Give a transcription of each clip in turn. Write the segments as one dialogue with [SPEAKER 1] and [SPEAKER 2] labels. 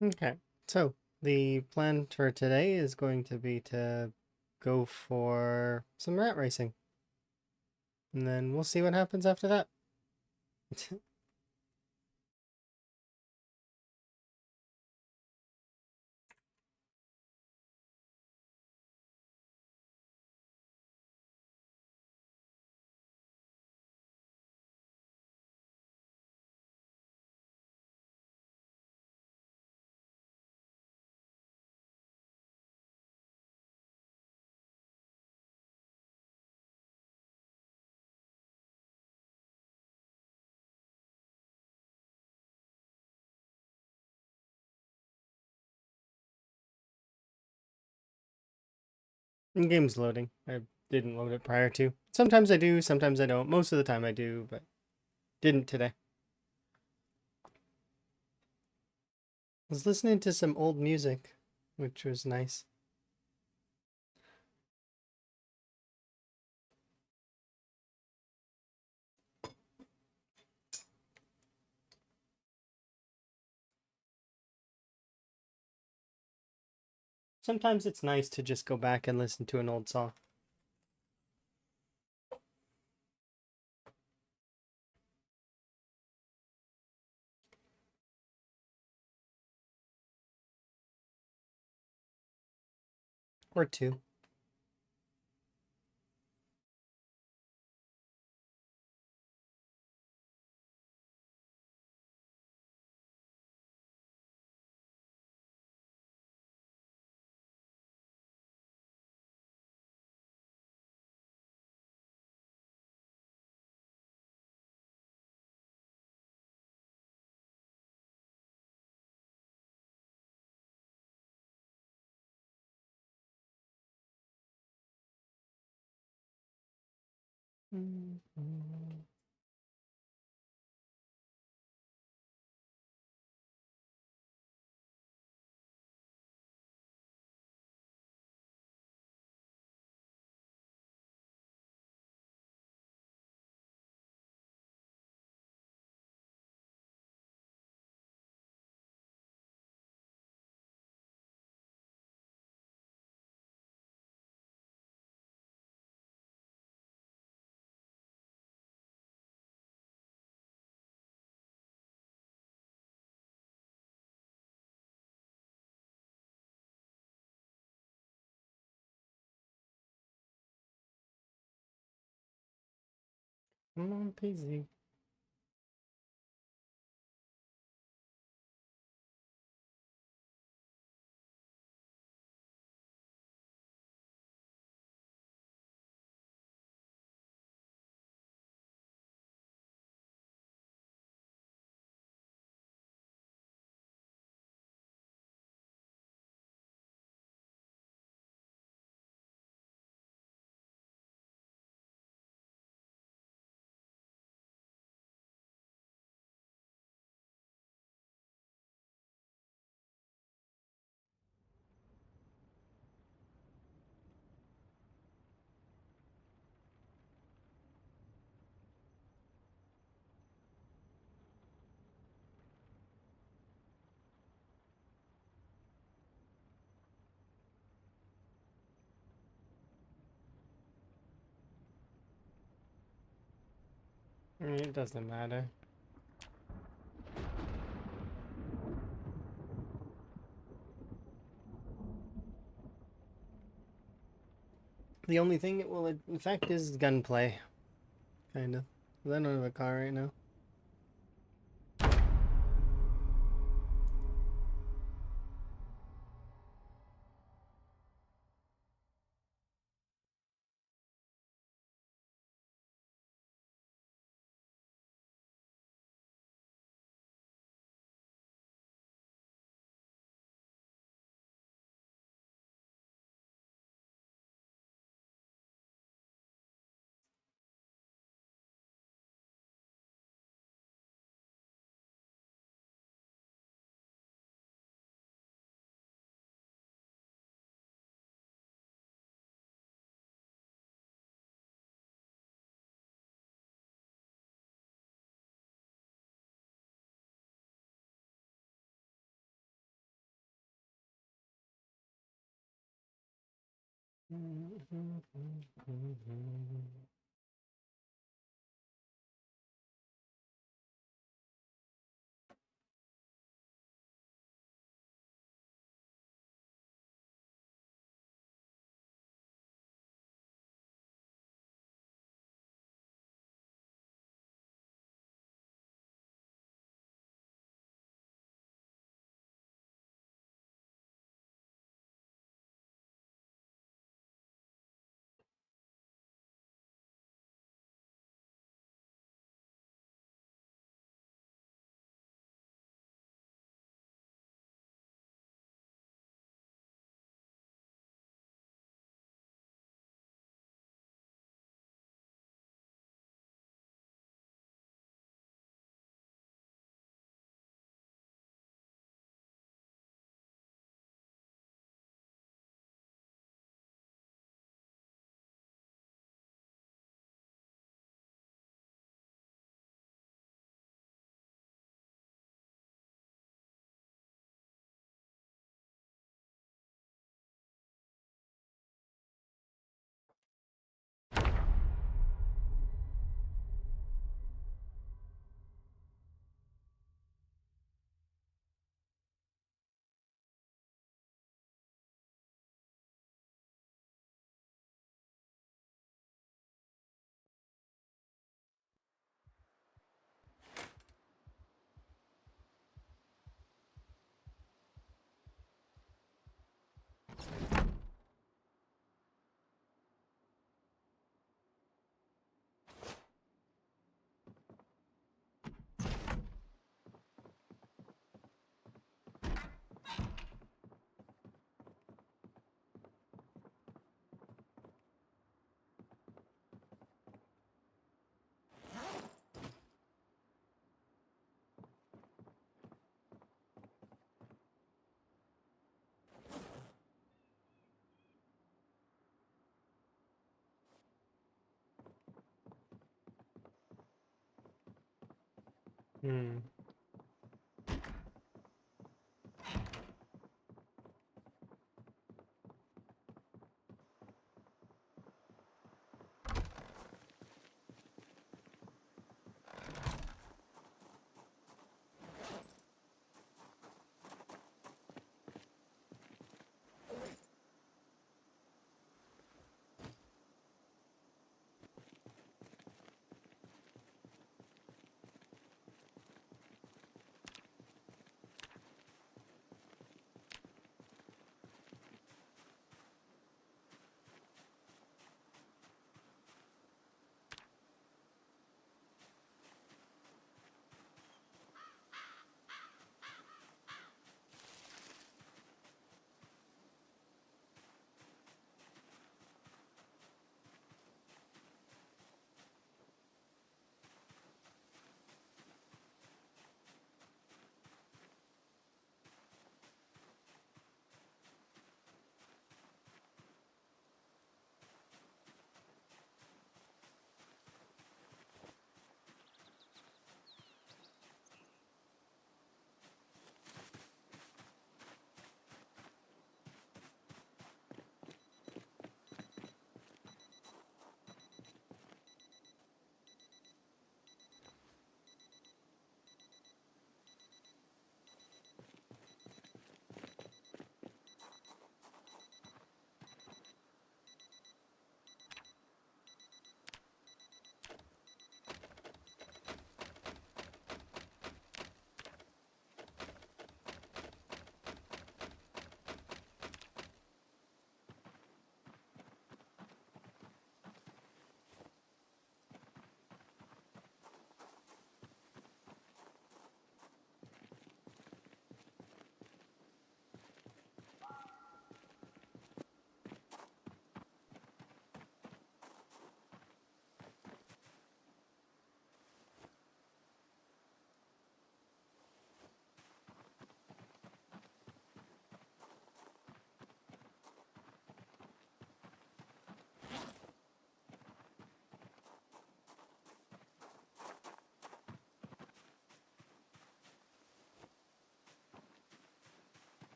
[SPEAKER 1] Okay, so the plan for today is going to be to go for some rat racing, and then we'll see what happens after that. Game's loading. I didn't load it prior to. Sometimes I do, sometimes I don't. Most of the time I do, but didn't today. I was listening to some old music, which was nice. Sometimes it's nice to just go back and listen to an old song. Or two. Come on, PZ. It doesn't matter. The only thing it will affect is gunplay. Kind of. I don't have a car right now. Hmm.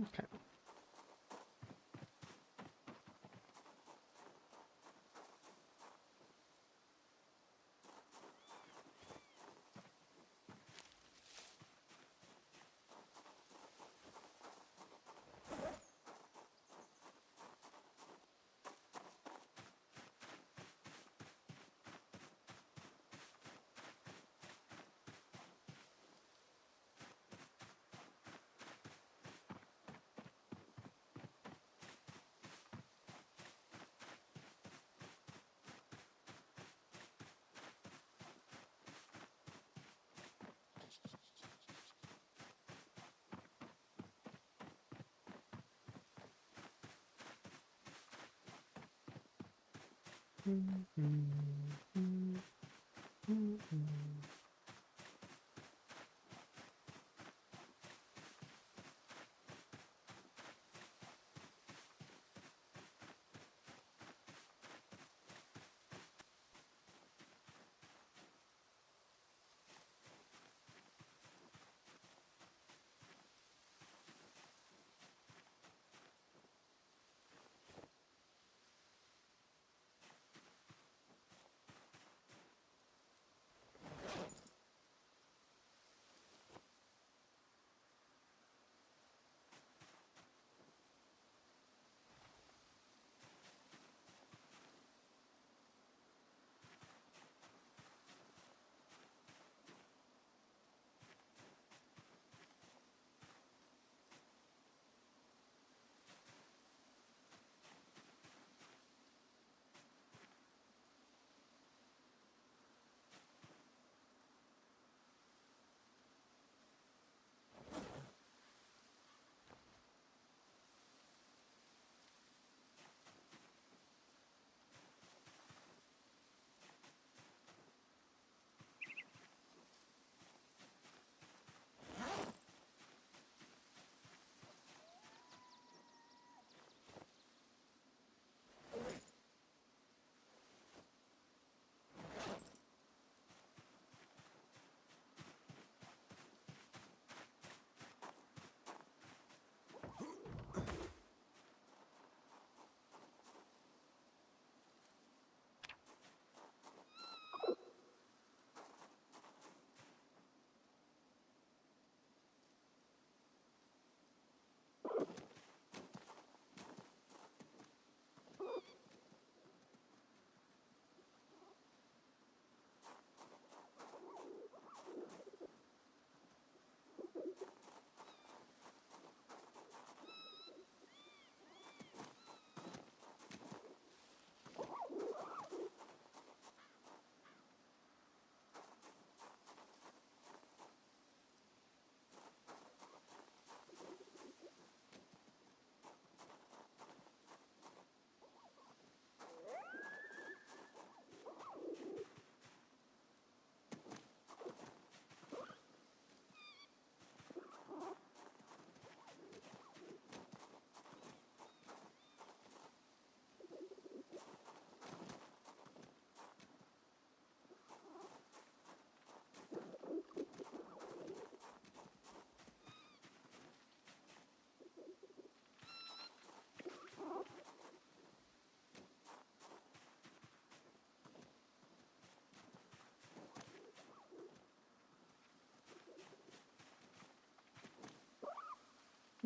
[SPEAKER 1] Okay.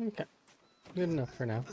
[SPEAKER 1] Okay. Good enough for now.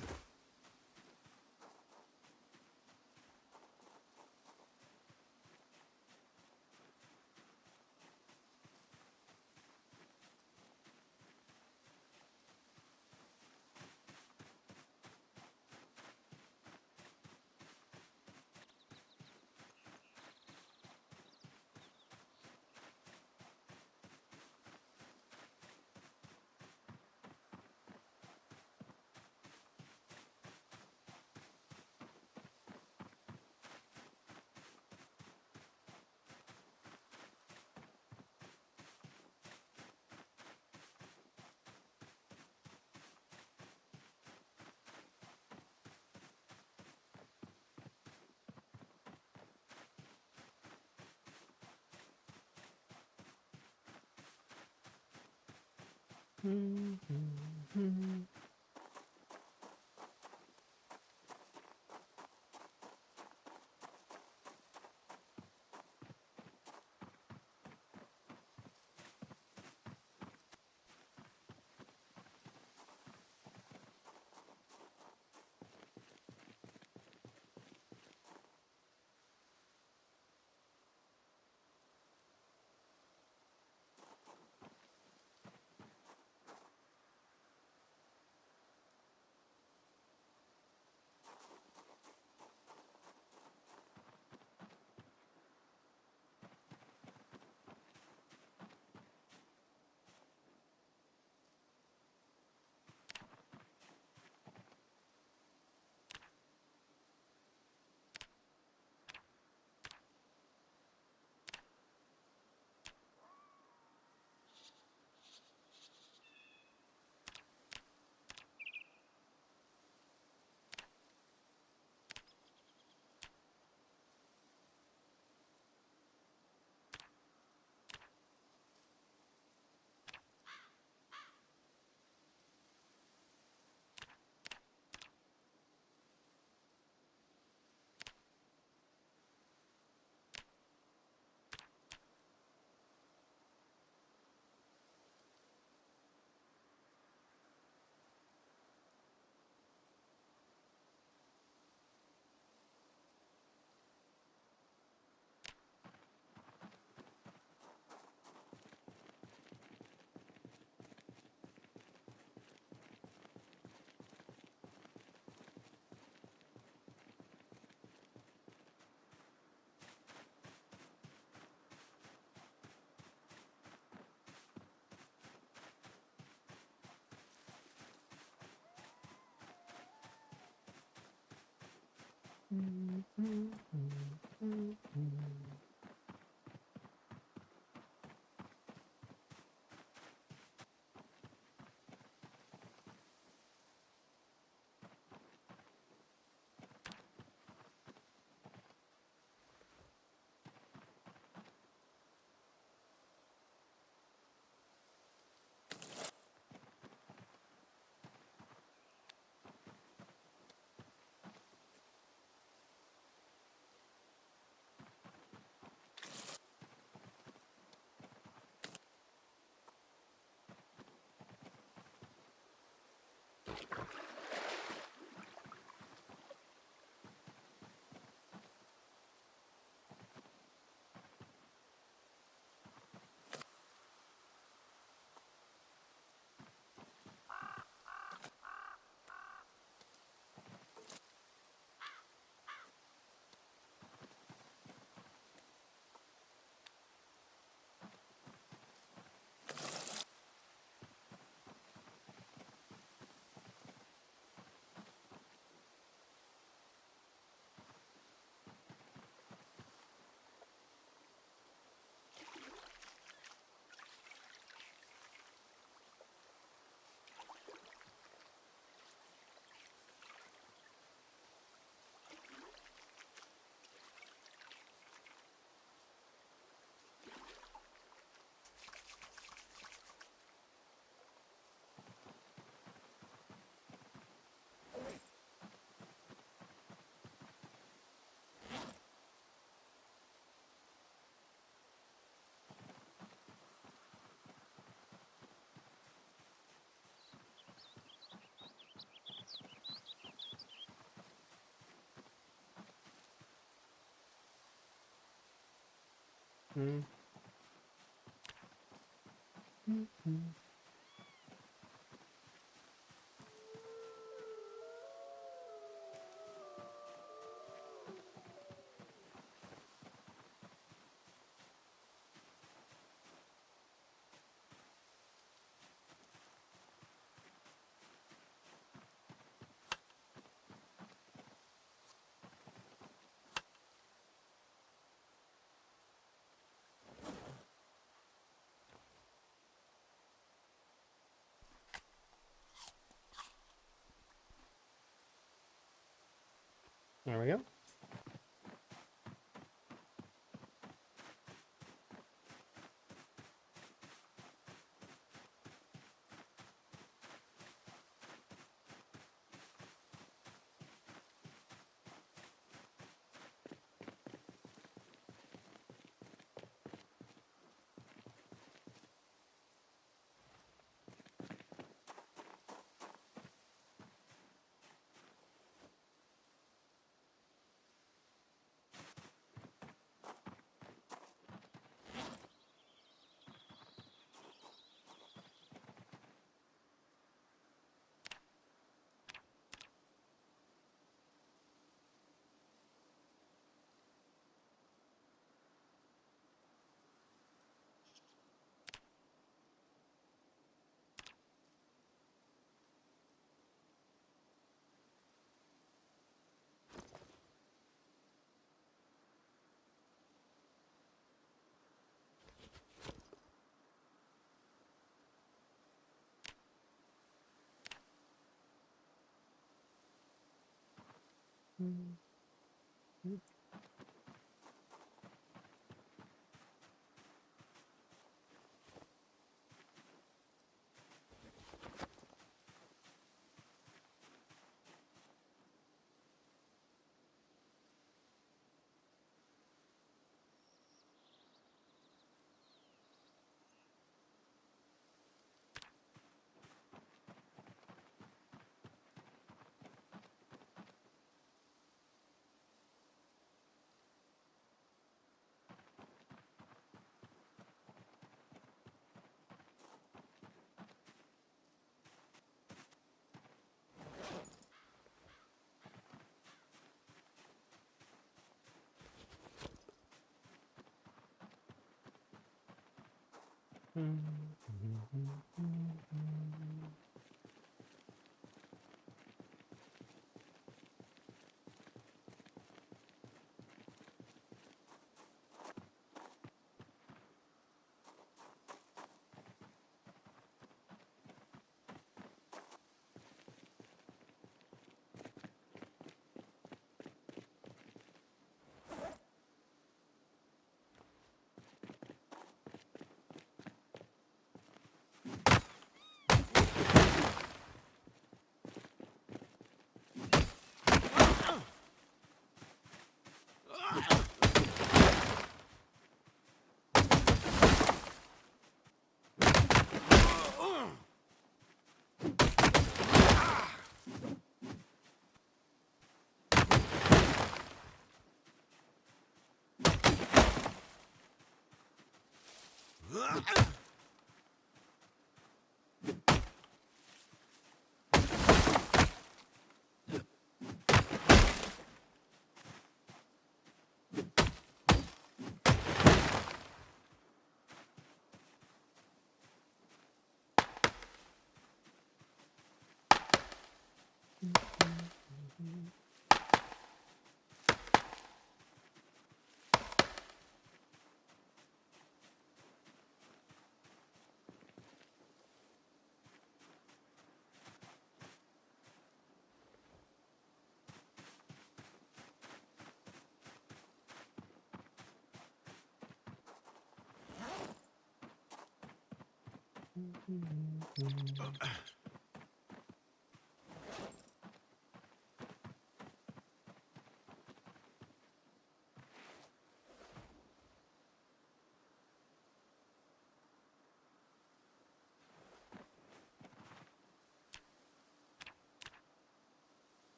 [SPEAKER 1] There we go.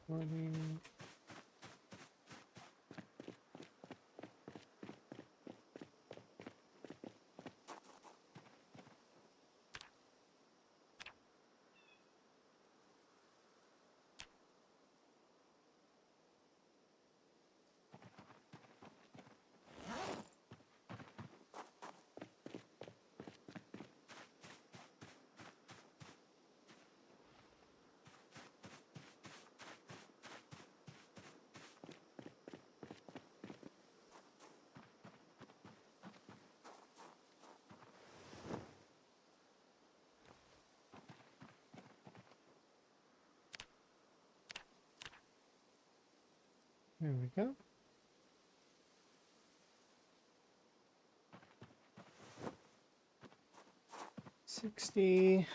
[SPEAKER 1] Morning. There we go. 60.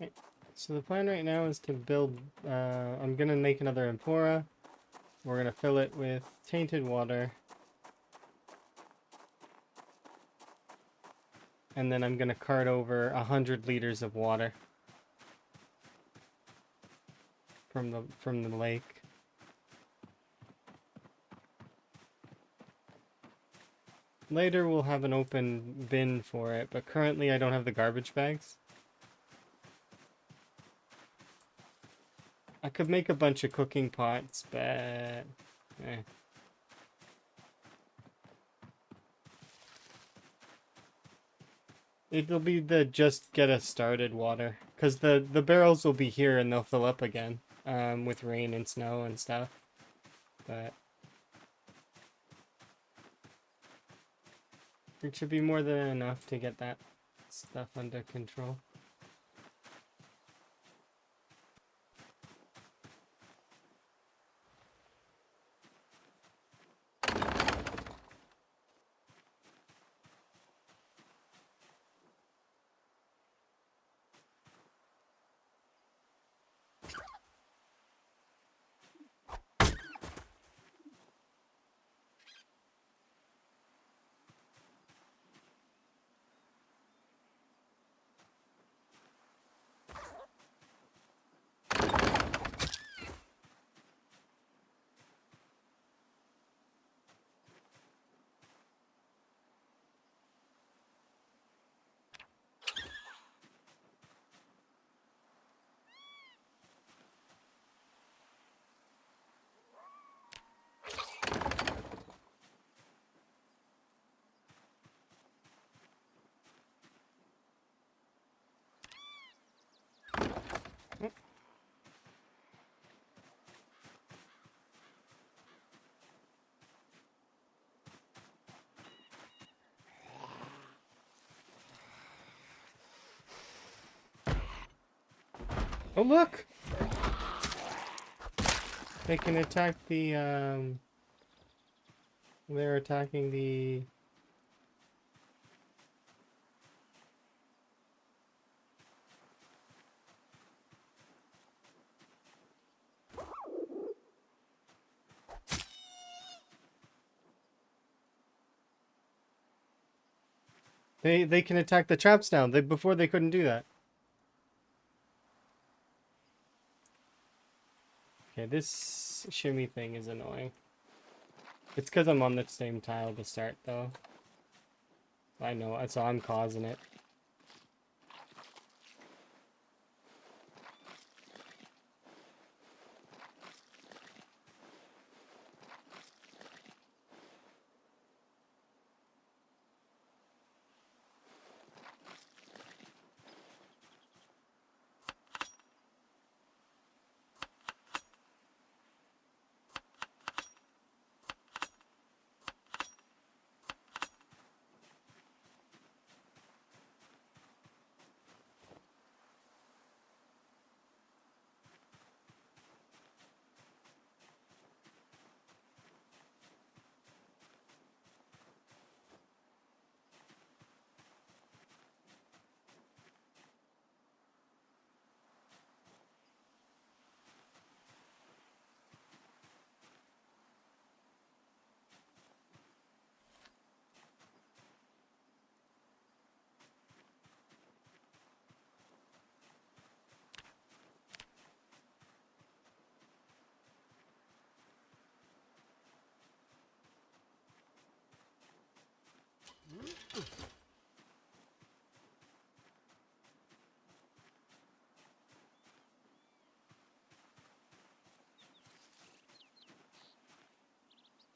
[SPEAKER 1] Okay. So the plan right now is to build, I'm gonna make another amphora. We're gonna fill it with tainted water. And then I'm gonna cart over 100 liters of water from the lake. Later we'll have an open bin for it, but currently I don't have the garbage bags. I could make a bunch of cooking pots, but it'll be the just get us started water, because the barrels will be here and they'll fill up again, with rain and snow and stuff. But it should be more than enough to get that stuff under control. Oh look! They can attack the they're attacking the they can attack the traps now. Before they couldn't do that. Okay, this shimmy thing is annoying. It's because I'm on the same tile to start, though. I know, so I'm causing it.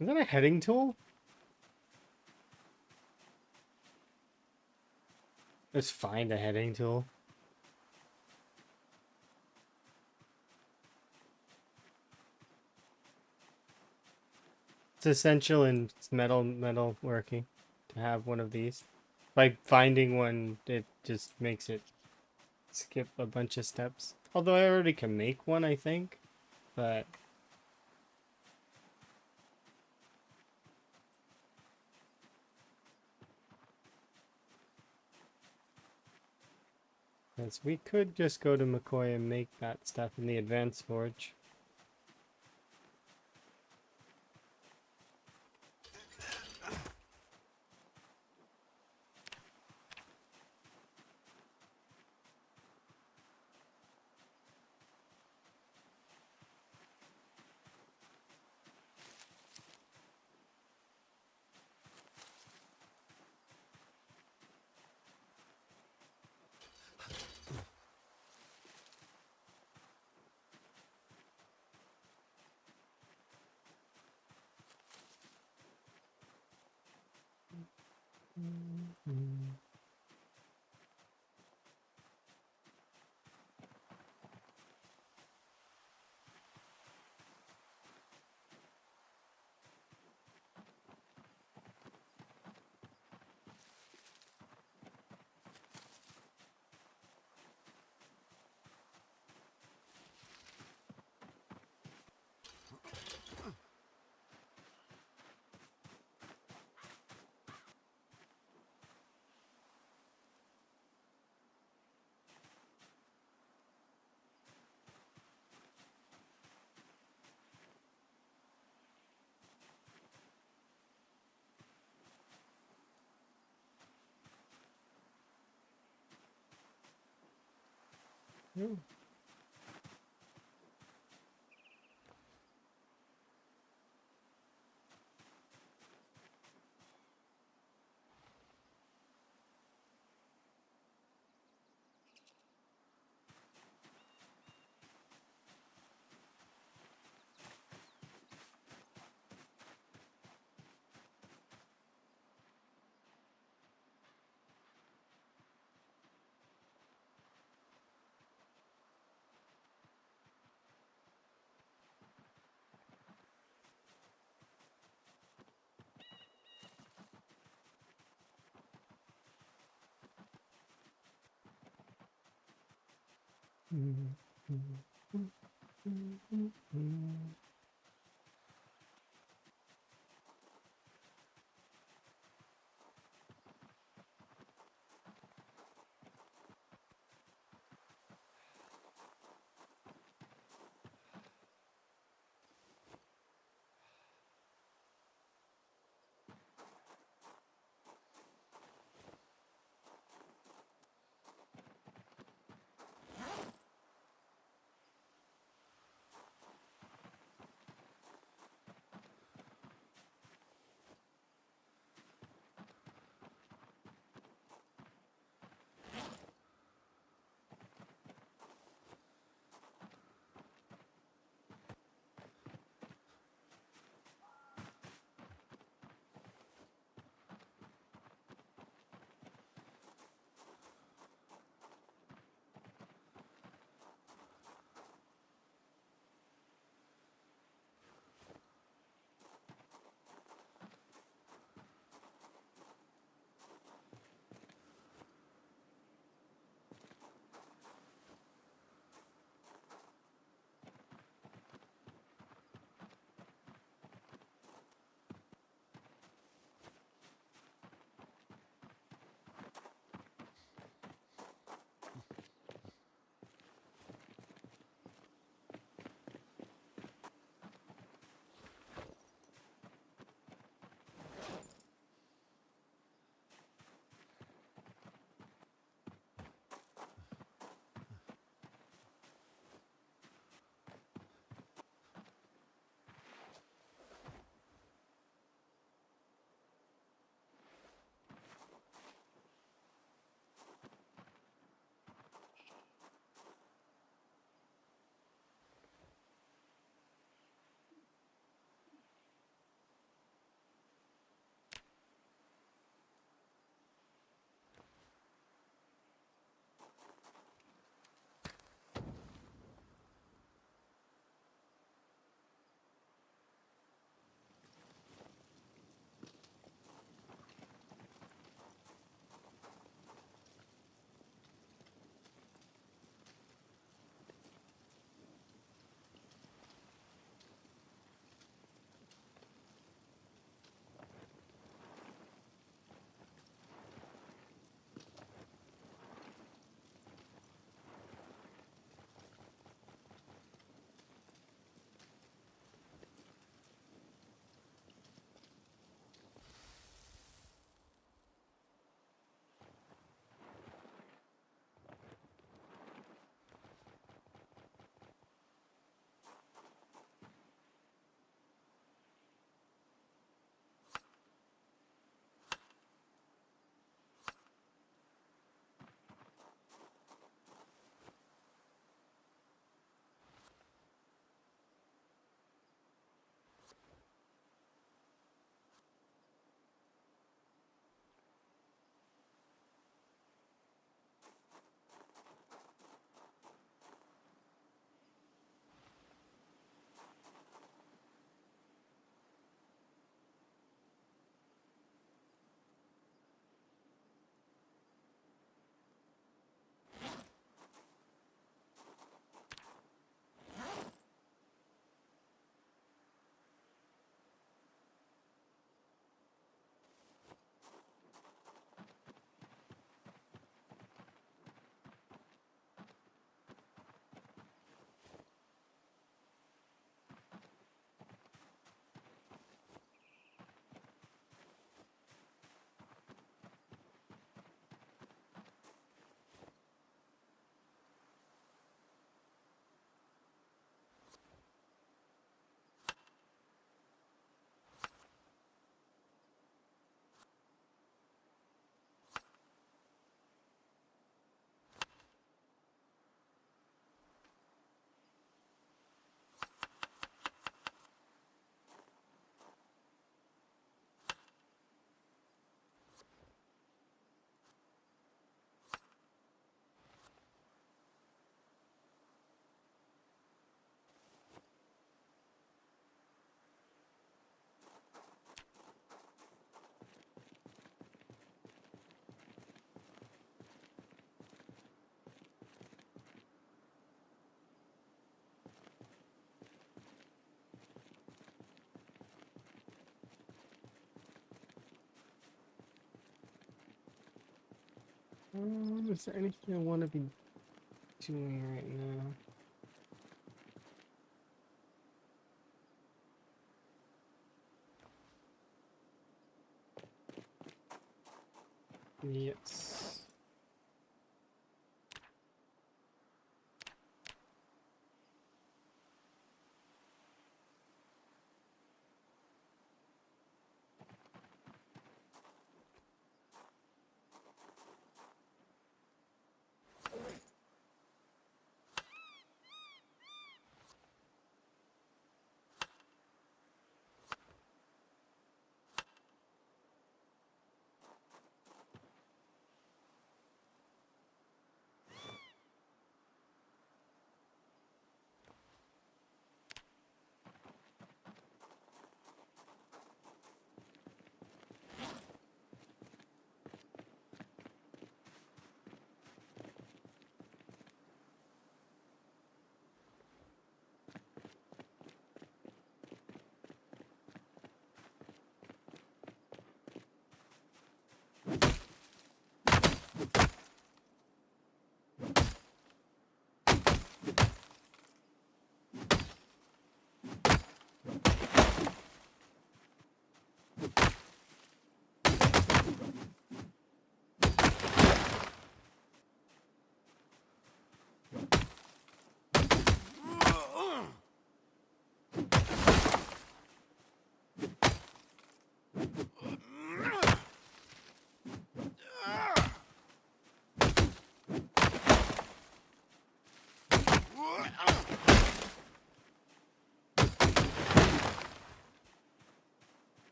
[SPEAKER 1] Is that a heading tool? Let's find a heading tool. It's essential in metal working to have one of these. By finding one, it just makes it skip a bunch of steps. Although I already can make one, I think. But yes, we could just go to McCoy and make that stuff in the advanced forge. Oh. Is there anything I want to be doing right now? Yes.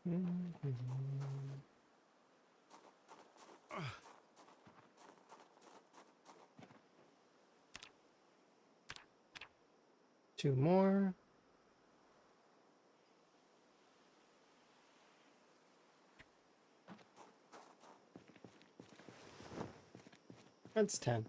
[SPEAKER 1] Mhm. 2 more. That's 10.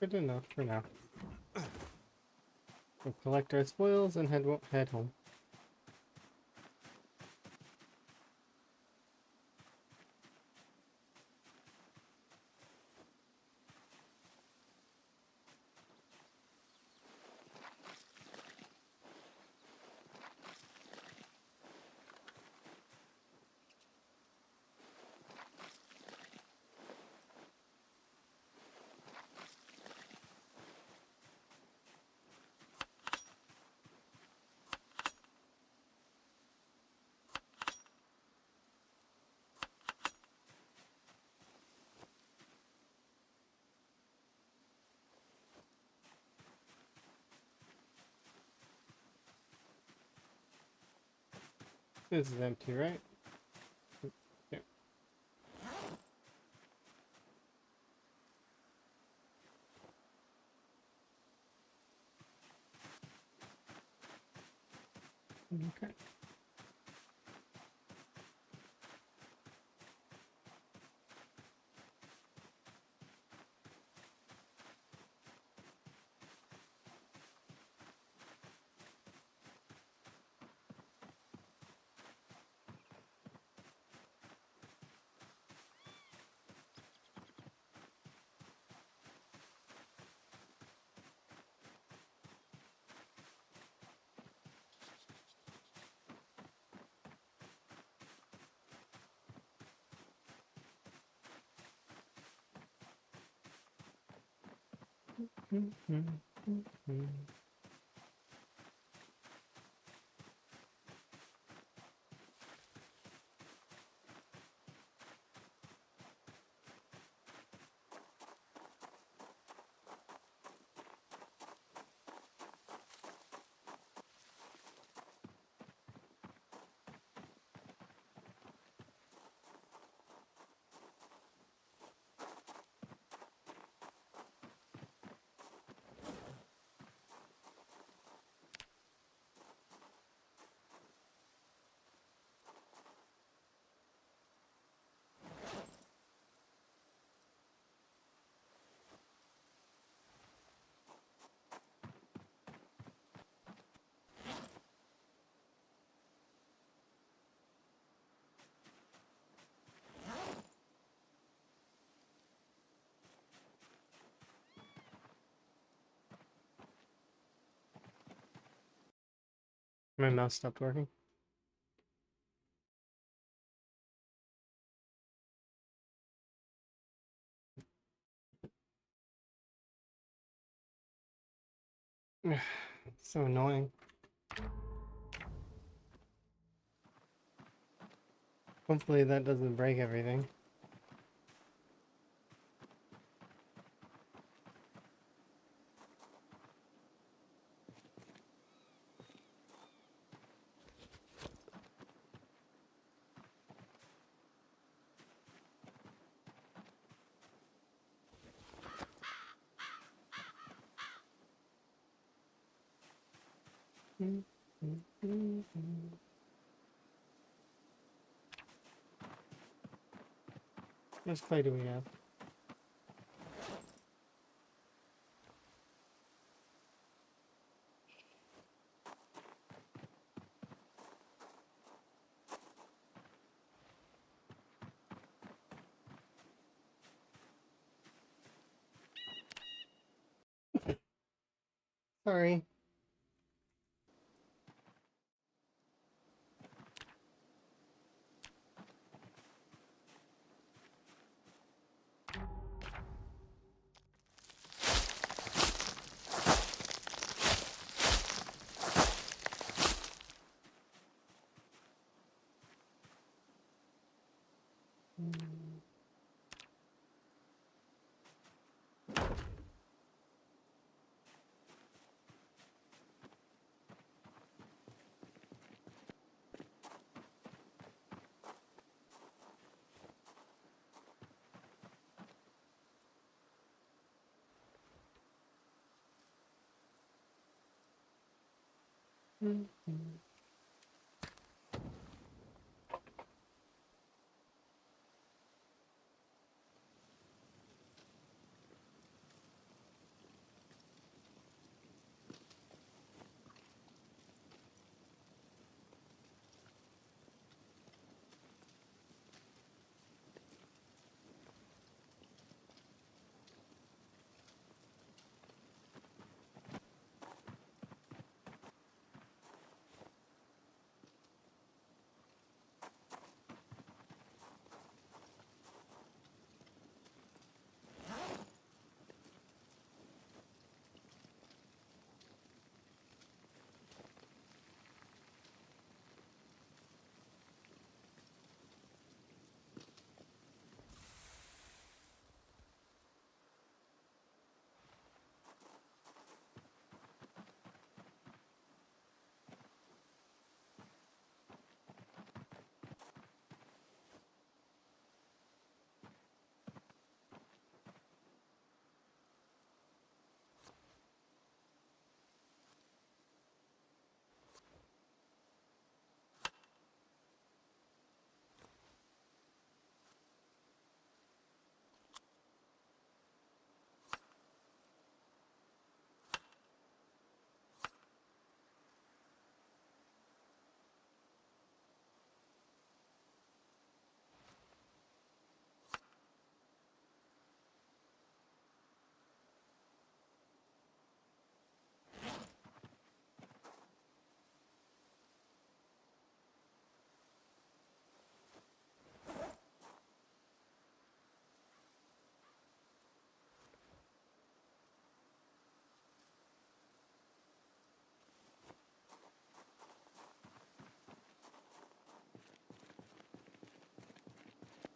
[SPEAKER 1] good enough for now. We'll collect our spoils and head home. This is empty, right? Yeah. Okay. My mouse stopped working. So annoying. Hopefully that doesn't break everything. How much clay do we have? Sorry.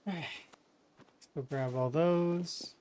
[SPEAKER 1] Alright, let's go grab all those.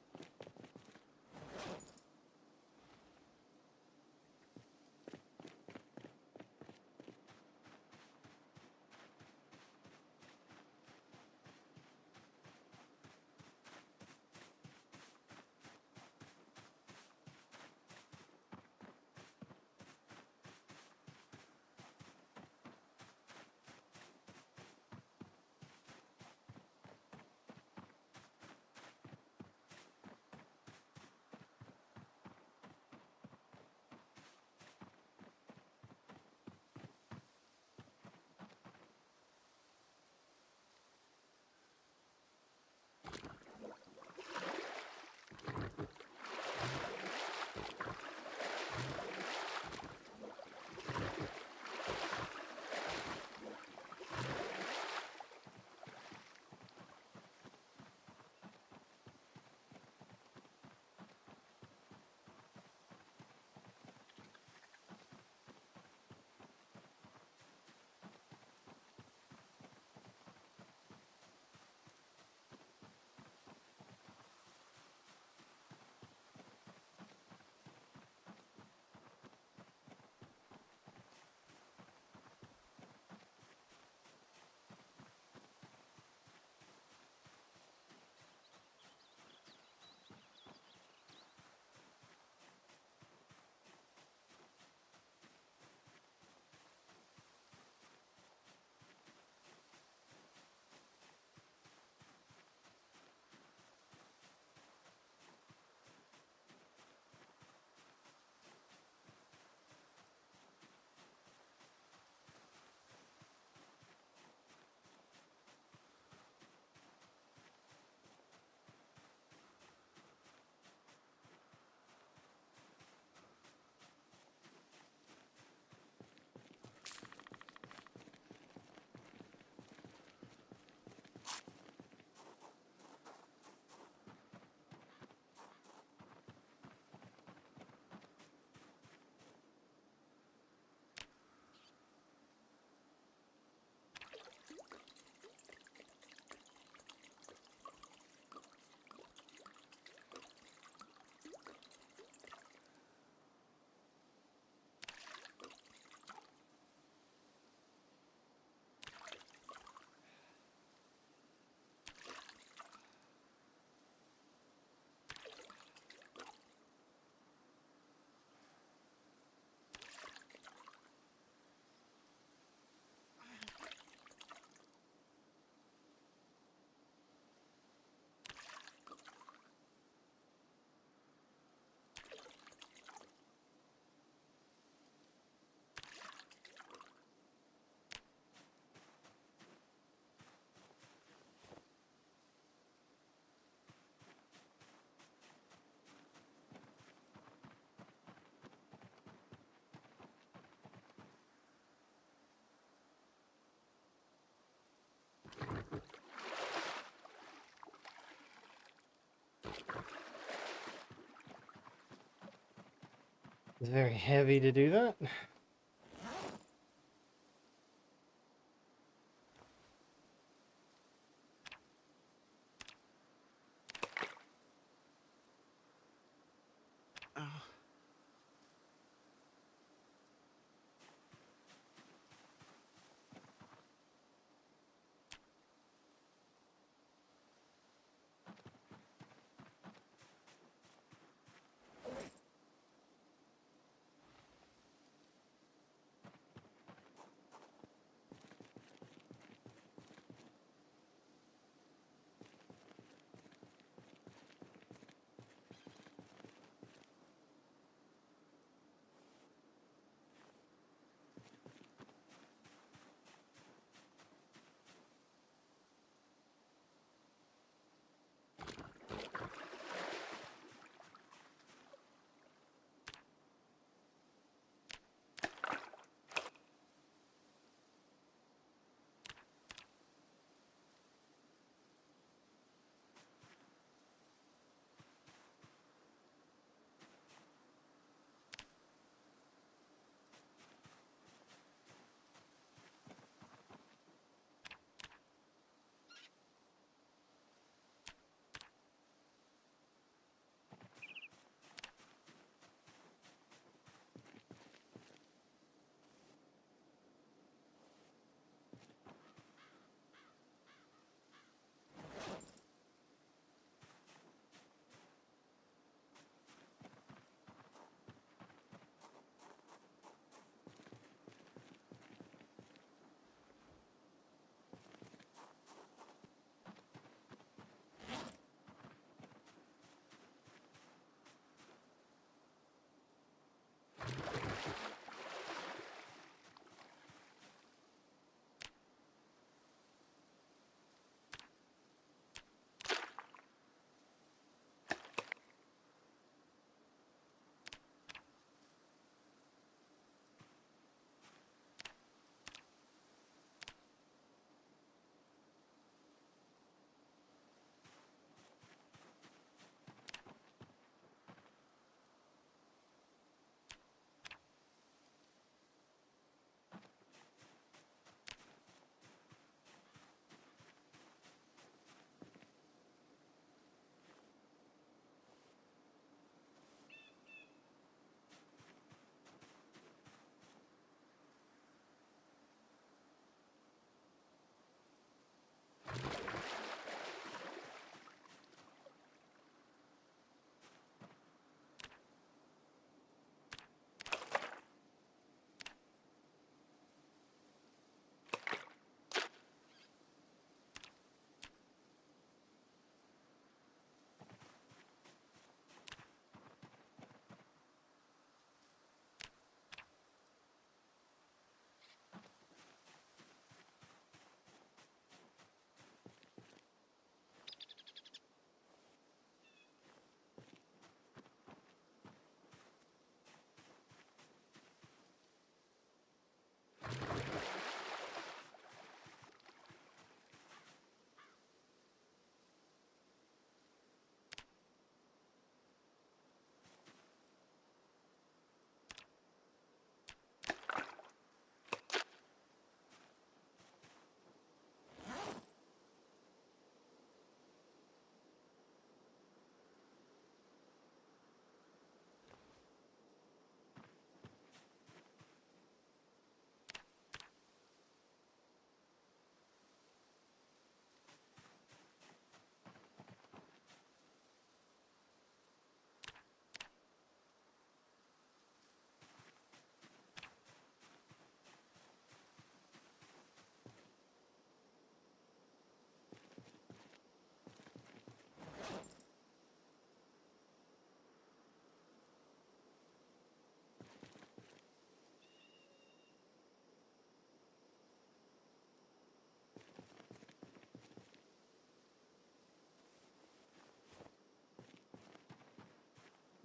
[SPEAKER 1] It's very heavy to do that.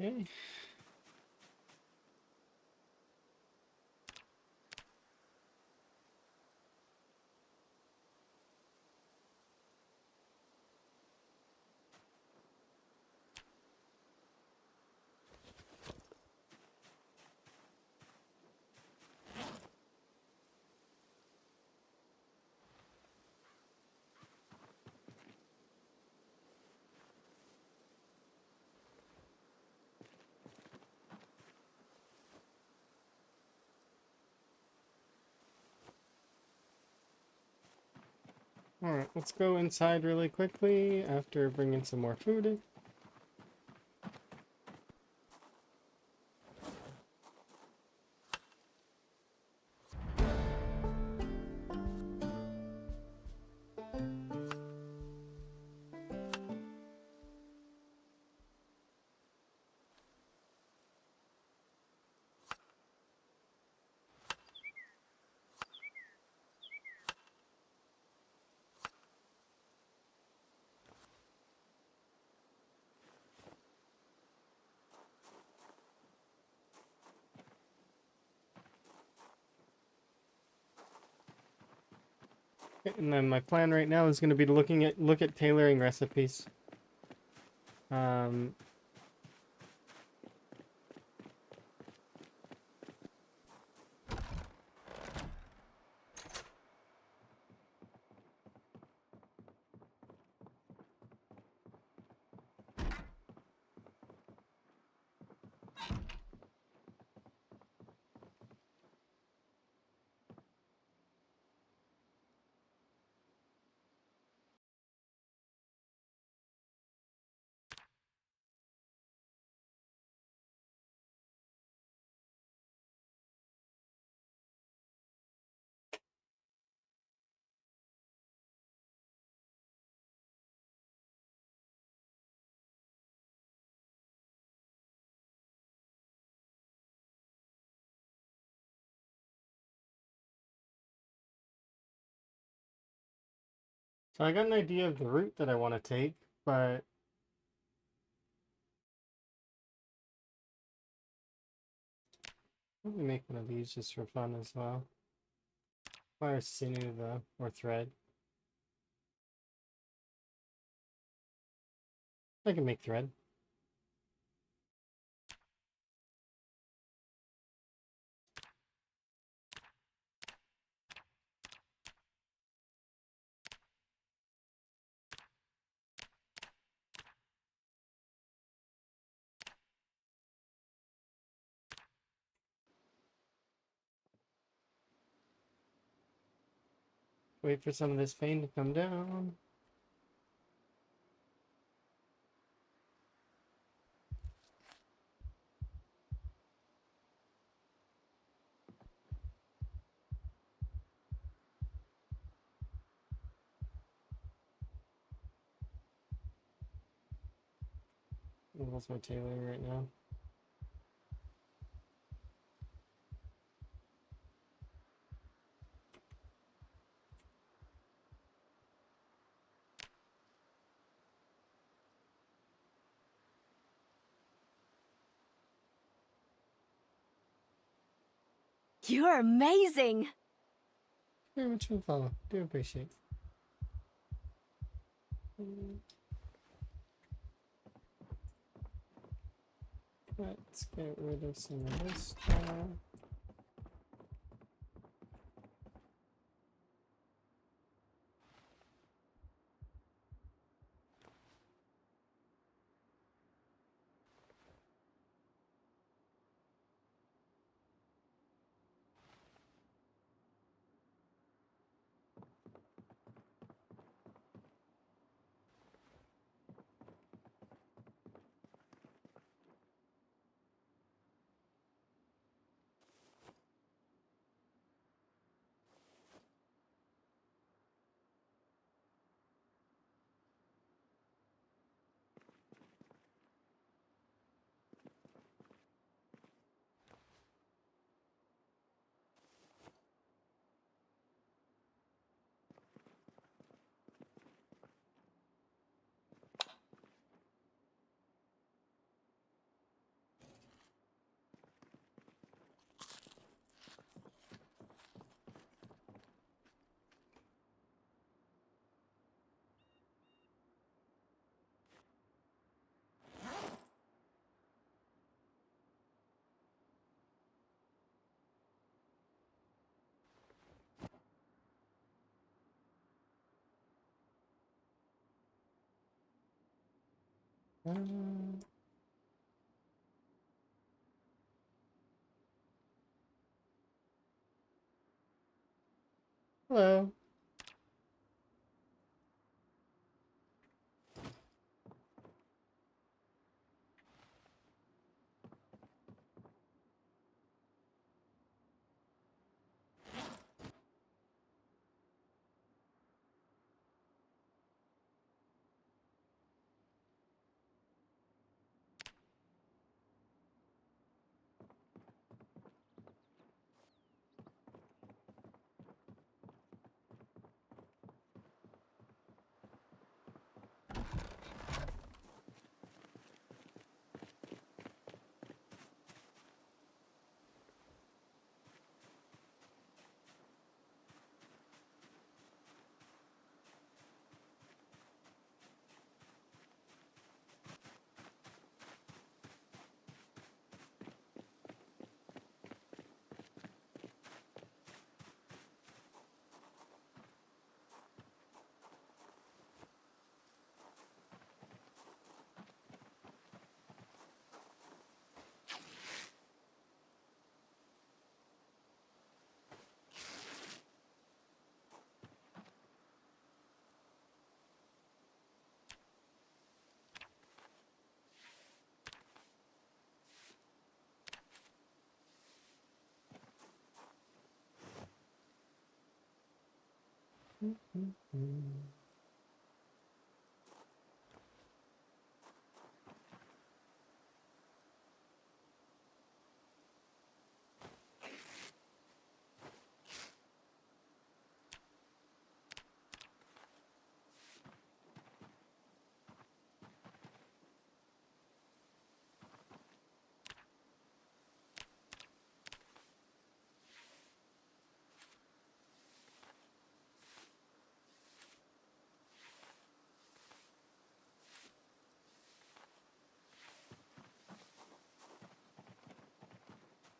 [SPEAKER 1] Okay. Alright, let's go inside really quickly after bringing some more food in. And then my plan right now is going to be to look at tailoring recipes. Um, so I got an idea of the route that I want to take, but let me make one of these just for fun as well. Or sinew though, or thread. I can make thread. Wait for some of this pain to come down. What's my tailoring right now?
[SPEAKER 2] You're amazing!
[SPEAKER 1] Very much for the follow. Do appreciate. Let's get rid of some of this stuff. Hello.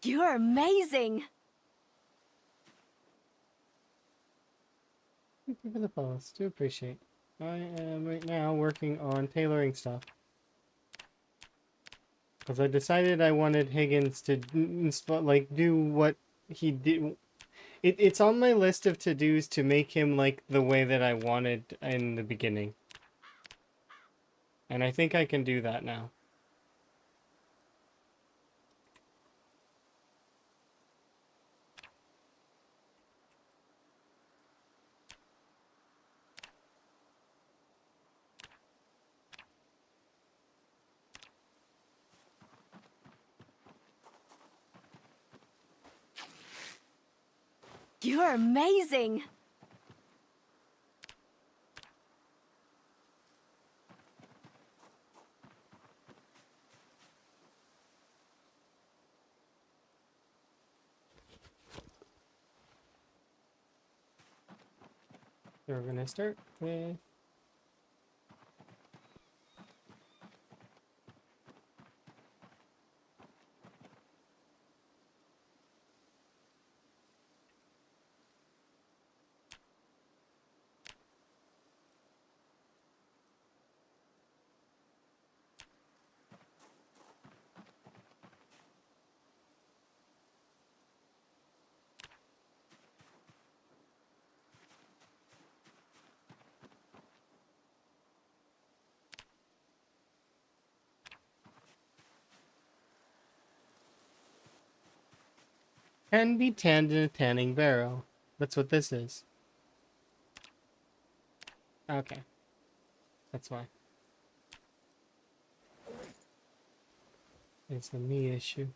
[SPEAKER 2] You're amazing.
[SPEAKER 1] Thank you for the follows. Do appreciate. I am right now working on tailoring stuff. Because I decided I wanted Higgins to like do what he did. It's on my list of to-dos to make him like the way that I wanted in the beginning. And I think I can do that now.
[SPEAKER 2] You're amazing.
[SPEAKER 1] So we're gonna start with can be tanned in a tanning barrel. That's what this is. Okay. That's why. It's a me issue.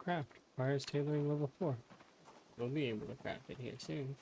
[SPEAKER 1] craft. Requires tailoring level 4. We'll be able to craft it here soon.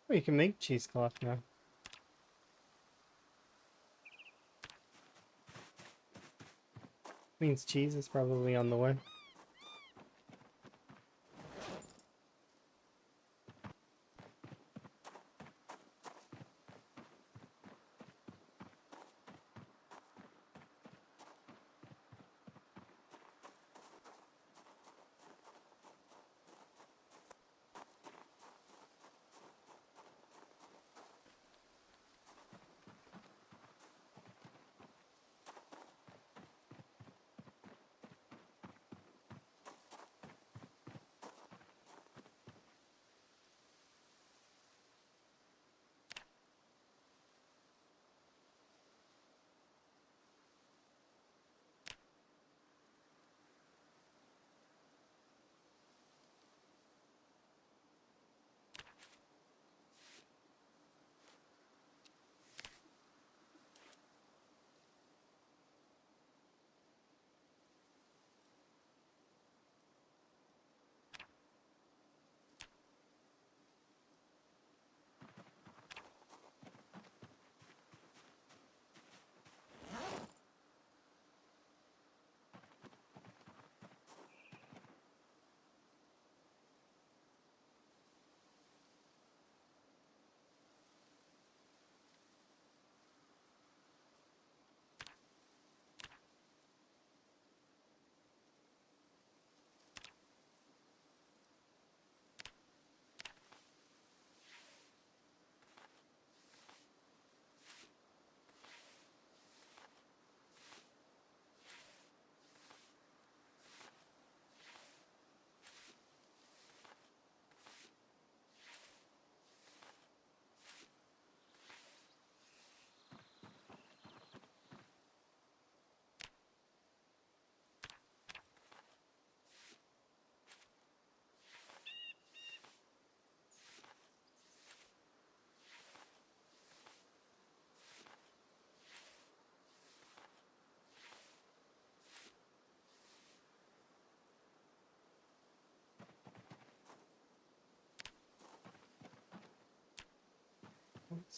[SPEAKER 1] Oh, you can make cheesecloth now. Means cheese is probably on the way.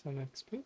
[SPEAKER 1] Some XP.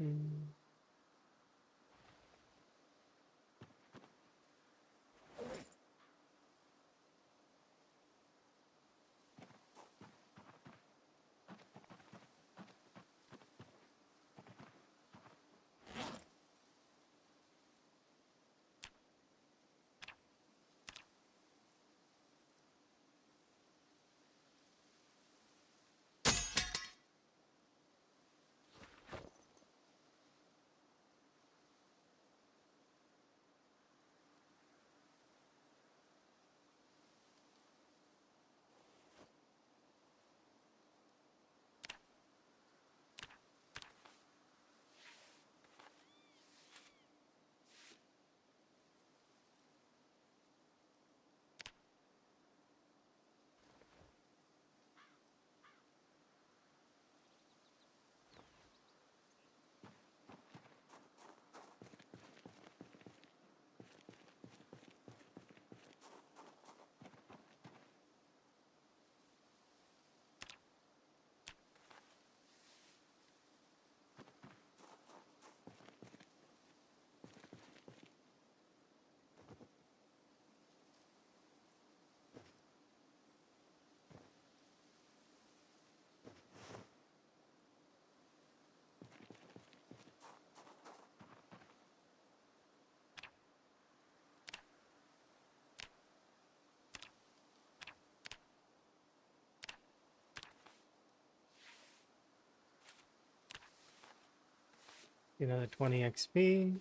[SPEAKER 1] Mm. Another 20 XP.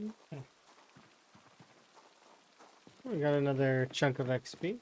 [SPEAKER 1] Okay. We got another chunk of XP.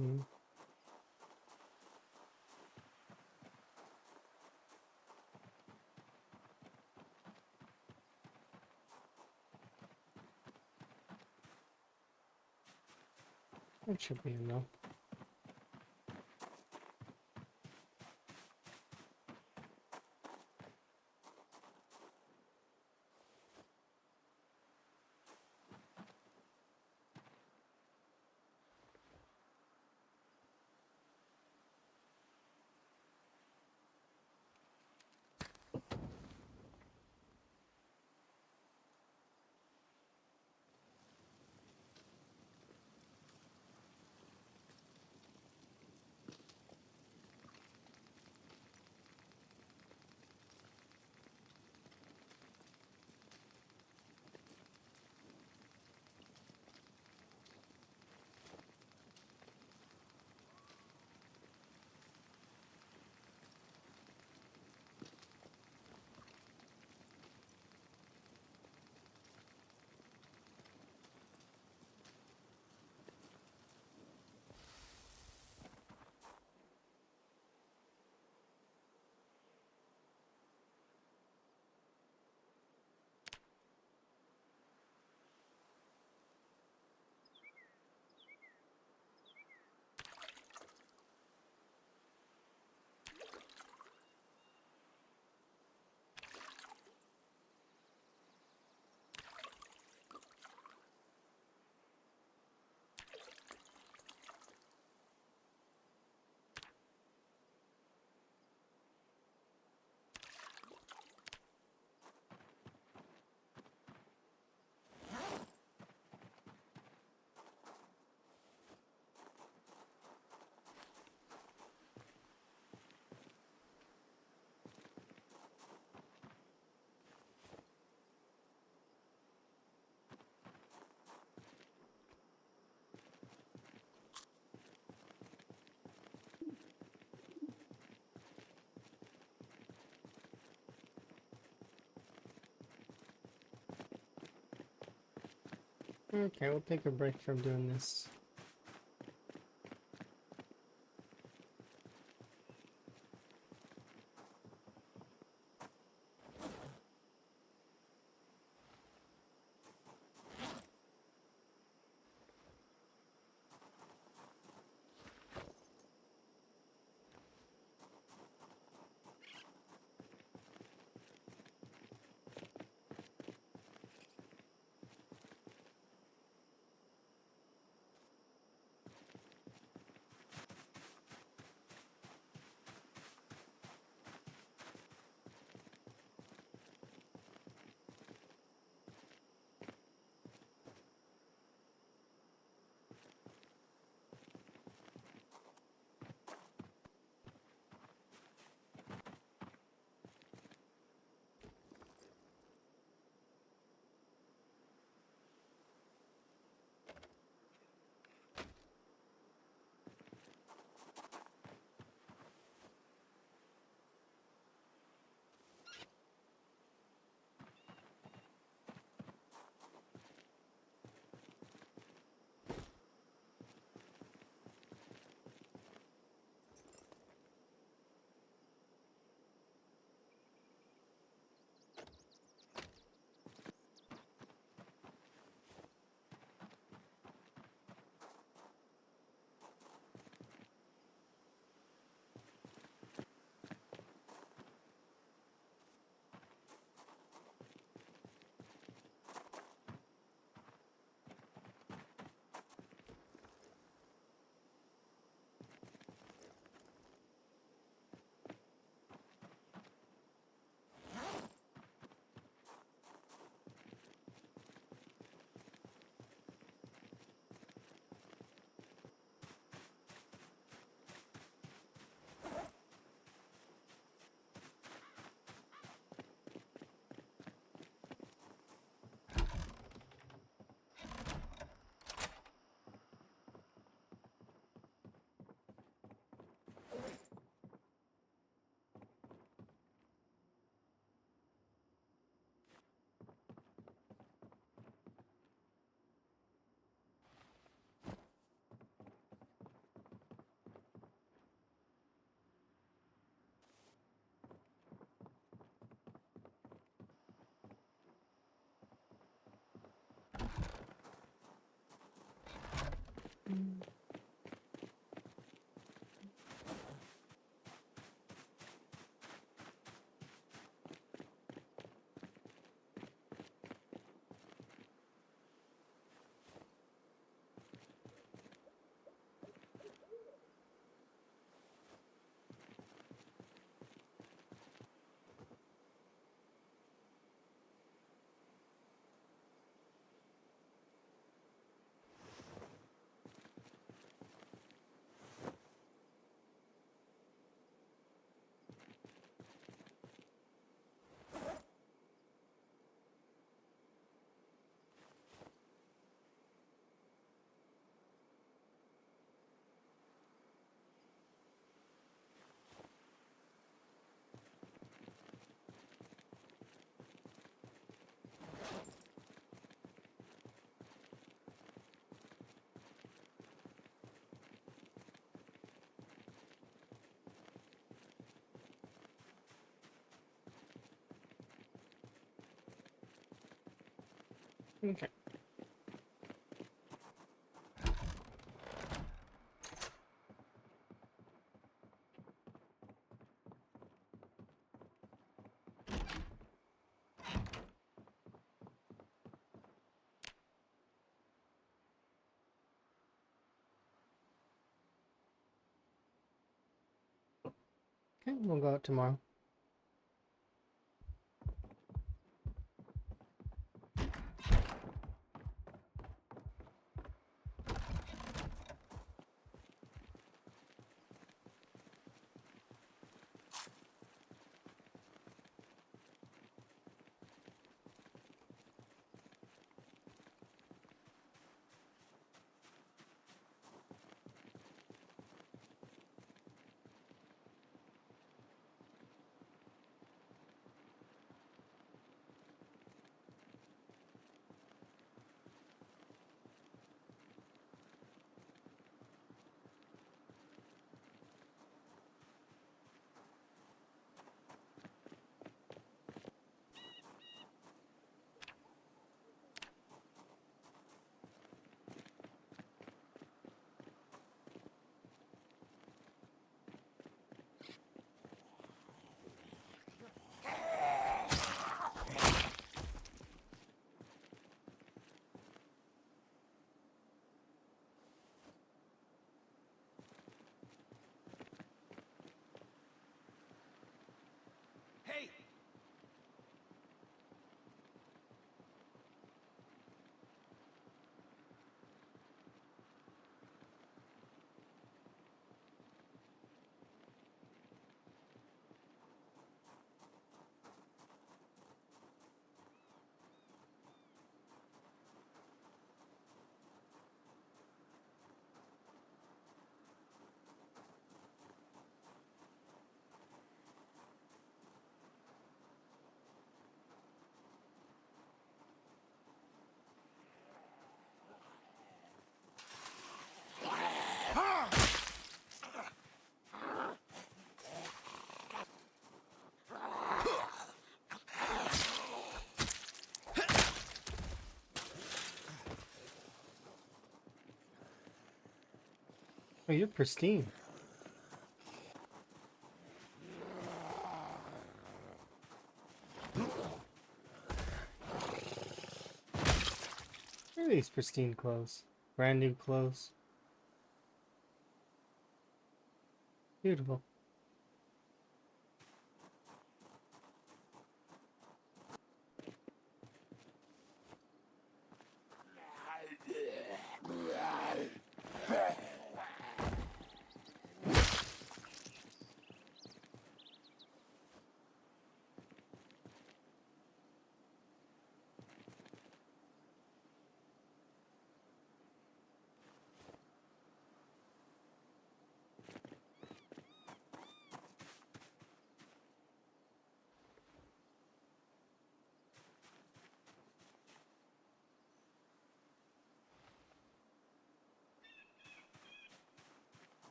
[SPEAKER 1] Mm. That should be enough. Okay, we'll take a break from doing this. Okay. Okay, we'll go out tomorrow.
[SPEAKER 3] Hey!
[SPEAKER 1] Oh, you're pristine. Where are these pristine clothes? Brand new clothes. Beautiful.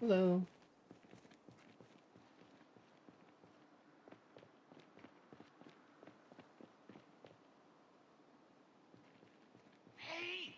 [SPEAKER 1] Hello.
[SPEAKER 3] Hey!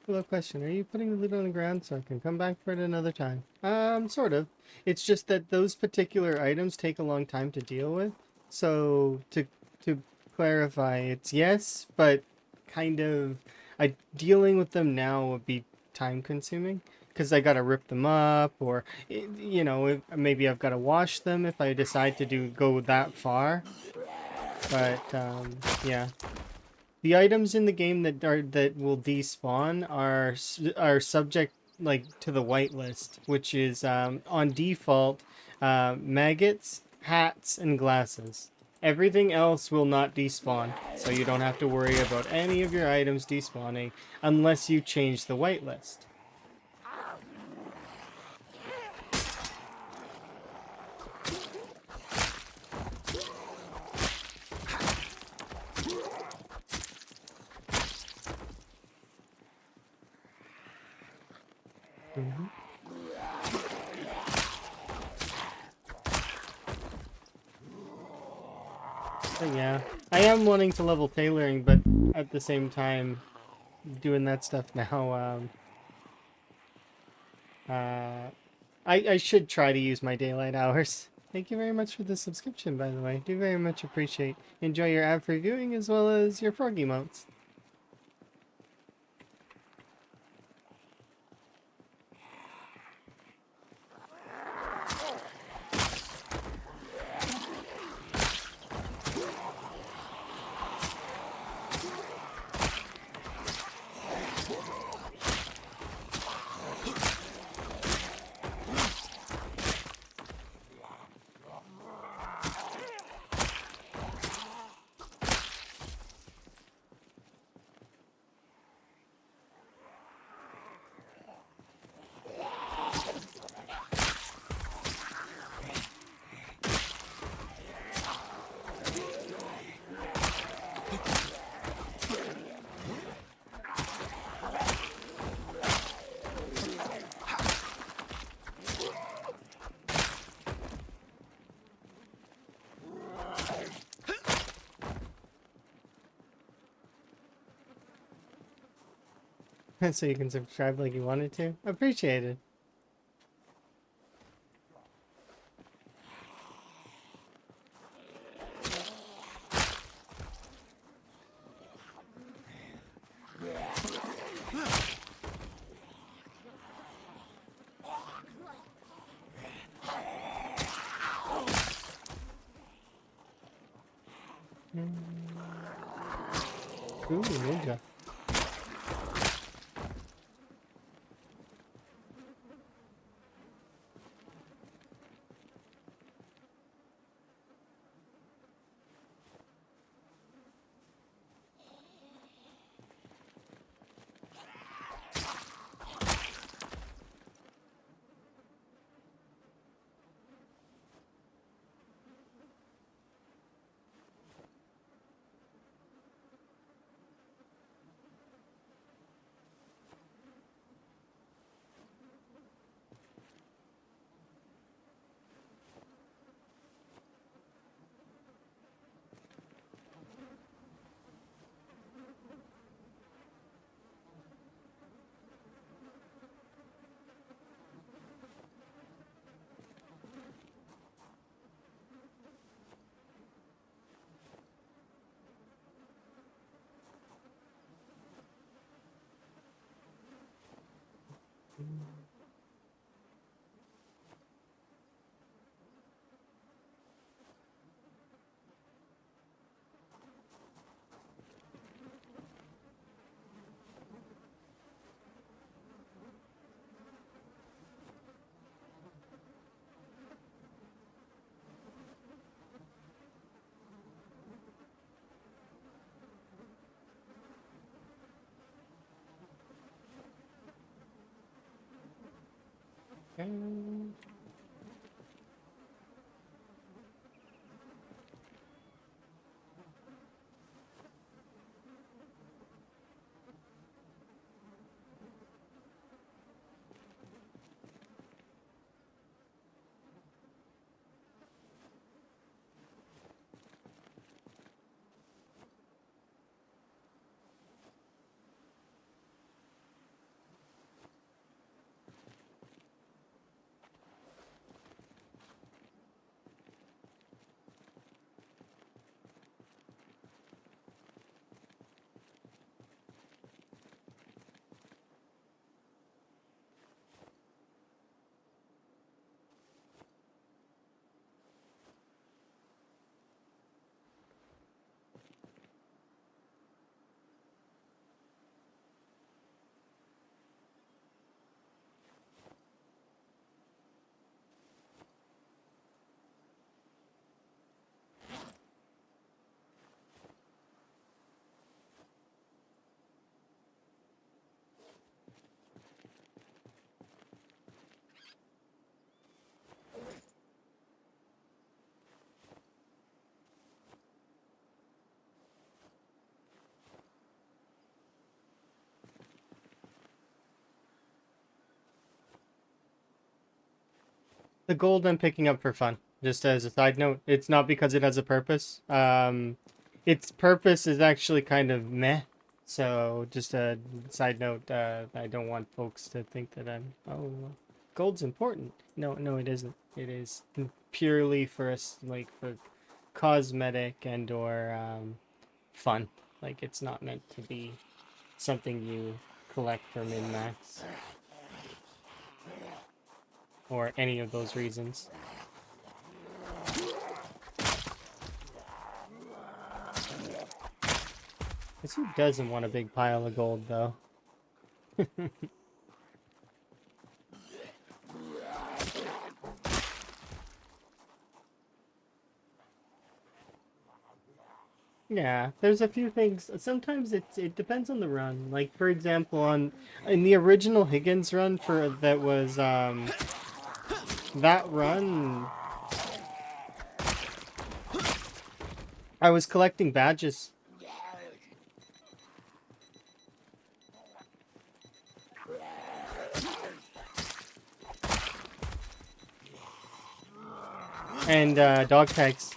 [SPEAKER 1] Hello, question. Are you putting the loot on the ground so I can come back for it another time? Sort of. It's just that those particular items take a long time to deal with. So to clarify, it's yes, but kind of dealing with them now would be time consuming because I gotta rip them up or maybe I've gotta wash them if I decide to go that far. But yeah. The items in the game that will despawn are subject like to the whitelist, which is on default maggots, hats, and glasses. Everything else will not despawn, so you don't have to worry about any of your items despawning unless you change the whitelist. Mhm. But yeah, I am wanting to level tailoring, but at the same time, doing that stuff now, uh, I should try to use my daylight hours. Thank you very much for the subscription, by the way. Do very much appreciate. Enjoy your ad-free viewing as well as your frog emotes. So you can subscribe like you wanted to. Appreciate it. Ooh, ninja. Okay. The gold I'm picking up for fun, just as a side note. It's not because it has a purpose. Its purpose is actually kind of meh. So just a side note. I don't want folks to think that gold's important. No, no, it isn't. It is purely for us, like for cosmetic and or fun. Like it's not meant to be something you collect for min max or any of those reasons. Because who doesn't want a big pile of gold, though? Yeah, there's a few things. Sometimes it depends on the run. Like for example, on in the original Higgins run for that was that run I was collecting badges. And dog tags.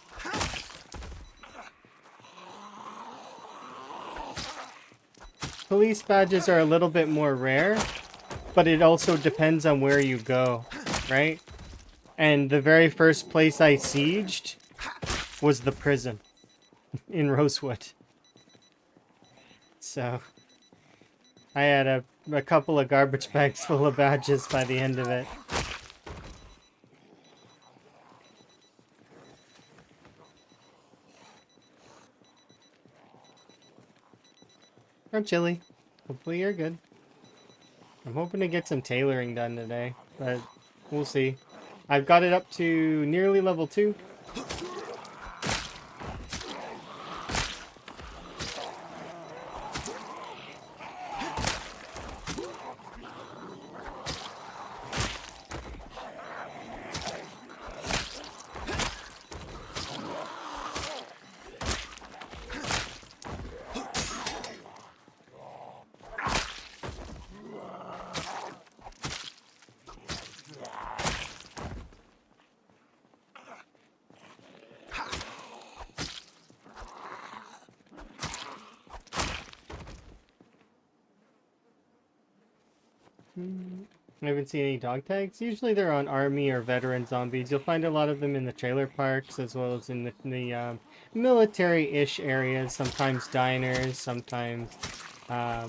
[SPEAKER 1] Police badges are a little bit more rare, but it also depends on where you go, right? And the very first place I sieged was the prison in Rosewood. So I had a couple of garbage bags full of badges by the end of it. Oh, Chili. Hopefully you're good. I'm hoping to get some tailoring done today, but we'll see. I've got it up to nearly level 2. I haven't seen any dog tags. Usually they're on army or veteran zombies. You'll find a lot of them in the trailer parks as well as in the military-ish areas. Sometimes diners, sometimes... Um,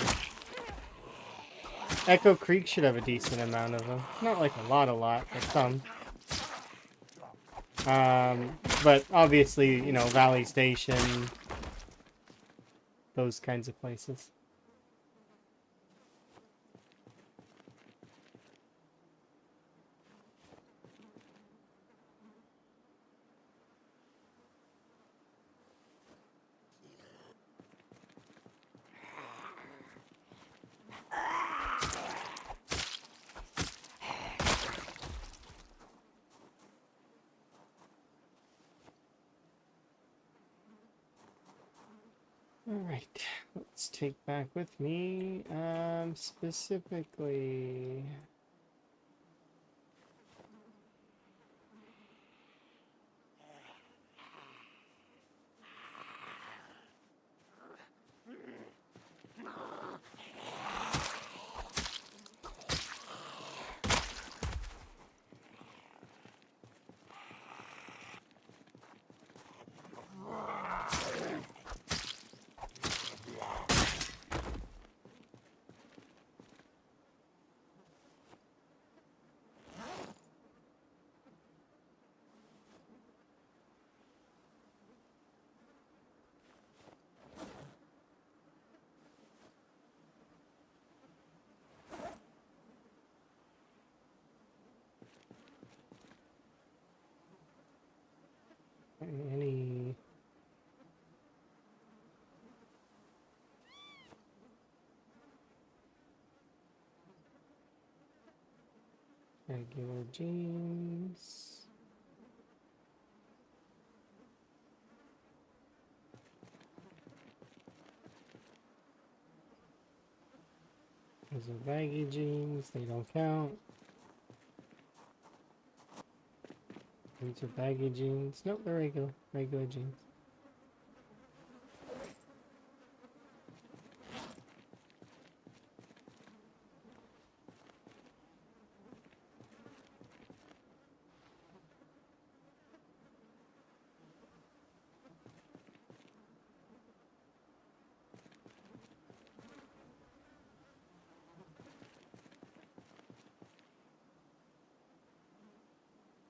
[SPEAKER 1] Echo Creek should have a decent amount of them. Not like a lot, but some. But obviously, you know, Valley Station, those kinds of places. Alright, let's take back with me, specifically... Any... regular jeans... Those are baggy jeans, they don't count. These are baggy jeans. Nope, they're regular jeans.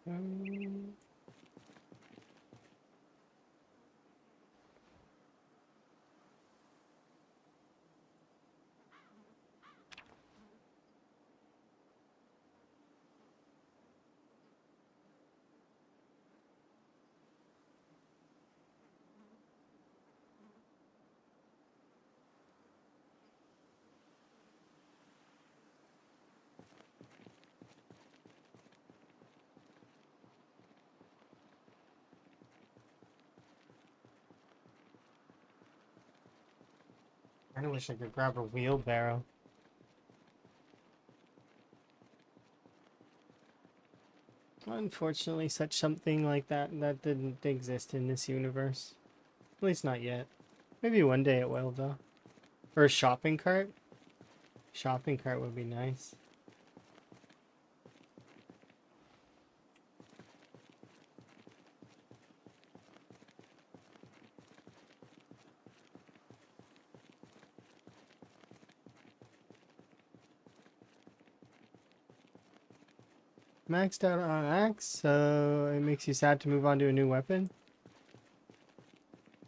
[SPEAKER 1] Um, I wish I could grab a wheelbarrow. Unfortunately, such something like that didn't exist in this universe. At least not yet. Maybe one day it will, though. Or a shopping cart? Shopping cart would be nice. Maxed out on axe, so it makes you sad to move on to a new weapon.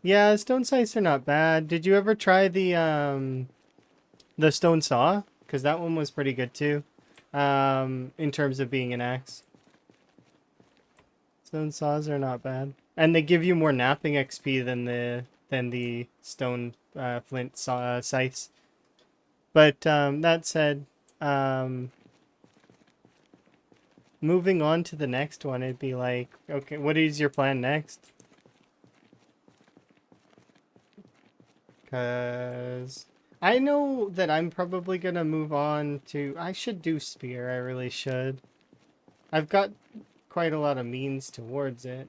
[SPEAKER 1] Yeah, stone scythes are not bad. Did you ever try the stone saw? Because that one was pretty good too. In terms of being an axe. Stone saws are not bad. And they give you more napping XP than the stone flint saw scythes. But that said, moving on to the next one, it'd be like, okay, what is your plan next? Because I know that I'm probably going to move on to... I should do spear, I really should. I've got quite a lot of means towards it.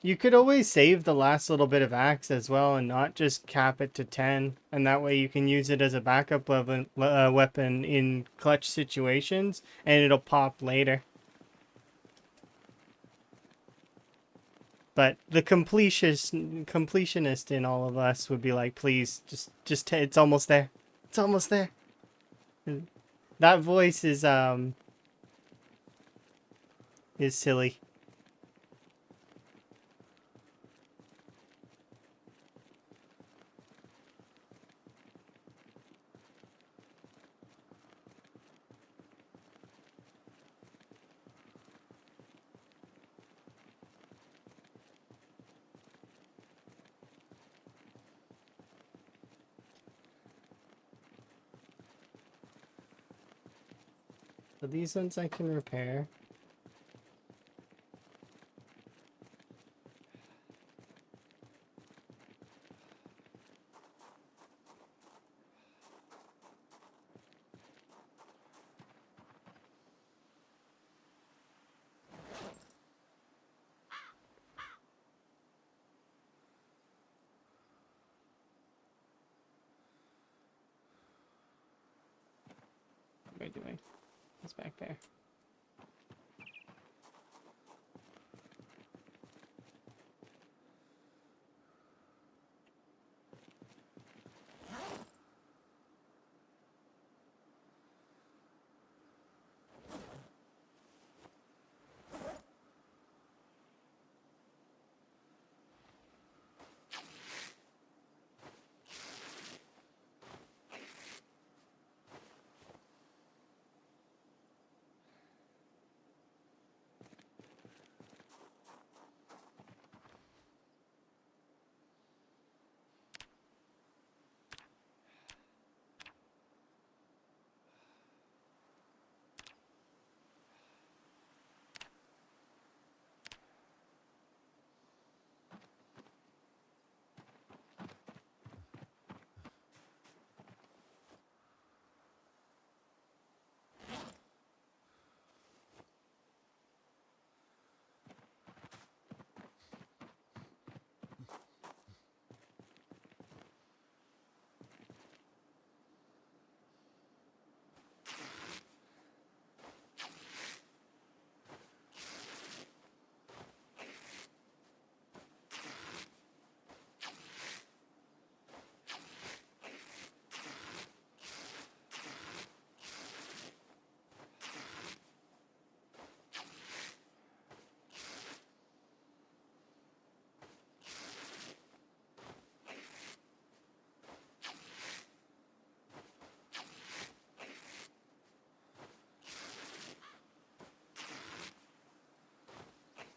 [SPEAKER 1] You could always save the last little bit of axe as well and not just cap it to 10. And that way you can use it as a backup weapon in clutch situations and it'll pop later. But the completionist in all of us would be like, please, it's almost there. It's almost there. That voice is silly. So these ones I can repair. What am I doing? It's back there.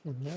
[SPEAKER 1] No.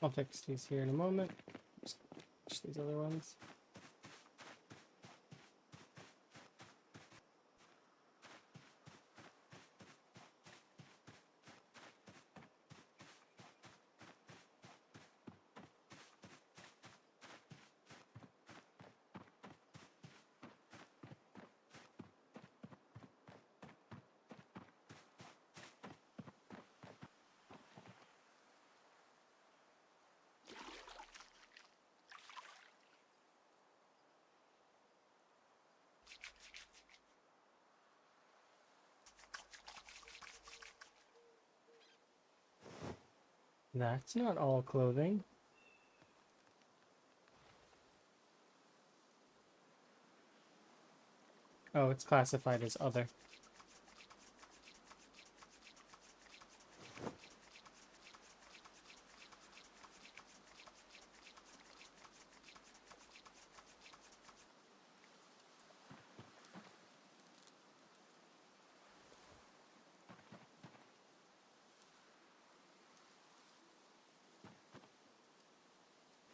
[SPEAKER 1] I'll fix these here in a moment. Just fix these other ones. That's not all clothing. Oh, it's classified as other.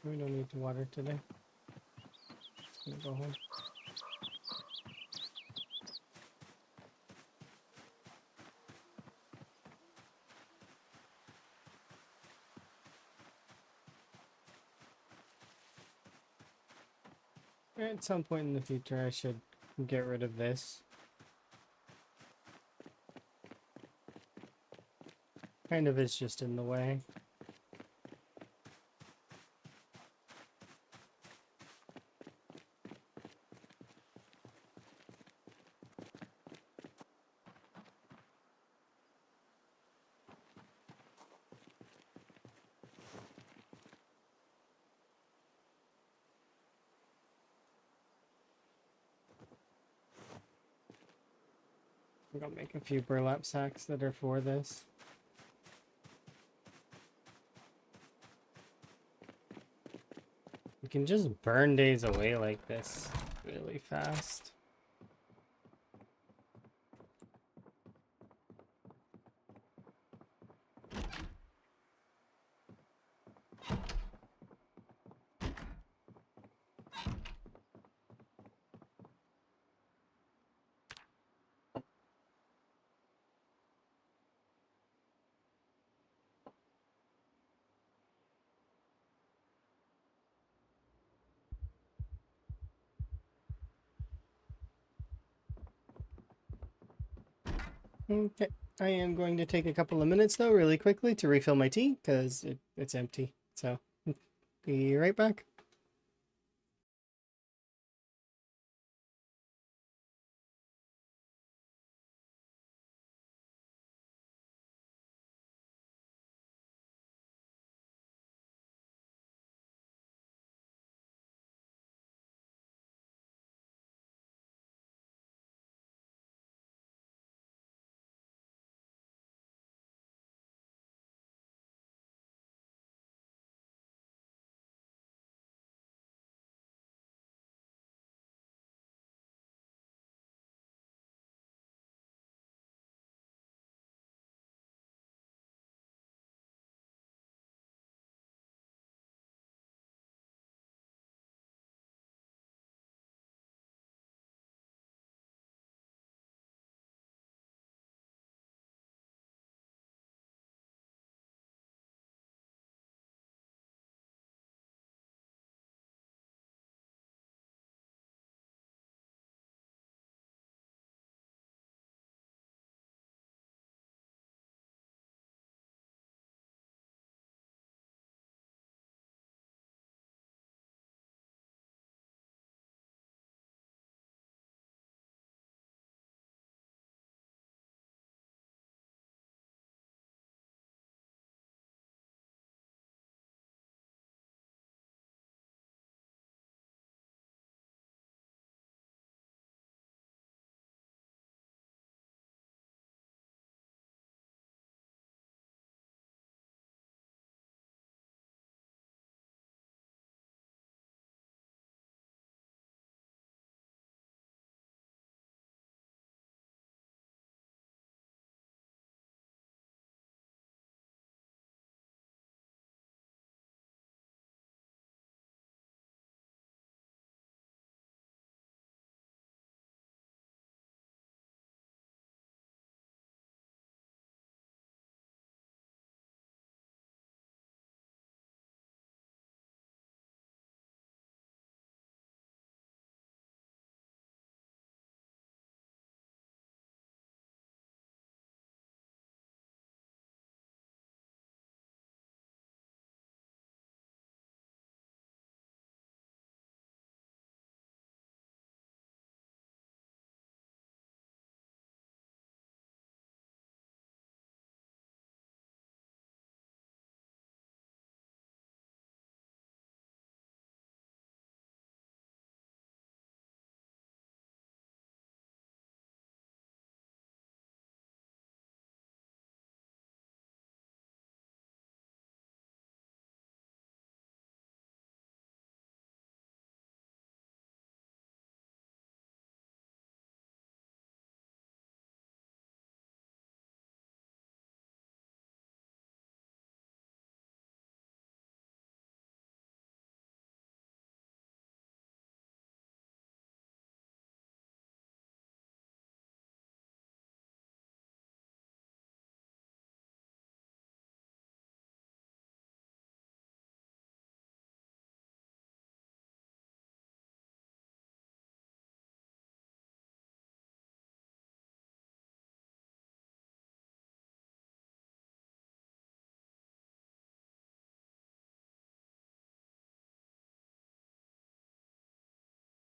[SPEAKER 1] We don't need to water today. Just gonna go home. At some point in the future, I should get rid of this. Kind of is just in the way. I'm gonna make a few burlap sacks that are for this. You can just burn days away like this really fast. Okay. I am going to take a couple of minutes though, really quickly, to refill my tea because it's empty. So, be right back.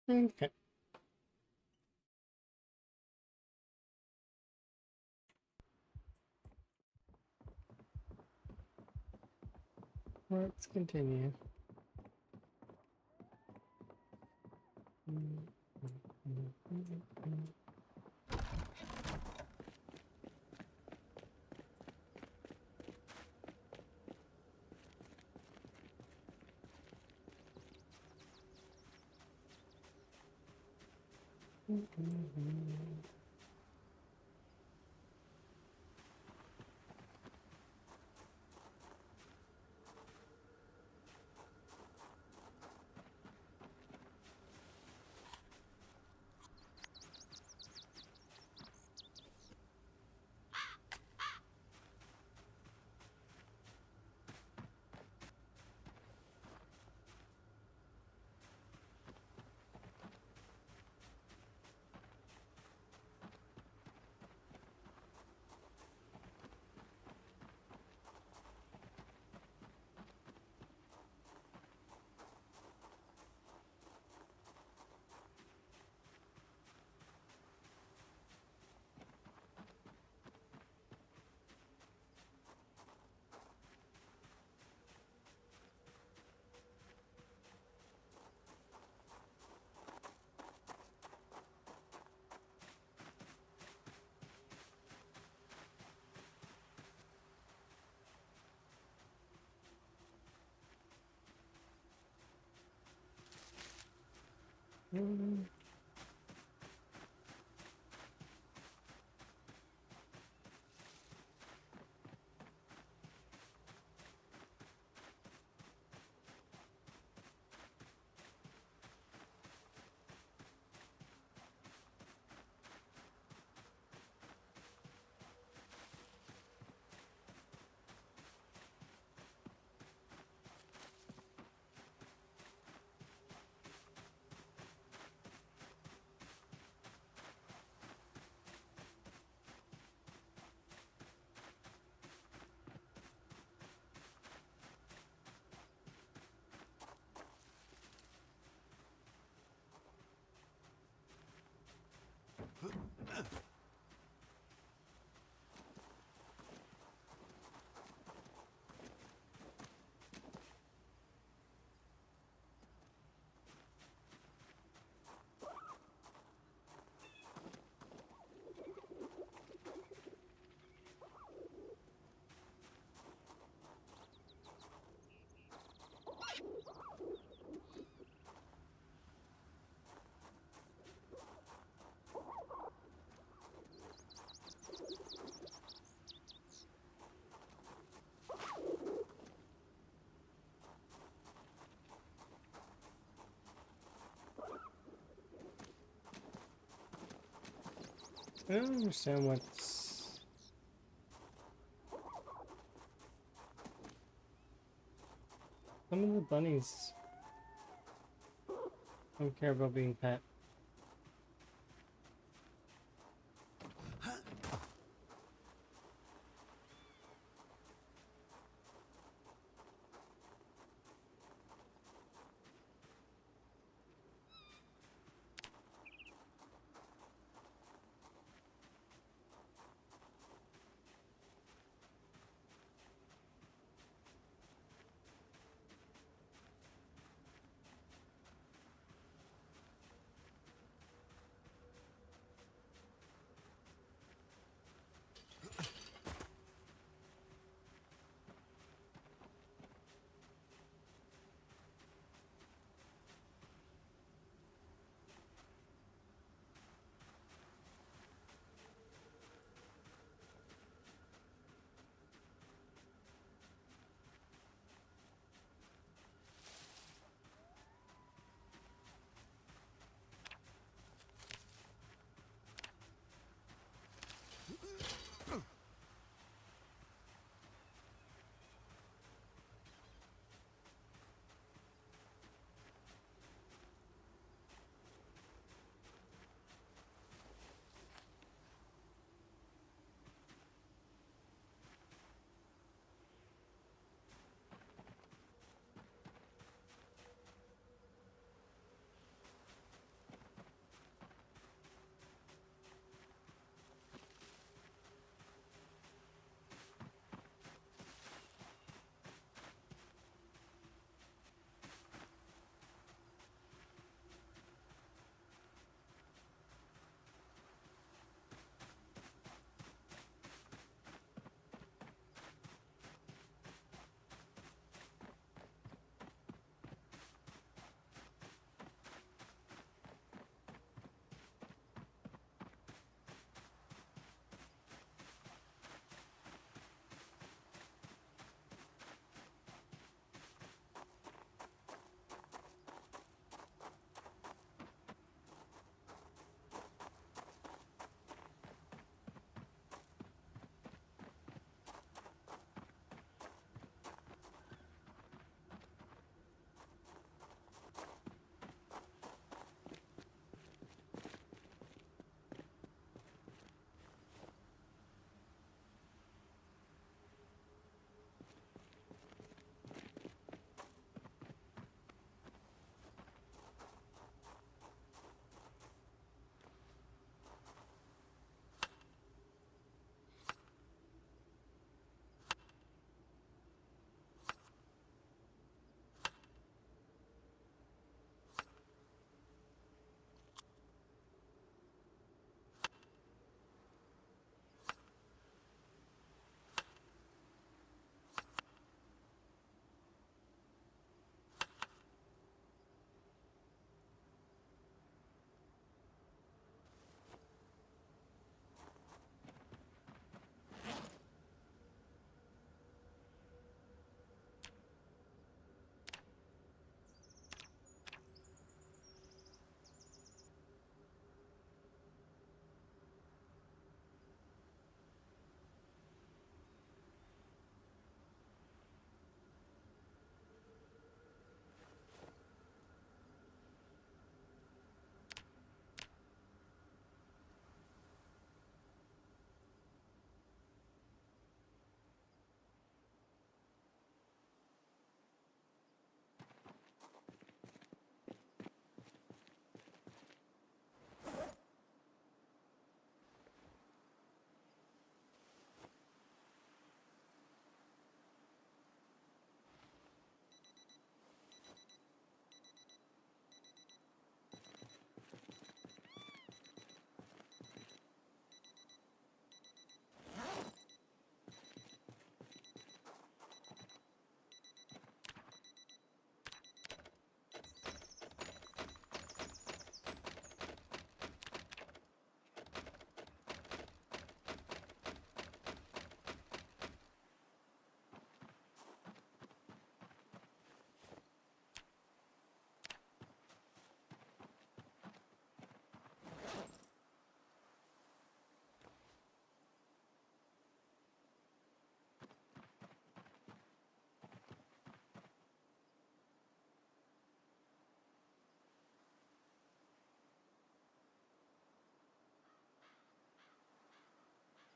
[SPEAKER 1] Okay. Let's continue. Mm. I don't understand what's... Some of the bunnies don't care about being pet.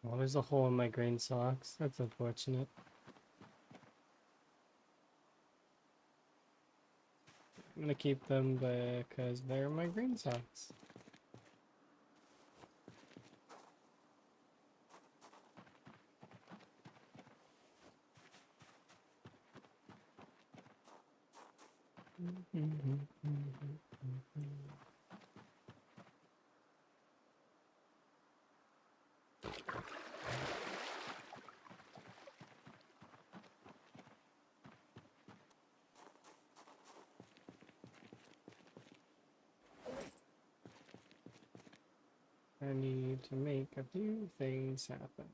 [SPEAKER 1] Oh, there's a hole in my green socks. That's unfortunate. I'm gonna keep them because they're my green socks. I need to make a few things happen.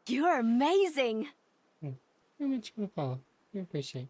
[SPEAKER 2] You're amazing.
[SPEAKER 1] How much you follow? I appreciate.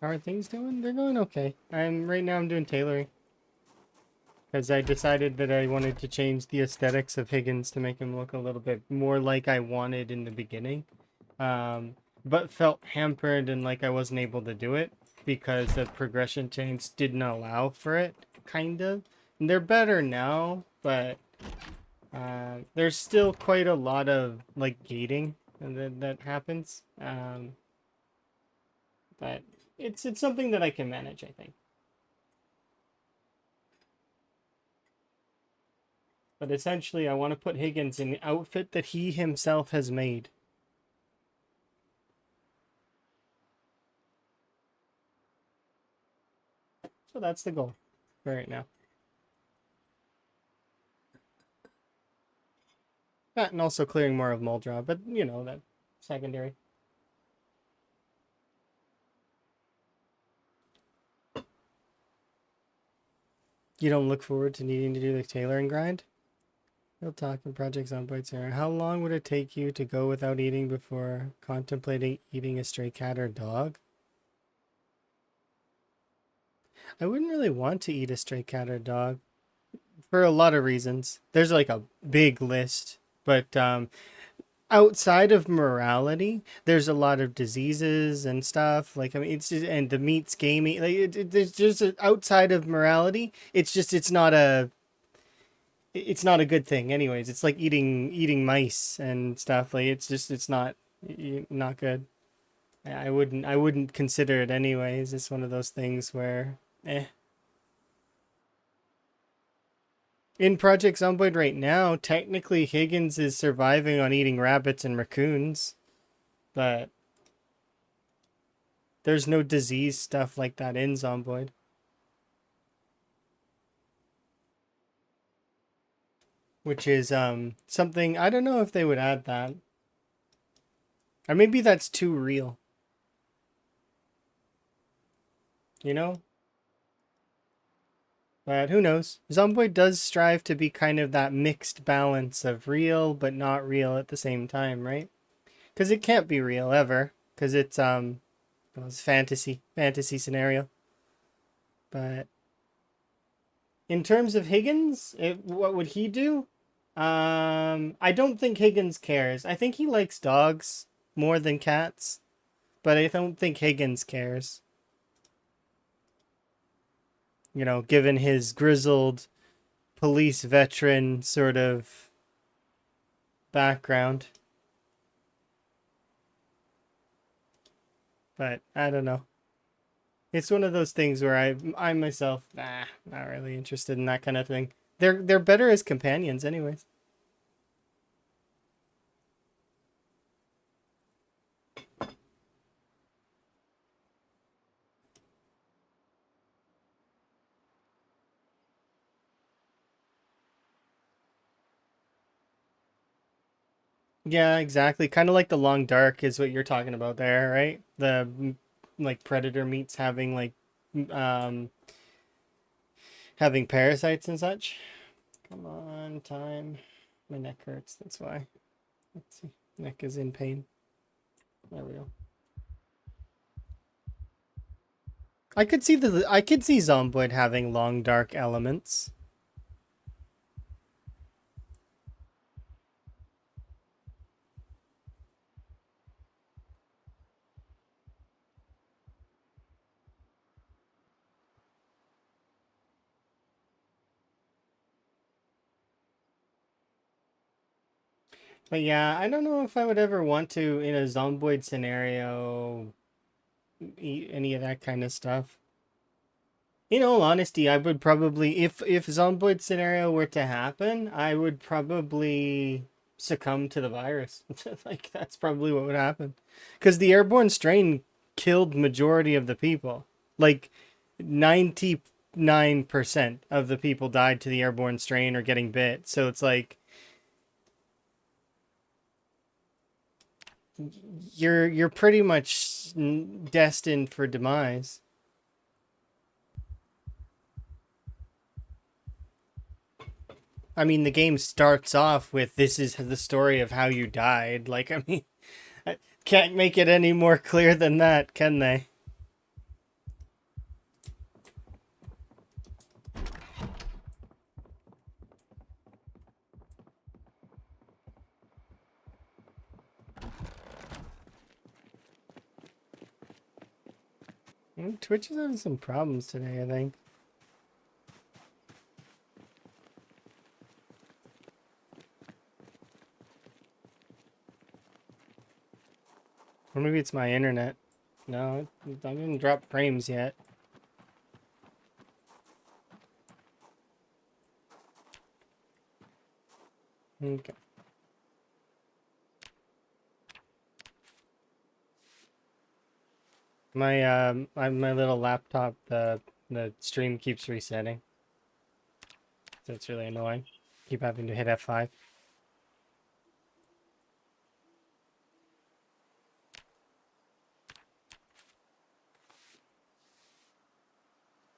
[SPEAKER 1] How are things doing? They're going okay. Right now I'm doing tailoring because I decided that I wanted to change the aesthetics of Higgins to make him look a little bit more like I wanted in the beginning. But felt hampered and like I wasn't able to do it because the progression chains didn't allow for it. kind of. And they're better now, but there's still quite a lot of like gating that happens. But it's something that I can manage, I think. But essentially, I want to put Higgins in the outfit that he himself has made. So that's the goal for right now. That and also clearing more of Muldra, but you know, that secondary. You don't look forward to needing to do the tailoring grind? Real talk and projects on bites here. How long would it take you to go without eating before contemplating eating a stray cat or dog? I wouldn't really want to eat a stray cat or dog for a lot of reasons. There's like a big list, but outside of morality, there's a lot of diseases and stuff. Like I mean, it's just, and the meat's gamey. Like there's just outside of morality, it's just it's not a good thing. Anyways, it's like eating mice and stuff. Like it's not good. I wouldn't consider it anyways. It's one of those things where eh. In Project Zomboid right now, technically Higgins is surviving on eating rabbits and raccoons, but there's no disease stuff like that in Zomboid. Which is something I don't know if they would add that. Or maybe that's too real. You know? But who knows? Zomboid does strive to be kind of that mixed balance of real but not real at the same time, right? Because it can't be real ever. Because well, it's fantasy scenario. But in terms of Higgins, what would he do? I don't think Higgins cares. I think he likes dogs more than cats, but I don't think Higgins cares. You know, given his grizzled police veteran sort of background. But I don't know. It's one of those things where I myself, not really interested in that kind of thing. They're better as companions, anyways. Yeah, exactly. Kind of like the long dark is what you're talking about there, right? Like predator meats having like um having parasites and such. Come on, time. My neck hurts. That's why. Let's see. Neck is in pain. There we go. I could see Zomboid having long dark elements. But yeah, I don't know if I would ever want to in a Zomboid scenario eat any of that kind of stuff. In all honesty, I would probably if Zomboid scenario were to happen, I would probably succumb to the virus. Like that's probably what would happen. Cuz the airborne strain killed majority of the people. Like 99% of the people died to the airborne strain or getting bit. So it's like you're pretty much destined for demise. I mean, the game starts off with this is the story of how you died. Like, I mean, I can't make it any more clear than that, can they? Twitch is having some problems today, I think. Or maybe it's my internet. No, I didn't drop frames yet. Okay. My little laptop, the stream keeps resetting. So it's really annoying. Keep having to hit F5.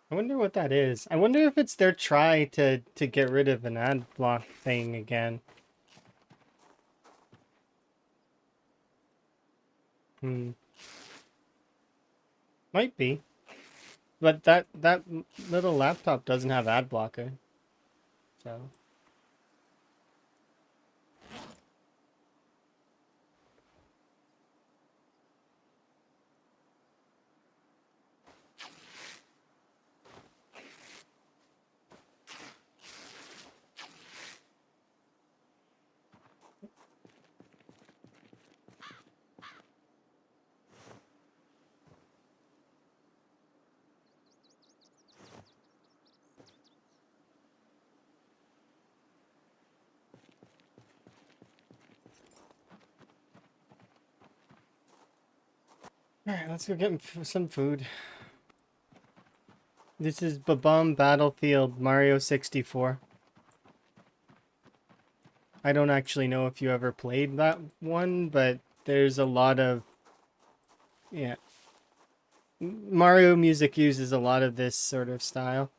[SPEAKER 1] I wonder what that is. I wonder if it's their try to get rid of an ad block thing again. Hmm. Might be. But that little laptop doesn't have ad blocker. So alright, let's go get some food. This is Babam Battlefield Mario 64. I don't actually know if you ever played that one, but there's a lot of... Yeah. Mario music uses a lot of this sort of style.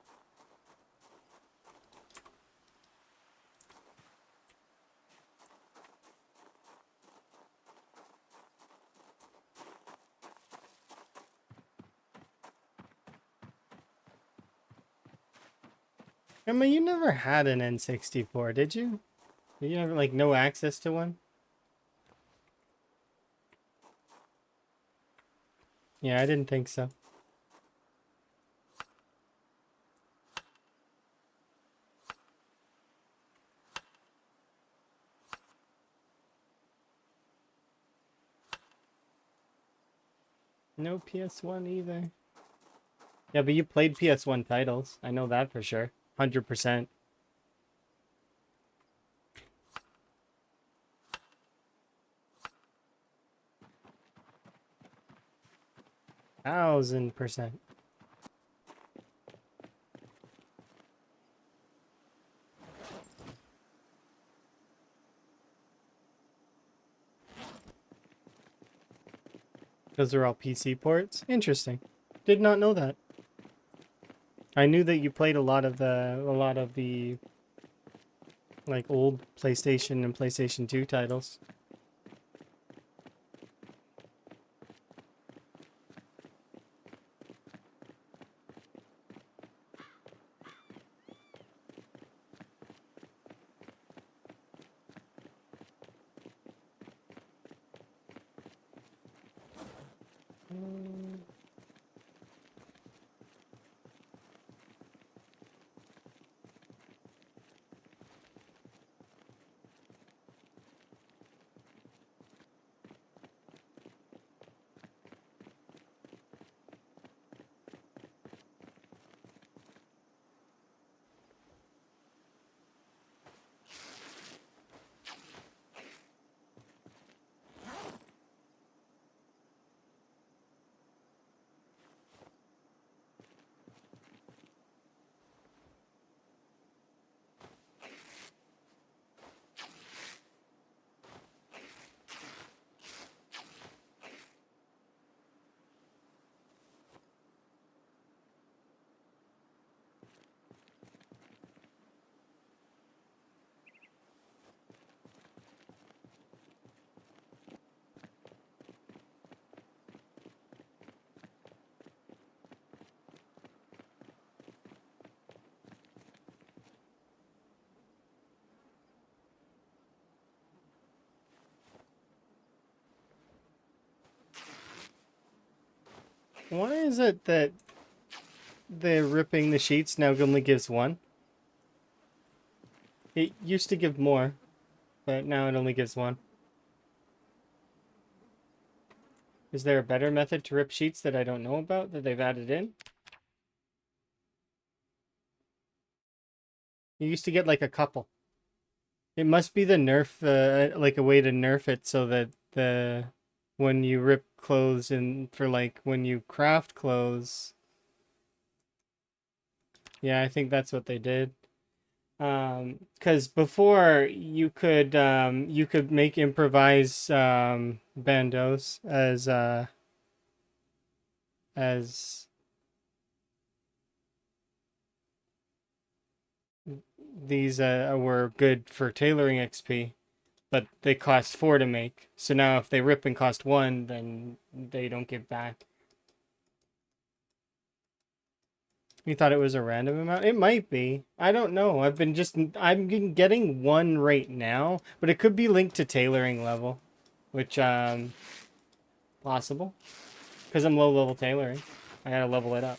[SPEAKER 1] Emma, you never had an N64, did you? Did you have, like, no access to one? Yeah, I didn't think so. No PS1 either. Yeah, but you played PS1 titles. I know that for sure. 100%. 1000%. Those are all PC ports? Interesting. Did not know that. I knew that you played a lot of the like old PlayStation and PlayStation 2 titles. Why is it that the ripping the sheets now only gives one? It used to give more, but now it only gives one. Is there a better method to rip sheets that I don't know about that they've added in? You used to get like a couple. It must be the nerf, like a way to nerf it so that when you rip clothes and for like when you craft clothes. Yeah, I think that's what they did. Because before you could make improvise bandos as these were good for tailoring XP, but they cost 4 to make. So now if they rip and cost 1, then they don't give back. You thought it was a random amount? It might be. I don't know. I'm getting 1 right now, but it could be linked to tailoring level, which possible. Because I'm low level tailoring. I gotta level it up.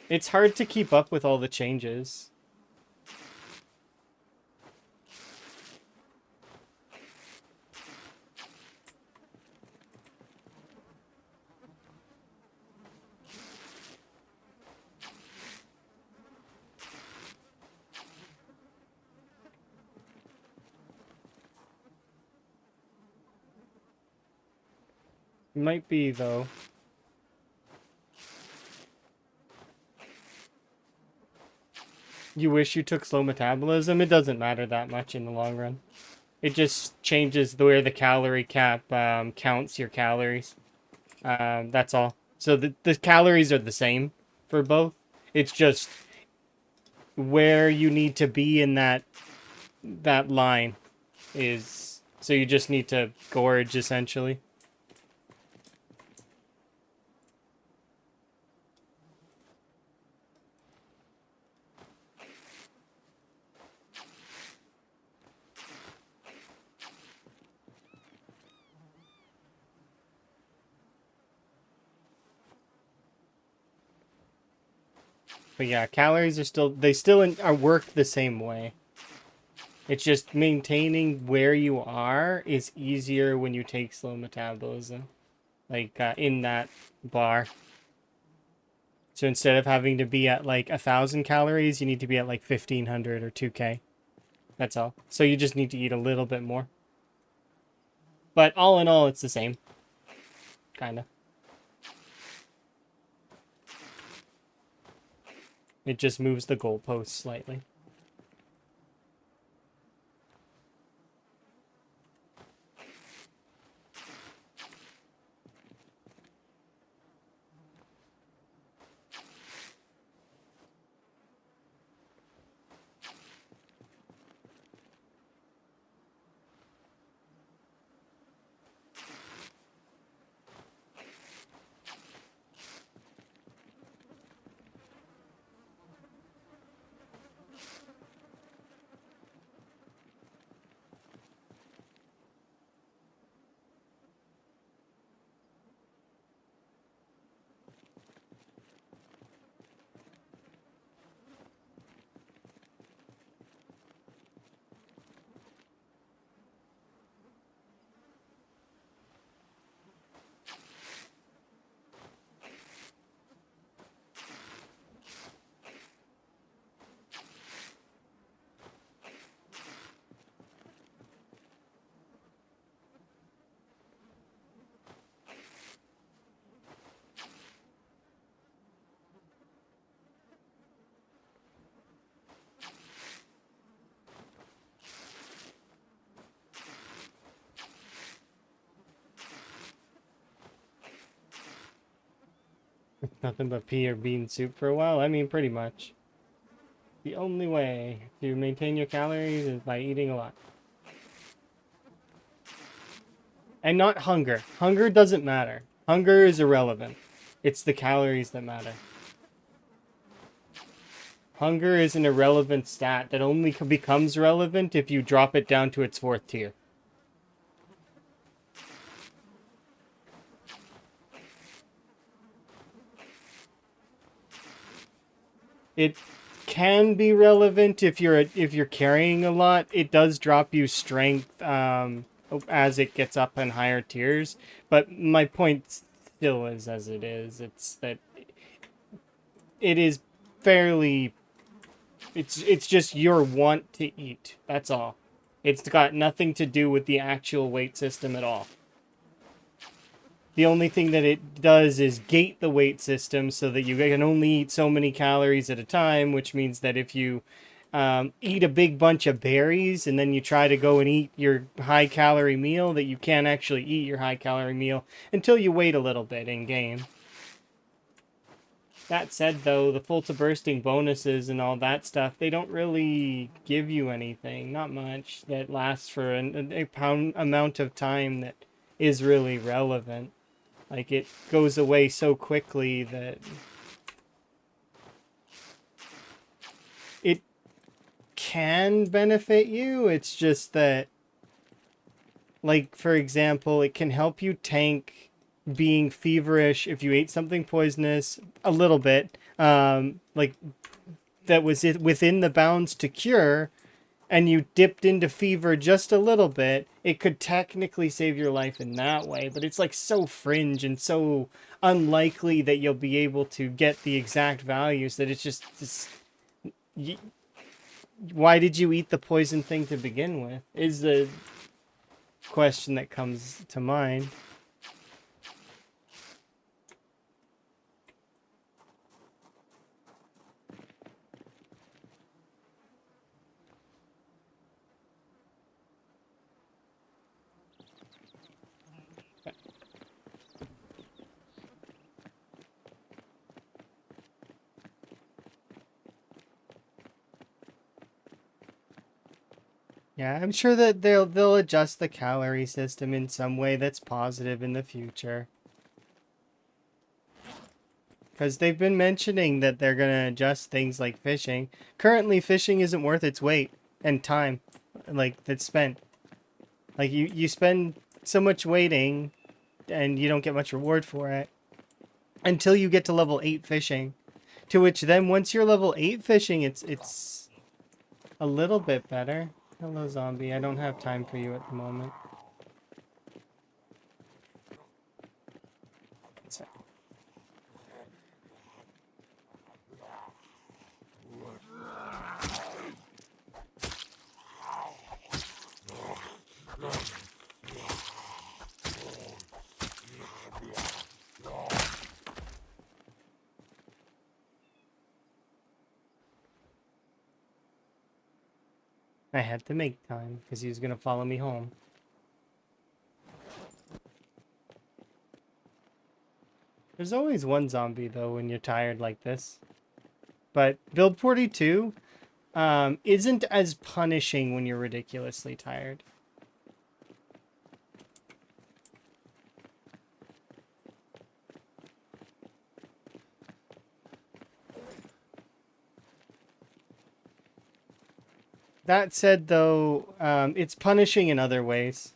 [SPEAKER 1] It's hard to keep up with all the changes. Might be, though. You wish you took slow metabolism? It doesn't matter that much in the long run. It just changes where the calorie cap counts your calories. That's all. So the calories are the same for both. It's just where you need to be in that line is. So you just need to gorge, essentially. But yeah, calories are still are work the same way. It's just maintaining where you are is easier when you take slow metabolism, like in that bar. So instead of having to be at like 1,000 calories, you need to be at like 1,500 or 2K. That's all. So you just need to eat a little bit more. But all in all, it's the same, kind of. It just moves the goalposts slightly. Nothing but pea or bean soup for a while. I mean, pretty much. The only way to maintain your calories is by eating a lot. And not hunger. Hunger doesn't matter. Hunger is irrelevant. It's the calories that matter. Hunger is an irrelevant stat that only becomes relevant if you drop it down to its 4th tier. It can be relevant if you're carrying a lot. It does drop you strength as it gets up in higher tiers. But my point still is as it is. It's that it is fairly. It's just your want to eat. That's all. It's got nothing to do with the actual weight system at all. The only thing that it does is gate the weight system so that you can only eat so many calories at a time, which means that if you eat a big bunch of berries and then you try to go and eat your high calorie meal, that you can't actually eat your high calorie meal until you wait a little bit in game. That said, though, the full to bursting bonuses and all that stuff, they don't really give you anything. Not much that lasts for a pound amount of time that is really relevant. Like, it goes away so quickly that it can benefit you. It's just that, like, for example, it can help you tank being feverish if you ate something poisonous a little bit. Like, that was it within the bounds to cure, and you dipped into fever just a little bit, it could technically save your life in that way. But it's like so fringe and so unlikely that you'll be able to get the exact values that it's just why did you eat the poison thing to begin with? Is the question that comes to mind. Yeah, I'm sure that they'll adjust the calorie system in some way that's positive in the future. Because they've been mentioning that they're gonna adjust things like fishing. Currently, fishing isn't worth its weight and time, like that's spent. Like you spend so much waiting, and you don't get much reward for it until you get to level 8 fishing. To which then, once you're level 8 fishing, it's a little bit better. Hello, zombie. I don't have time for you at the moment. So, I had to make time because he was gonna follow me home. There's always one zombie though when you're tired like this. But build 42 isn't as punishing when you're ridiculously tired. That said, though, it's punishing in other ways.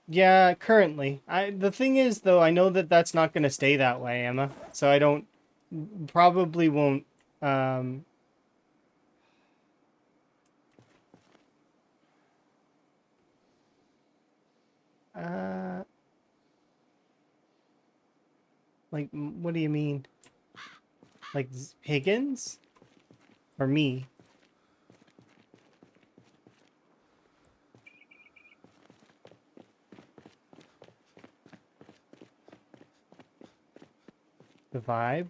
[SPEAKER 1] Yeah, currently. The thing is, though, I know that that's not going to stay that way, Emma. So I don't, probably won't, uh, like, what do you mean? Like Higgins? Or me? The vibe?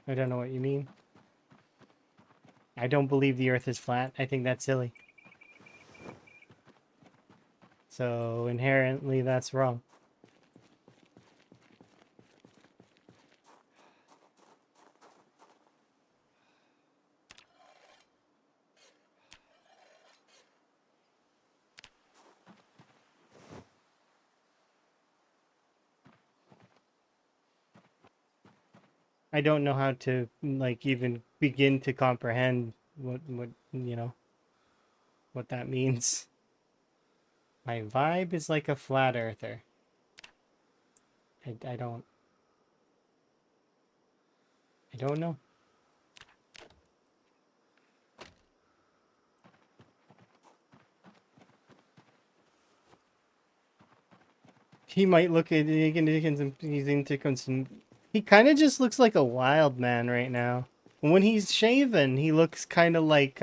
[SPEAKER 1] I don't know what you mean. I don't believe the earth is flat. I think that's silly. So inherently that's wrong. I don't know how to like even begin to comprehend what what that means. My vibe is like a flat earther. I don't know. He might look at he's into he kind of just looks like a wild man right now. When he's shaven, he looks kind of like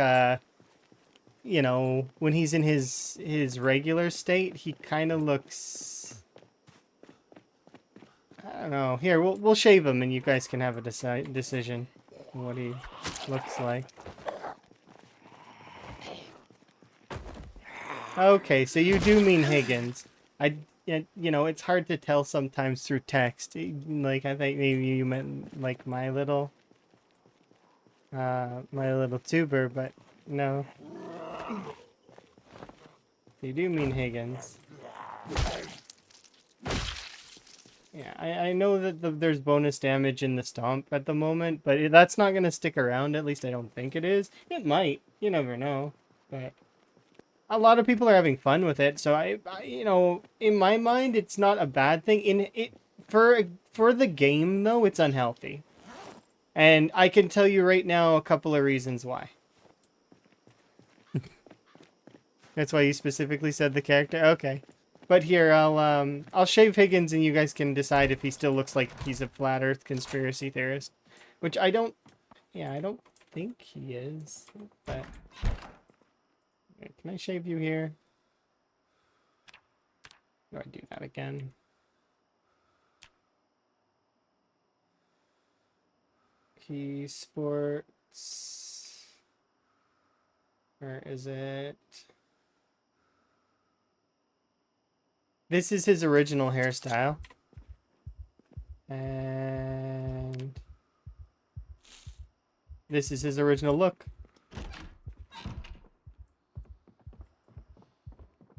[SPEAKER 1] you know, when he's in his regular state, he kind of looks, I don't know. Here, we'll shave him and you guys can have a decision on what he looks like. Okay, so you do mean Higgins. You know, it's hard to tell sometimes through text. Like, I think maybe you meant, like, my little tuber, but no. You do mean Higgins. Yeah, I know that there's bonus damage in the stomp at the moment, but that's not going to stick around. At least I don't think it is. It might. You never know. But a lot of people are having fun with it, so you know, in my mind, it's not a bad thing. In it for the game though, it's unhealthy, and I can tell you right now a couple of reasons why. That's why you specifically said the character. Okay, but here I'll shave Higgins, and you guys can decide if he still looks like he's a flat Earth conspiracy theorist, which I don't. Yeah, I don't think he is, but. Can I shave you here? Do I do that again? Key sports. Where is it? This is his original hairstyle. And this is his original look.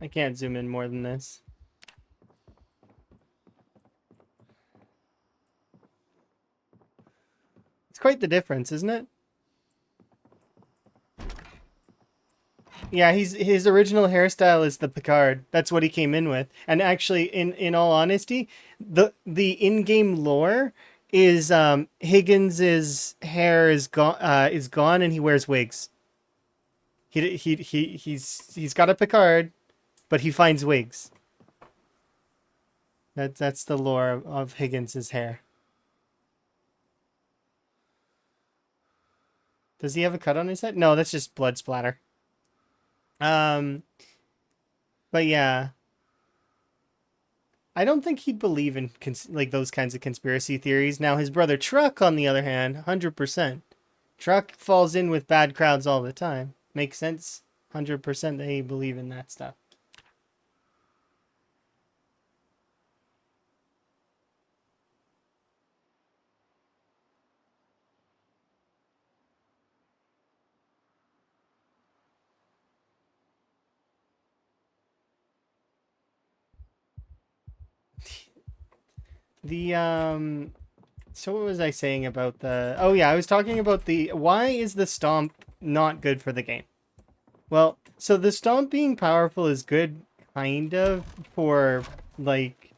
[SPEAKER 1] I can't zoom in more than this. It's quite the difference, isn't it? Yeah, his original hairstyle is the Picard. That's what he came in with. And actually, in all honesty, the in-game lore is Higgins's hair is gone and he wears wigs. He's got a Picard, but he finds wigs. That's the lore of Higgins's hair. Does he have a cut on his head? No, that's just blood splatter. But yeah, I don't think he'd believe in like those kinds of conspiracy theories. Now his brother Truck, on the other hand, 100%. Truck falls in with bad crowds all the time. Makes sense, 100% they believe in that stuff. The so what was I saying about the, oh yeah, I was talking about the, why is the stomp not good for the game? Well, so the stomp being powerful is good kind of for like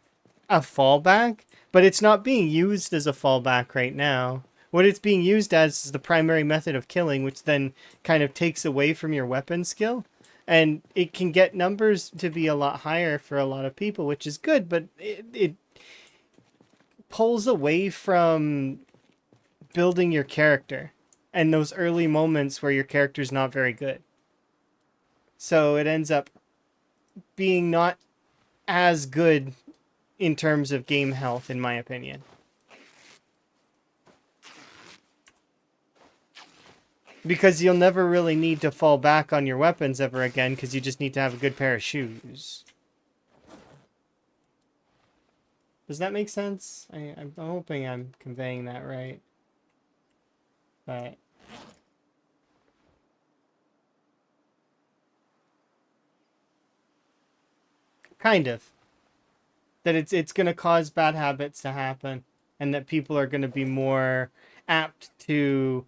[SPEAKER 1] a fallback, but it's not being used as a fallback right now. What it's being used as is the primary method of killing, which then kind of takes away from your weapon skill. And it can get numbers to be a lot higher for a lot of people, which is good, but it pulls away from building your character and those early moments where your character's not very good. So it ends up being not as good in terms of game health, in my opinion. Because you'll never really need to fall back on your weapons ever again, because you just need to have a good pair of shoes. Does that make sense? I'm hoping I'm conveying that right. But kind of. That it's going to cause bad habits to happen, and that people are going to be more apt to...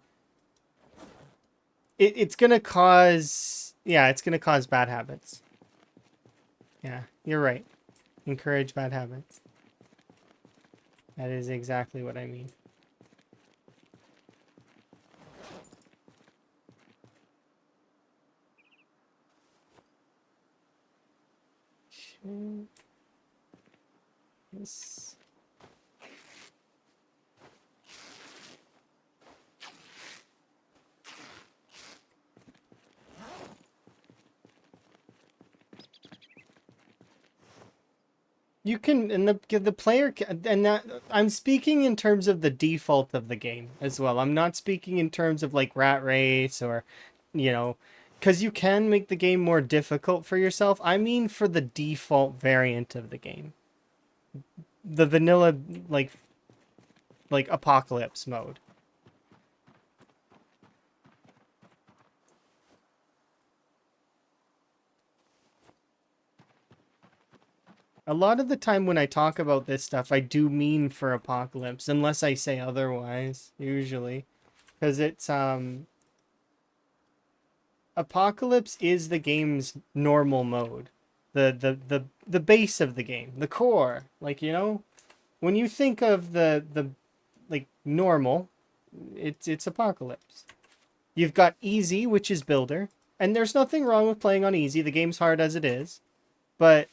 [SPEAKER 1] It's going to cause Yeah, it's gonna cause bad habits. Yeah, you're right. Encourage bad habits. That is exactly what I mean. Okay. This. You can, and the player and that I'm speaking in terms of the default of the game as well. I'm not speaking in terms of like rat race or, you know, because you can make the game more difficult for yourself. I mean for the default variant of the game, the vanilla like apocalypse mode. A lot of the time when I talk about this stuff, I do mean for apocalypse, unless I say otherwise. Usually, because it's Apocalypse is the game's normal mode. The base of the game, the core. Like, you know, when you think of the like normal, it's Apocalypse. You've got easy, which is builder, and there's nothing wrong with playing on easy. The game's hard as it is, but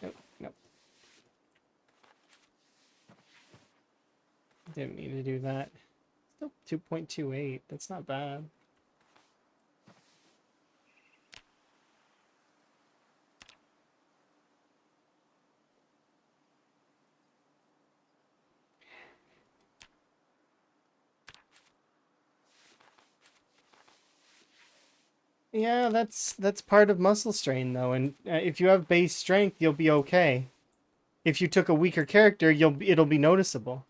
[SPEAKER 1] nope, nope. Didn't mean to do that. Still 2.28. That's not bad. Yeah, that's part of muscle strain though, and if you have base strength, you'll be okay. If you took a weaker character, it'll be noticeable.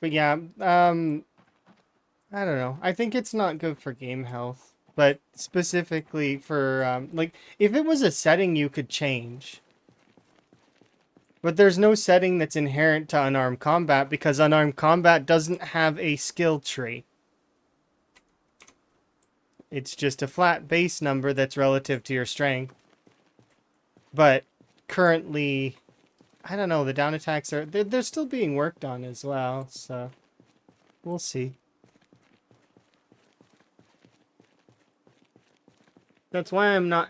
[SPEAKER 1] But yeah, I don't know. I think it's not good for game health, but specifically for like if it was a setting you could change. But there's no setting that's inherent to unarmed combat because unarmed combat doesn't have a skill tree. It's just a flat base number that's relative to your strength. But currently, I don't know, the down attacks they're still being worked on as well, so we'll see. That's why I'm not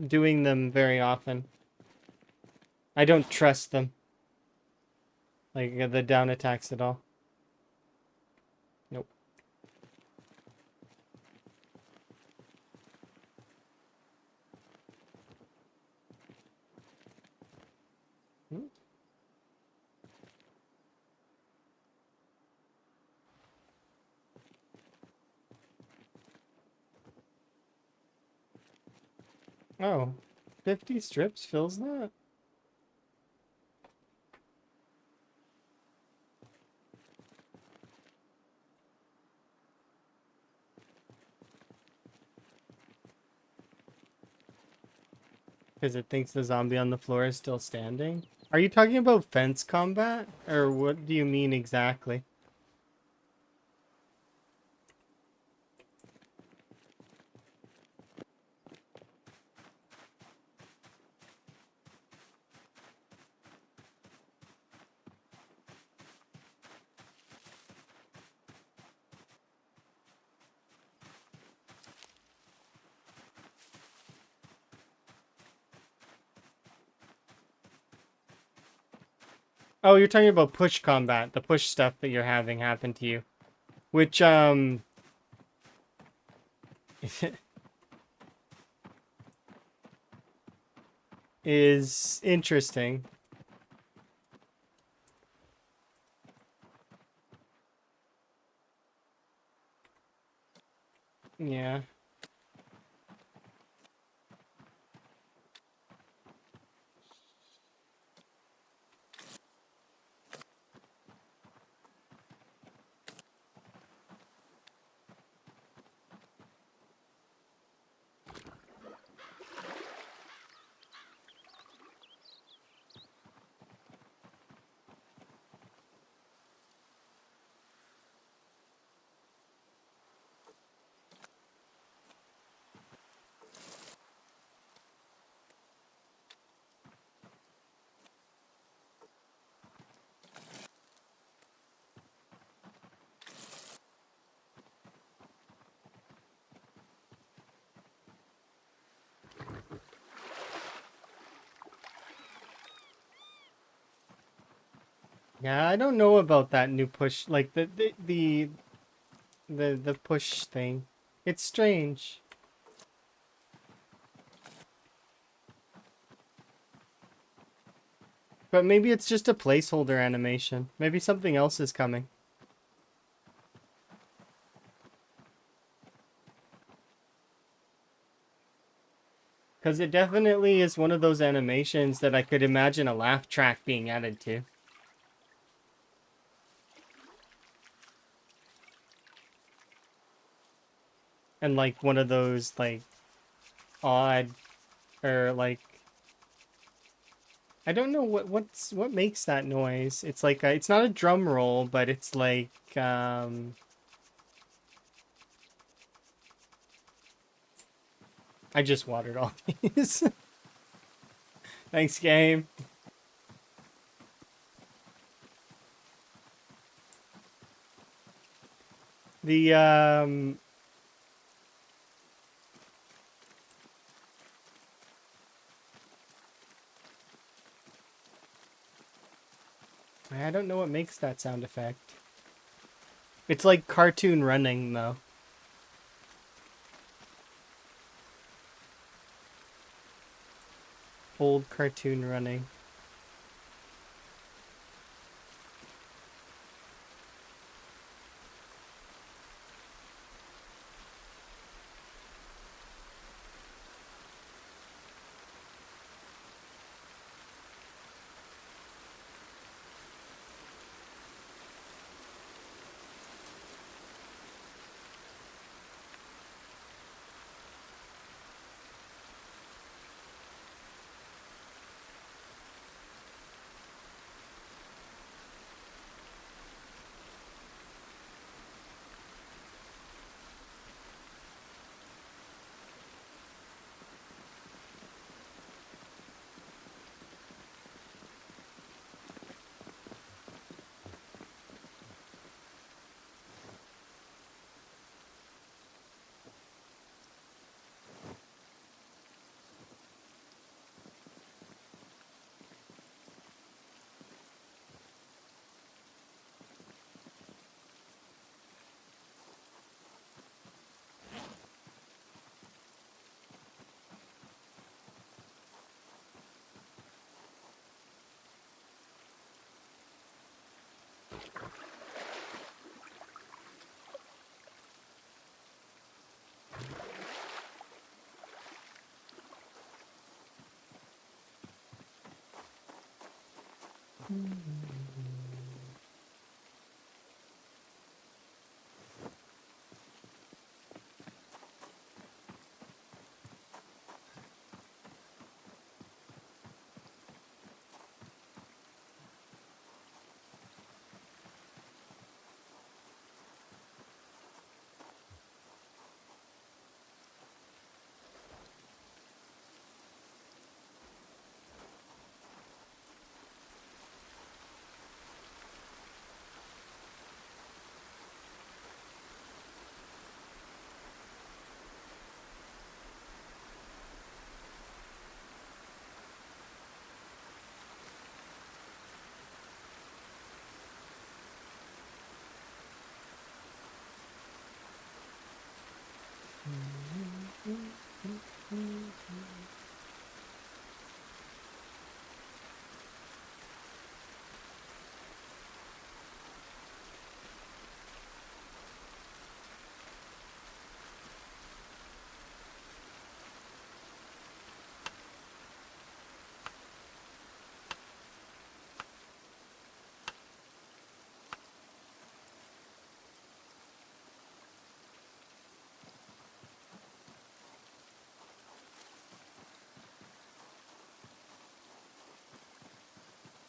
[SPEAKER 1] doing them very often. I don't trust them. Like the down attacks at all. Nope. Hmm. Oh, 50 strips fills that? Because it thinks the zombie on the floor is still standing? Are you talking about fence combat? Or what do you mean exactly? Oh, you're talking about push combat, the push stuff that you're having happen to you. which is interesting. Yeah. Yeah, I don't know about that new push, like the push thing. It's strange. But maybe it's just a placeholder animation. Maybe something else is coming. Because it definitely is one of those animations that I could imagine a laugh track being added to. And like one of those like odd or like I don't know what makes that noise. It's like it's not a drum roll, but it's like I just watered all these. Thanks, game. The I don't know what makes that sound effect. It's like cartoon running though. Old cartoon running.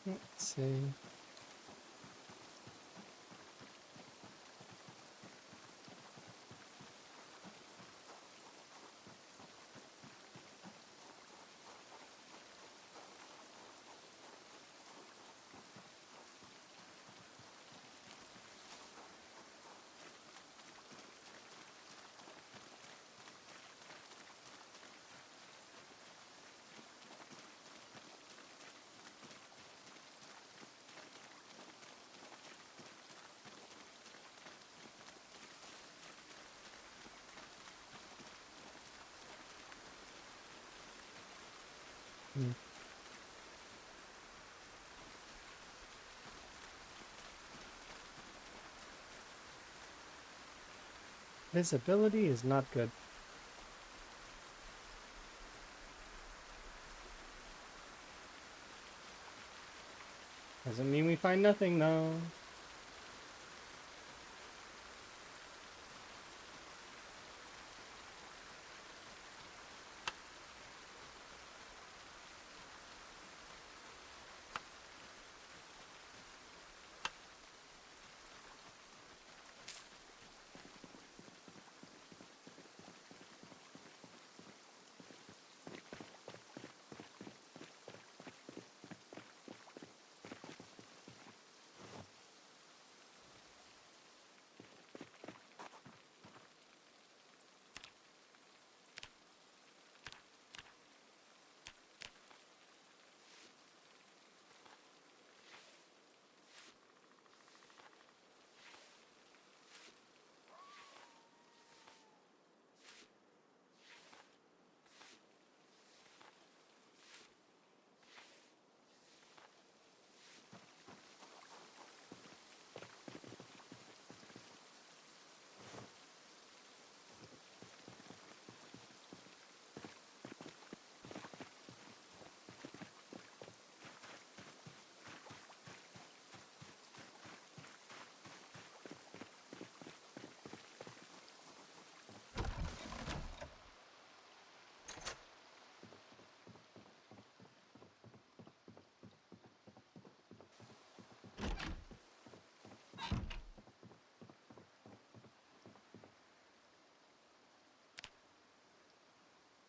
[SPEAKER 1] Let's see. Hmm. Visibility is not good. Doesn't mean we find nothing though.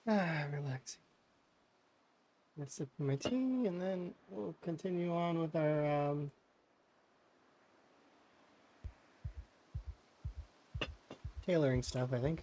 [SPEAKER 1] Ah, relaxing. Let's sip my tea and then we'll continue on with our tailoring stuff, I think.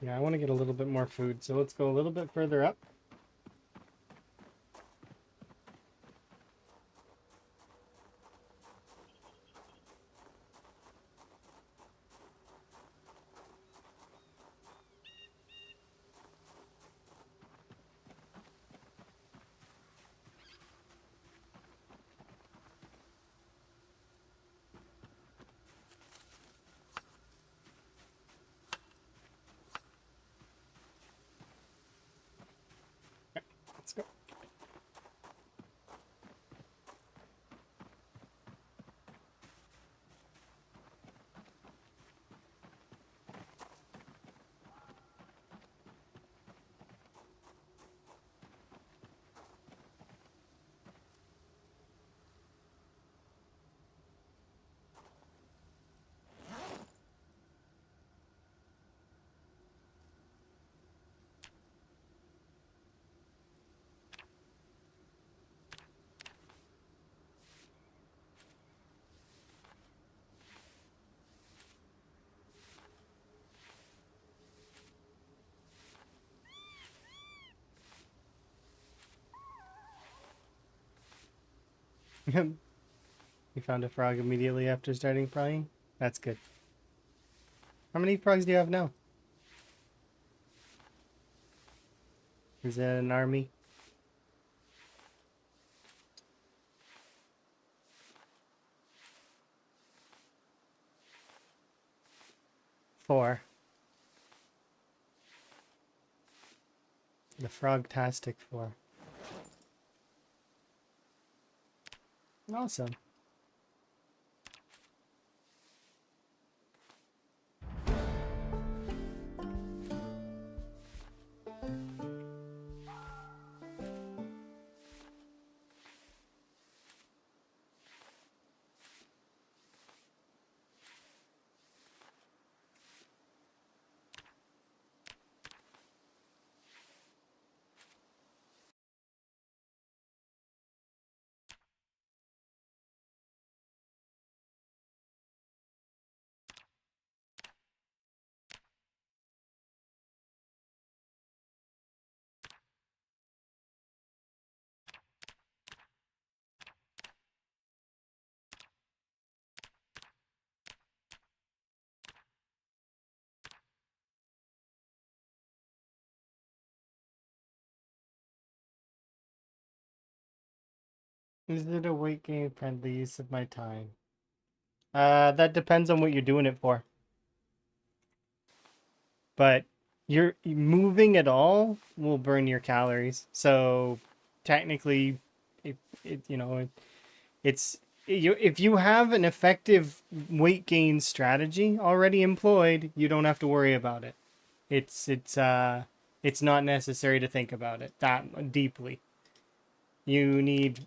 [SPEAKER 1] Yeah, I want to get a little bit more food, so let's go a little bit further up. You found a frog immediately after starting frying? That's good. How many frogs do you have now? Is that an army? Four. The frogtastic four. Awesome. Is it a weight gain friendly use of my time? That depends on what you're doing it for. But you're moving at all will burn your calories. So technically, it's you if you have an effective weight gain strategy already employed, you don't have to worry about it. It's not necessary to think about it that deeply. You need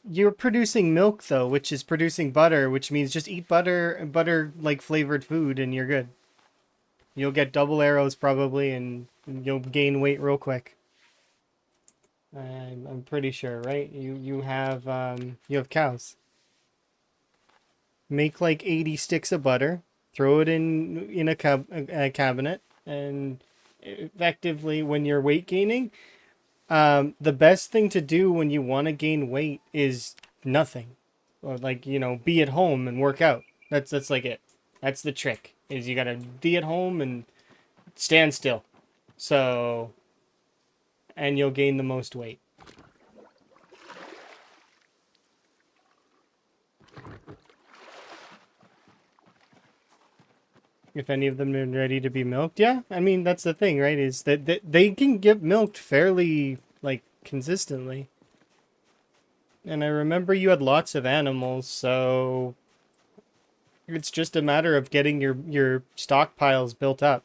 [SPEAKER 1] you're producing milk though, which is producing butter, which means just eat butter like flavored food and you're good. You'll get double arrows probably and you'll gain weight real quick. I'm pretty sure, right? You have cows. Make like 80 sticks of butter, throw it in a cabinet, and effectively when you're weight gaining, the best thing to do when you want to gain weight is nothing, or like be at home and work out. That's like it. That's the trick. Is you gotta be at home and stand still. So, and you'll gain the most weight. If any of them are ready to be milked, yeah. I mean, that's the thing, right? Is that they can get milked fairly like consistently. And I remember you had lots of animals, so it's just a matter of getting your stockpiles built up.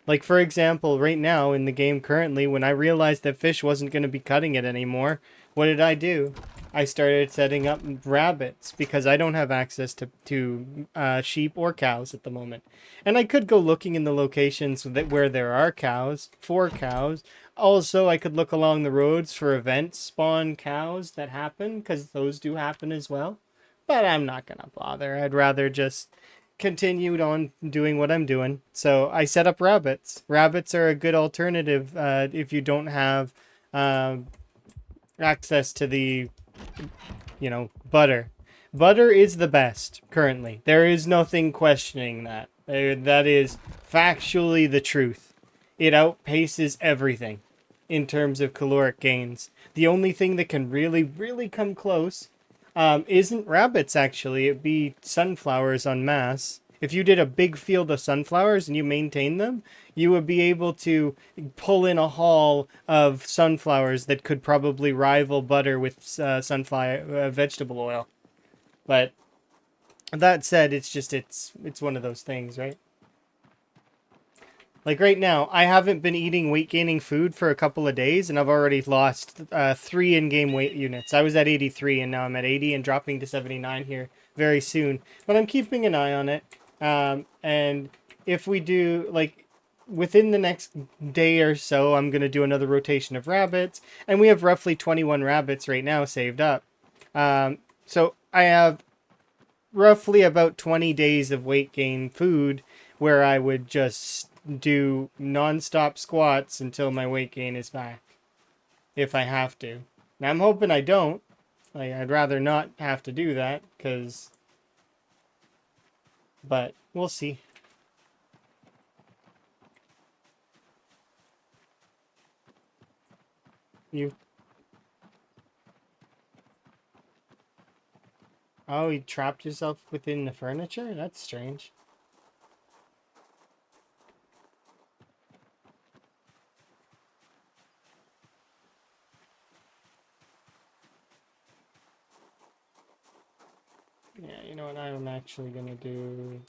[SPEAKER 1] Like for example, right now in the game currently, when I realized that fish wasn't going to be cutting it anymore, what did I do? I started setting up rabbits because I don't have access to sheep or cows at the moment, and I could go looking in the locations where there are cows for cows. Also, I could look along the roads for events spawn cows that happen because those do happen as well. But I'm not gonna bother. I'd rather just continued on doing what I'm doing. So I set up rabbits. Rabbits are a good alternative if you don't have uh, access to the, butter. Butter is the best currently. There is nothing questioning that. That is factually the truth. It outpaces everything in terms of caloric gains. The only thing that can really, really come close isn't rabbits, actually. It'd be sunflowers en masse. If you did a big field of sunflowers and you maintained them, you would be able to pull in a haul of sunflowers that could probably rival butter with sunflower vegetable oil. But that said, it's one of those things, right? Like right now, I haven't been eating weight gaining food for a couple of days, and I've already lost 3 in-game weight units. I was at 83, and now I'm at 80 and dropping to 79 here very soon. But I'm keeping an eye on it. And if we do, like, within the next day or so, I'm going to do another rotation of rabbits. And we have roughly 21 rabbits right now saved up. So I have roughly about 20 days of weight gain food where I would just do non-stop squats until my weight gain is back, if I have to. Now I'm hoping I don't. Like, I'd rather not have to do that, but we'll see. You Oh, you trapped yourself within the furniture? That's strange. Yeah, you know what I'm actually gonna do?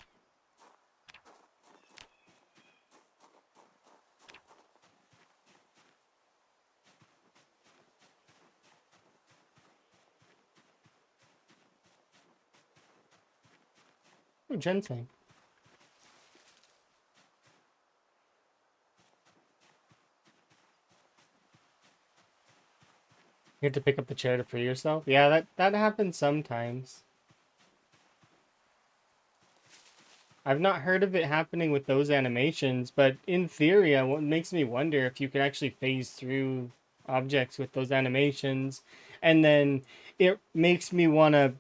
[SPEAKER 1] Oh, ginseng. You have to pick up the chair to free yourself? Yeah, that happens sometimes. I've not heard of it happening with those animations, but in theory, what makes me wonder if you could actually phase through objects with those animations, and then it makes me want to,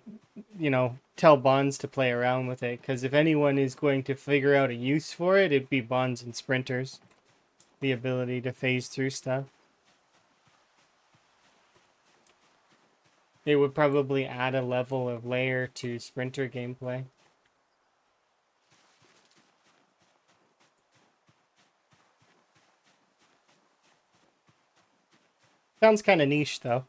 [SPEAKER 1] tell Bonds to play around with it, because if anyone is going to figure out a use for it, it'd be Bonds and Sprinters. The ability to phase through stuff. It would probably add a level of layer to Sprinter gameplay. Sounds kind of niche, though.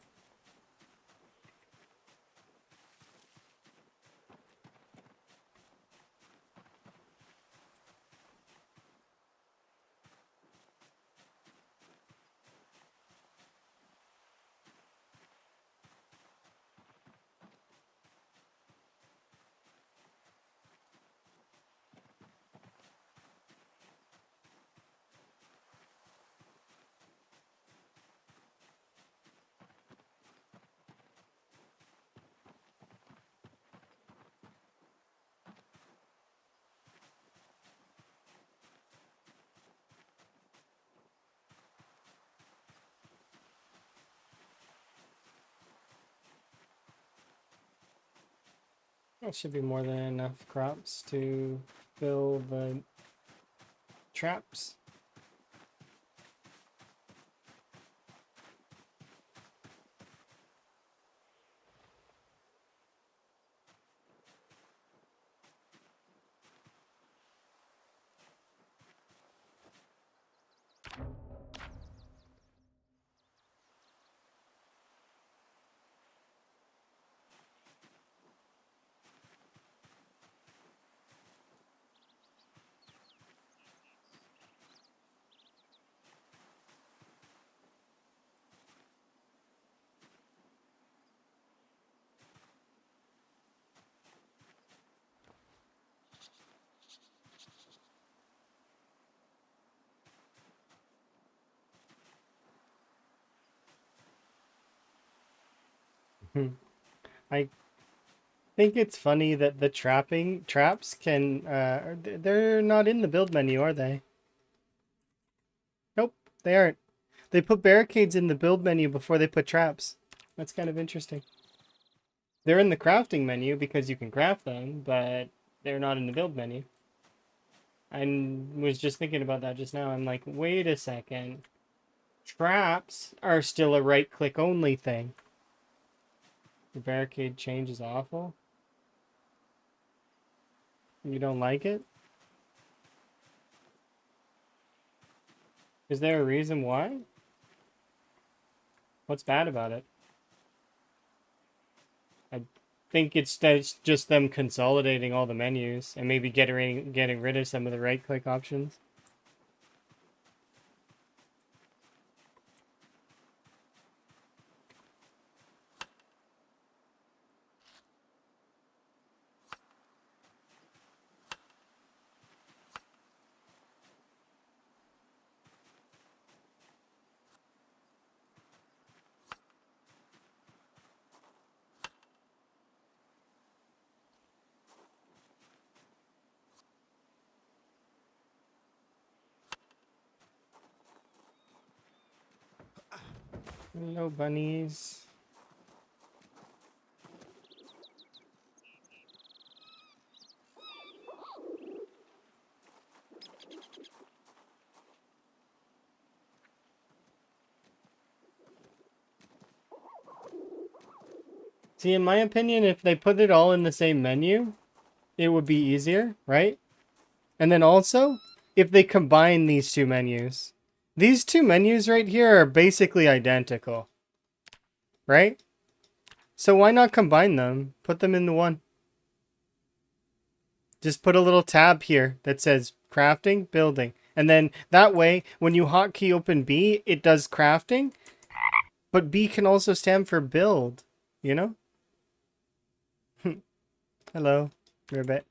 [SPEAKER 1] That should be more than enough crops to fill the traps. I think it's funny that the traps can they're not in the build menu, are they? Nope, they aren't. They put barricades in the build menu before they put traps. That's kind of interesting. They're in the crafting menu because you can craft them, but they're not in the build menu. I was just thinking about that just now. I'm like, wait a second. Traps are still a right click only thing. The barricade change is awful. You don't like it? Is there a reason why? What's bad about it? I think it's just them consolidating all the menus and maybe getting rid of some of the right click options. Hello, bunnies. See, in my opinion, if they put it all in the same menu, it would be easier, right? And then also, if they combine these two menus right here are basically identical, right? So why not combine them? Put them in the one. Just put a little tab here that says crafting, building. And then that way, when you hotkey open B, it does crafting. But B can also stand for build, you know? Hello, Ribbit.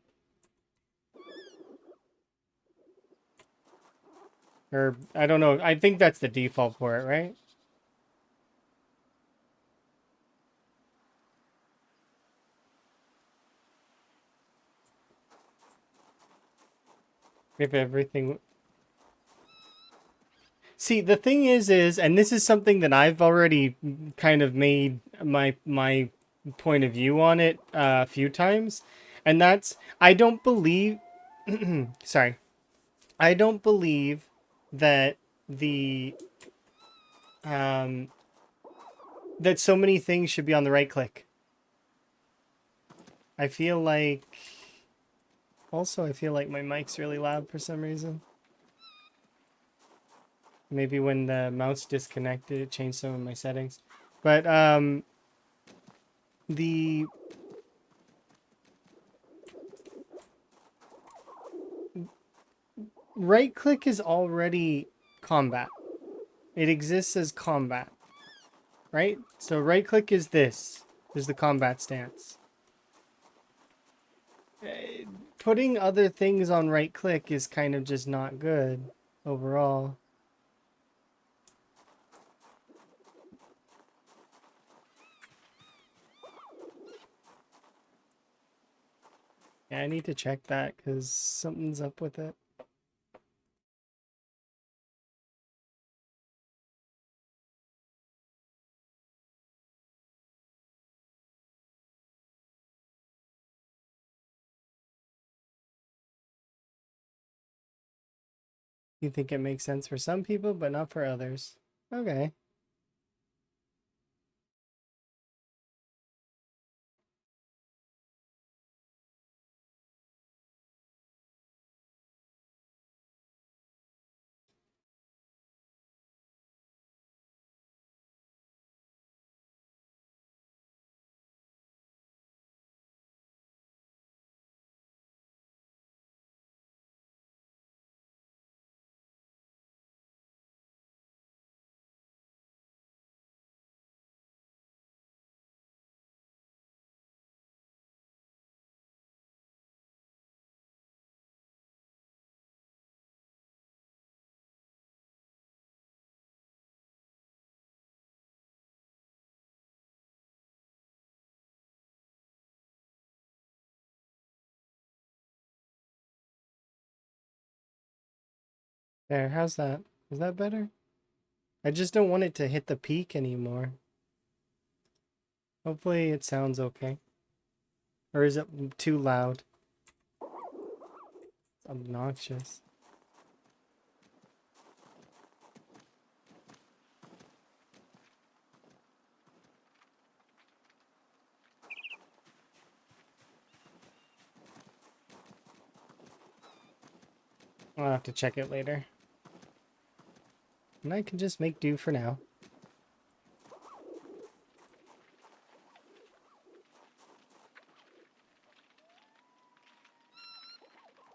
[SPEAKER 1] Or, I don't know. I think that's the default for it, right? If everything... See, the thing is, and this is something that I've already kind of made my point of view on it a few times, and that's I don't believe. Sorry, I don't believe that the um that so many things should be on the right click. I feel like I feel like my mic's really loud for some reason. Maybe when the mouse disconnected, it changed some of my settings. But the right click is already combat. It exists as combat, right? So right click is this. Is the combat stance. Putting other things on right click is kind of just not good overall. Yeah, I need to check that because something's up with it. You think it makes sense for some people, but not for others. Okay. There, how's that? Is that better? I just don't want it to hit the peak anymore. Hopefully it sounds okay. Or is it too loud? It's obnoxious. I'll have to check it later. And I can just make do for now.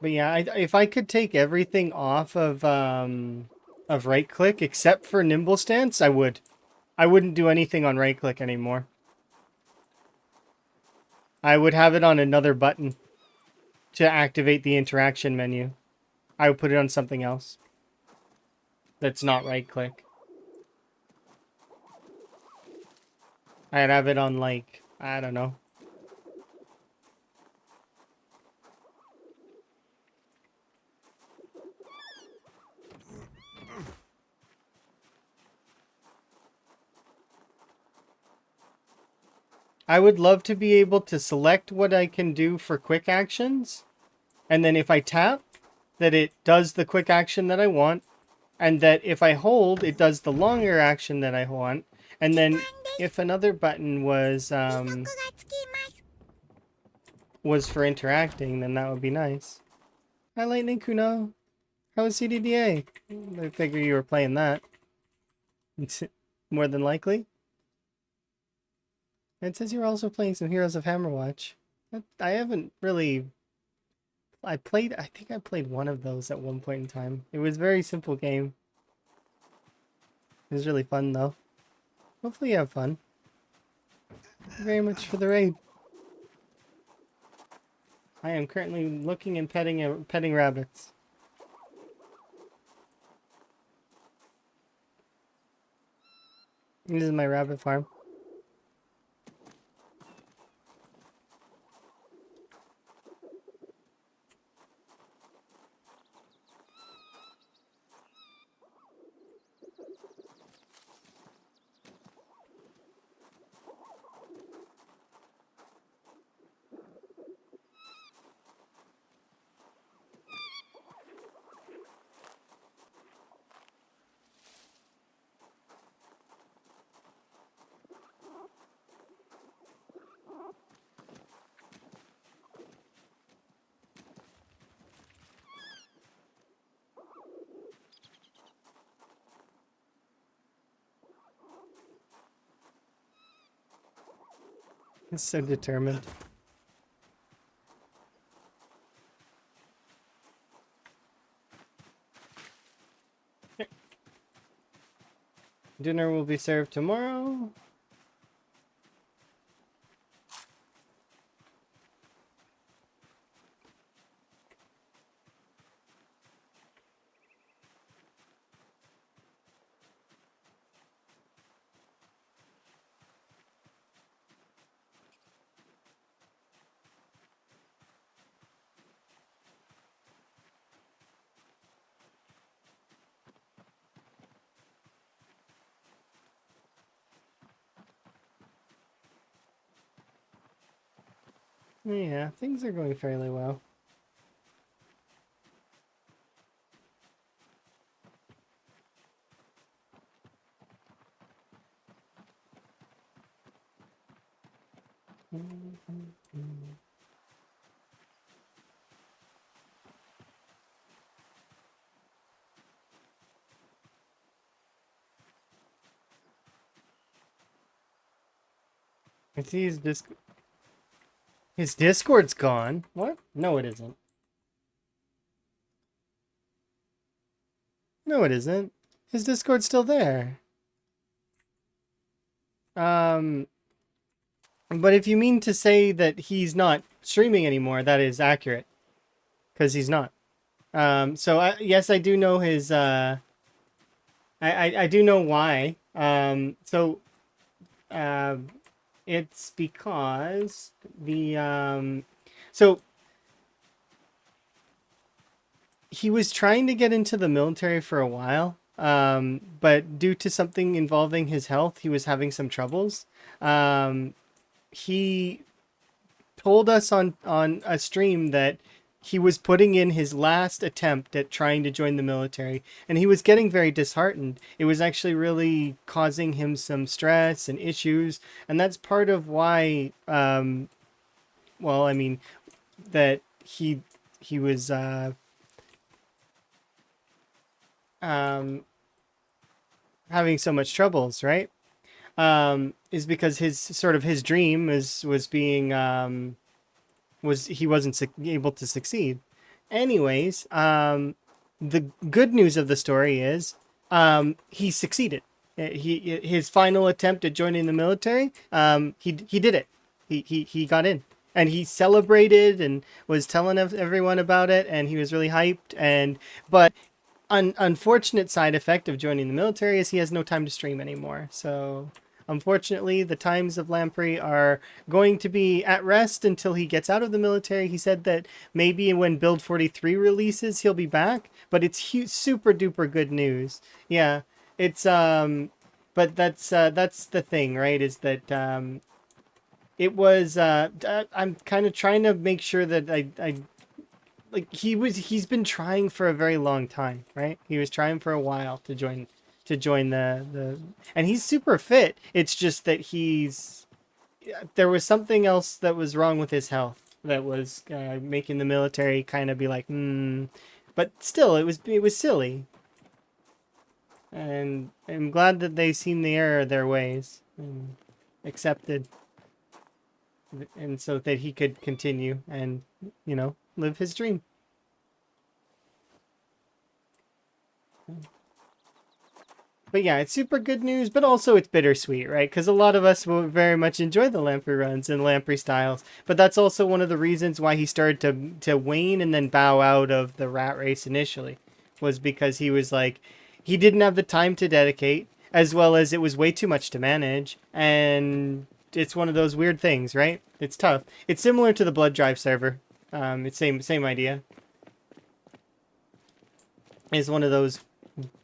[SPEAKER 1] But yeah, if I could take everything off of right click except for nimble stance, I would. I wouldn't do anything on right click anymore. I would have it on another button to activate the interaction menu. I would put it on something else that's not right click. I'd have it on like, I don't know. I would love to be able to select what I can do for quick actions, and then if I tap, that it does the quick action that I want, and that if I hold, it does the longer action that I want, and then if another button was for interacting, then that would be nice. Hi, Lightning Kuno. How was CDDA? I figure you were playing that. More than likely. It says you're also playing some Heroes of Hammerwatch. I haven't really... I think I played one of those at one point in time. It was a very simple game. It was really fun, though. Hopefully you have fun. Thank you very much for the raid. I am currently looking and petting rabbits. This is my rabbit farm. It's so determined. Dinner will be served tomorrow. Yeah, things are going fairly well. I see his Discord's gone. What? No, it isn't. No, it isn't. His Discord's still there. But if you mean to say that he's not streaming anymore, that is accurate. Because he's not. Yes, I do know his, I do know why. Uh, it's because so he was trying to get into the military for a while, but due to something involving his health, he was having some troubles. He told us on a stream that he was putting in his last attempt at trying to join the military, and he was getting very disheartened. It was actually really causing him some stress and issues, and that's part of why well, I mean, that he was um having so much troubles, right? Is because his dream was being was he wasn't able to succeed. Anyways, the good news of the story is he succeeded. His final attempt at joining the military, he did it. He got in, and he celebrated and was telling everyone about it, and he was really hyped. And but unfortunate side effect of joining the military is he has no time to stream anymore. So unfortunately, the times of Lamprey are going to be at rest until he gets out of the military. He said that maybe when Build 43 releases, he'll be back, but it's super duper good news. Yeah, it's but that's the thing, right? Is that It was I'm kind of trying to make sure that I like he's been trying for a very long time, right? He was trying for a while to join the and he's super fit. It's just that there was something else that was wrong with his health that was making the military kind of be like, hmm. But still, it was silly, and I'm glad that they seen the error of their ways and accepted, and so that he could continue and live his dream. But yeah, it's super good news, but also it's bittersweet, right? Because a lot of us will very much enjoy the Lamprey runs and Lamprey styles. But that's also one of the reasons why he started to wane and then bow out of the rat race initially, was because he was like, he didn't have the time to dedicate, as well as it was way too much to manage. And it's one of those weird things, right? It's tough. It's similar to the Blood Drive server. It's same idea. It's one of those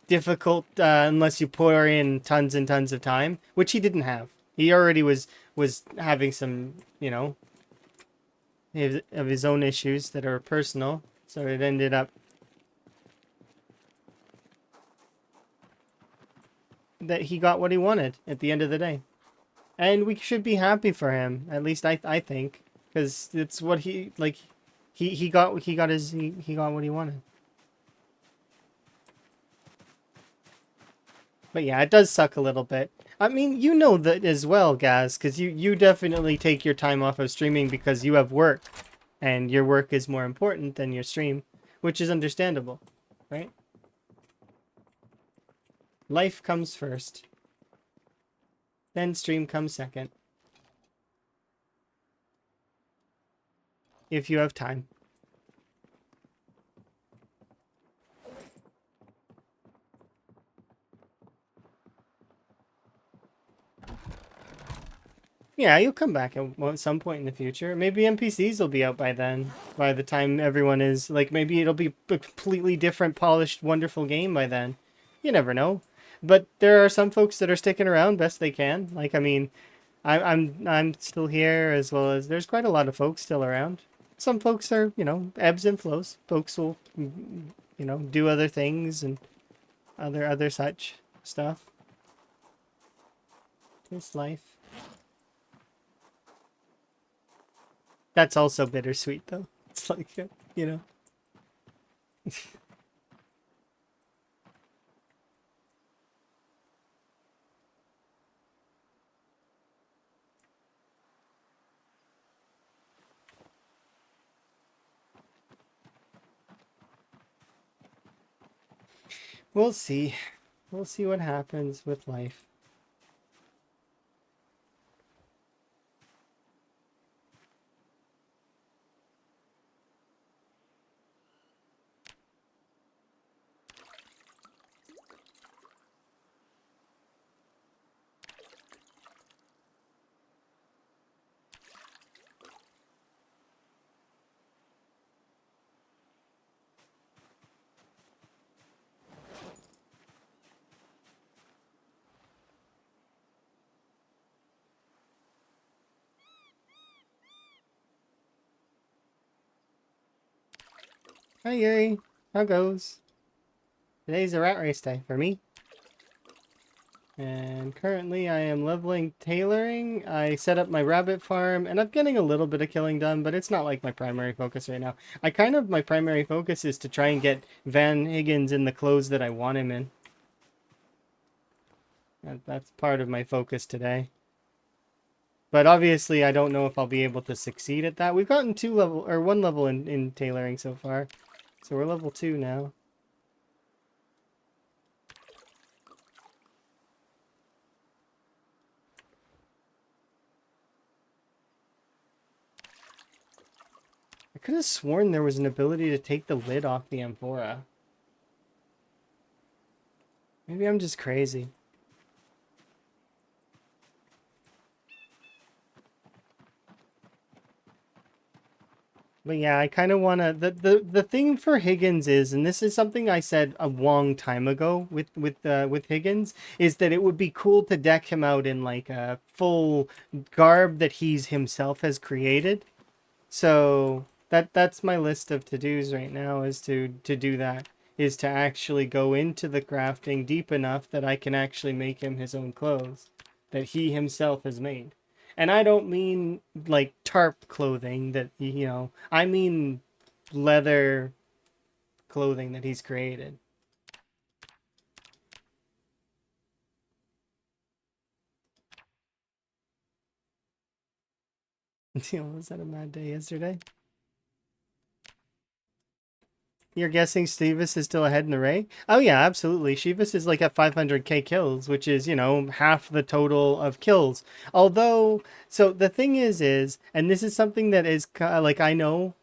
[SPEAKER 1] difficult unless you pour in tons and tons of time, which he didn't have. He already was having some, of his own issues that are personal, so it ended up that he got what he wanted at the end of the day, and we should be happy for him. At least I think, because it's what he like. He got what he wanted. But yeah, it does suck a little bit. I mean, you know that as well, Gaz, because you definitely take your time off of streaming because you have work, and your work is more important than your stream, which is understandable, right? Life comes first, then stream comes second, if you have time. Yeah, you'll come back at some point in the future. Maybe NPCs will be out by then. By the time everyone is like, maybe it'll be a completely different, polished, wonderful game by then. You never know. But there are some folks that are sticking around best they can. Like, I mean, I'm still here, as well as there's quite a lot of folks still around. Some folks are, ebbs and flows. Folks will, do other things and other such stuff. It's life. That's also bittersweet, though. It's like, you know. We'll see. We'll see what happens with life. Hi, Yuri. How goes? Today's a rat race day for me. And currently I am leveling tailoring. I set up my rabbit farm, and I'm getting a little bit of killing done, but it's not like my primary focus right now. My primary focus is to try and get Van Higgins in the clothes that I want him in. That's part of my focus today. But obviously I don't know if I'll be able to succeed at that. We've gotten 1 level in tailoring so far. So we're level 2 now. I could have sworn there was an ability to take the lid off the amphora. Maybe I'm just crazy. But yeah, I kind of want to. The thing for Higgins is, and this is something I said a long time ago with Higgins, is that it would be cool to deck him out in like a full garb that he's himself has created. So that's my list of to dos right now is to do that is to actually go into the crafting deep enough that I can actually make him his own clothes that he himself has made. And I don't mean like tarp clothing that I mean leather clothing that he's created. Was that a mad day yesterday? You're guessing Stevis is still ahead in the Ray? Oh yeah, absolutely. Shivas is like at 500k kills, which is, half the total of kills. Although, so the thing is, and this is something that is like I know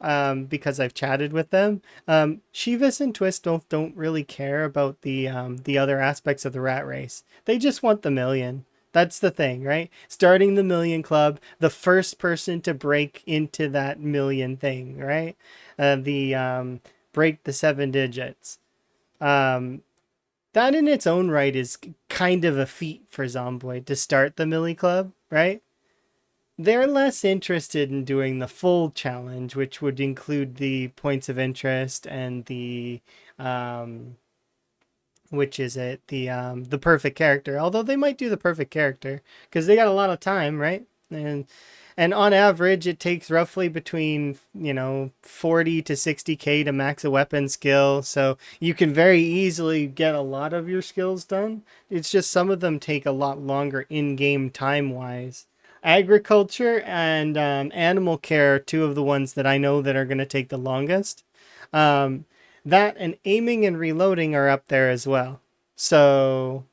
[SPEAKER 1] because I've chatted with them. Shivas and Twist don't really care about the other aspects of the rat race. They just want the million. That's the thing, right? Starting the million club, the first person to break into that million thing, right? The break the 7 digits. Um, that in its own right is kind of a feat for Zomboid to start the Millie Club, right? They're less interested in doing the full challenge, which would include the points of interest and the which is it the perfect character. Although they might do the perfect character because they got a lot of time, right? And on average, it takes roughly between 40 to 60k to max a weapon skill. So you can very easily get a lot of your skills done. It's just some of them take a lot longer in-game time-wise. Agriculture and animal care are two of the ones that I know that are going to take the longest. Um, that and aiming and reloading are up there as well. So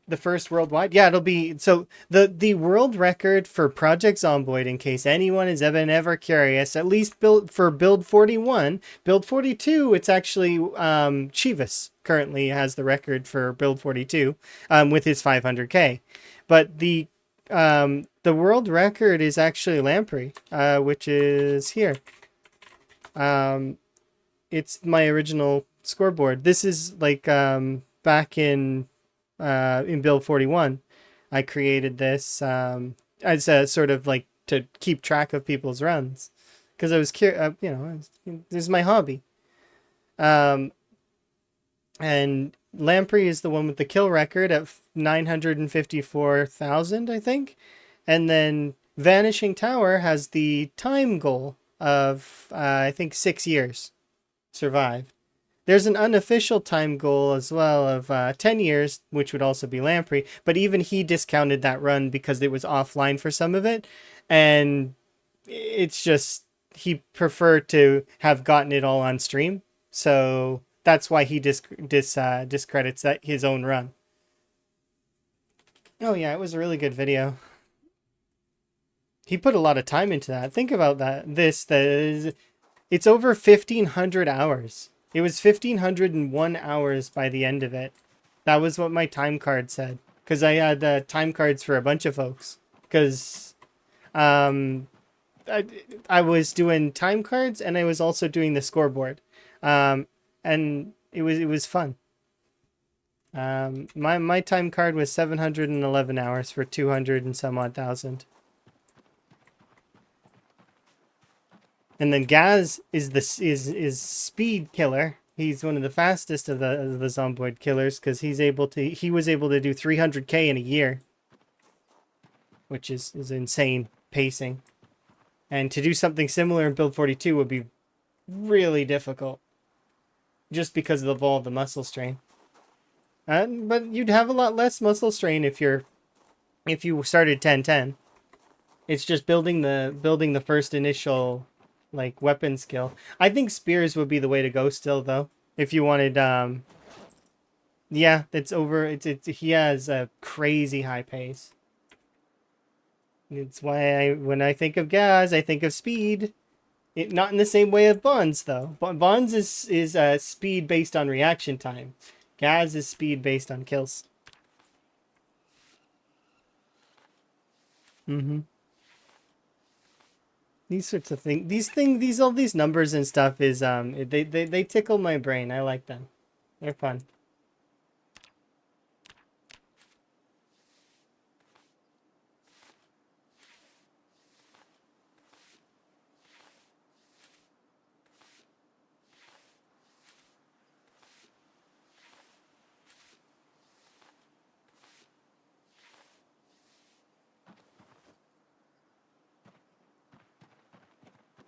[SPEAKER 1] the first worldwide, yeah, it'll be so the world record for Project Zomboid. In case anyone has ever curious, at least build for build 41, build 42. It's actually Chivas currently has the record for build 42 with his 500k, but the world record is actually Lamprey, which is here. It's my original scoreboard. This is like back in build 41. I created this as a sort of like to keep track of people's runs because I was curious. This is my hobby. Um, and Lamprey is the one with the kill record at 954,000, I think. And then Vanishing Tower has the time goal of I think 6 years survived. There's an unofficial time goal as well of 10 years, which would also be Lamprey, but even he discounted that run because it was offline for some of it. And it's just, he preferred to have gotten it all on stream. So that's why he discredits his own run. Oh, yeah, it was a really good video. He put a lot of time into that. Think about that. It's over 1,500 hours. It was 1,501 hours by the end of it. That was what my time card said. Because I had time cards for a bunch of folks. Because um, I was doing time cards and I was also doing the scoreboard. And it was fun. My time card was 711 hours for 200 and some odd thousand. And then Gaz is is speed killer. He's one of the fastest of the Zomboid killers because he was able to do 300k in a year, which is insane pacing. And to do something similar in build 42 would be really difficult, just because of all the muscle strain. But you'd have a lot less muscle strain if you started 10-10. It's just building the first initial like weapon skill. I think spears would be the way to go still though. If you wanted yeah, it's over it's he has a crazy high pace. It's why when I think of Gaz, I think of speed. Not in the same way of Bonds though. Bonds is speed based on reaction time. Gaz is speed based on kills. Mhm. These sorts of things, all these numbers and stuff is they tickle my brain. I like them. They're fun.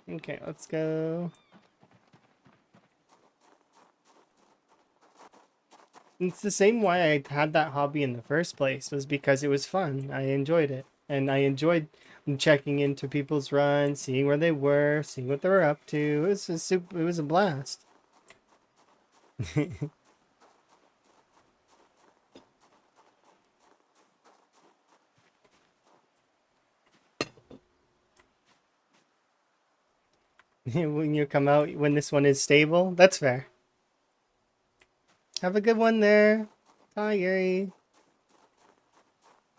[SPEAKER 1] Okay, let's go. It's the same why I had that hobby in the first place, was because it was fun. I enjoyed it. And I enjoyed checking into people's runs, seeing where they were, seeing what they were up to. It was a blast. When you come out, when this one is stable, that's fair. Have a good one there. Bye, Yuri.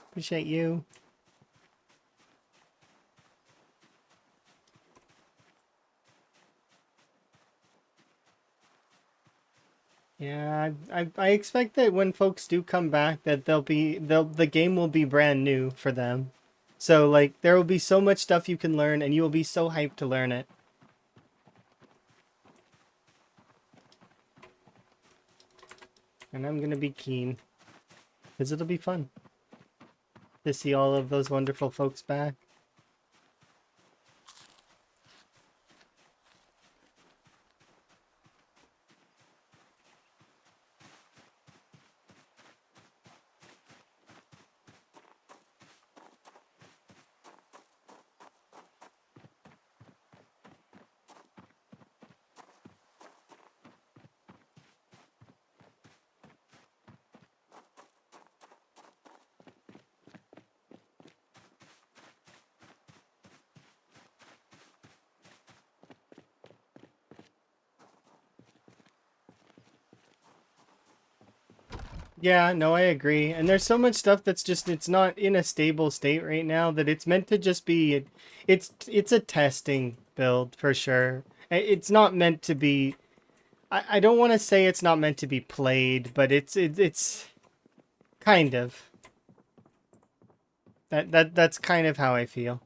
[SPEAKER 1] Appreciate you. Yeah, I expect that when folks do come back, that the game will be brand new for them. So like there will be so much stuff you can learn, and you will be so hyped to learn it. And I'm gonna be keen, because it'll be fun to see all of those wonderful folks back. Yeah, no, I agree. And there's so much stuff that's just it's not in a stable state right now, that it's meant to just be it's a testing build for sure. It's not meant to be I don't want to say it's not meant to be played, but it's kind of. That's kind of how I feel.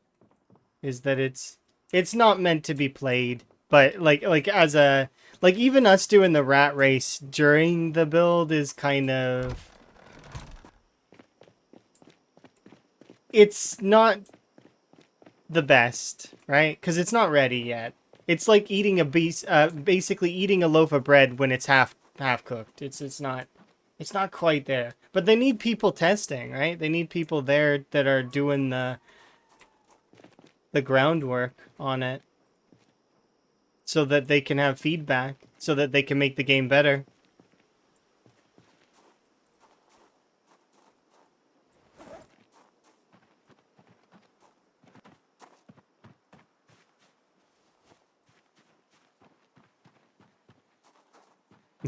[SPEAKER 1] Is that it's not meant to be played, but like as a like even us doing the rat race during the build is kind of, it's not the best, right? Because it's not ready yet. It's like eating basically eating a loaf of bread when it's half cooked. It's not quite there. But they need people testing, right? They need people there that are doing the groundwork on it, so that they can have feedback, so that they can make the game better.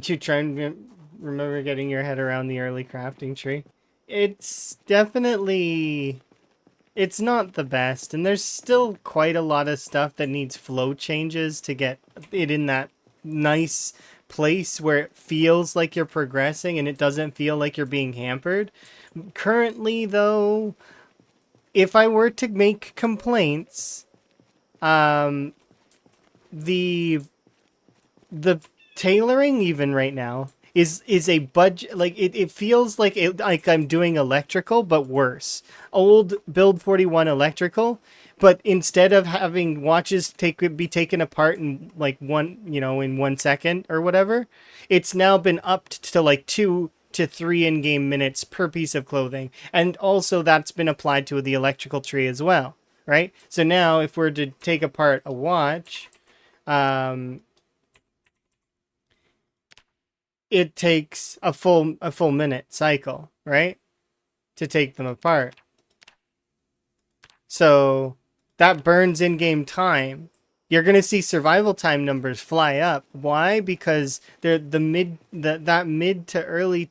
[SPEAKER 1] You try and remember getting your head around the early crafting tree. It's definitely, it's not the best, and there's still quite a lot of stuff that needs flow changes to get it in that nice place where it feels like you're progressing and it doesn't feel like you're being hampered. Currently, though, if I were to make complaints, um, the the tailoring even right now is a budget, like it feels like like I'm doing electrical but worse. Old build 41 electrical, but instead of having watches be taken apart in like one, in 1 second or whatever, it's now been upped to like 2 to 3 in-game minutes per piece of clothing. And also that's been applied to the electrical tree as well, right? So now if we're to take apart a watch, um it takes a full minute cycle, right? To take them apart. So that burns in-game time. You're gonna see survival time numbers fly up. Why? Because they're that mid to early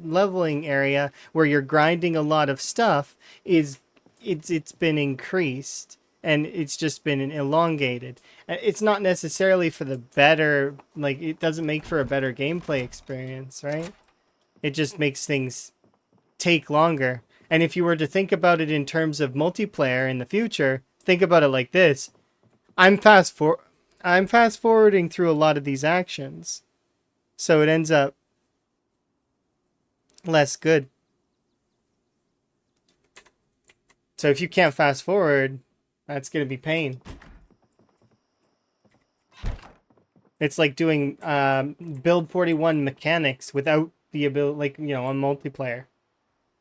[SPEAKER 1] leveling area where you're grinding a lot of stuff is it's been increased. and it's just been elongated. It's not necessarily for the better, like it doesn't make for a better gameplay experience, right? It just makes things take longer. And if you were to think about it in terms of multiplayer in the future, think about it like this. I'm fast for I'm fast forwarding through a lot of these actions. So it ends up less good. So if you can't fast forward, that's going to be pain. It's like doing build 41 mechanics without the ability, like, you know, on multiplayer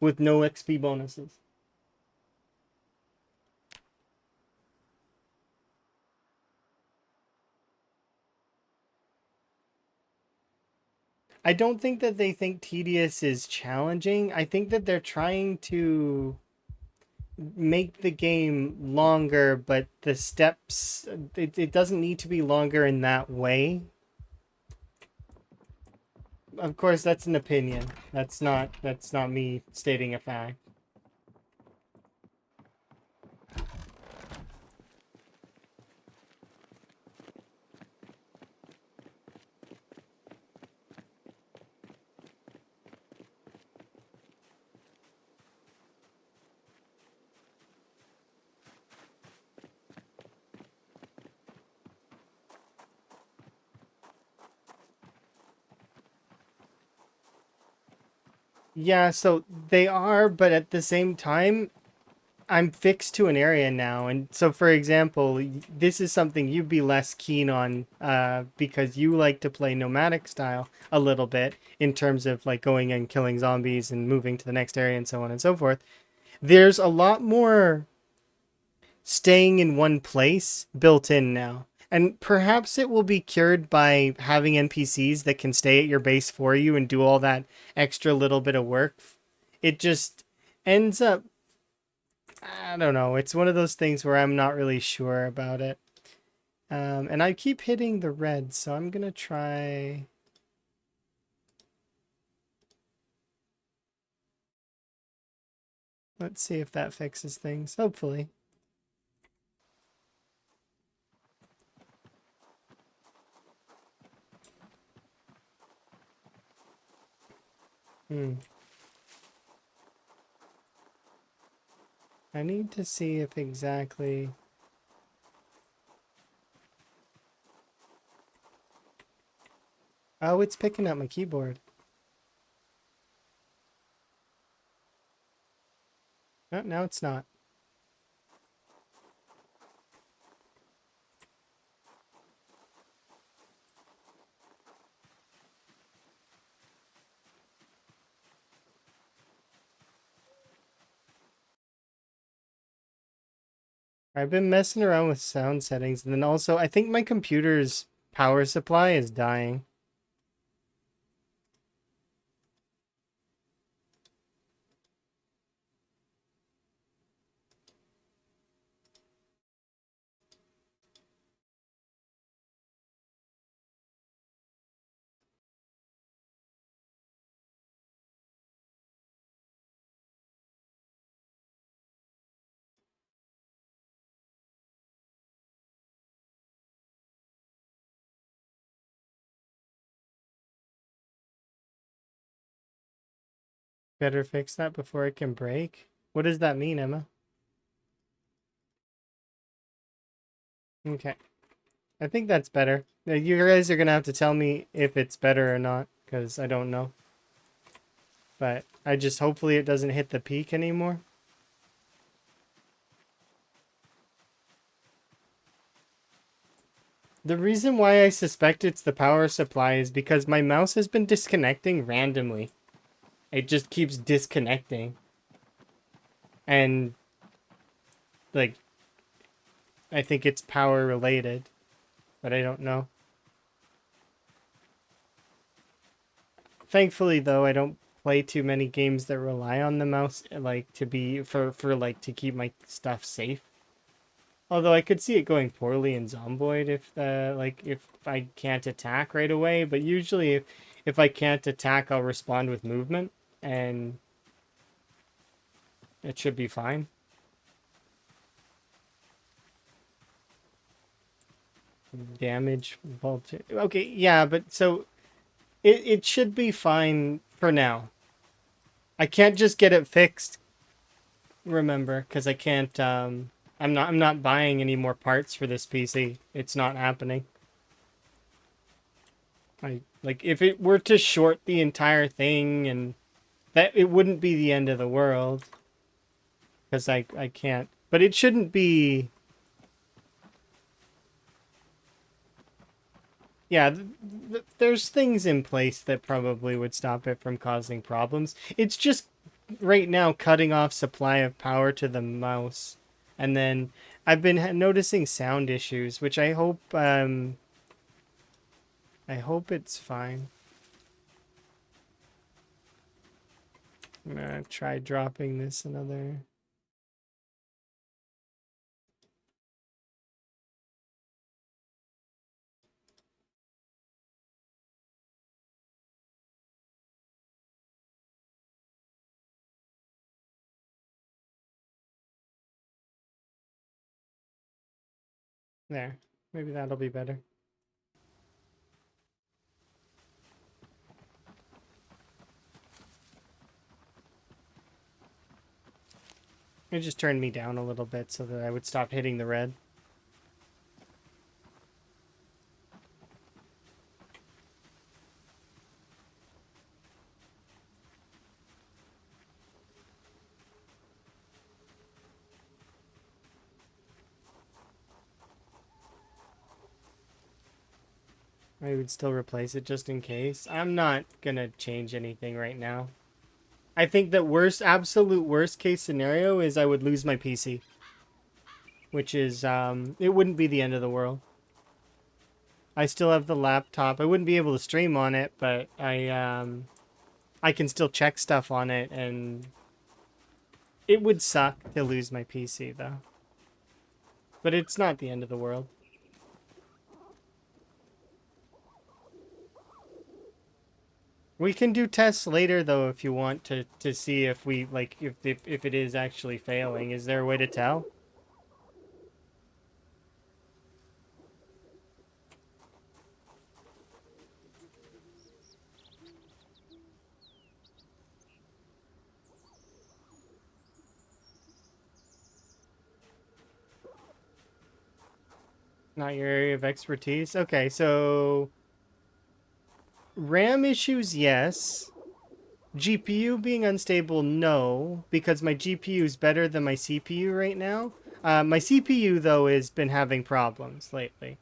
[SPEAKER 1] with no XP bonuses. I don't think that they think tedious is challenging. I think that they're trying to make the game longer, but the steps, it doesn't need to be longer in that way. Of course, that's an opinion. That's not me stating a fact. Yeah, so they are, but at the same time, I'm fixed to an area now. And so, for example, this is something you'd be less keen on because you like to play nomadic style a little bit in terms of like going and killing zombies and moving to the next area and so on and so forth. There's a lot more staying in one place built in now. And perhaps it will be cured by having NPCs that can stay at your base for you and do all that extra little bit of work. It just ends up, I don't know. It's one of those things where I'm not really sure about it. And I keep hitting the red, so I'm going to try. Let's see if that fixes things. Hopefully. Hmm. I need to see if exactly. Oh, it's picking up my keyboard. Oh, now it's not. I've been messing around with sound settings, and then also I think my computer's power supply is dying. Better fix that before it can break. What does that mean, Emma? Okay. I think that's better. You guys are gonna have to tell me if it's better or not, because I don't know. But I just hopefully it doesn't hit the peak anymore. The reason why I suspect it's the power supply is because my mouse has been disconnecting randomly. It just keeps disconnecting. And like I think it's power related, but I don't know. Thankfully though, I don't play too many games that rely on the mouse like to be for like to keep my stuff safe. Although I could see it going poorly in Zomboid if like if I can't attack right away, but usually if I can't attack I'll respond with movement and it should be fine. damage voltage. Okay, yeah, but so it should be fine for now. I can't just get it fixed, remember, because I can't I'm not buying any more parts for this PC. It's not happening. I like if it were to short the entire thing and that it wouldn't be the end of the world because I can't. But it shouldn't be. Yeah, there's things in place that probably would stop it from causing problems. It's just right now cutting off supply of power to the mouse. And then I've been noticing sound issues, which I hope it's fine. I'm gonna try dropping this another. There. Maybe that'll be better. It just turned me down a little bit so that I would stop hitting the red. I would still replace it just in case. I'm not gonna change anything right now. I think that absolute worst case scenario is I would lose my PC, which is it wouldn't be the end of the world. I still have the laptop. I wouldn't be able to stream on it, but I can still check stuff on it, and it would suck to lose my PC though. But it's not the end of the world. We can do tests later though if you want to see if we like if it is actually failing. Is there a way to tell? Not your area of expertise. Okay, so RAM issues, yes. GPU being unstable, no, because my GPU is better than my CPU right now. My CPU though has been having problems lately.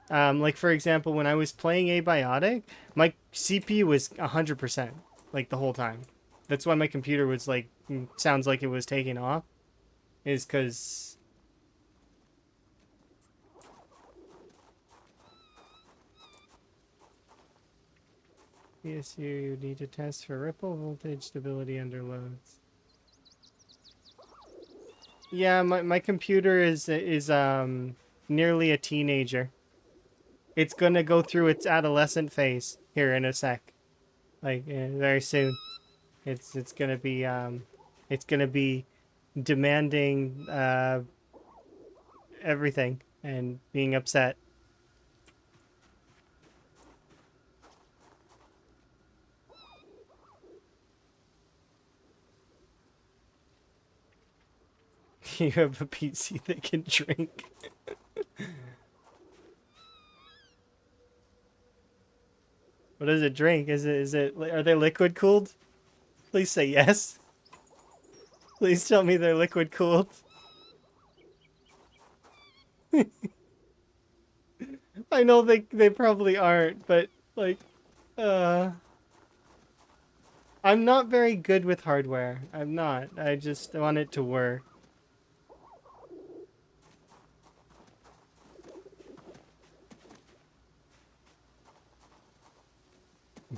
[SPEAKER 1] Like for example, when I was playing Abiotic, my CPU was 100%, like the whole time. That's why my computer was like sounds like it was taking off, is because yes, you need to test for ripple voltage stability under loads. Yeah, my computer is nearly a teenager. It's gonna go through its adolescent phase here in a sec, like very soon. It's gonna be it's gonna be demanding everything and being upset. You have a PC that can drink. What does it drink? Is it are they liquid cooled? Please say yes. Please tell me they're liquid cooled. I know they probably aren't, but like uh I'm not very good with hardware. I'm not. I just want it to work.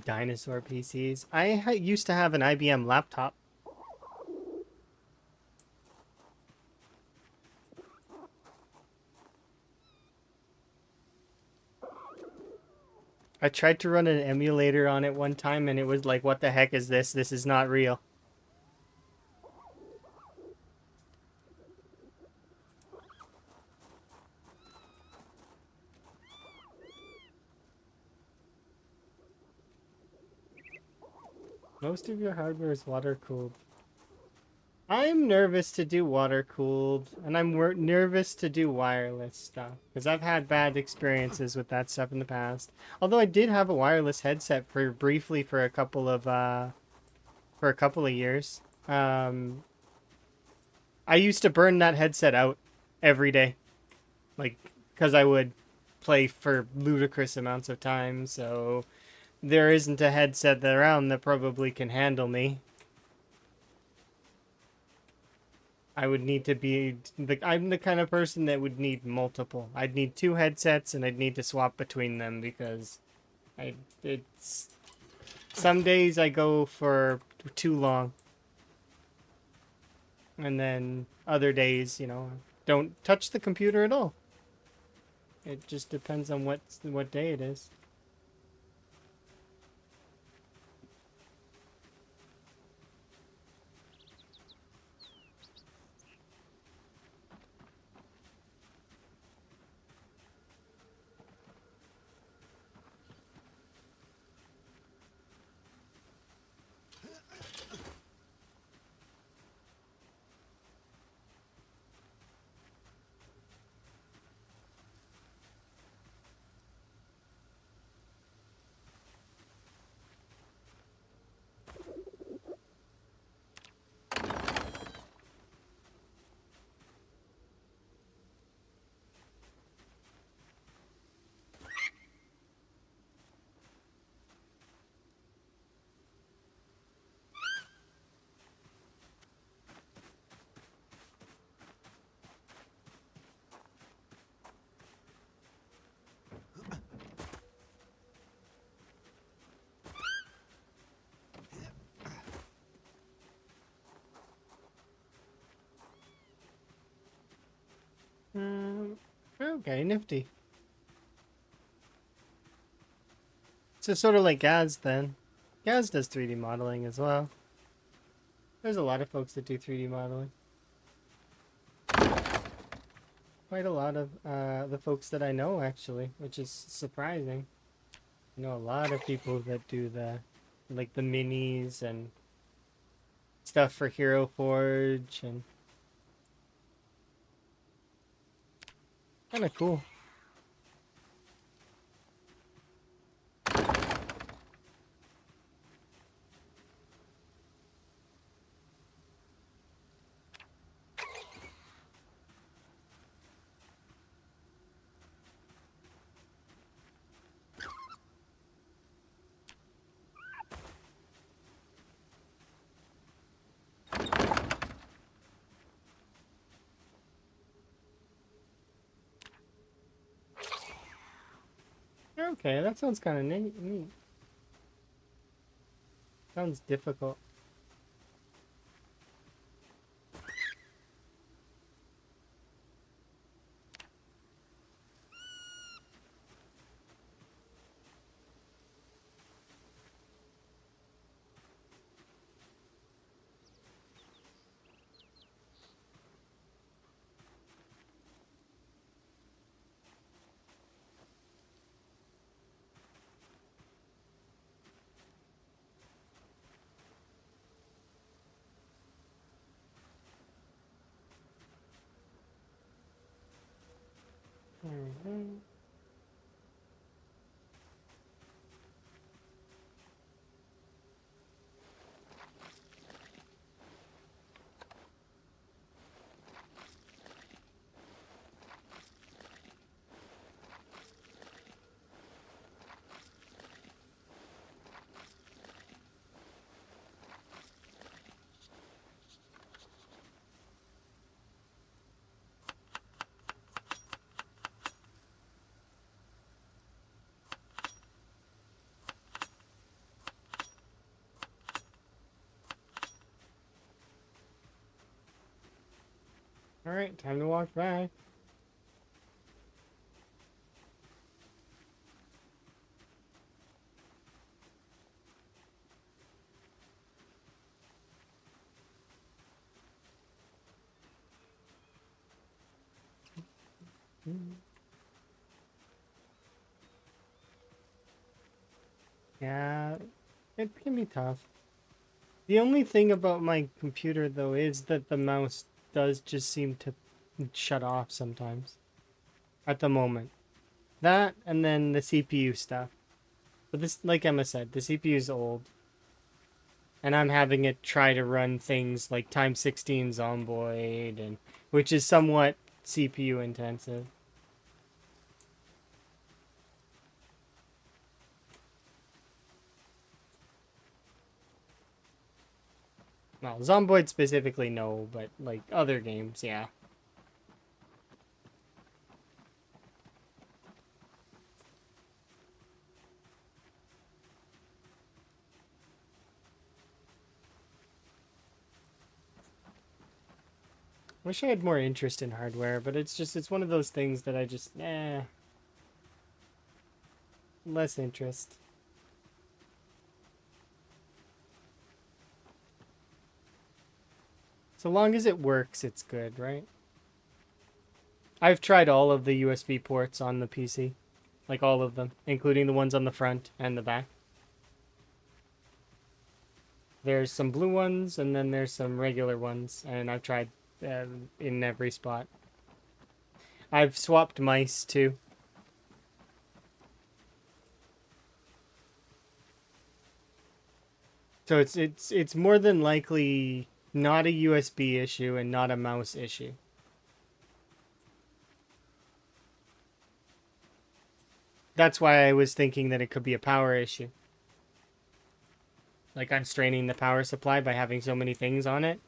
[SPEAKER 1] Dinosaur PCs. I used to have an IBM laptop. I tried to run an emulator on it one time and it was like, what the heck is this? This is not real. Most of your hardware is water cooled. I'm nervous to do water cooled, and I'm nervous to do wireless stuff because I've had bad experiences with that stuff in the past. Although I did have a wireless headset for briefly for a couple of years. I used to burn that headset out every day, like because I would play for ludicrous amounts of time. So there isn't a headset around that probably can handle me. I would need to be I'm the kind of person that would need multiple. I'd need two headsets and I'd need to swap between them because it's some days I go for too long. And then other days, don't touch the computer at all. It just depends on what day it is. Okay, nifty. So sort of like Gaz then. Gaz does 3D modeling as well. There's a lot of folks that do 3D modeling. Quite a lot of the folks that I know actually, which is surprising. I know a lot of people that do the minis and stuff for Hero Forge and kind of cool. Okay, that sounds kind of neat. Sounds difficult. Mhm. All right, time to walk back. Yeah, it can be tough. The only thing about my computer, though, is that the mouse does just seem to shut off sometimes. At the moment. That, and then the CPU stuff. But this, like Emma said, the CPU is old. And I'm having it try to run things like Time 16 Zomboid, and which is somewhat CPU intensive. Well, Zomboid specifically, no, but like other games, yeah. Wish I had more interest in hardware, but it's one of those things that I just, less interest. So long as it works, it's good, right? I've tried all of the USB ports on the PC. Like all of them, including the ones on the front and the back. There's some blue ones, and then there's some regular ones, and I've tried in every spot. I've swapped mice too. So it's more than likely not a USB issue and not a mouse issue. That's why I was thinking that it could be a power issue. Like I'm straining the power supply by having so many things on it.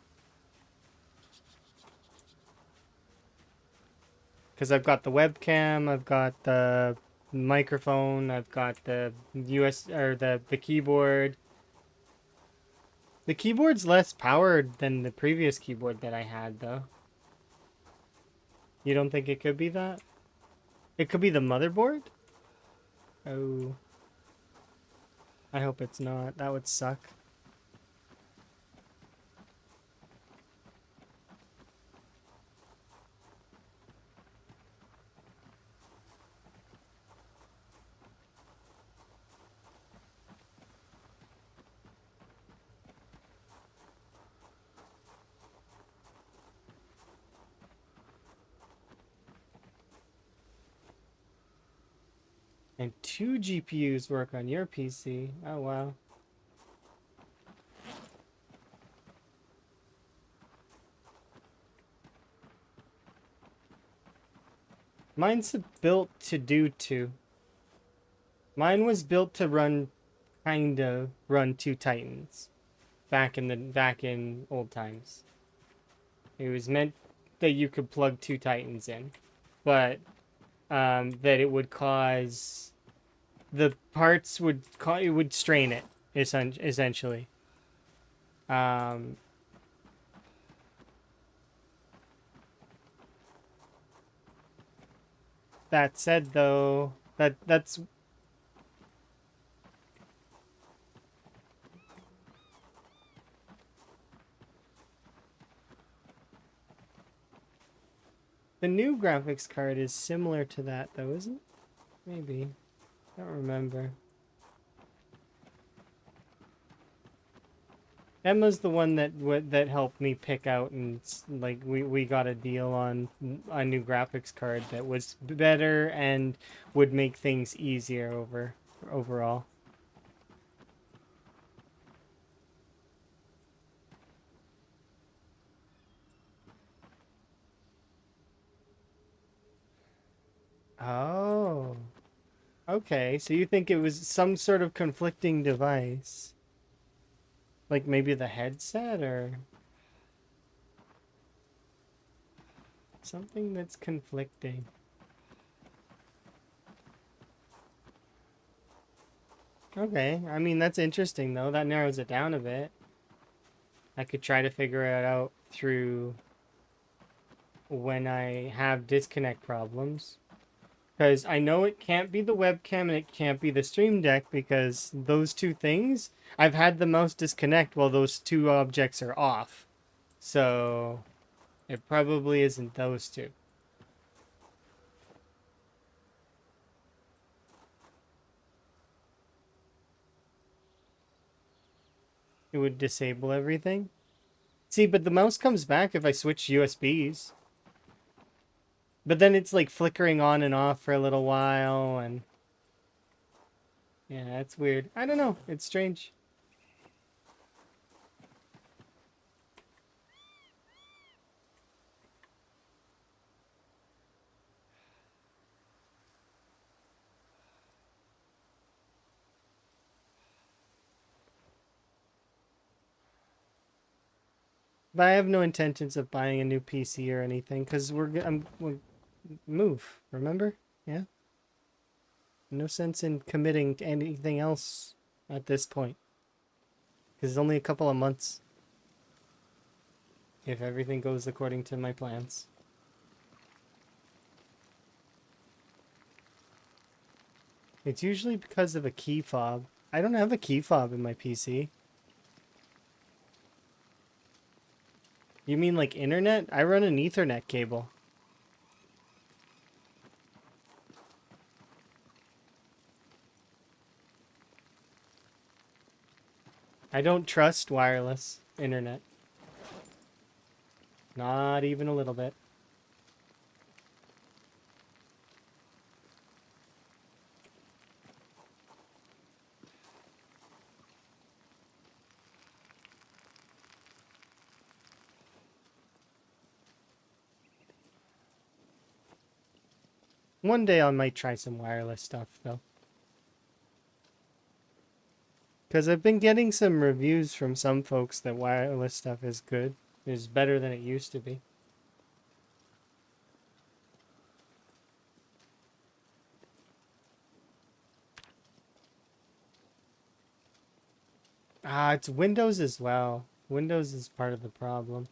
[SPEAKER 1] Because I've got the webcam, I've got the microphone, I've got the or the keyboard. The keyboard's less powered than the previous keyboard that I had, though. You don't think it could be that? It could be the motherboard? Oh. I hope it's not. That would suck. And 2 GPUs work on your PC. Oh, wow. Mine's built to do 2. Mine was built to run, kind of, run 2 Titans. Back in old times. It was meant that you could plug 2 Titans in. But, that it would cause... The parts would it would strain it, essentially. Um, that said, though, that's the new graphics card is similar to that, though, isn't it? Maybe. I don't remember. Emma's the one that helped me pick out, and like we got a deal on a new graphics card that was better and would make things easier overall. Oh. Okay, so you think it was some sort of conflicting device? Like maybe the headset or something that's conflicting. Okay, I mean that's interesting though. That narrows it down a bit. I could try to figure it out through when I have disconnect problems. Because I know it can't be the webcam and it can't be the stream deck because those 2 things, I've had the mouse disconnect while those 2 objects are off. So it probably isn't those 2. it would disable everything. See, but the mouse comes back if I switch USBs. But then it's like flickering on and off for a little while, and yeah, that's weird. I don't know. It's strange. But I have no intentions of buying a new PC or anything because we'll move. Remember? Yeah. No sense in committing to anything else at this point because it's only a couple of months if everything goes according to my plans. It's usually because of a key fob. I don't have a key fob in my PC. You mean like internet? I run an Ethernet cable. I don't trust wireless internet. Not even a little bit. One day I might try some wireless stuff though. Because I've been getting some reviews from some folks that wireless stuff is good. Is better than it used to be. Ah, it's Windows as well. Windows is part of the problem.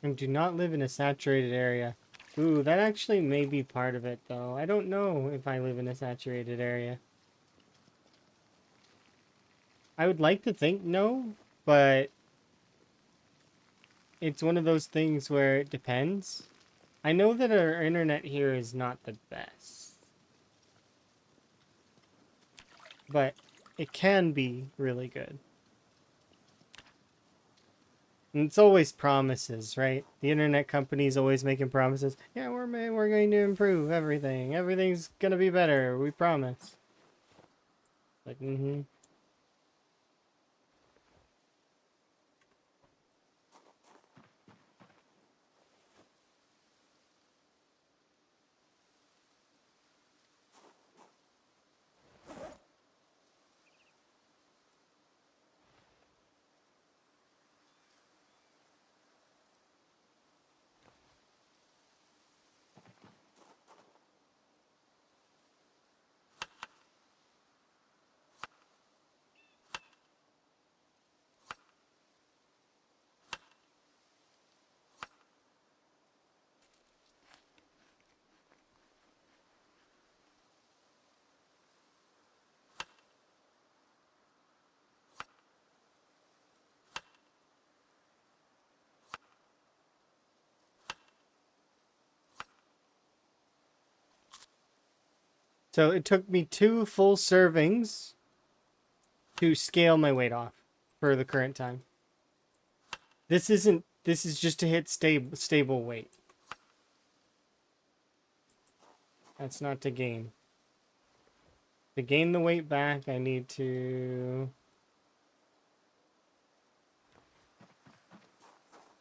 [SPEAKER 1] And do not live in a saturated area. Ooh, that actually may be part of it though. I don't know if I live in a saturated area. I would like to think no, but it's one of those things where it depends. I know that our internet here is not the best, but it can be really good. And it's always promises, right? The internet company's always making promises. Yeah, we're going to improve everything. Everything's gonna be better. We promise. Like, mm-hmm. So it took me 2 full servings to scale my weight off for the current time. This isn't. This is just to hit stable weight. That's not to gain. To gain the weight back, I need to...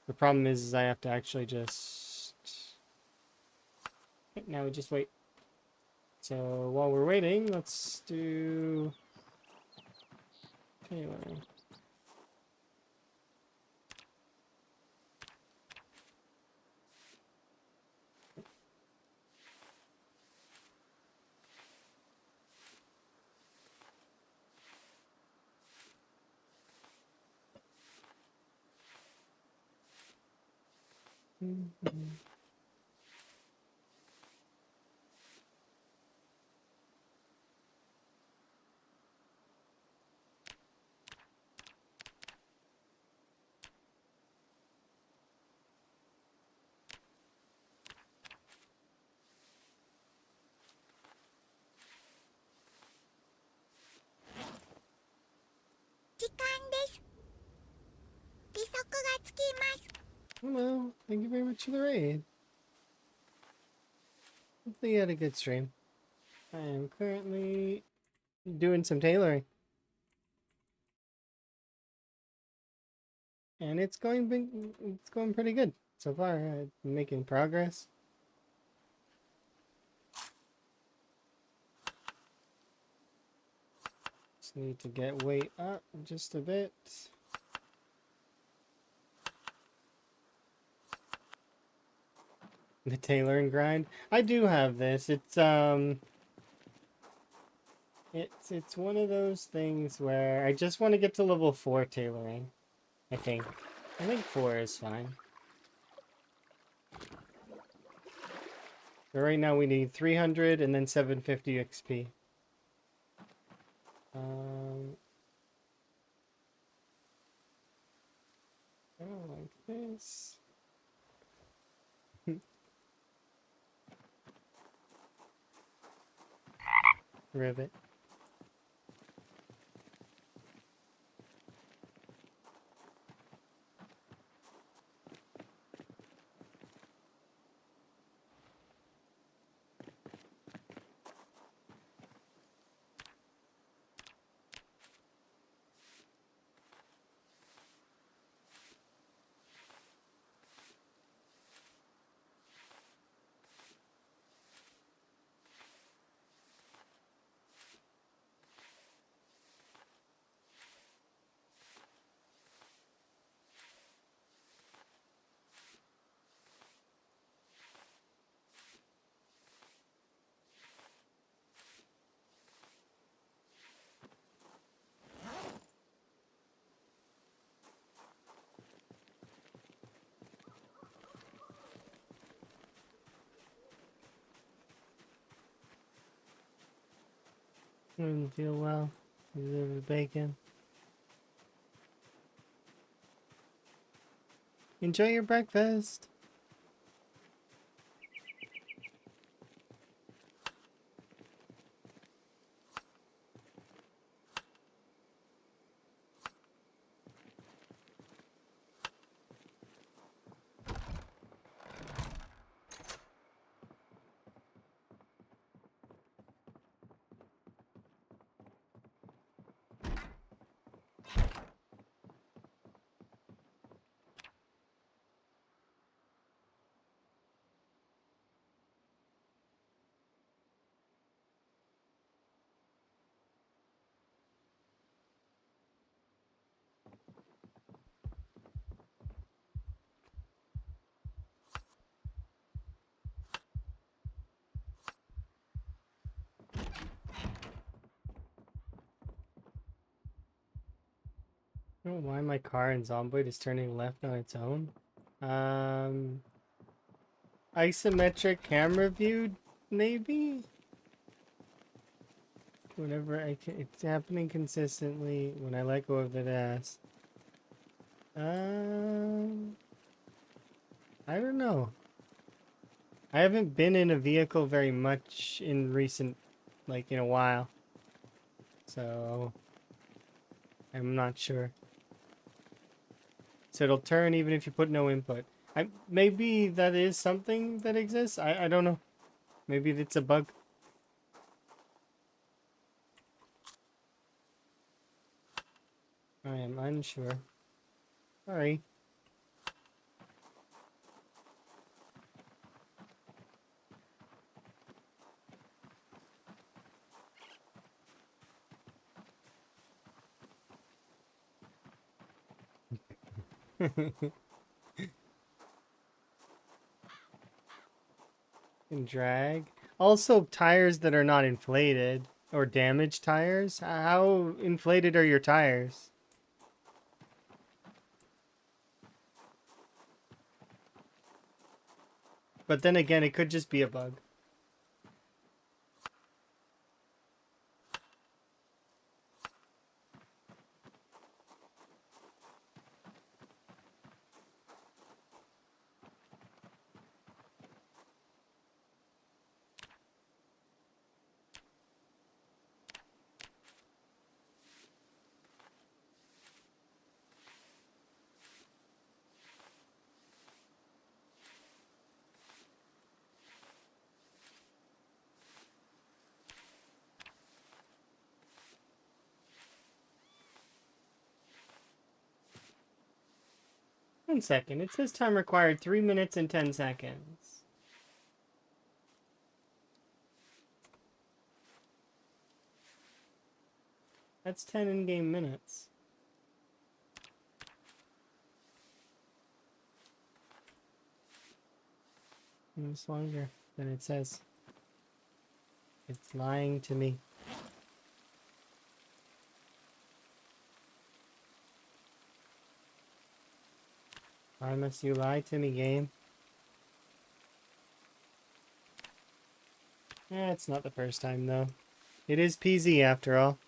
[SPEAKER 1] The problem is I have to actually just... Now we just wait. So while we're waiting, let's do... Anyway. Well, thank you very much for the raid. Hopefully you had a good stream. I am currently doing some tailoring. And it's going pretty good so far. I'm making progress. Just need to get weight up just a bit. The tailoring grind. I do have this. It's one of those things where I just want to get to level 4 tailoring. I think 4 is fine. But right now we need 300 and then 750 XP. I don't like this. Rivet. Doesn't feel well. Deserve the bacon. Enjoy your breakfast. I don't know why my car in Zomboid is turning left on its own. Um, Isometric camera view, maybe? Whenever it's happening consistently when I let go of the gas. Um, I don't know. I haven't been in a vehicle very much in in a while. So, I'm not sure. So it'll turn even if you put no input. Maybe that is something that exists. I don't know. Maybe it's a bug. I am unsure. Sorry. And drag. Also, tires that are not inflated or damaged tires. How inflated are your tires? But then again, it could just be a bug. 1 second. It says time required 3 minutes and 10 seconds. That's 10 in-game minutes. It's longer than it says. It's lying to me. Why must you lie to me, game? It's not the first time, though. It is PZ, after all.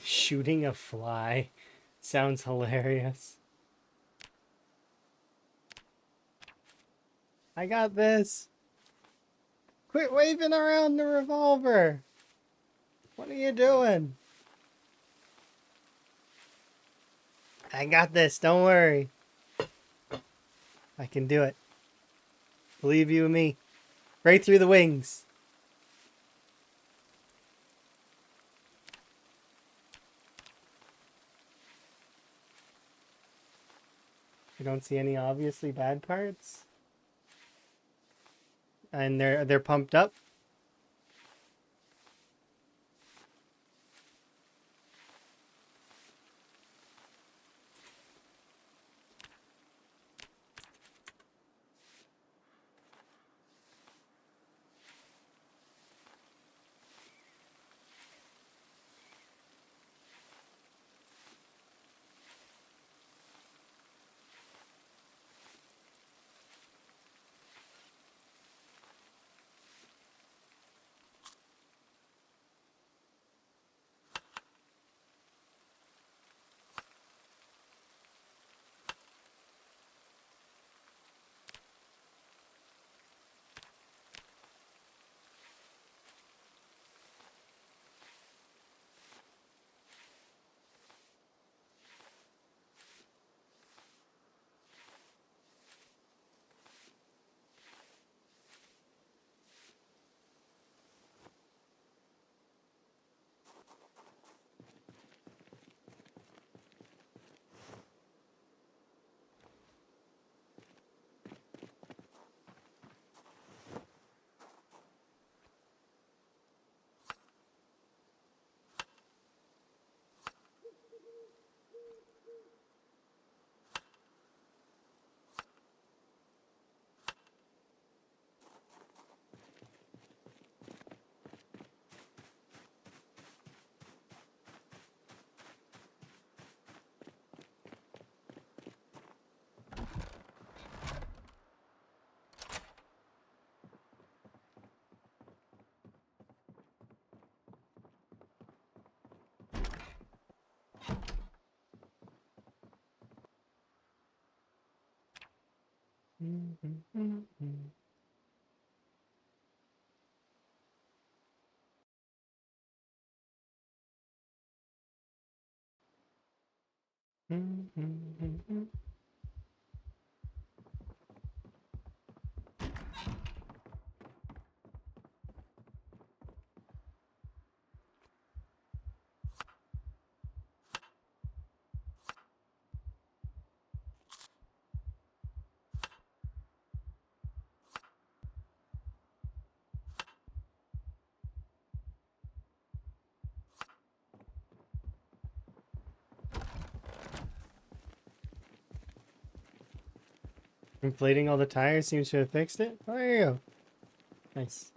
[SPEAKER 1] Shooting a fly sounds hilarious. I got this. Quit waving around the revolver. What are you doing? I got this. Don't worry. I can do it. Believe you and me. Right through the wings. You don't see any obviously bad parts? And they're pumped up? Inflating all the tires seems to have fixed it. Oh, there you go. Nice.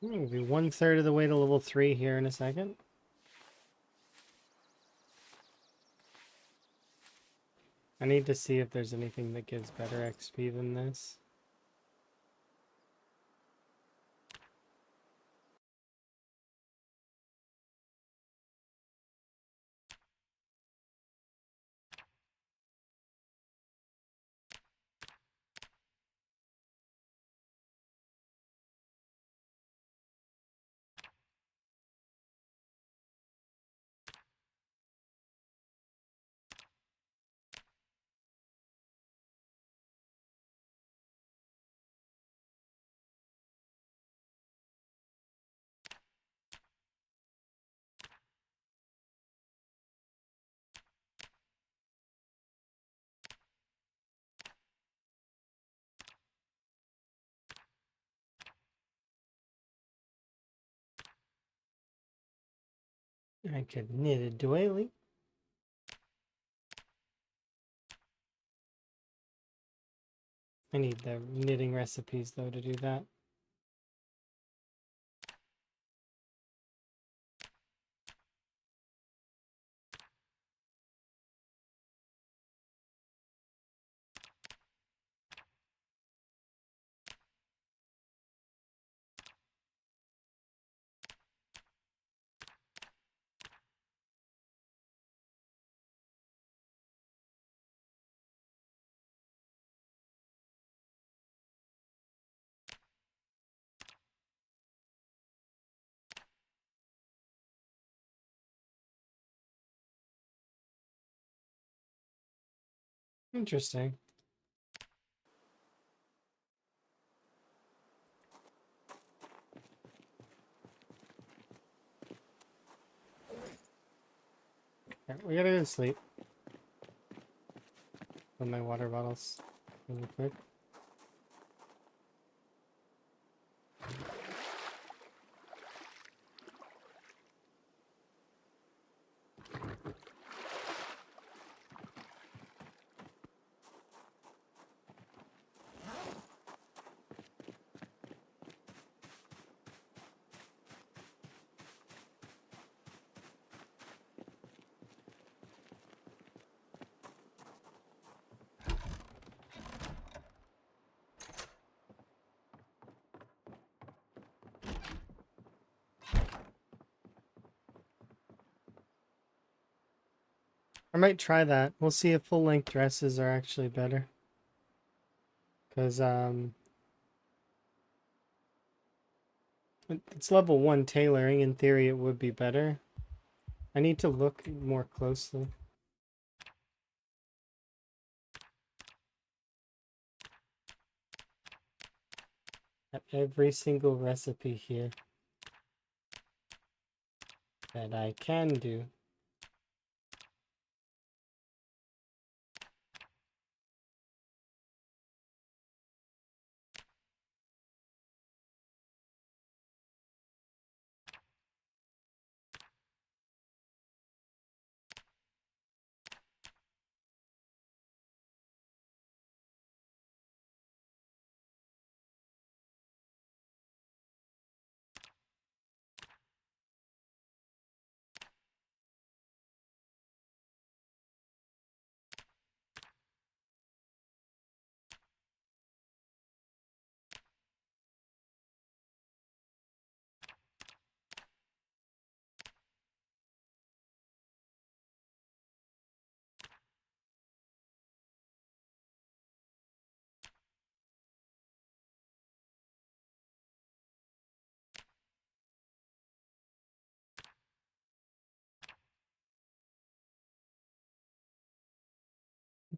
[SPEAKER 1] We'll be 1/3 of the way to level 3 here in a second. I need to see if there's anything that gives better XP than this. I could knit a doily. I need the knitting recipes though to do that. Interesting. Okay, we gotta go to sleep. Fill my water bottles really quick. I might try that. We'll see if full-length dresses are actually better. Because, it's level 1 tailoring. In theory, it would be better. I need to look more closely at every single recipe here that I can do.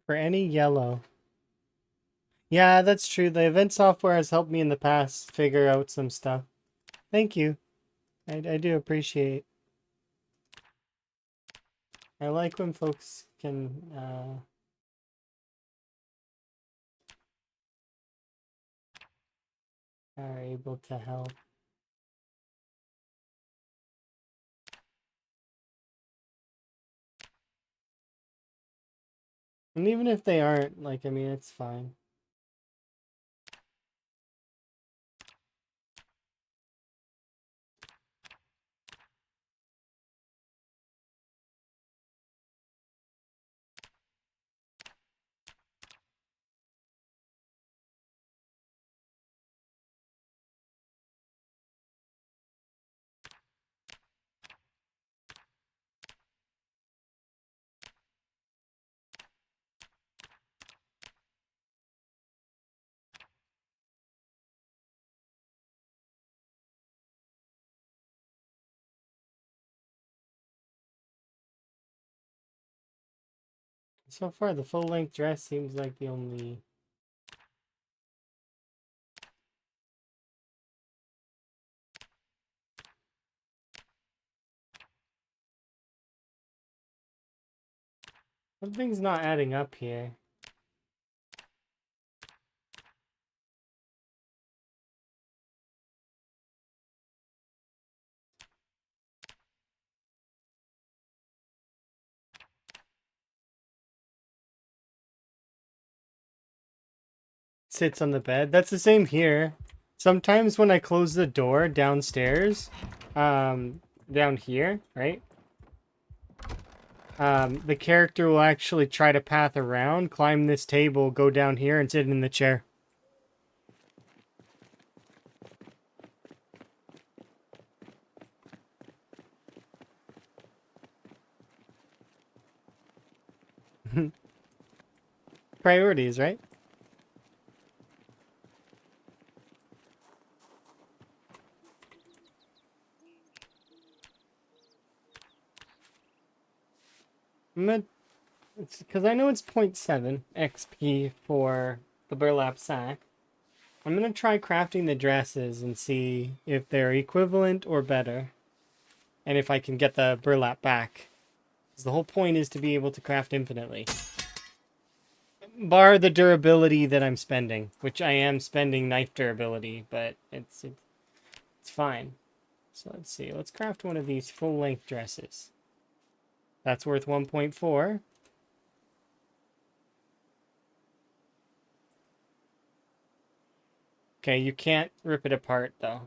[SPEAKER 1] For any yellow. Yeah, that's true. The event software has helped me in the past figure out some stuff. Thank you. I do appreciate. I like when folks can are able to help. And even if they aren't, like, I mean, it's fine. So far, the full-length dress seems like the only... Something's not adding up here. Sits on the bed. That's the same here. Sometimes when I close the door downstairs, down here, right? The character will actually try to path around, climb this table, go down here, and sit in the chair. Priorities, right? It's because I know it's 0.7 XP for the burlap sack. I'm gonna try crafting the dresses and see if they're equivalent or better, and if I can get the burlap back. Because the whole point is to be able to craft infinitely. Bar the durability that I'm spending, which I am spending knife durability, but it's fine. So let's see. Let's craft one of these full-length dresses. That's worth 1.4. Okay, you can't rip it apart though.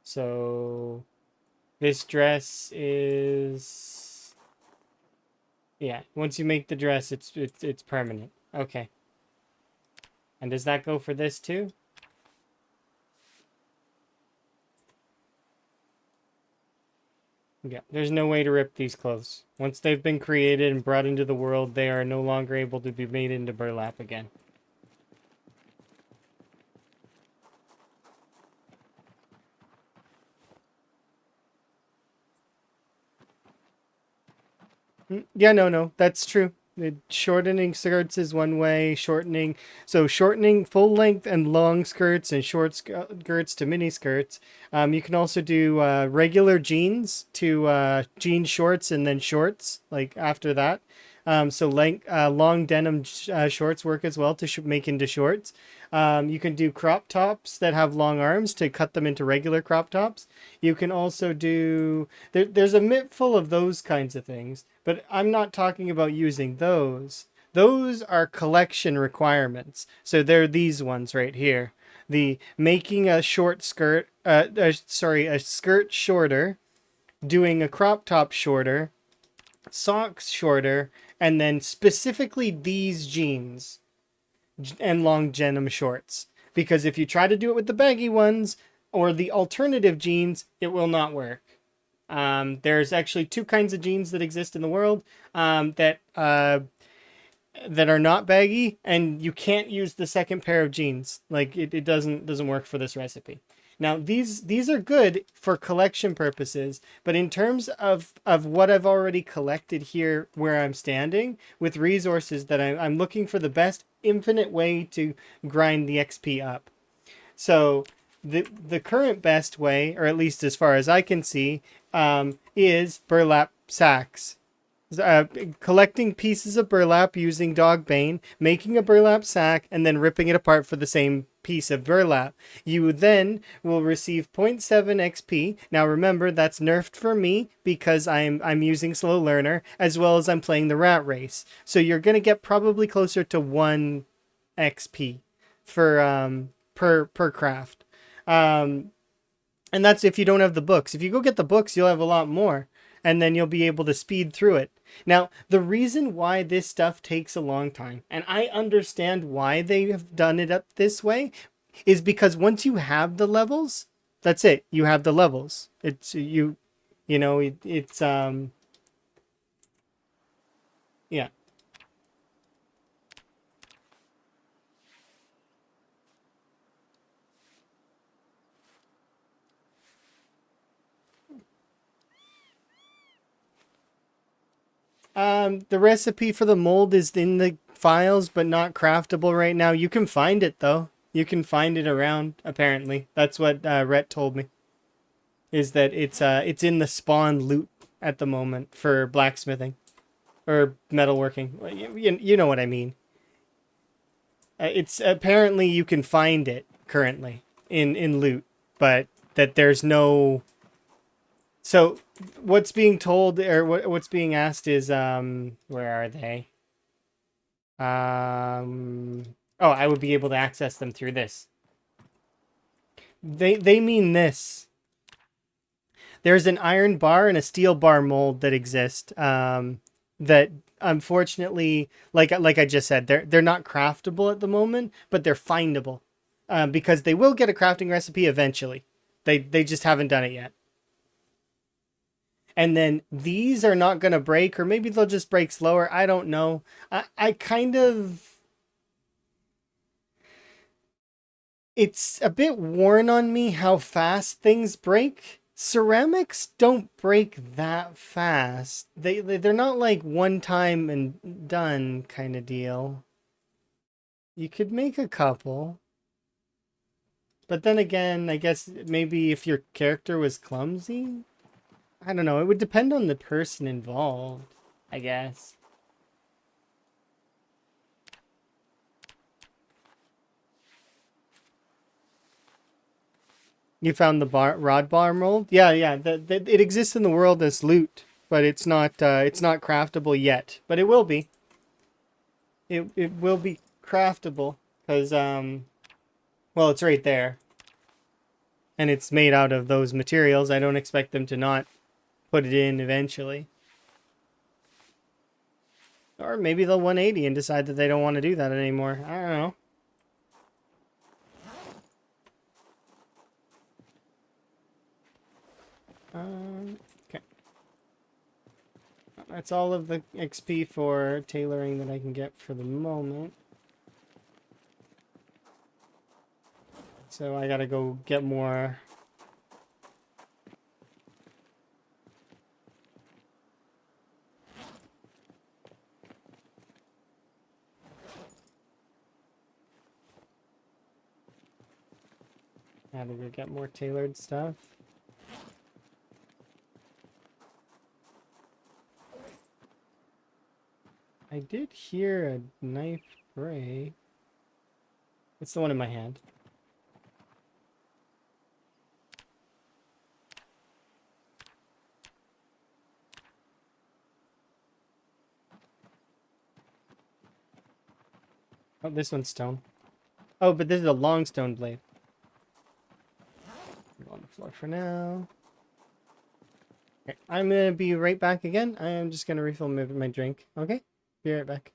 [SPEAKER 1] So this dress is, yeah, once you make the dress it's permanent. Okay. And does that go for this too? Yeah, there's no way to rip these clothes. Once they've been created and brought into the world, they are no longer able to be made into burlap again. Yeah, no, that's true. Shortening skirts is one way. Shortening full length and long skirts and short skirts to mini skirts. You can also do regular jeans to jean shorts and then shorts like after that. Long denim shorts work as well to make into shorts. You can do crop tops that have long arms to cut them into regular crop tops. You can also do there's a mitt full of those kinds of things, but I'm not talking about using those. Those are collection requirements. So they're these ones right here. The making a short skirt, a skirt shorter, doing a crop top shorter, socks shorter, and then specifically these jeans and long denim shorts. Because if you try to do it with the baggy ones or the alternative jeans, it will not work. There's actually two kinds of jeans that exist in the world that are not baggy, and you can't use the second pair of jeans. Like it doesn't work for this recipe. Now these are good for collection purposes, but in terms of what I've already collected here where I'm standing with resources that I'm looking for the best infinite way to grind the XP up. So the current best way, or at least as far as I can see, is burlap sacks. Collecting pieces of burlap using dog bane, making a burlap sack, and then ripping it apart for the same piece of burlap. You then will receive 0.7 XP. Now remember, that's nerfed for me because I'm using slow learner, as well as I'm playing the rat race. So you're gonna get probably closer to 1 XP for per craft. And that's if you don't have the books. If you go get the books, you'll have a lot more, and then you'll be able to speed through it. Now, the reason why this stuff takes a long time, and I understand why they have done it up this way, is because once you have the levels, that's it. You have the levels. It's yeah. the recipe for the mold is in the files, but not craftable right now. You can find it though. You can find it around. Apparently, that's what Rhett told me. Is that it's in the spawn loot at the moment for blacksmithing or metalworking. You know what I mean. It's apparently you can find it currently in loot, but that there's no. So what's being told or what's being asked is where are they? Oh, I would be able to access them through this. They mean this. There's an iron bar and a steel bar mold that exist. That unfortunately, like I just said, they're not craftable at the moment, but they're findable, because they will get a crafting recipe eventually. They just haven't done it yet. And then these are not gonna break, or maybe they'll just break slower. I don't know. I kind of it's a bit worn on me how fast things break. Ceramics don't break that fast. They're not like one time and done kind of deal. You could make a couple. But then again, I guess maybe if your character was clumsy, I don't know. It would depend on the person involved, I guess. You found the rod bar mold? Yeah, yeah. It exists in the world as loot, but it's not craftable yet. But it will be. It will be craftable because well, it's right there, and it's made out of those materials. I don't expect them to not put it in eventually. Or maybe they'll 180 and decide that they don't want to do that anymore. I don't know. Okay. That's all of the XP for tailoring that I can get for the moment. So I gotta go get more. I gotta go get more tailored stuff. I did hear a knife break. It's the one in my hand. Oh, this one's stone. Oh, but this is a long stone blade. Go on the floor for now. Okay, I'm gonna be right back again. I am just gonna refill my drink. Okay? Be right back.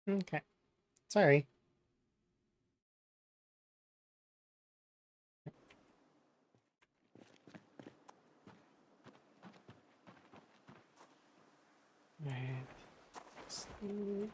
[SPEAKER 1] Okay. Sorry. Right. Sweet.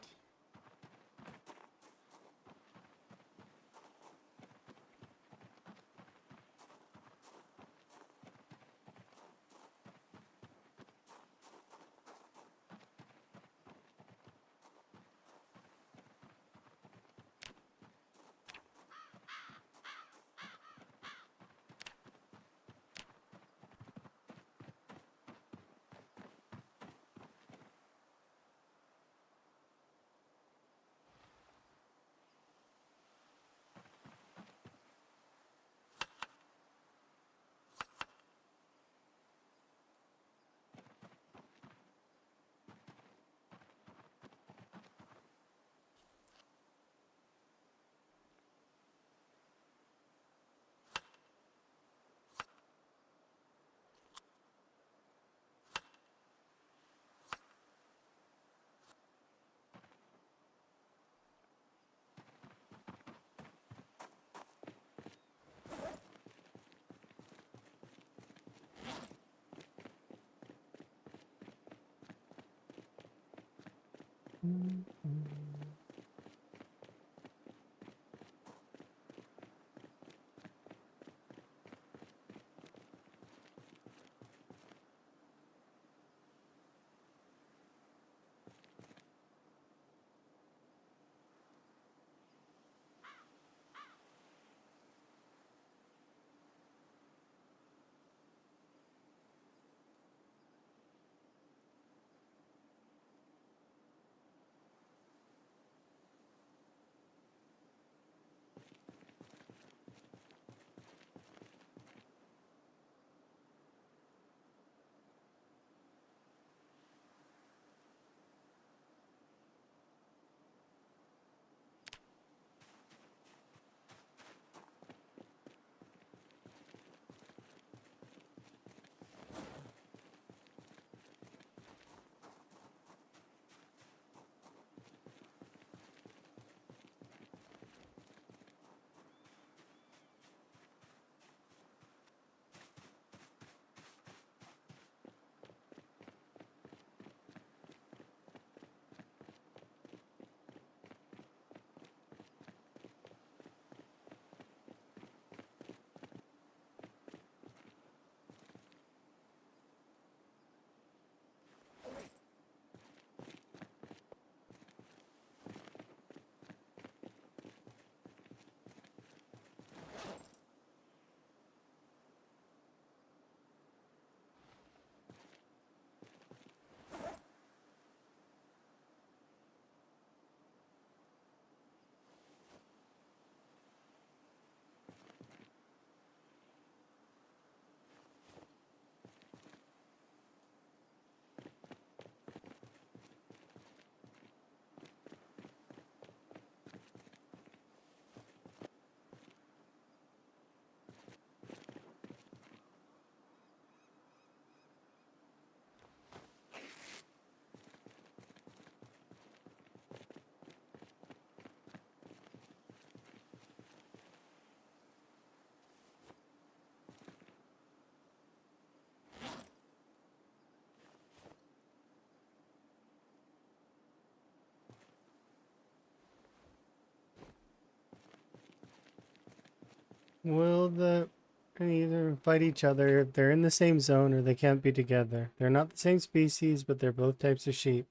[SPEAKER 1] Will the can either fight each other if they're in the same zone or they can't be together? They're not the same species, but they're both types of sheep.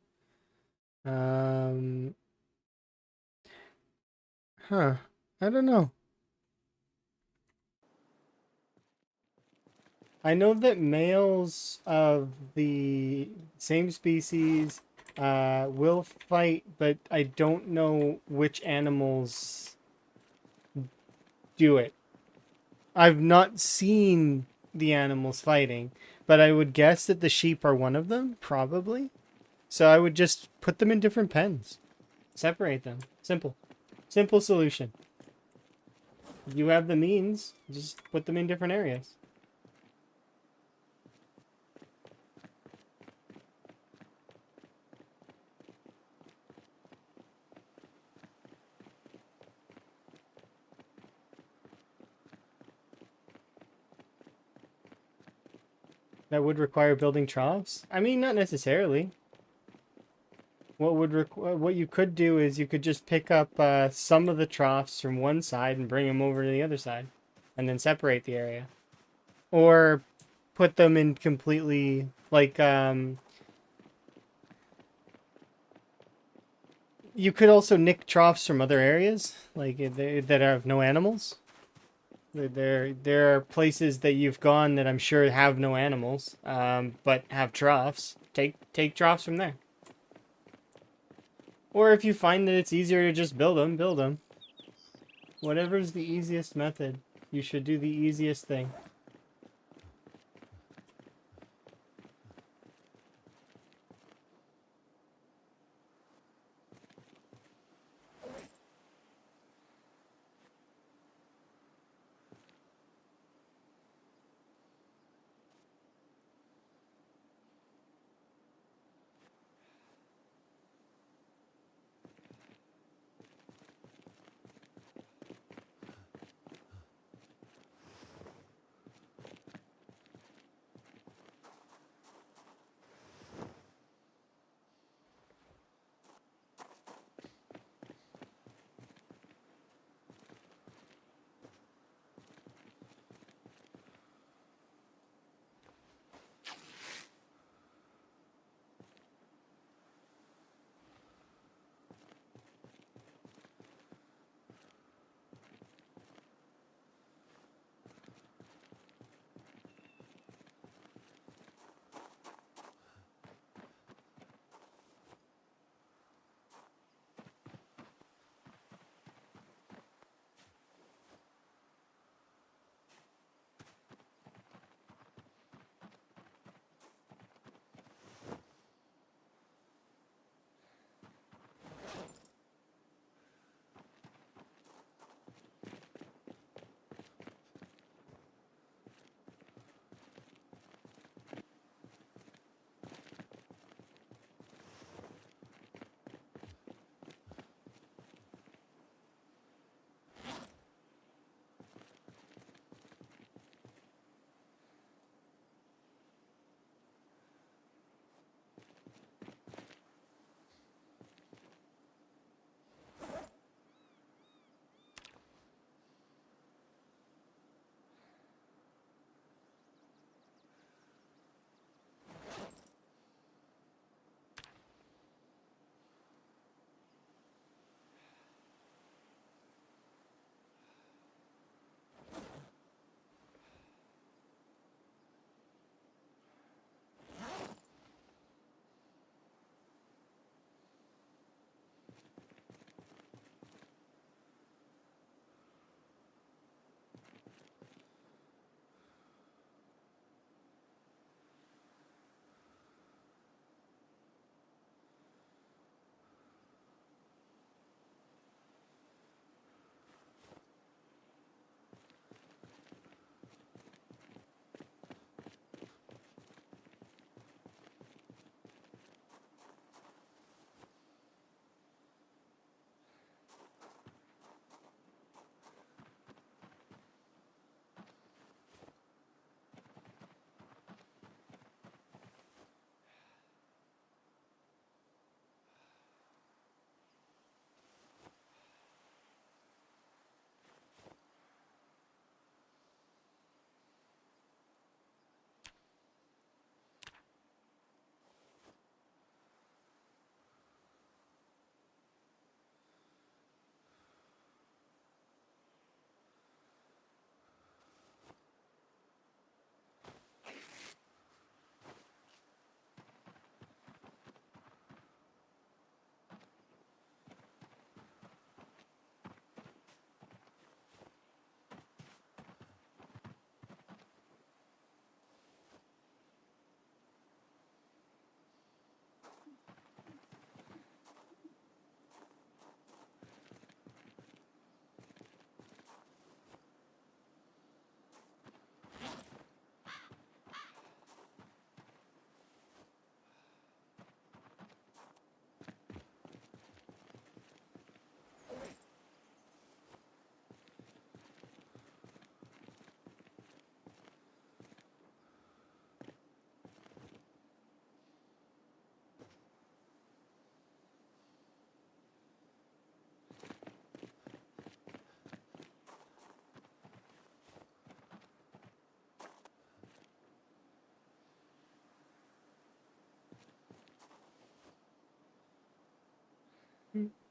[SPEAKER 1] Um, huh. I don't know. I know that males of the same species will fight, but I don't know which animals do it. I've not seen the animals fighting, but I would guess that the sheep are one of them, probably. So I would just put them in different pens. Separate them. Simple. Simple solution. You have the means, just put them in different areas. that would require building troughs? I mean, not necessarily. What you could do is you could just pick up some of the troughs from one side and bring them over to the other side, and then separate the area, or put them in completely like you could also nick troughs from other areas that have no animals. There are places that you've gone that I'm sure have no animals, but have troughs. Take troughs from there. Or if you find that it's easier to just build them, build them. Whatever's the easiest method, you should do the easiest thing.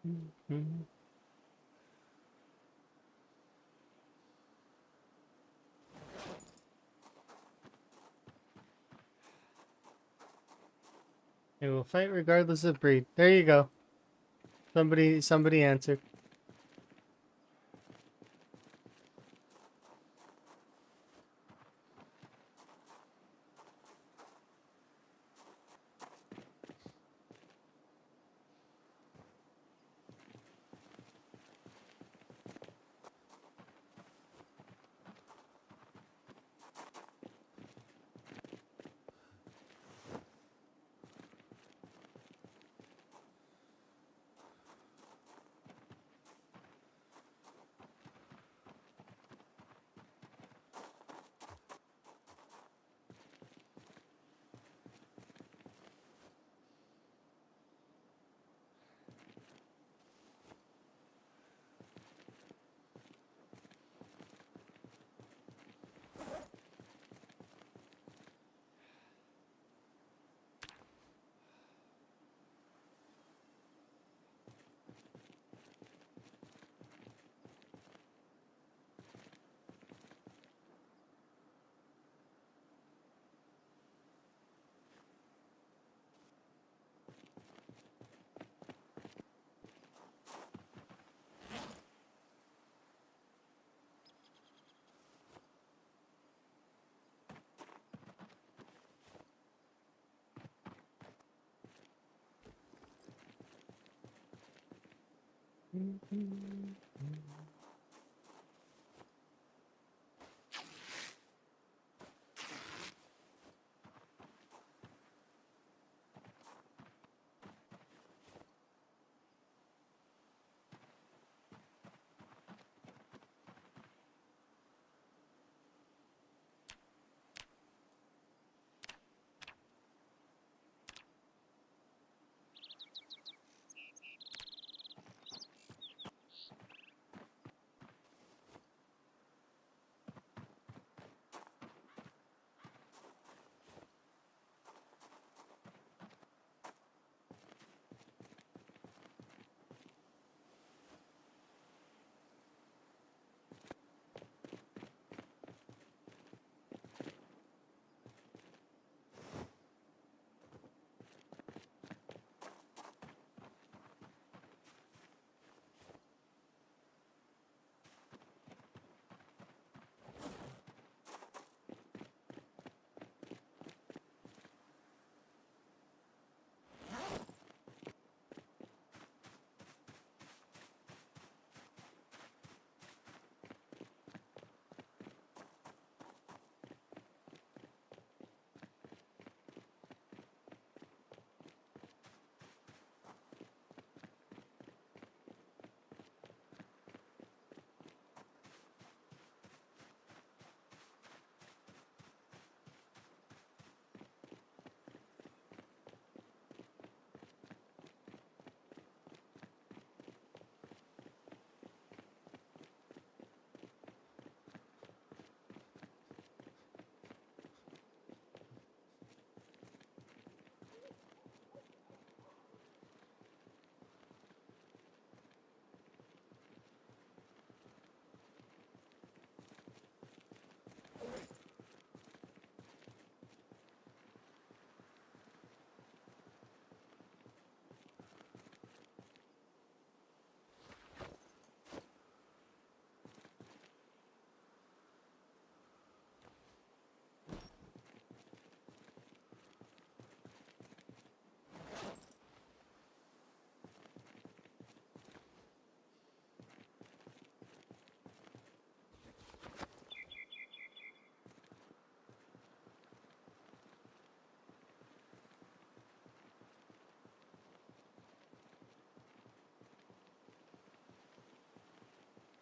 [SPEAKER 1] Mhm. They will fight regardless of breed. There you go. Somebody answered.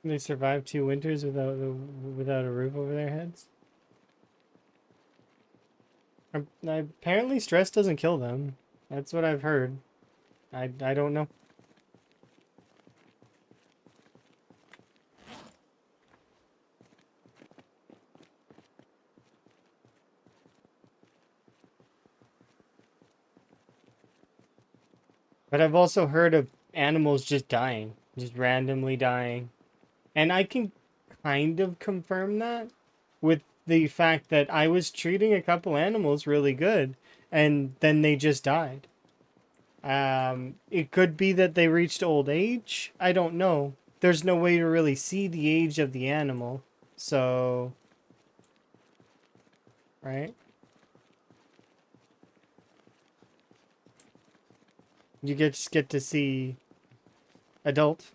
[SPEAKER 1] They survived 2 winters without a roof over their heads. Apparently, stress doesn't kill them. That's what I've heard. I don't know. But I've also heard of animals just dying, just randomly dying. And I can kind of confirm that with the fact that I was treating a couple animals really good and then they just died. It could be that they reached old age. I don't know. There's no way to really see the age of the animal. So, right? Just get to see adult.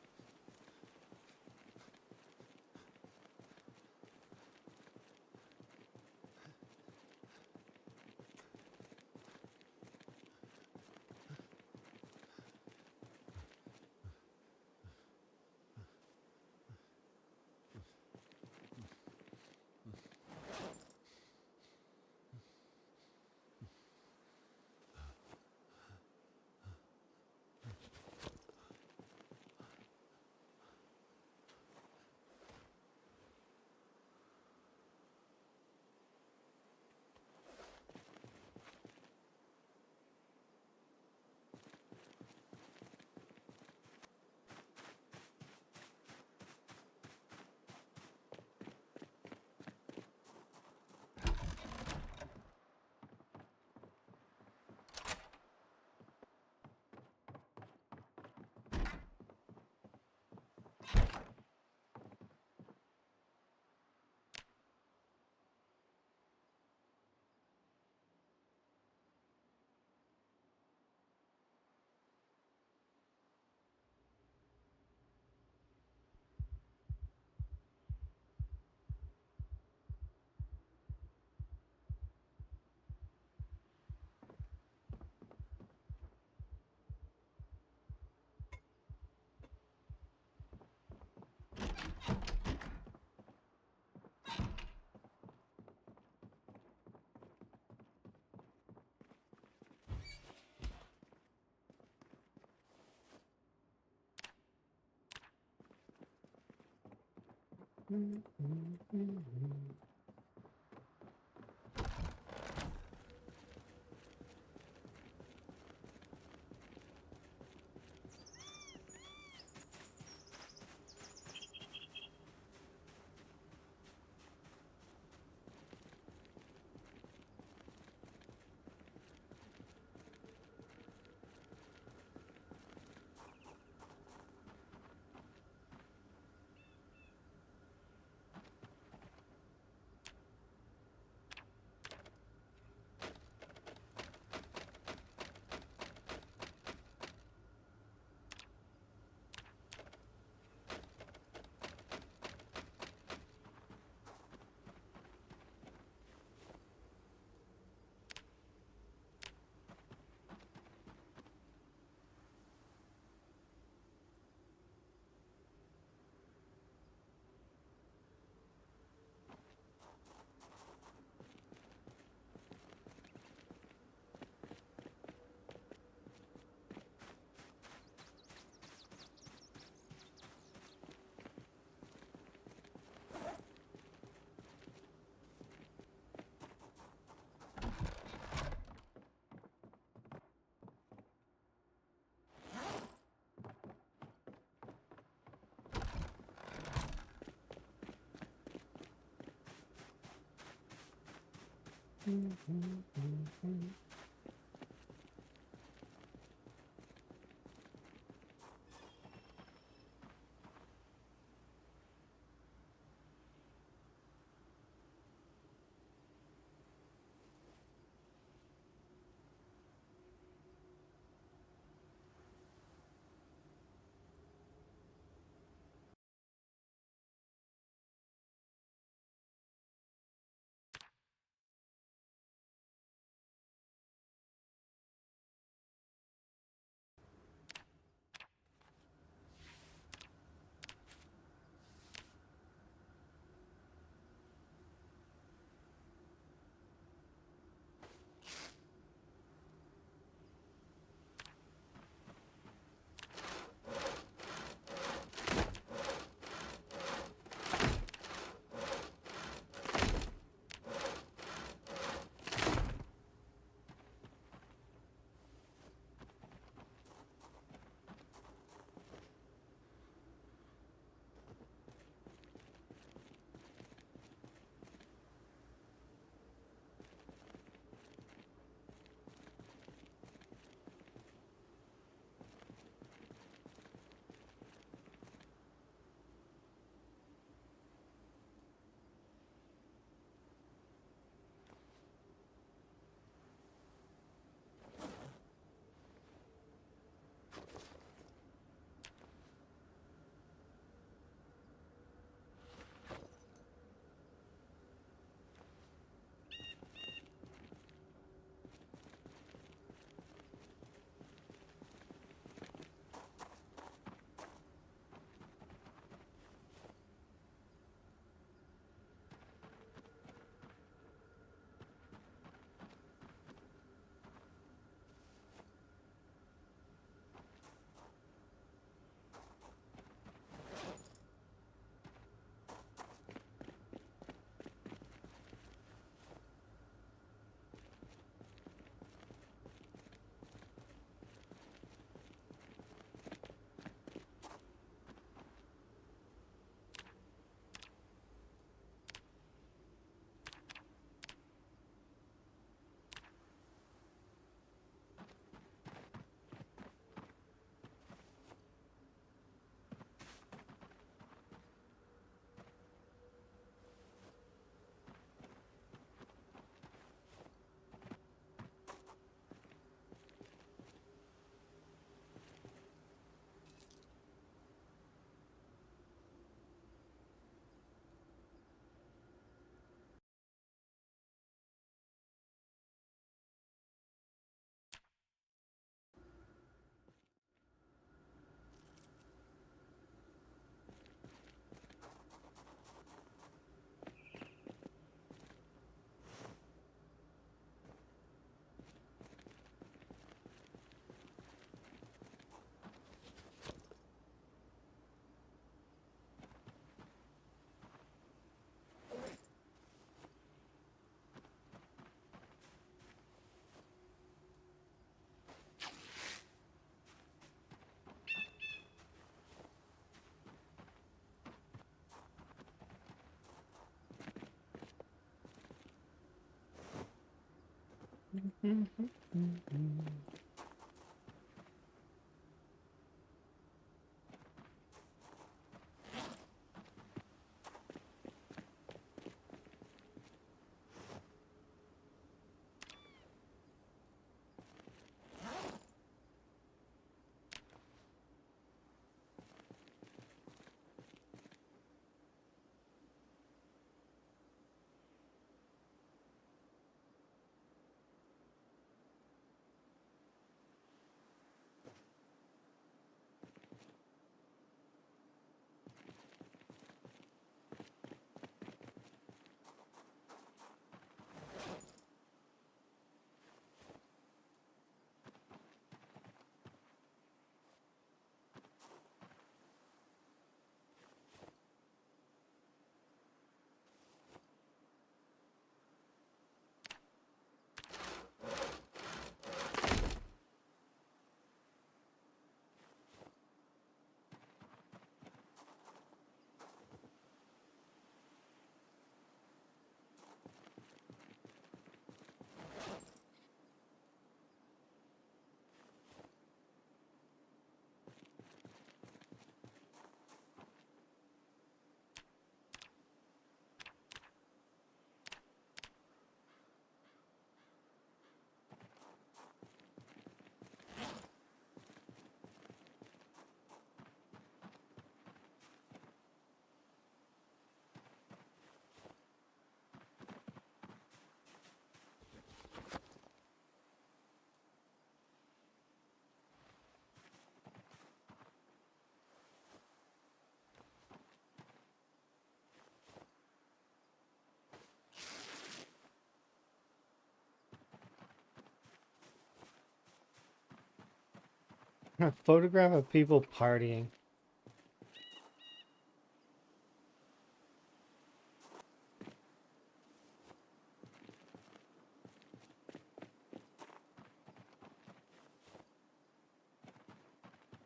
[SPEAKER 1] Photograph of people partying.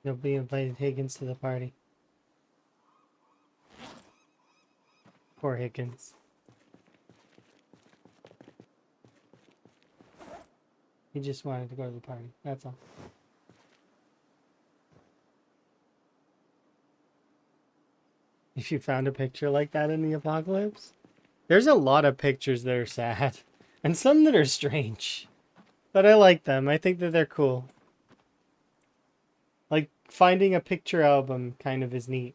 [SPEAKER 1] Nobody invited Higgins to the party. Poor Higgins. He just wanted to go to the party. That's all. If you found a picture like that in the apocalypse, there's a lot of pictures that are sad and some that are strange, but I like them. I think that they're cool. Like finding a picture album kind of is neat.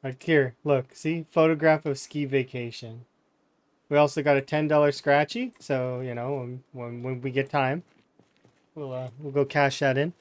[SPEAKER 1] Like here, look, see? Photograph of ski vacation. We also got a $10 scratchy, so, you know, when we get time, we'll go cash that in.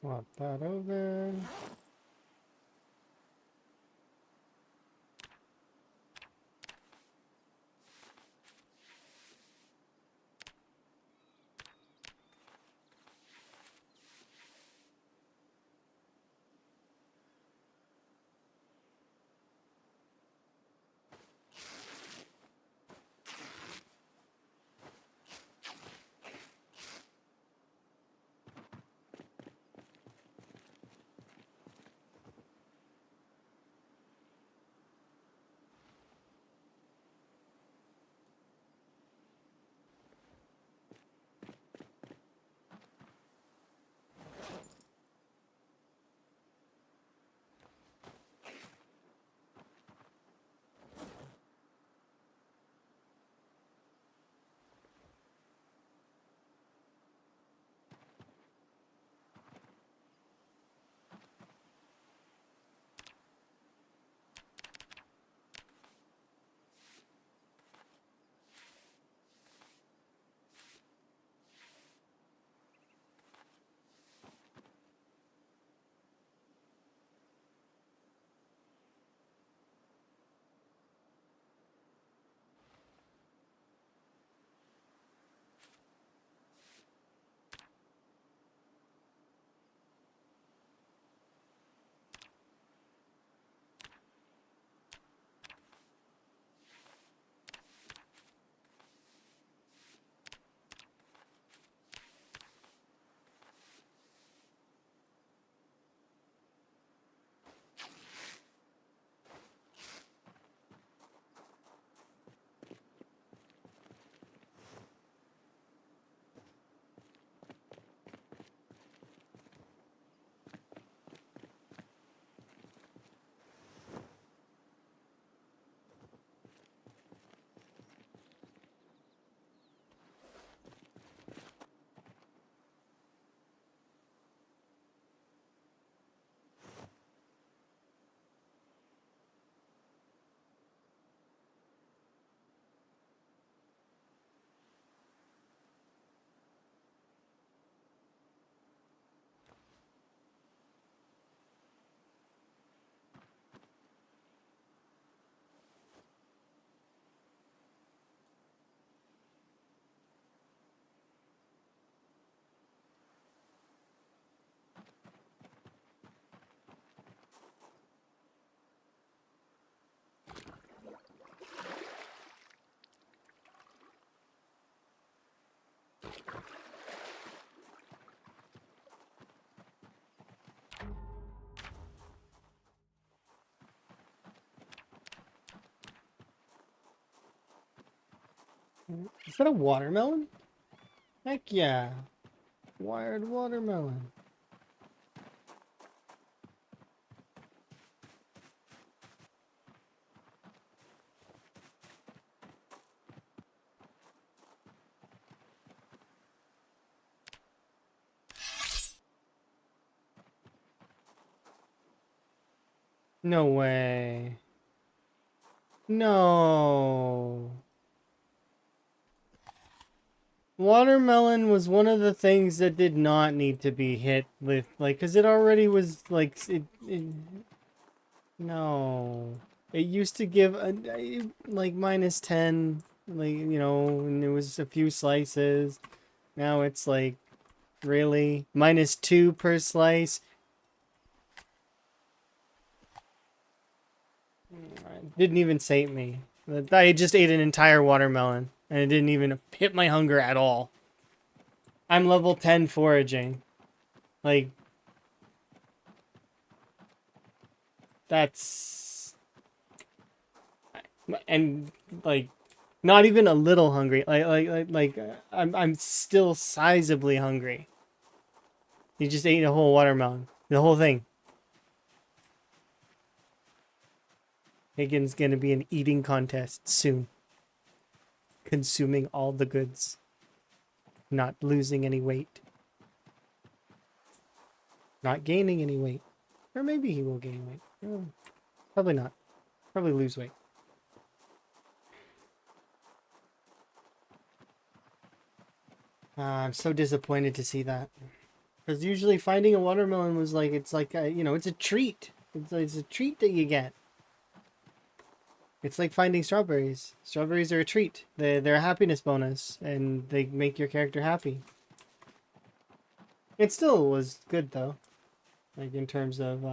[SPEAKER 1] Swap that over. Is that a watermelon? Heck yeah. Wired watermelon. No way. No. Watermelon was one of the things that did not need to be hit with, like, because it already was, like, no. It used to give, like, -10, like, you know, and it was a few slices. Now it's, like, really? -2 per slice? Didn't even sate me. I just ate an entire watermelon, and it didn't even hit my hunger at all. I'm level 10 foraging. Like, that's... And, like, not even a little hungry. I'm still sizably hungry. You just ate a whole watermelon. The whole thing. Higgins gonna be an eating contest soon. Consuming all the goods. Not losing any weight. Not gaining any weight. Or maybe he will gain weight. Probably not. Probably lose weight. I'm so disappointed to see that. Because usually finding a watermelon was like, it's like, it's a treat. It's a treat that you get. It's like finding strawberries. Strawberries are a treat. They're a happiness bonus, and they make your character happy. It still was good though, like in terms of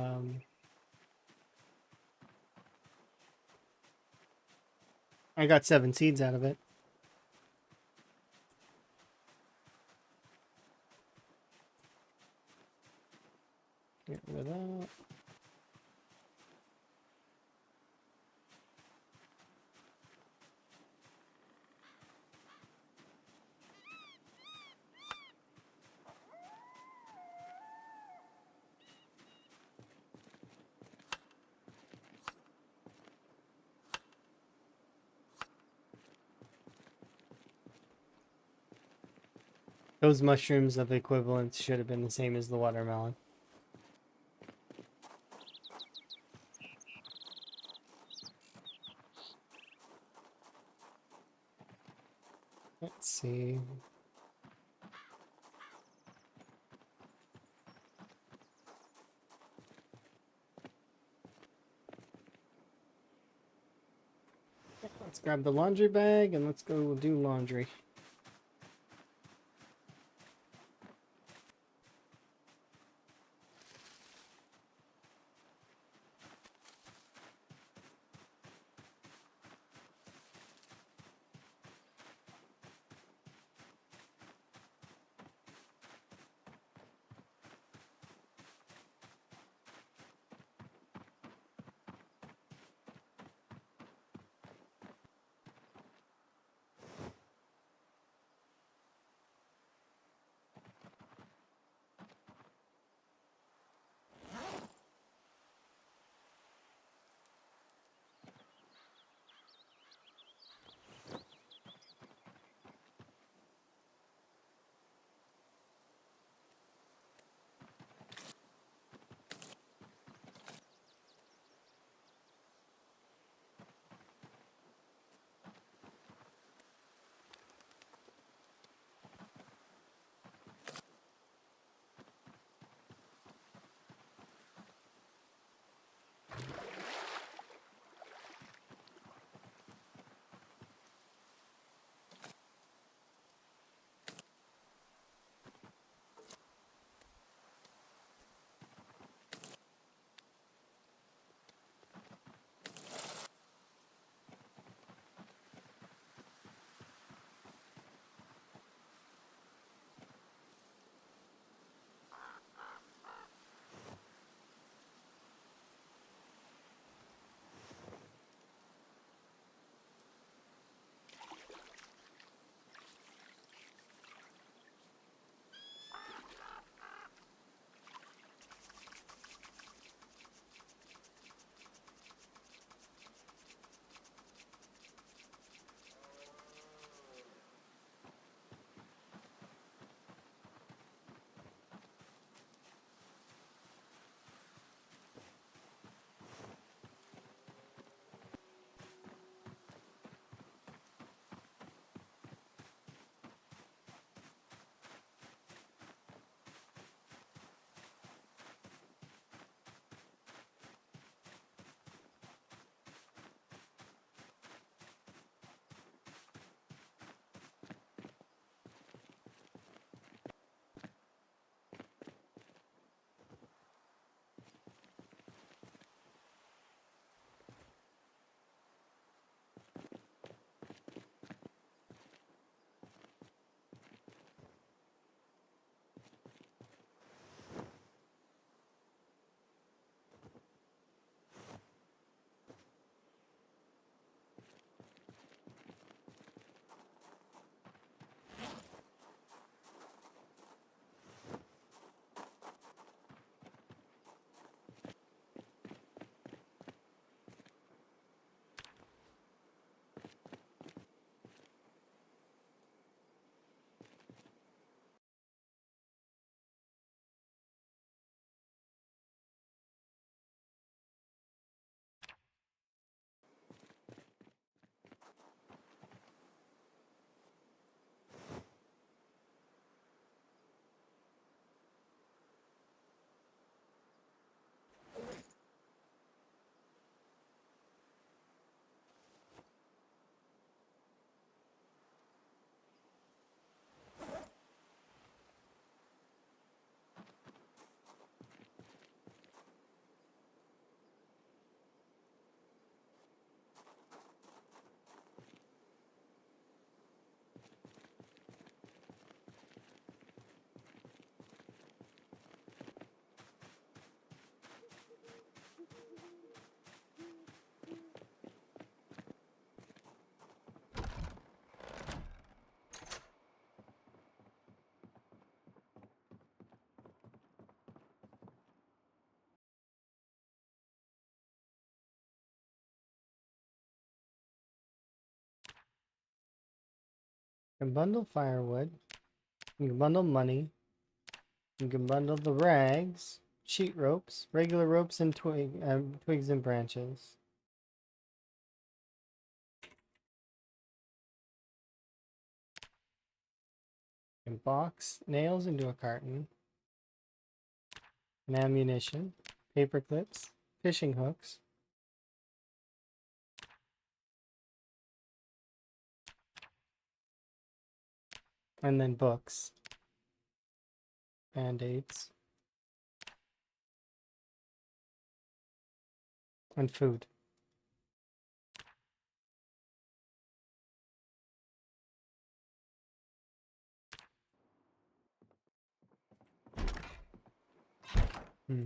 [SPEAKER 1] I got 7 seeds out of it. Get rid of that. Those mushrooms of equivalence should have been the same as the watermelon. Let's see. Let's grab the laundry bag and let's go do laundry. can bundle firewood. You can bundle money. You can bundle the rags, sheet ropes, regular ropes, and twigs and branches. You can box nails into a carton. And ammunition, paper clips, fishing hooks. And then books. Band-aids. And food. Hmm.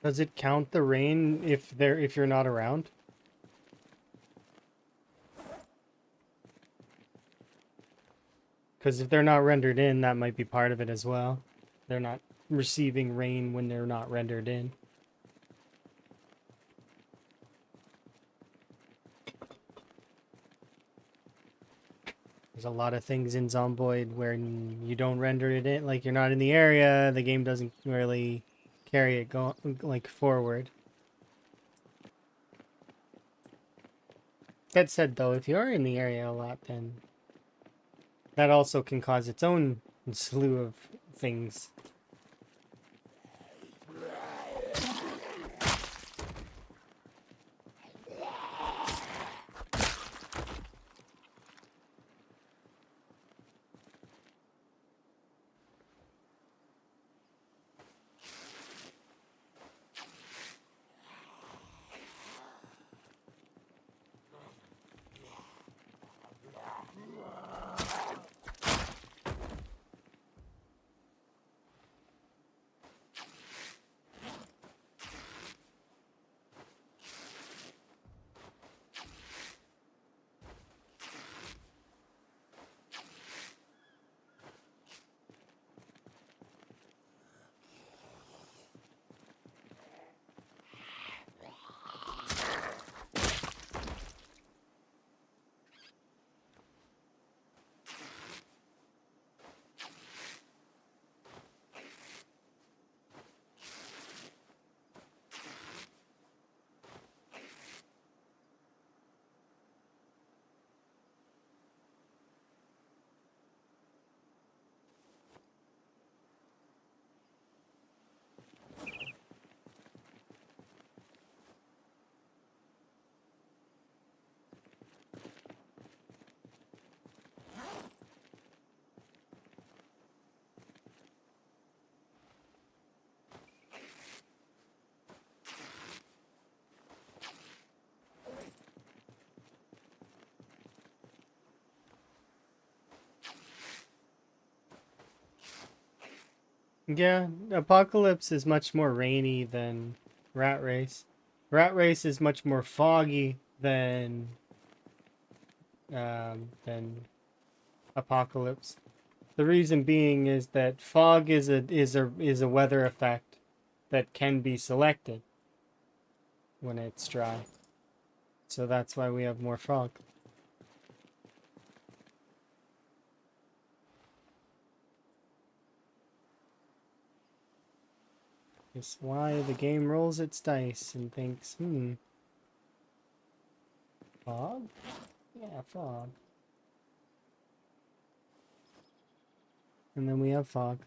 [SPEAKER 1] Does it count the rain if you're not around? Because if they're not rendered in, that might be part of it as well. They're not receiving rain when they're not rendered in. There's a lot of things in Zomboid where you don't render it in, like you're not in the area, the game doesn't really carry it like forward. That said though, if you are in the area a lot, then that also can cause its own slew of things. Yeah, Apocalypse is much more rainy than Rat Race. Rat Race is much more foggy than Apocalypse. The reason being is that fog is a weather effect that can be selected when it's dry. So that's why we have more fog. It's why the game rolls its dice and thinks, fog? Yeah, fog. And then we have fog.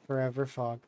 [SPEAKER 1] Forever fog.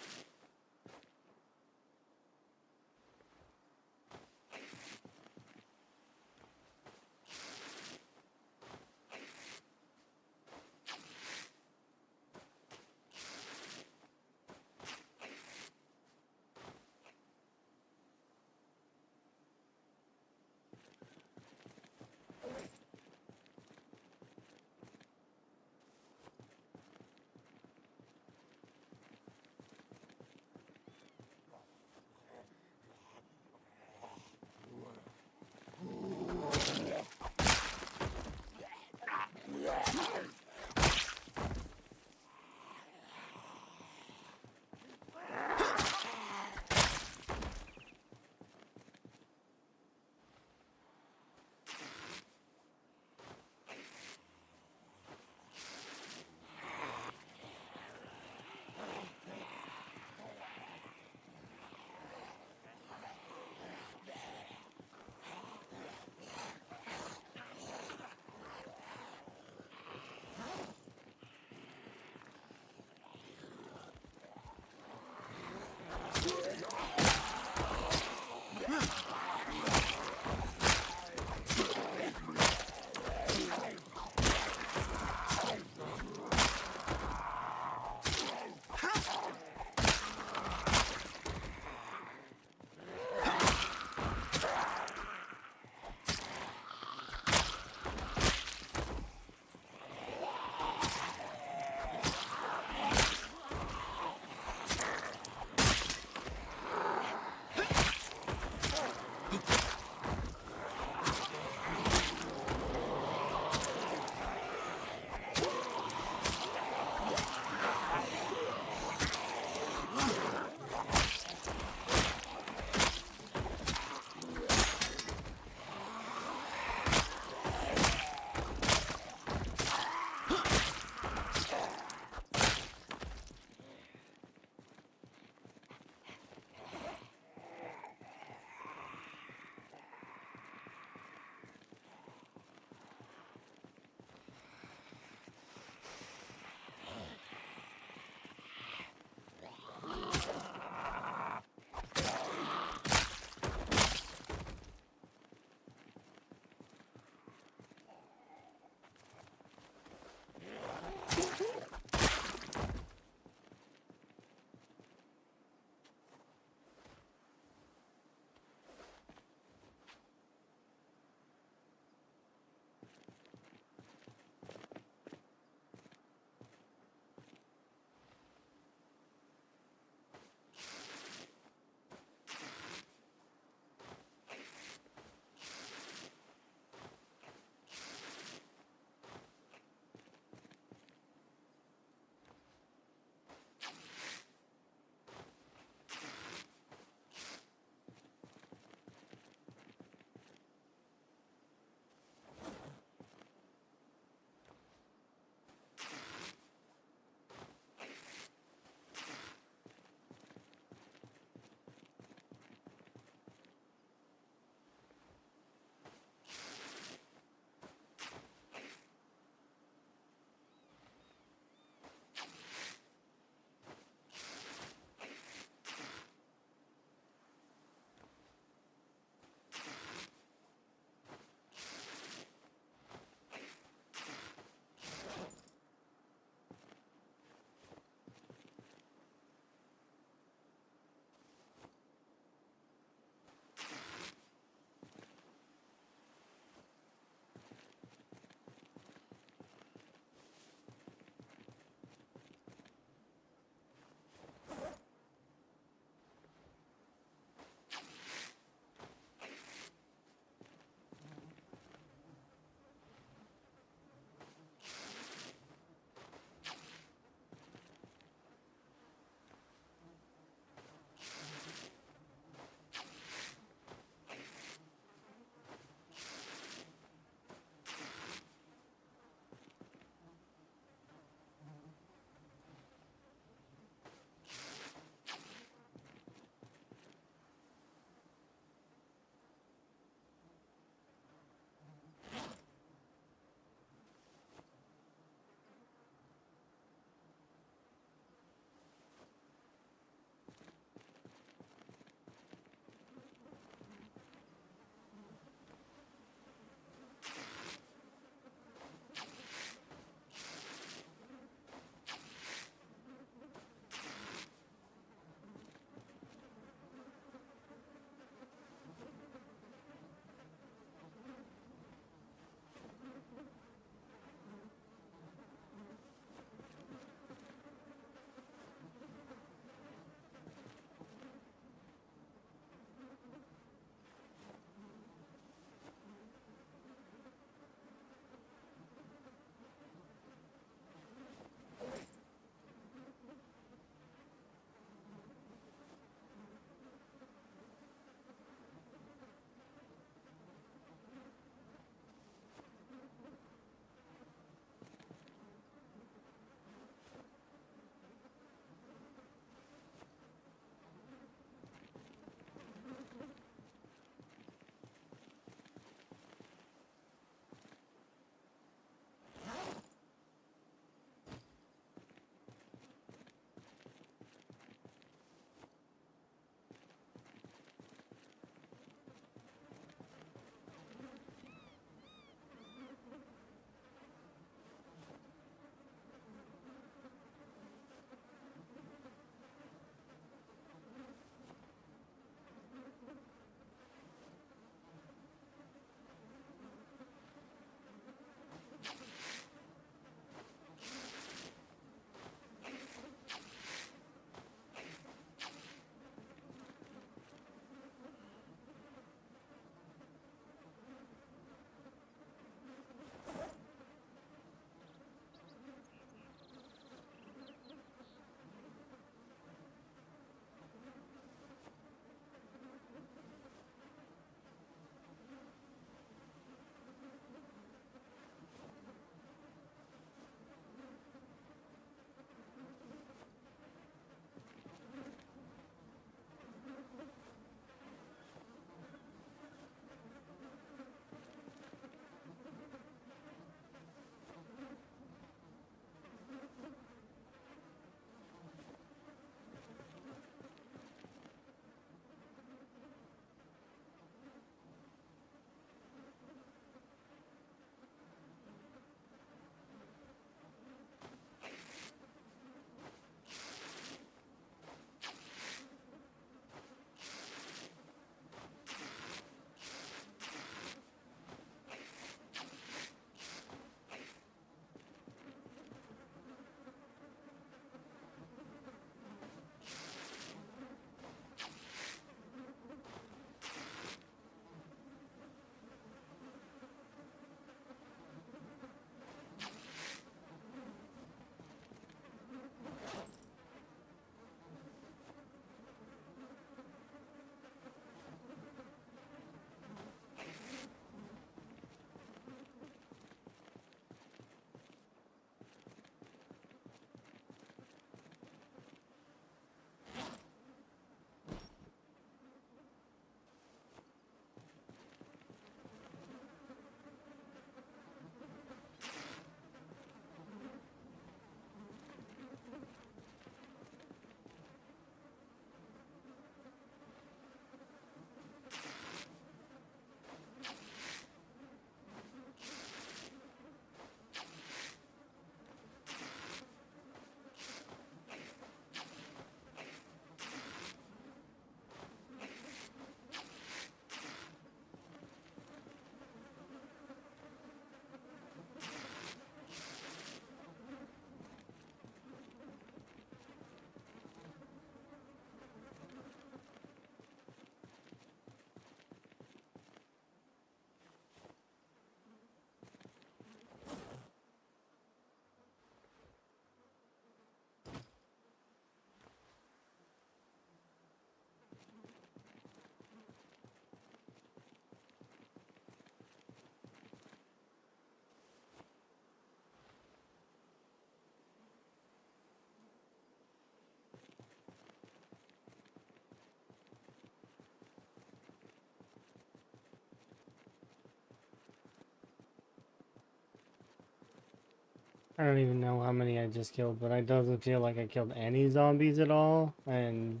[SPEAKER 1] I don't even know how many I just killed, but it doesn't feel like I killed any zombies at all, and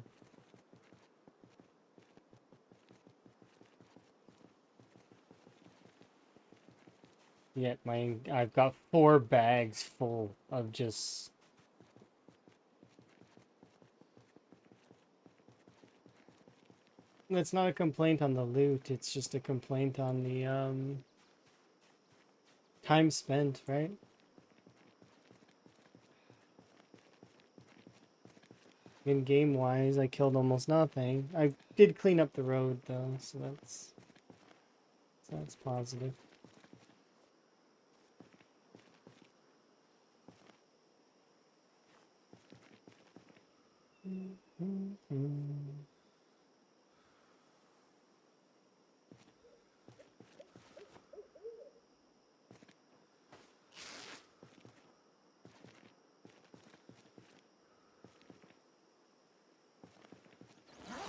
[SPEAKER 1] yet I've got 4 bags full of just... It's not a complaint on the loot, it's just a complaint on the time spent, right? In game wise, I killed almost nothing. I did clean up the road though, so that's positive.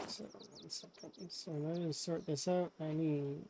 [SPEAKER 1] So, 1 second. So in order to sort this out, I need...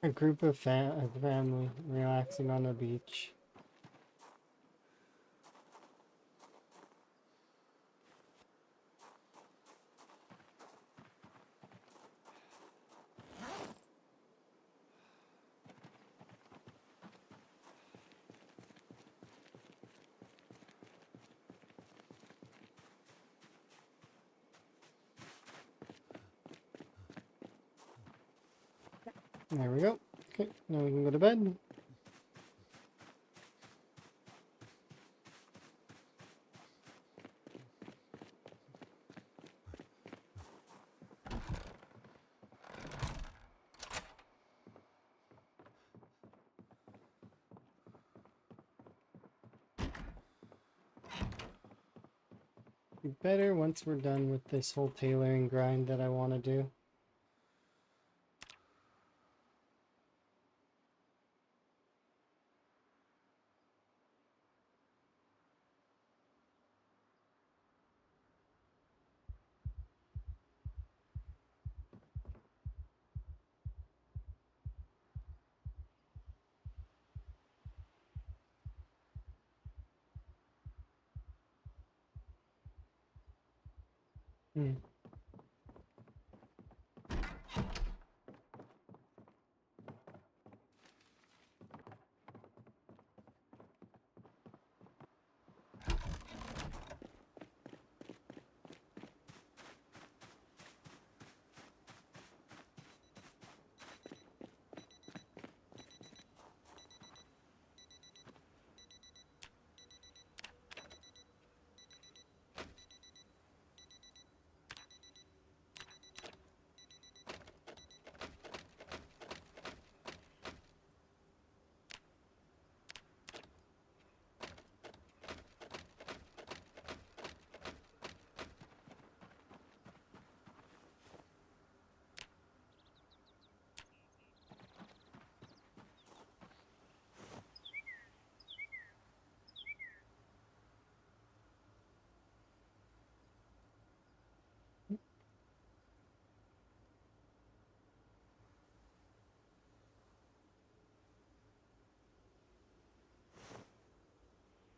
[SPEAKER 1] A group of a family relaxing on the beach. There we go. Okay, now we can go to bed. Be better once we're done with this whole tailoring grind that I want to do. Hmm.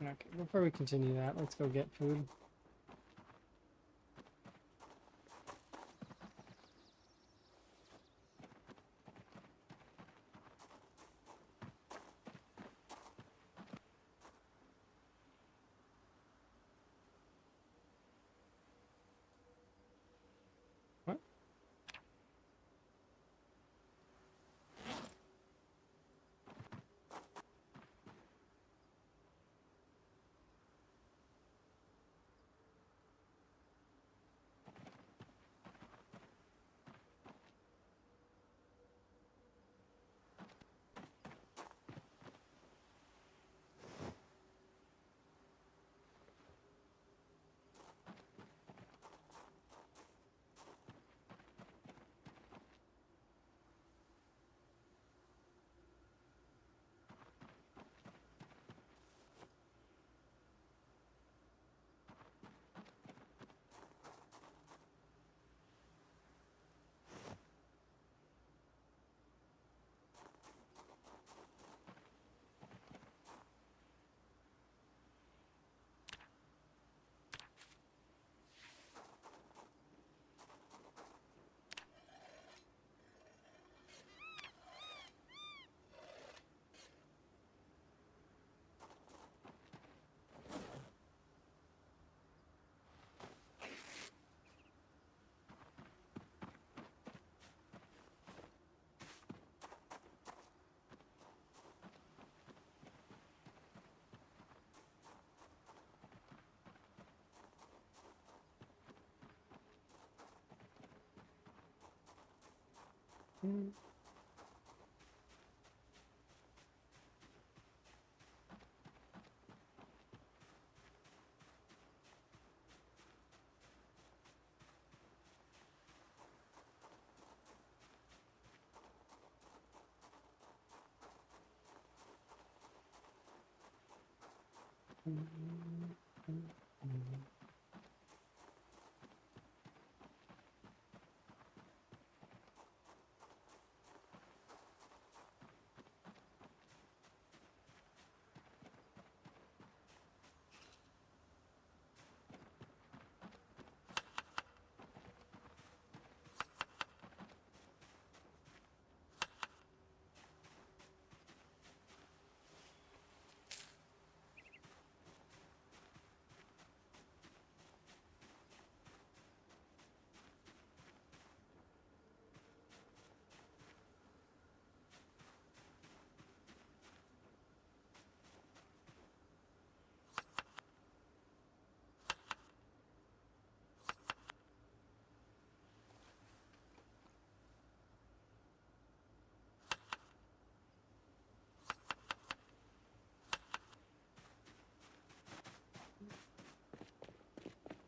[SPEAKER 1] Okay, before we continue that, let's go get food. What?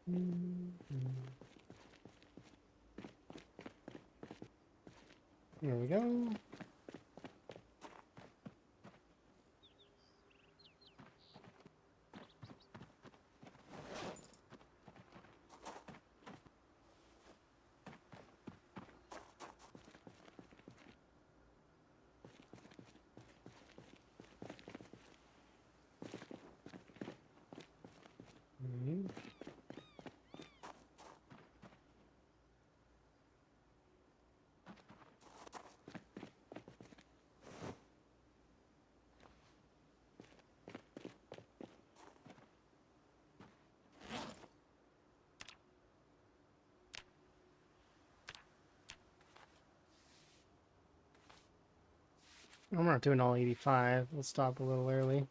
[SPEAKER 1] Mm. There we go. Mhm. I'm not doing all 85. We'll stop a little early.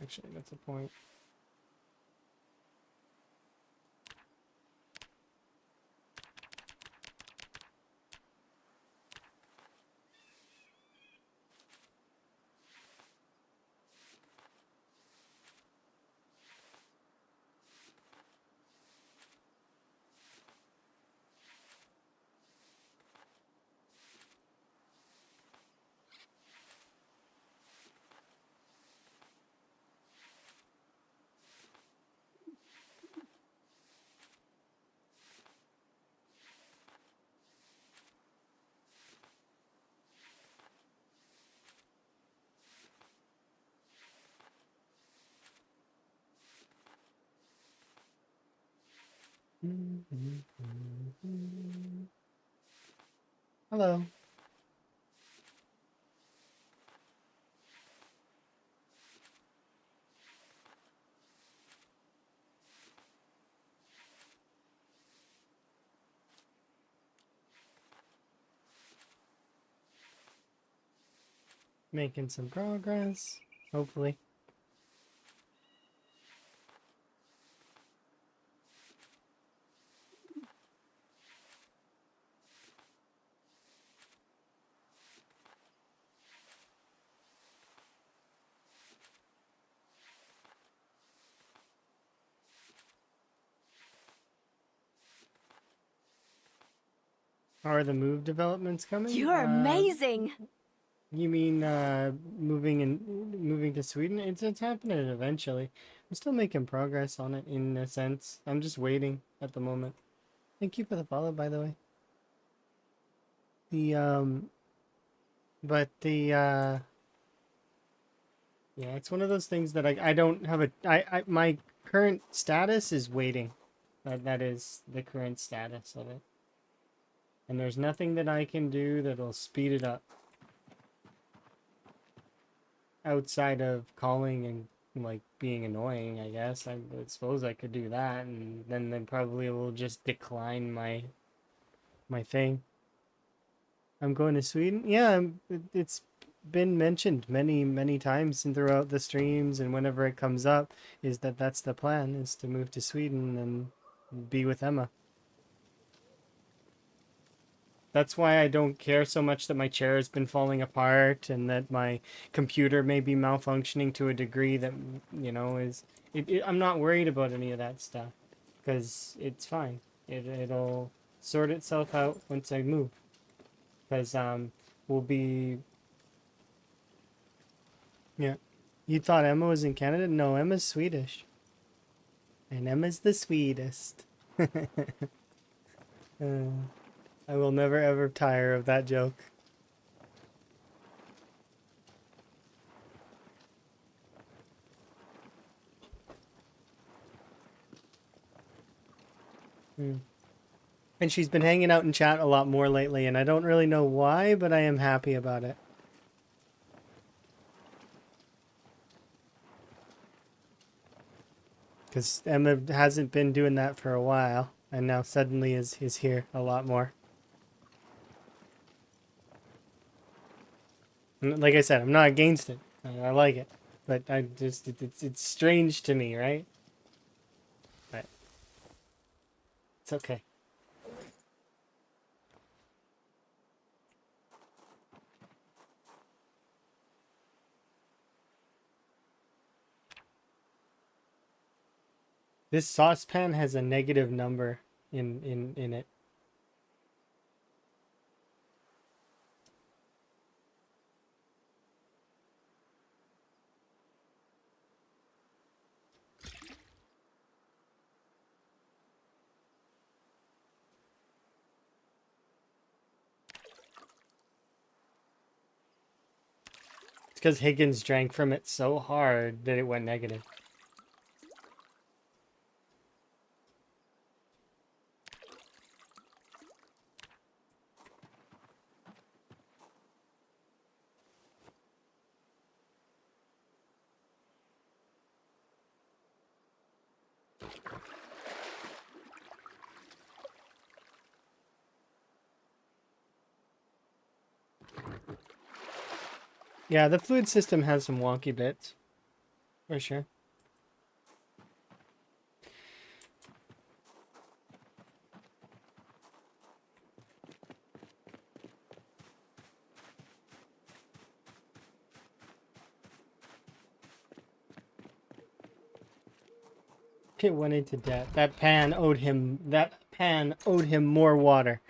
[SPEAKER 1] Actually, that's a point. Hello. Making some progress, hopefully. How are the move developments coming?
[SPEAKER 2] You're amazing.
[SPEAKER 1] You mean moving to Sweden? It's happening eventually. I'm still making progress on it in a sense. I'm just waiting at the moment. Thank you for the follow, by the way. The but the yeah, it's one of those things that I don't have a my current status is waiting. That is the current status of it. And there's nothing that I can do that'll speed it up outside of calling and like being annoying, I guess. I suppose I could do that, and then they probably will just decline my thing. I'm going to Sweden. Yeah, it's been mentioned many times and throughout the streams and whenever it comes up is that that's the plan, is to move to Sweden and be with Emma. That's why I don't care so much that my chair has been falling apart and that my computer may be malfunctioning to a degree that, is... I'm not worried about any of that stuff because it's fine. It'll sort itself out once I move. Because we'll be... Yeah. You thought Emma was in Canada? No, Emma's Swedish. And Emma's the sweetest. I will never ever tire of that joke. Mm. And she's been hanging out in chat a lot more lately, and I don't really know why, but I am happy about it. Because Emma hasn't been doing that for a while, and now suddenly is here a lot more. And like I said, I'm not against it. I like it, but I just it's strange to me, right? But it's okay. This saucepan has a negative number in it. It's because Higgins drank from it so hard that it went negative. Yeah, the fluid system has some wonky bits, for sure. It went into debt. That pan owed him more water.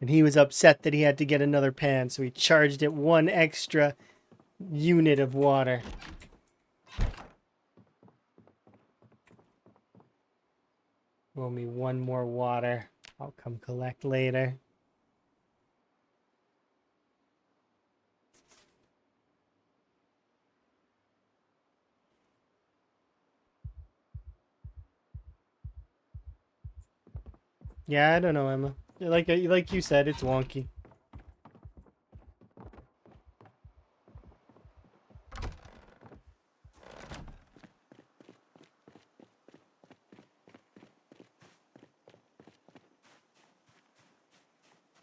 [SPEAKER 1] And he was upset that he had to get another pan, so he charged it 1 extra unit of water. Owe me 1 more water. I'll come collect later. Yeah, I don't know, Emma. Like you said, it's wonky.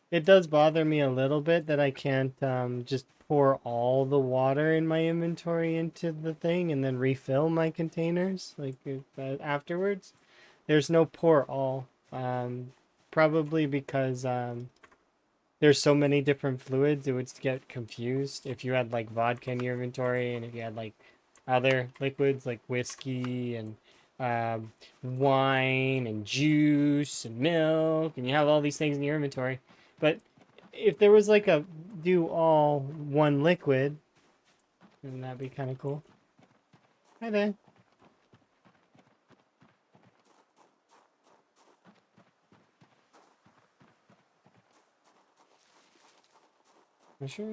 [SPEAKER 1] It does bother me a little bit that I can't just pour all the water in my inventory into the thing and then refill my containers afterwards. There's no pour all. Probably because there's so many different fluids, it would get confused if you had like vodka in your inventory and if you had like other liquids like whiskey and wine and juice and milk, and you have all these things in your inventory. But if there was like a do all one liquid, then that'd be kind of cool. Hi there. For sure.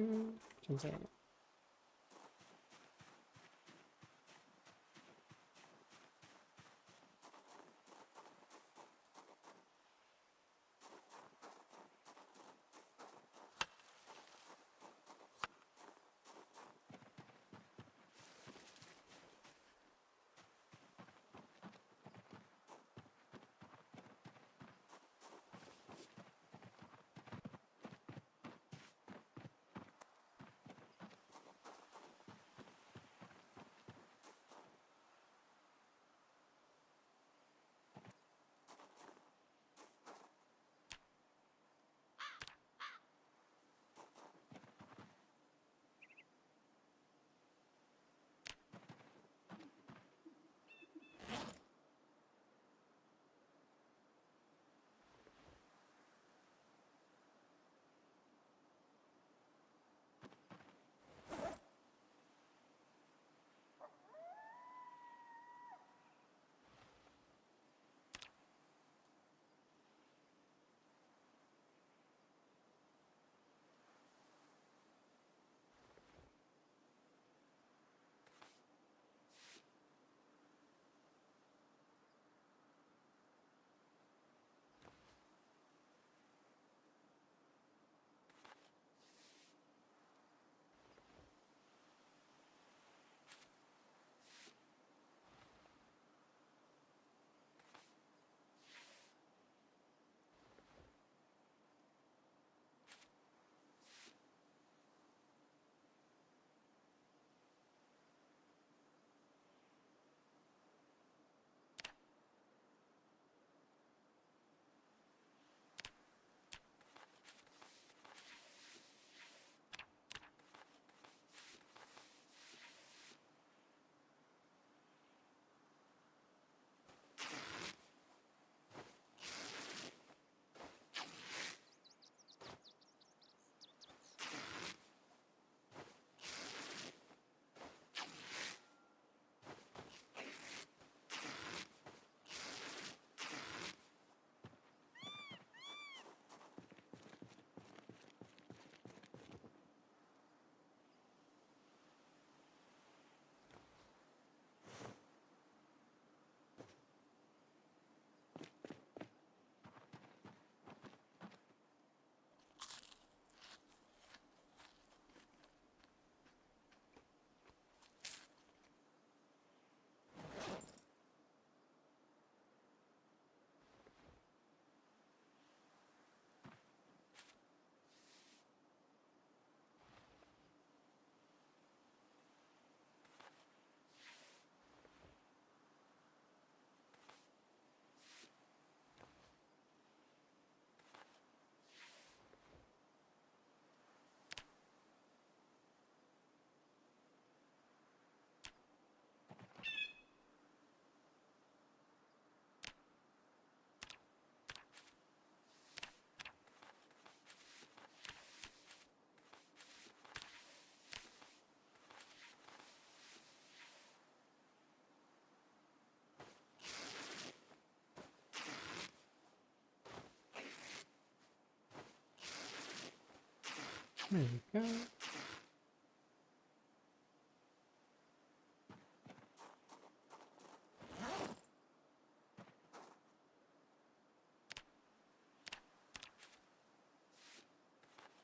[SPEAKER 1] There we go.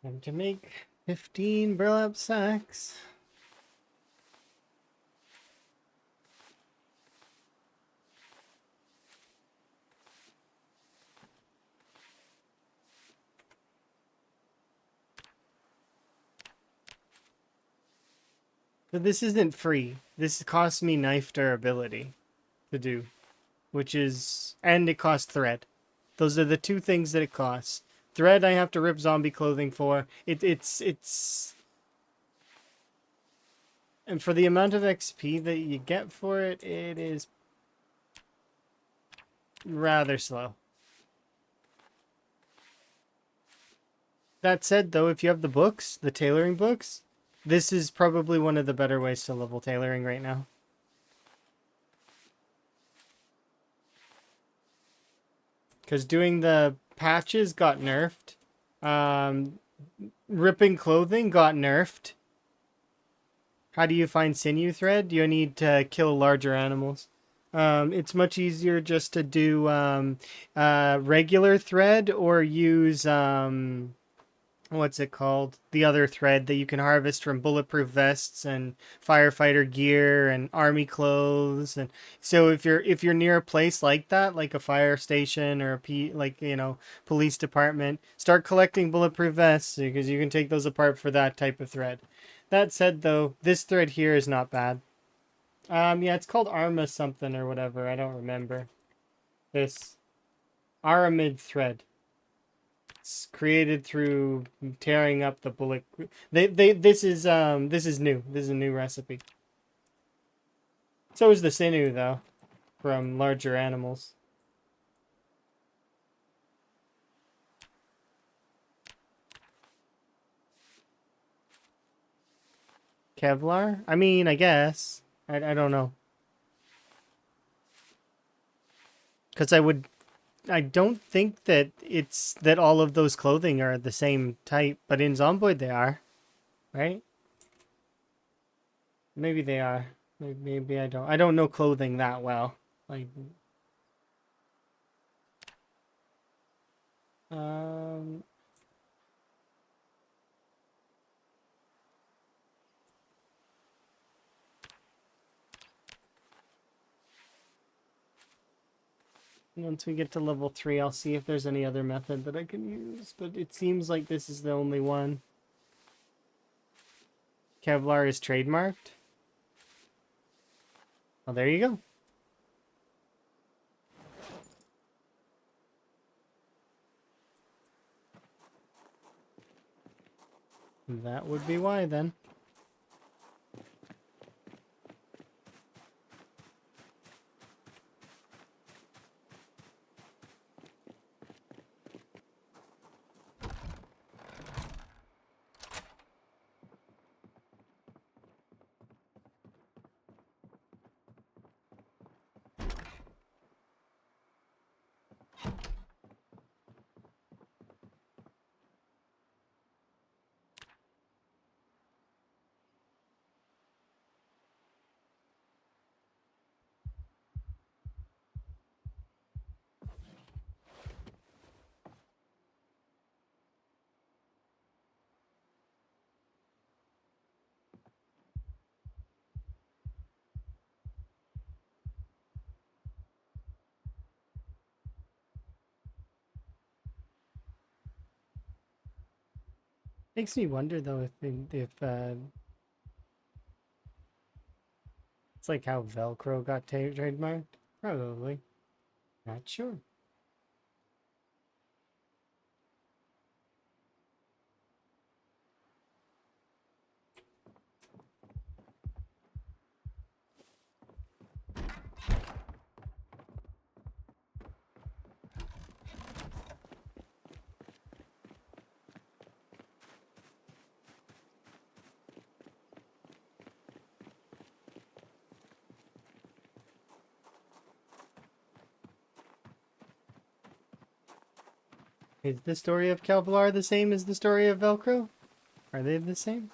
[SPEAKER 1] Time to make 15 burlap sacks. So this isn't free. This costs me knife durability to do, which is, and it costs thread. Those are the two things that it costs. Thread I have to rip zombie clothing for. It's and for the amount of XP that you get for it, it is rather slow. That said, though, if you have the books, the tailoring books, this is probably one of the better ways to level tailoring right now. Because doing the patches got nerfed. Ripping clothing got nerfed. How do you find sinew thread? You need to kill larger animals. It's much easier just to do regular thread or use what's it called? The other thread that you can harvest from bulletproof vests and firefighter gear and army clothes. And so if you're near a place like that, like a fire station or police department, start collecting bulletproof vests because you can take those apart for that type of thread. That said, though, this thread here is not bad. Yeah, it's called Arma something or whatever. I don't remember. This Aramid thread. It's created through tearing up the bullet. This is new. This is a new recipe. So is the sinew though, from larger animals. Kevlar? I mean, I guess. I don't know. Because I don't think that it's that all of those clothing are the same type, but in Zomboid they are, right? Maybe they are. Maybe I don't. I don't know clothing that well. Like, um, once we get to level 3, I'll see if there's any other method that I can use, but it seems like this is the only one. Kevlar is trademarked. Well, there you go. That would be why, then. Makes me wonder, though, if it's like how Velcro got trademarked. Probably. Not sure. Is the story of Kevlar the same as the story of Velcro? Are they the same?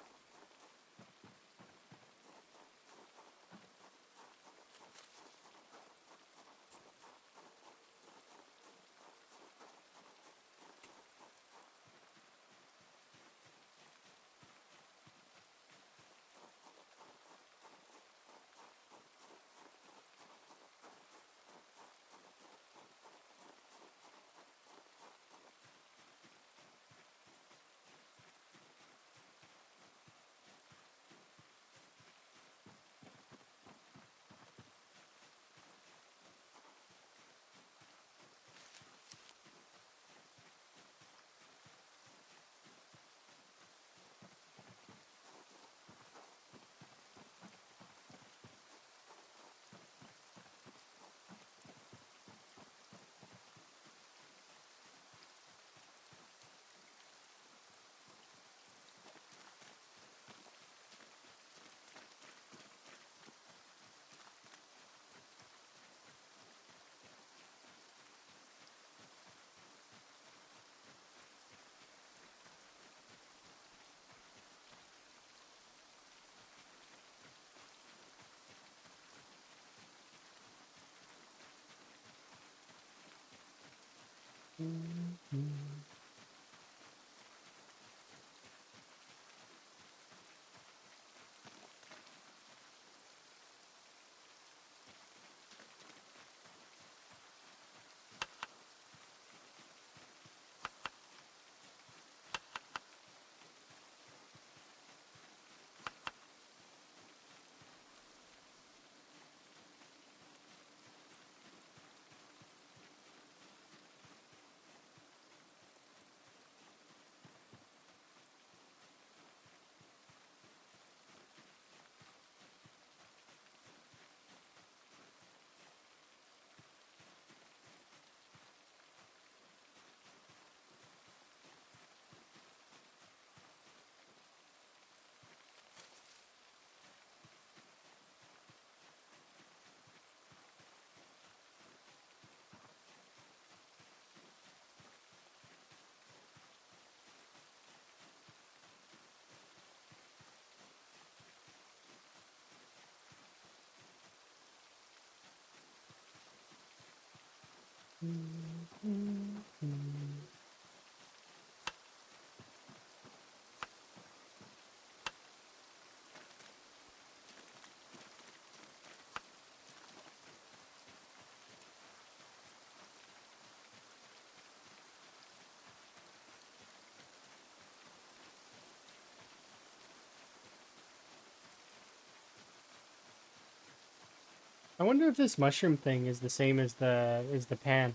[SPEAKER 1] I wonder if this mushroom thing is the same as the pan.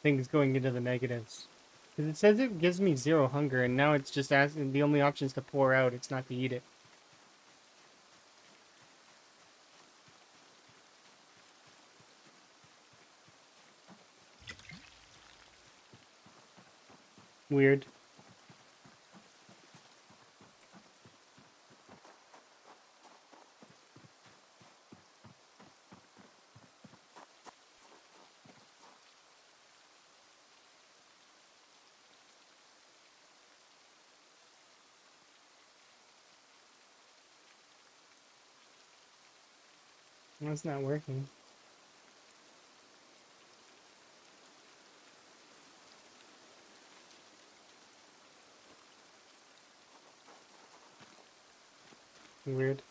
[SPEAKER 1] Things going into the negatives. Because it says it gives me 0 hunger, and now it's just asking the only option is to pour out. It's not to eat it. Weird. That's not working. Weird.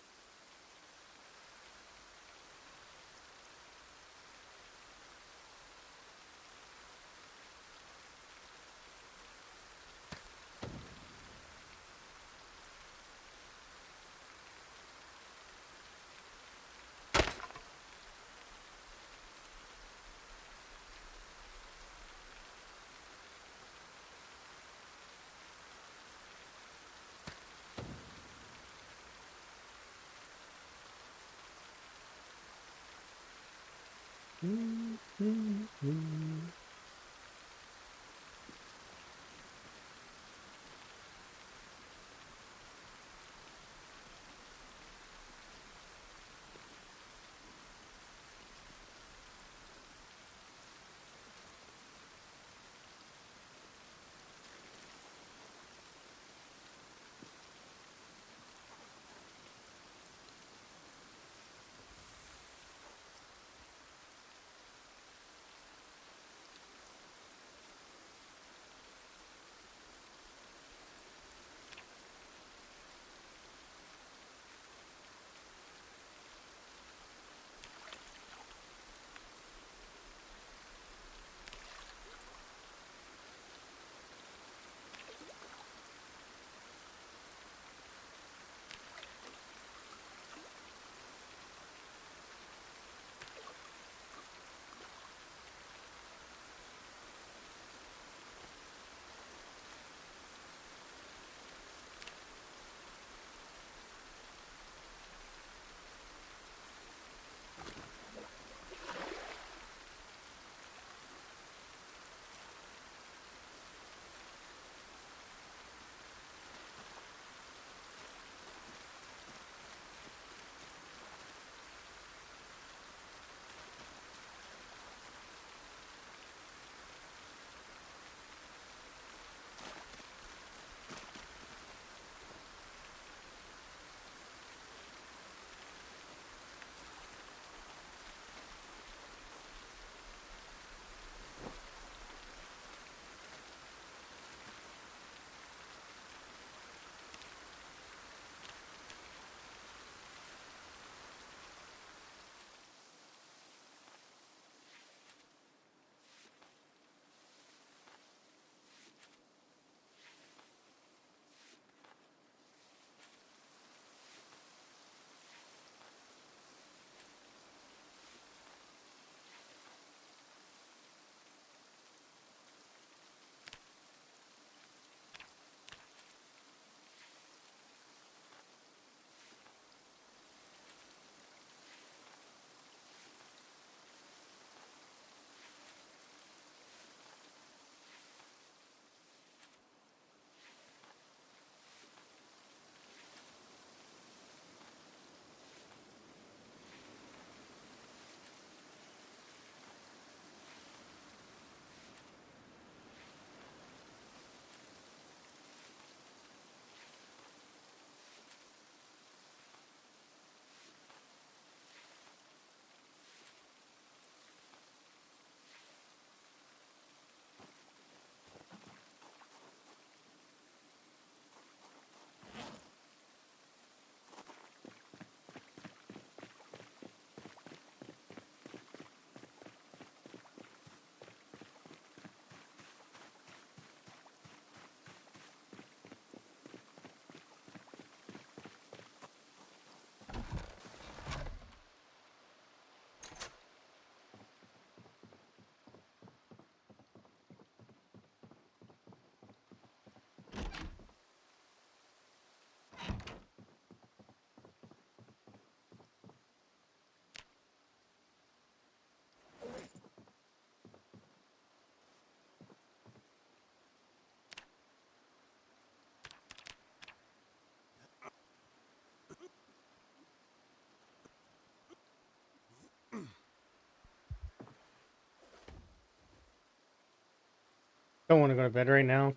[SPEAKER 1] Don't want to go to bed right now.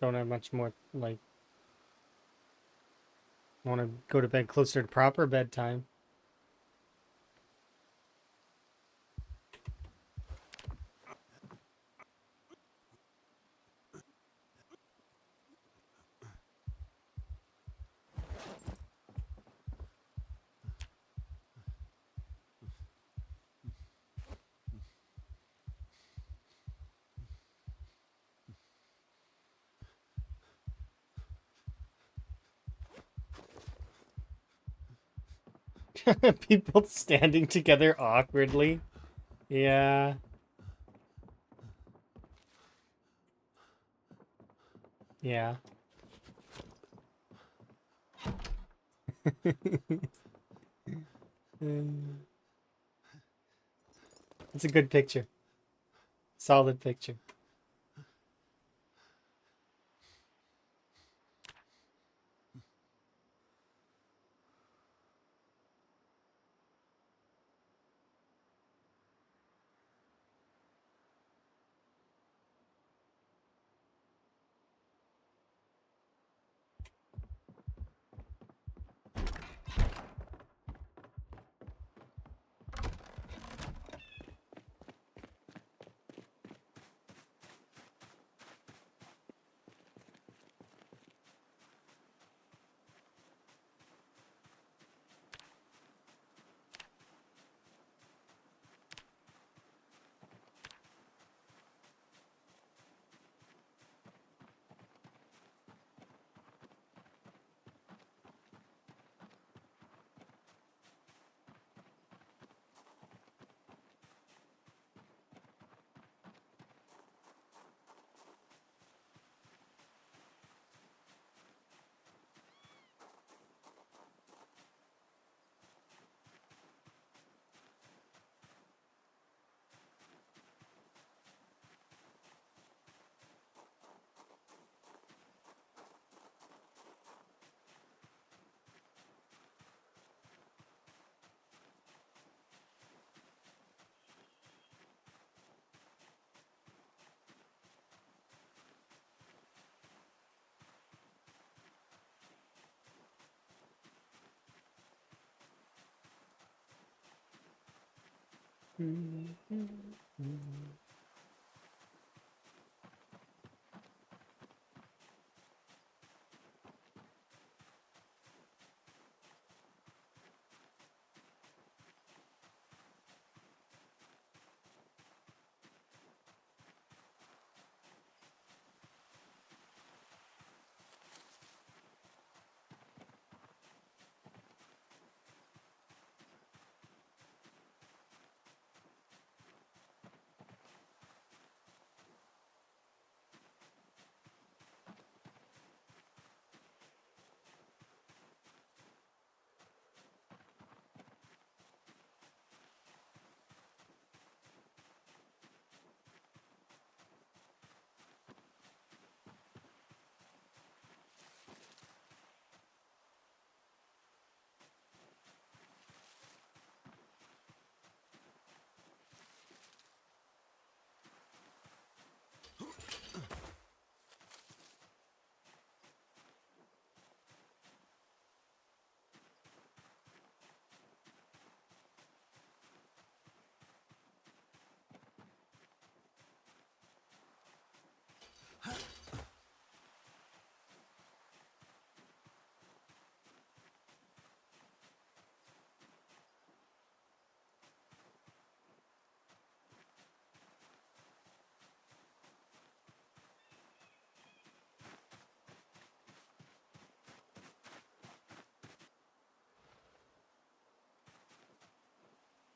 [SPEAKER 1] Don't have much more, like, want to go to bed closer to proper bedtime. People standing together awkwardly. Yeah. Yeah. It's a good picture. Solid picture.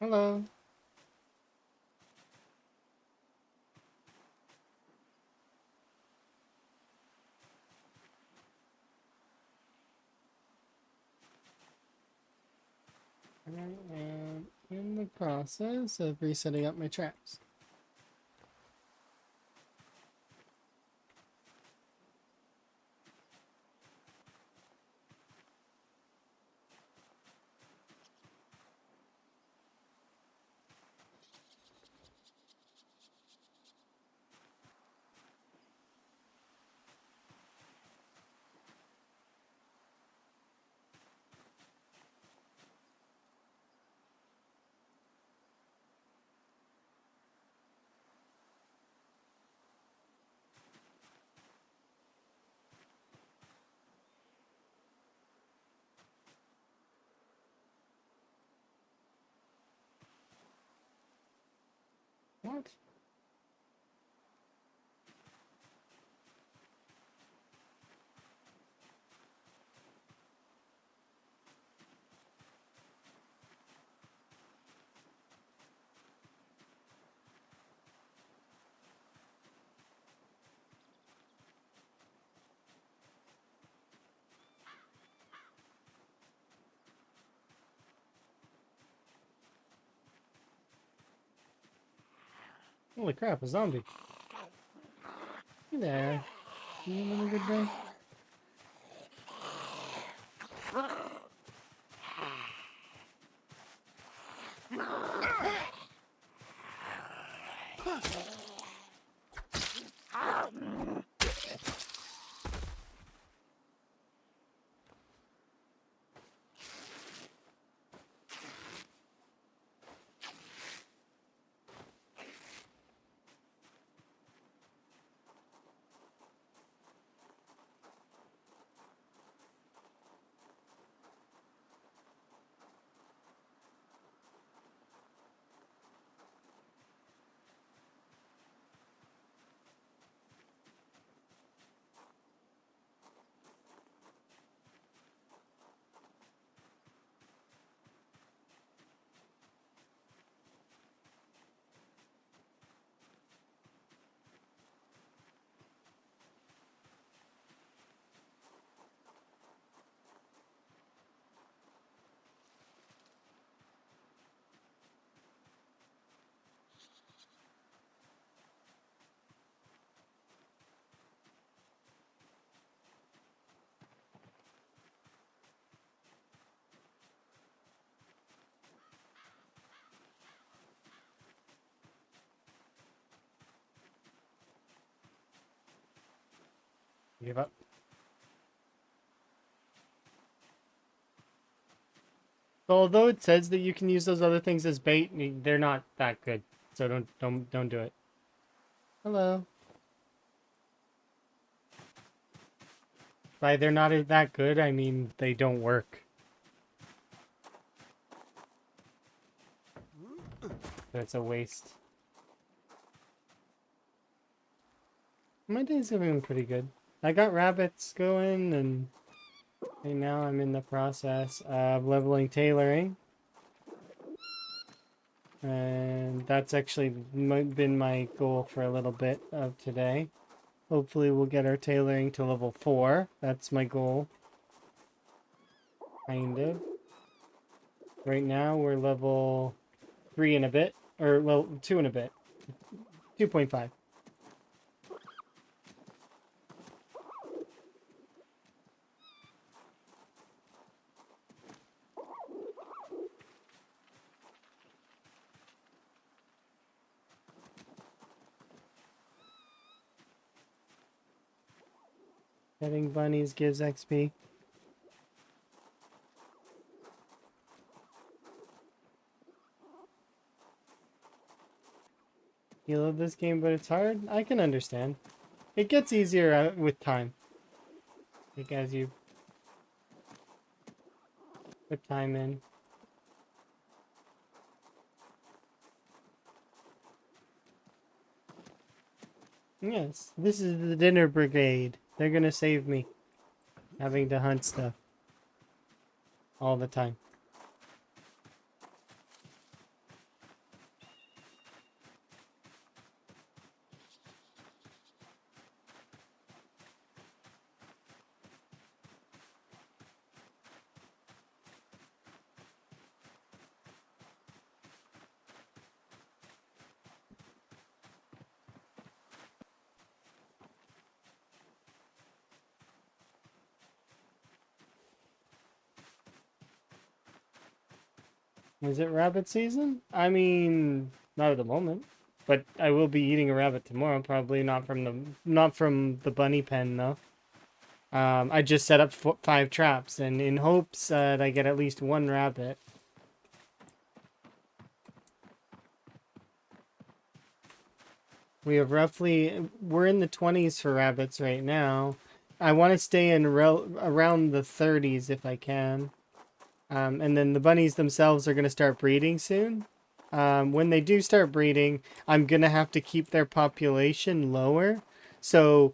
[SPEAKER 1] Hello. I am in the process of resetting up my traps. What? Holy crap, a zombie. Hey there. You having a good day? Give up. So although it says that you can use those other things as bait, they're not that good. So don't do it. Hello. By they're not that good, I mean they don't work. That's a waste. My days have been pretty good. I got rabbits going, and right now I'm in the process of leveling tailoring. And that's actually been my goal for a little bit of today. Hopefully we'll get our tailoring to level 4. That's my goal. Kind of. Right now we're level 3 and a bit. Or, well, 2 and a bit. 2.5. Getting bunnies gives XP. You love this game, but it's hard? I can understand. It gets easier with time. Like as you put time in. Yes, this is the dinner brigade. They're gonna save me. Having to hunt stuff. All the time. Is it rabbit season? I mean, not at the moment. But I will be eating a rabbit tomorrow. Probably not from the bunny pen though. I just set up 5 traps, and in hopes that I get at least 1 rabbit. We're in the 20s for rabbits right now. I want to stay in around the 30s if I can. And then the bunnies themselves are going to start breeding soon. when they do start breeding, I'm gonna have to keep their population lower. So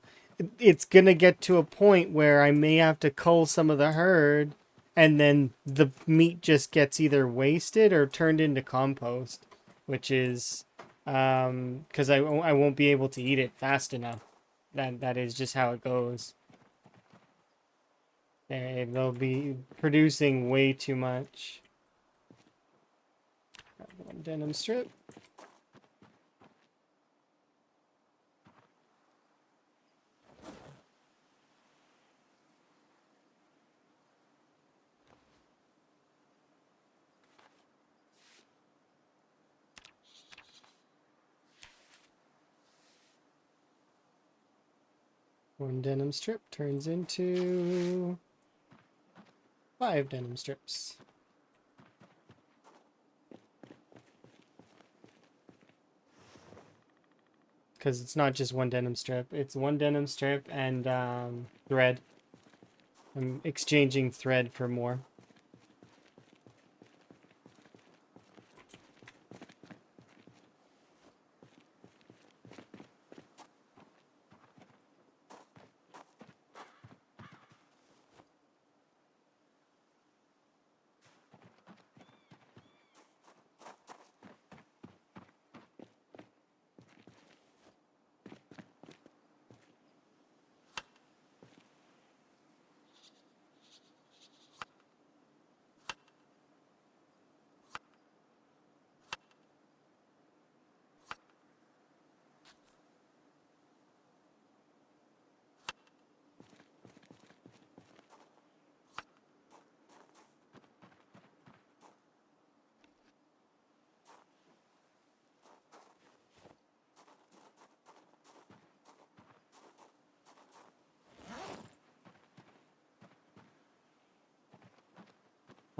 [SPEAKER 1] it's gonna get to a point where I may have to cull some of the herd, and then the meat just gets either wasted or turned into compost, which is because I won't be able to eat it fast enough. That is just how it goes. They'll be producing way too much. One denim strip. One denim strip turns into 5 denim strips. Because it's not just one denim strip, it's one denim strip and thread. I'm exchanging thread for more.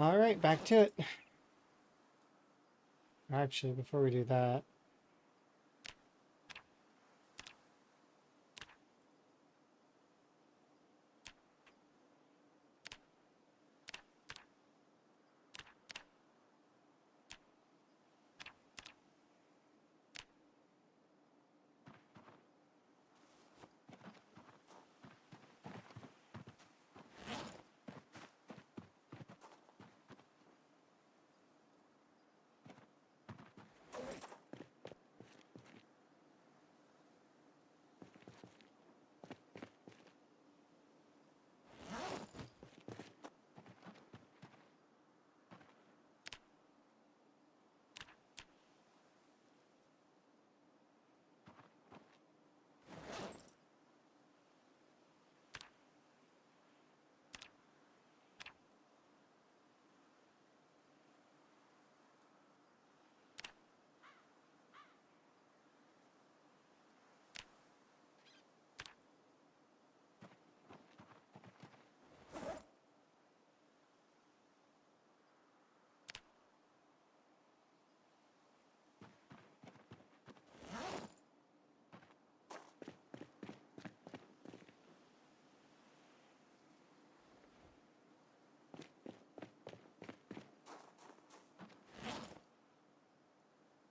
[SPEAKER 1] Alright, back to it. Actually, before we do that,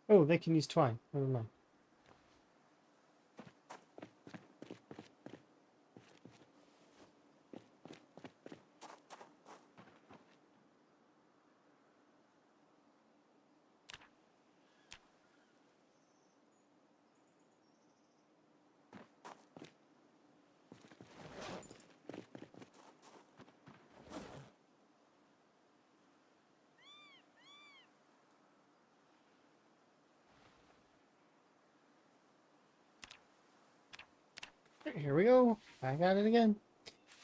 [SPEAKER 1] oh, they can use twine. Never mind. Here we go. I got it again.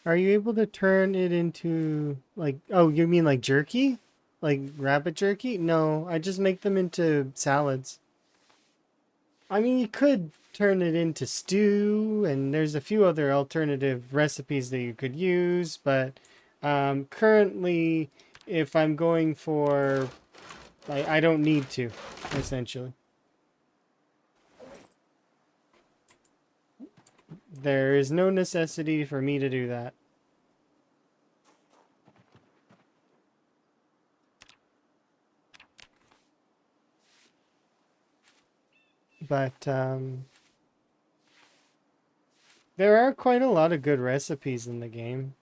[SPEAKER 1] Are you able to turn it into like, oh, you mean like jerky? Like rabbit jerky? No, I just make them into salads. I mean, you could turn it into stew, and there's a few other alternative recipes that you could use, but currently, if I'm going for, I don't need to, essentially. There is no necessity for me to do that. But there are quite a lot of good recipes in the game.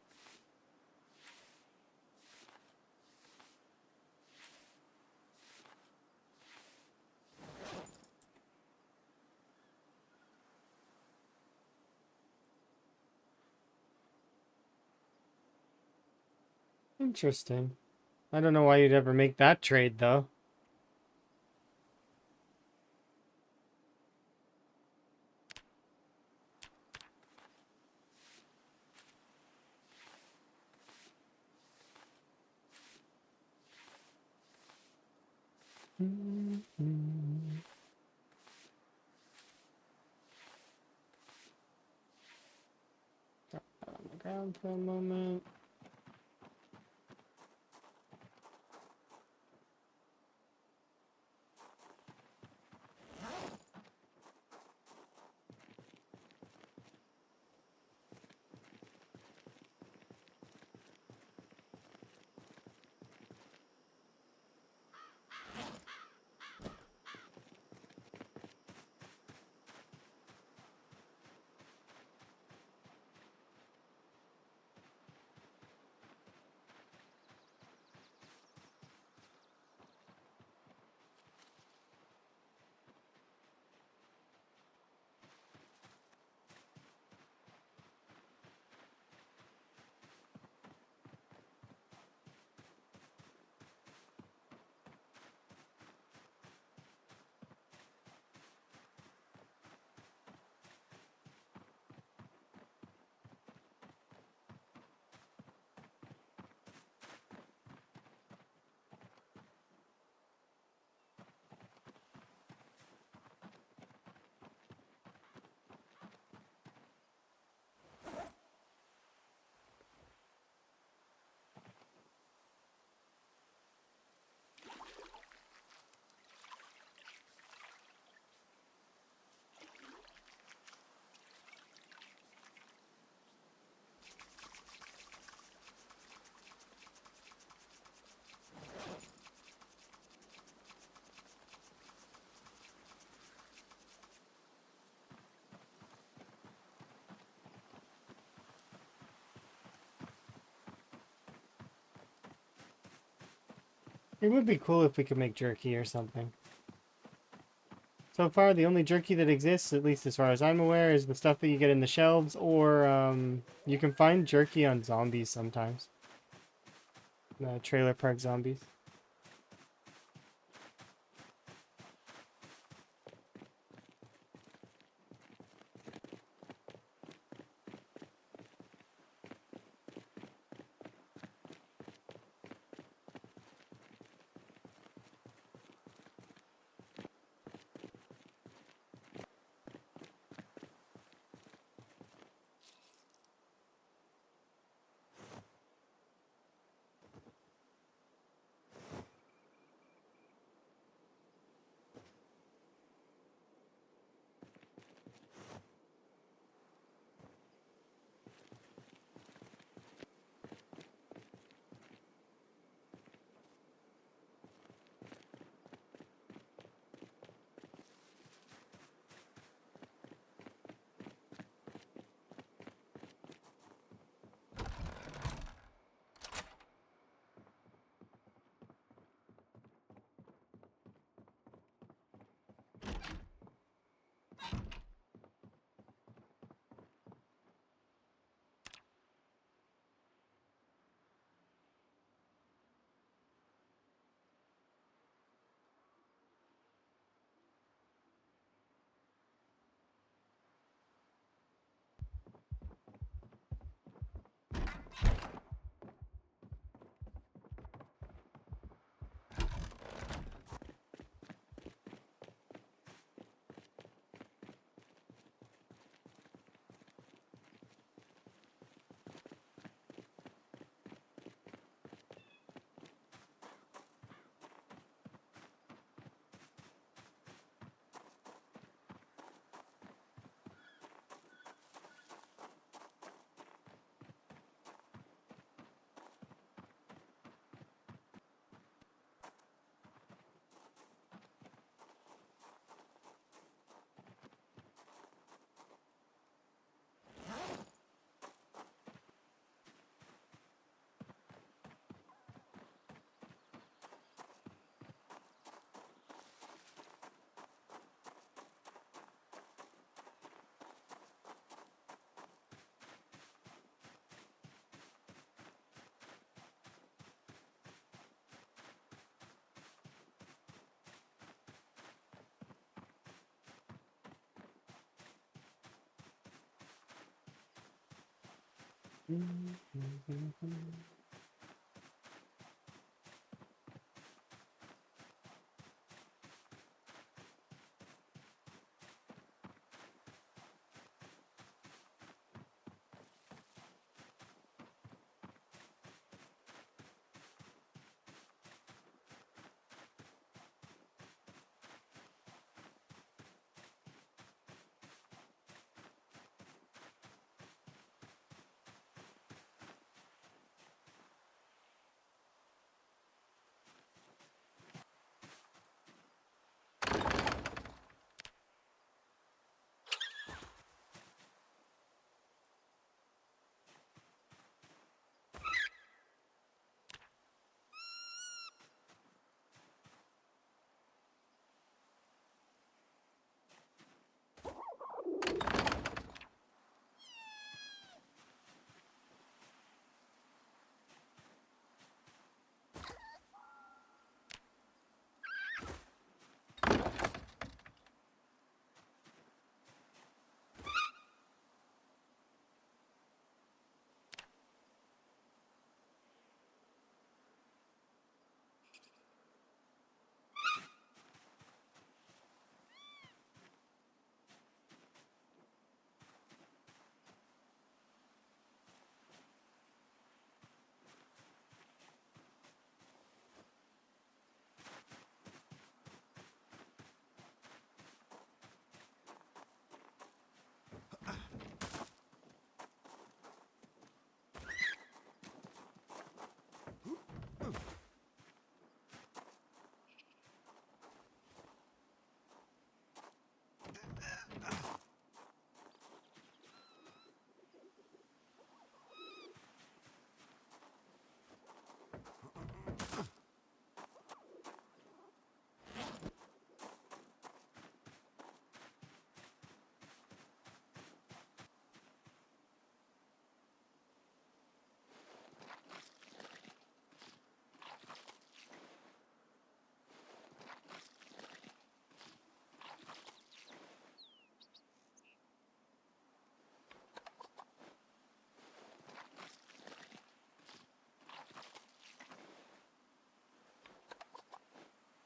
[SPEAKER 1] Interesting. I don't know why you'd ever make that trade, though. Drop that on the ground for a moment. It would be cool if we could make jerky or something. So far, the only jerky that exists, at least as far as I'm aware, is the stuff that you get in the shelves, or you can find jerky on zombies sometimes. Trailer park zombies.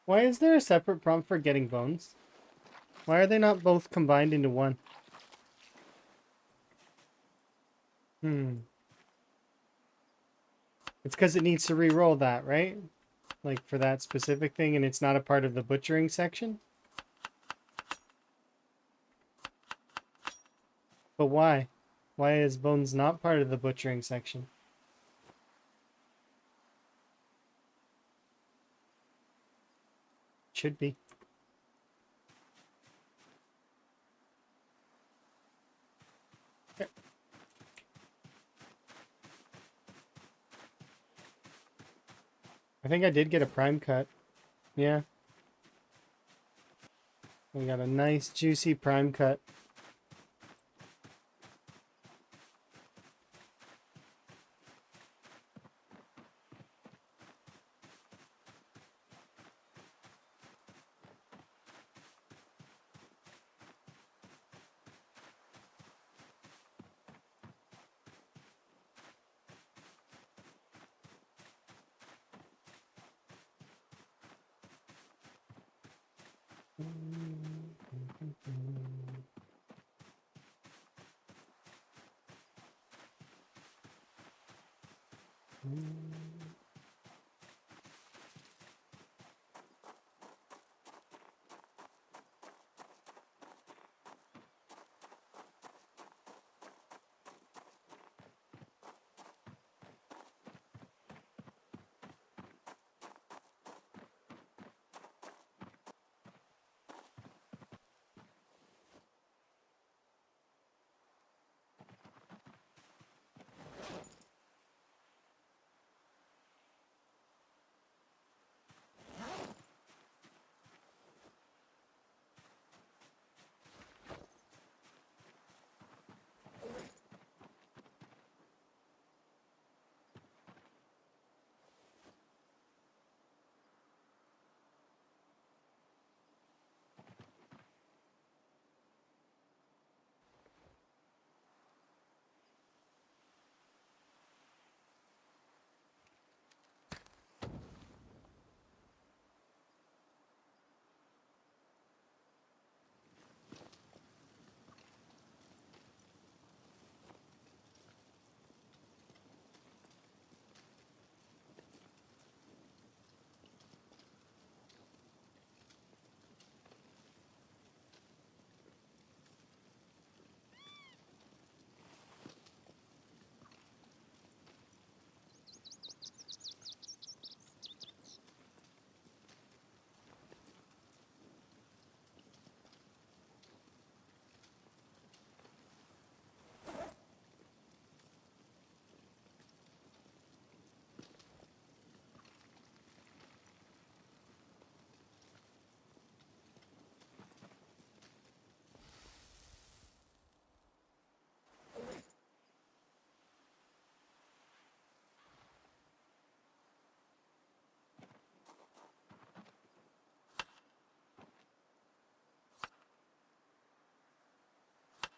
[SPEAKER 1] Why is there a separate prompt for getting bones? Why are they not both combined into one? It's because it needs to re-roll that, right? Like for that specific thing, and it's not a part of the butchering section? But why? Why is bones not part of the butchering section? Should be. Okay. I think I did get a prime cut. Yeah. We got a nice juicy prime cut.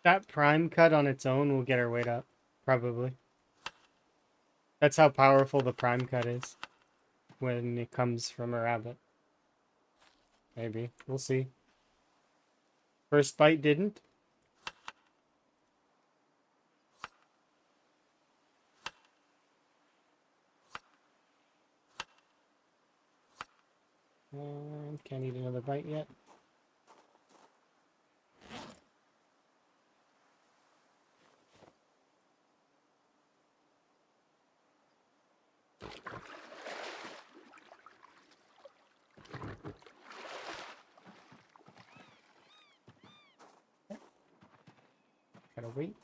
[SPEAKER 1] That prime cut on its own will get our weight up, probably. That's how powerful the prime cut is when it comes from a rabbit. Maybe. We'll see. First bite didn't. Can't eat another bite yet. Gotta wait.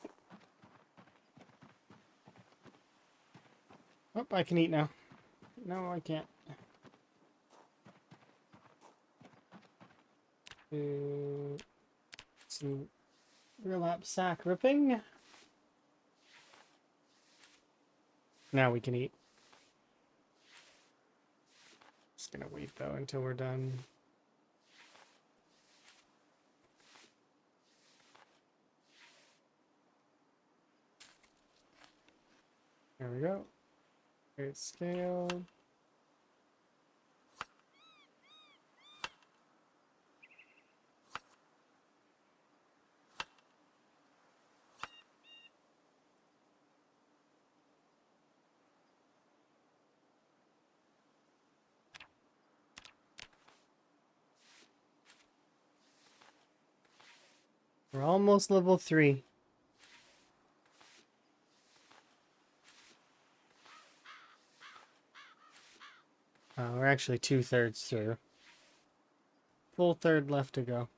[SPEAKER 1] Oh, I can eat now. No, I can't. Some relapse sack ripping. Now we can eat. Just gonna wait though until we're done. There we go. Great scale. We're almost level 3. We're actually 2/3 through. Full third left to go.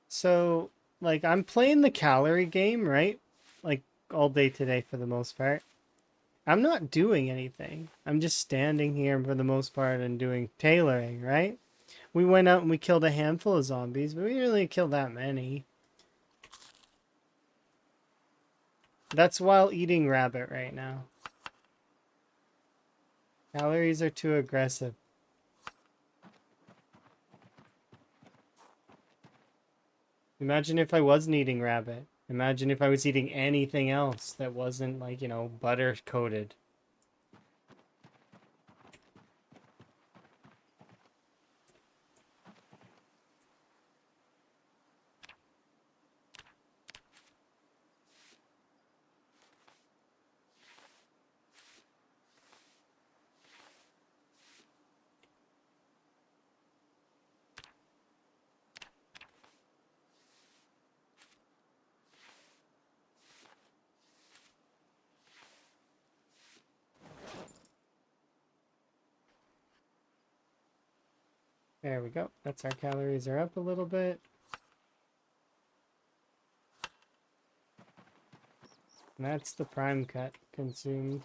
[SPEAKER 1] So, like, I'm playing the calorie game, right? Like, all day today for the most part. I'm not doing anything. I'm just standing here for the most part and doing tailoring, right? We went out and we killed a handful of zombies, but we didn't really kill that many. That's while eating rabbit right now. Calories are too aggressive. Imagine if I wasn't eating rabbit. Imagine if I was eating anything else that wasn't, like, you know, butter coated. There we go. That's our calories are up a little bit. And that's the prime cut consumed.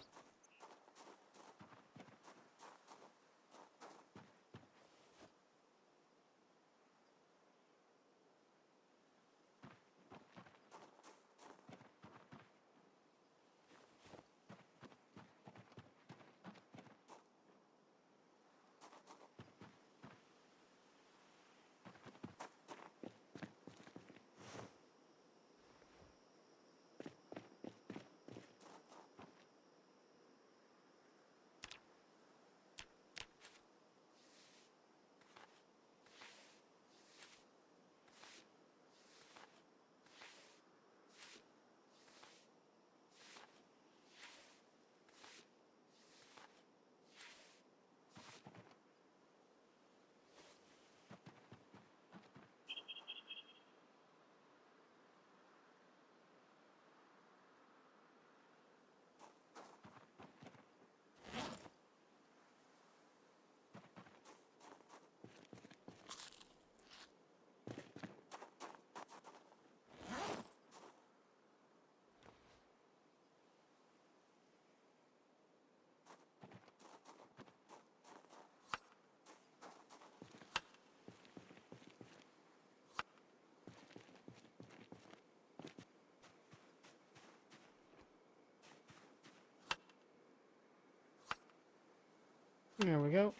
[SPEAKER 1] There we go.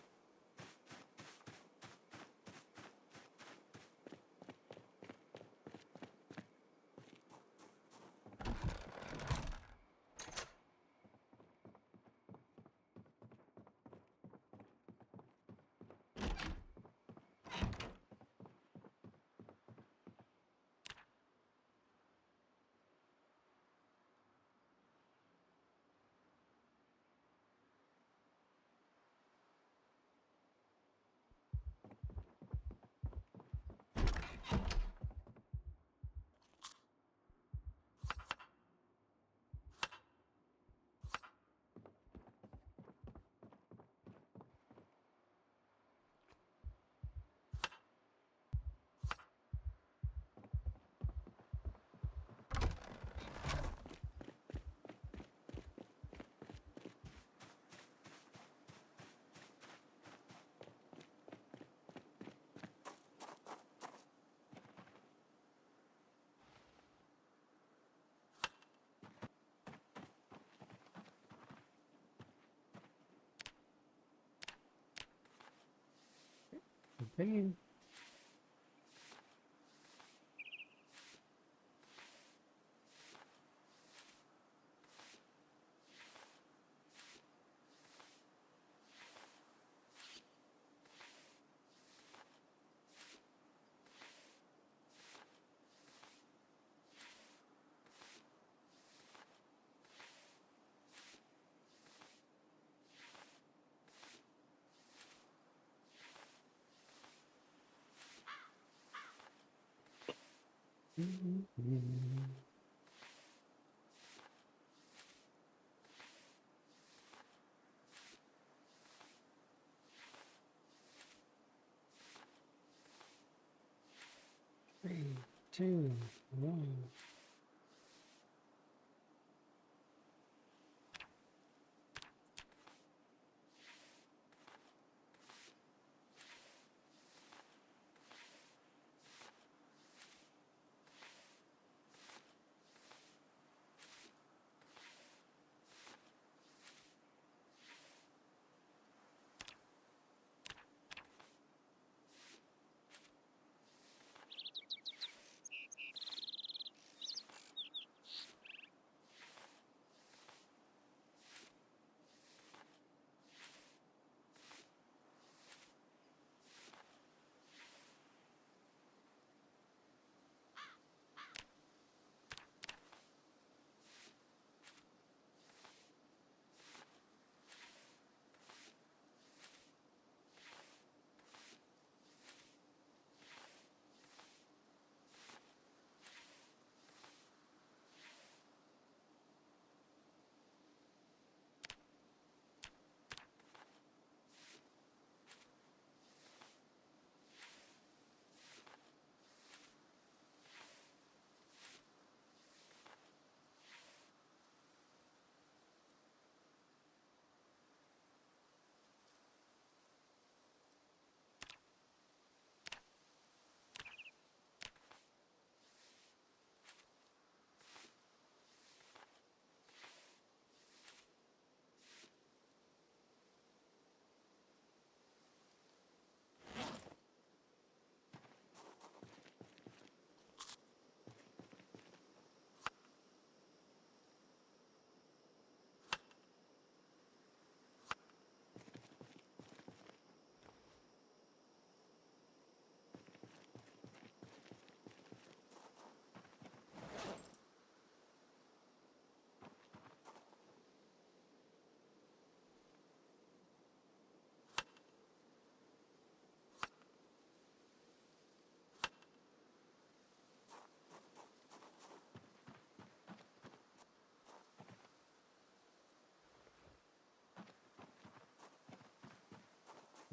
[SPEAKER 1] Continue. Mm-hmm. 3, 2, 1.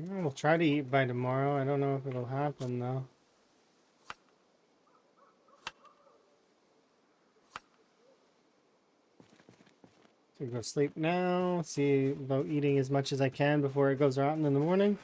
[SPEAKER 1] We'll try to eat by tomorrow. I don't know if it'll happen though. So go sleep now. See about eating as much as I can before it goes rotten in the morning.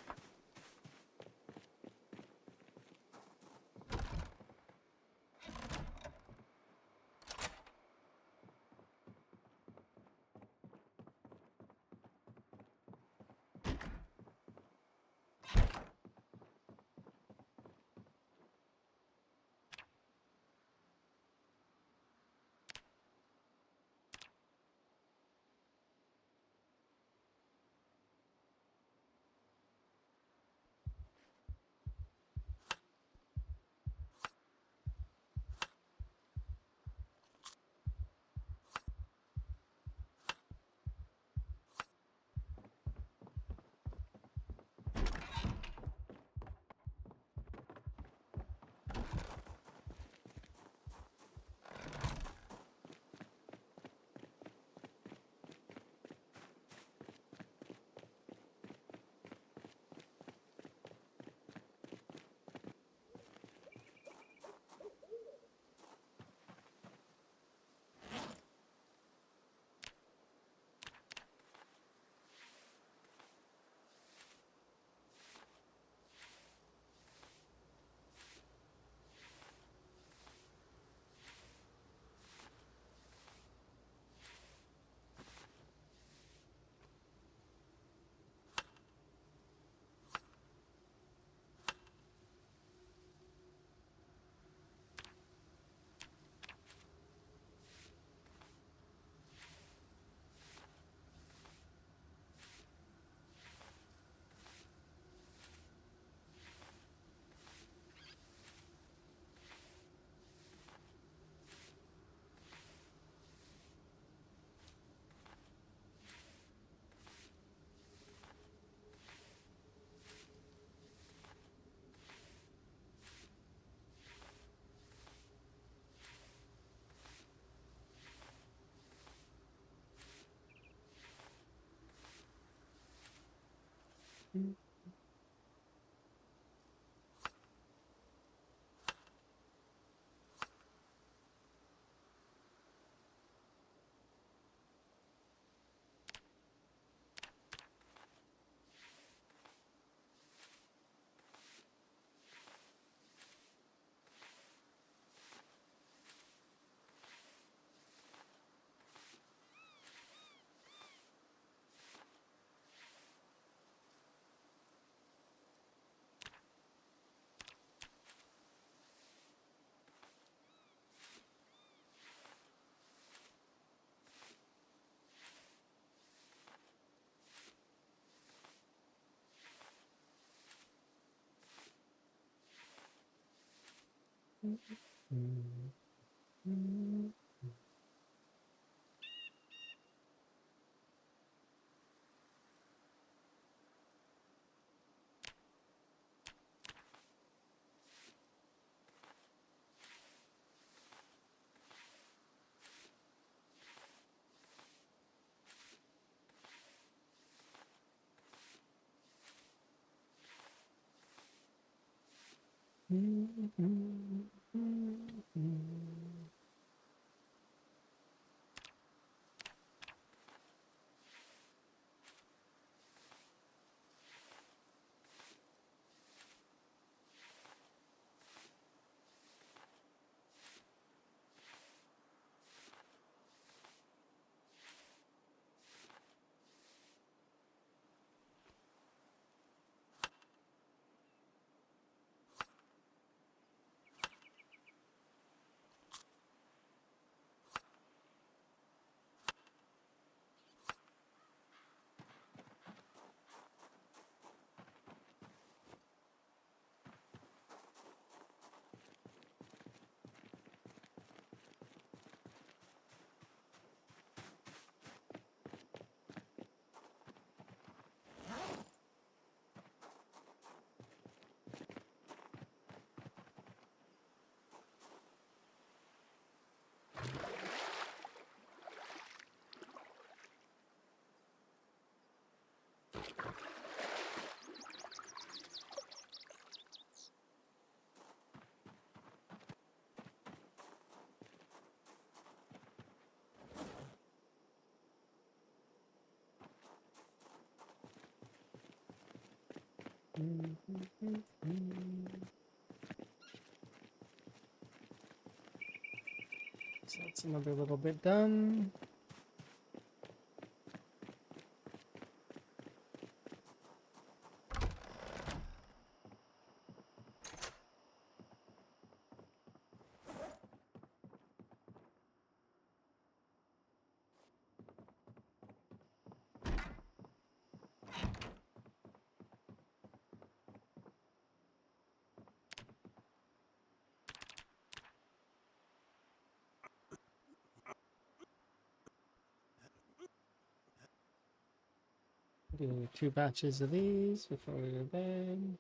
[SPEAKER 1] So that's another little bit done. Do 2 batches of these before we go to bed.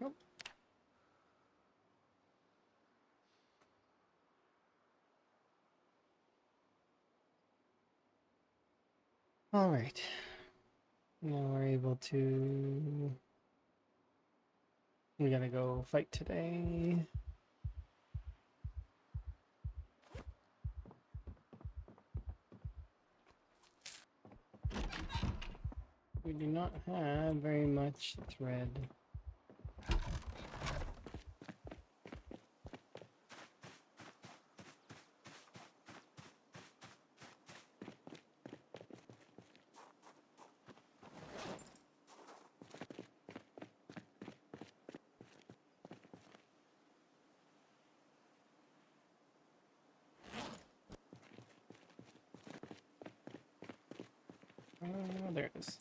[SPEAKER 1] Nope. All right. Now we're able to. We gotta go fight today. We do not have very much thread. There it is.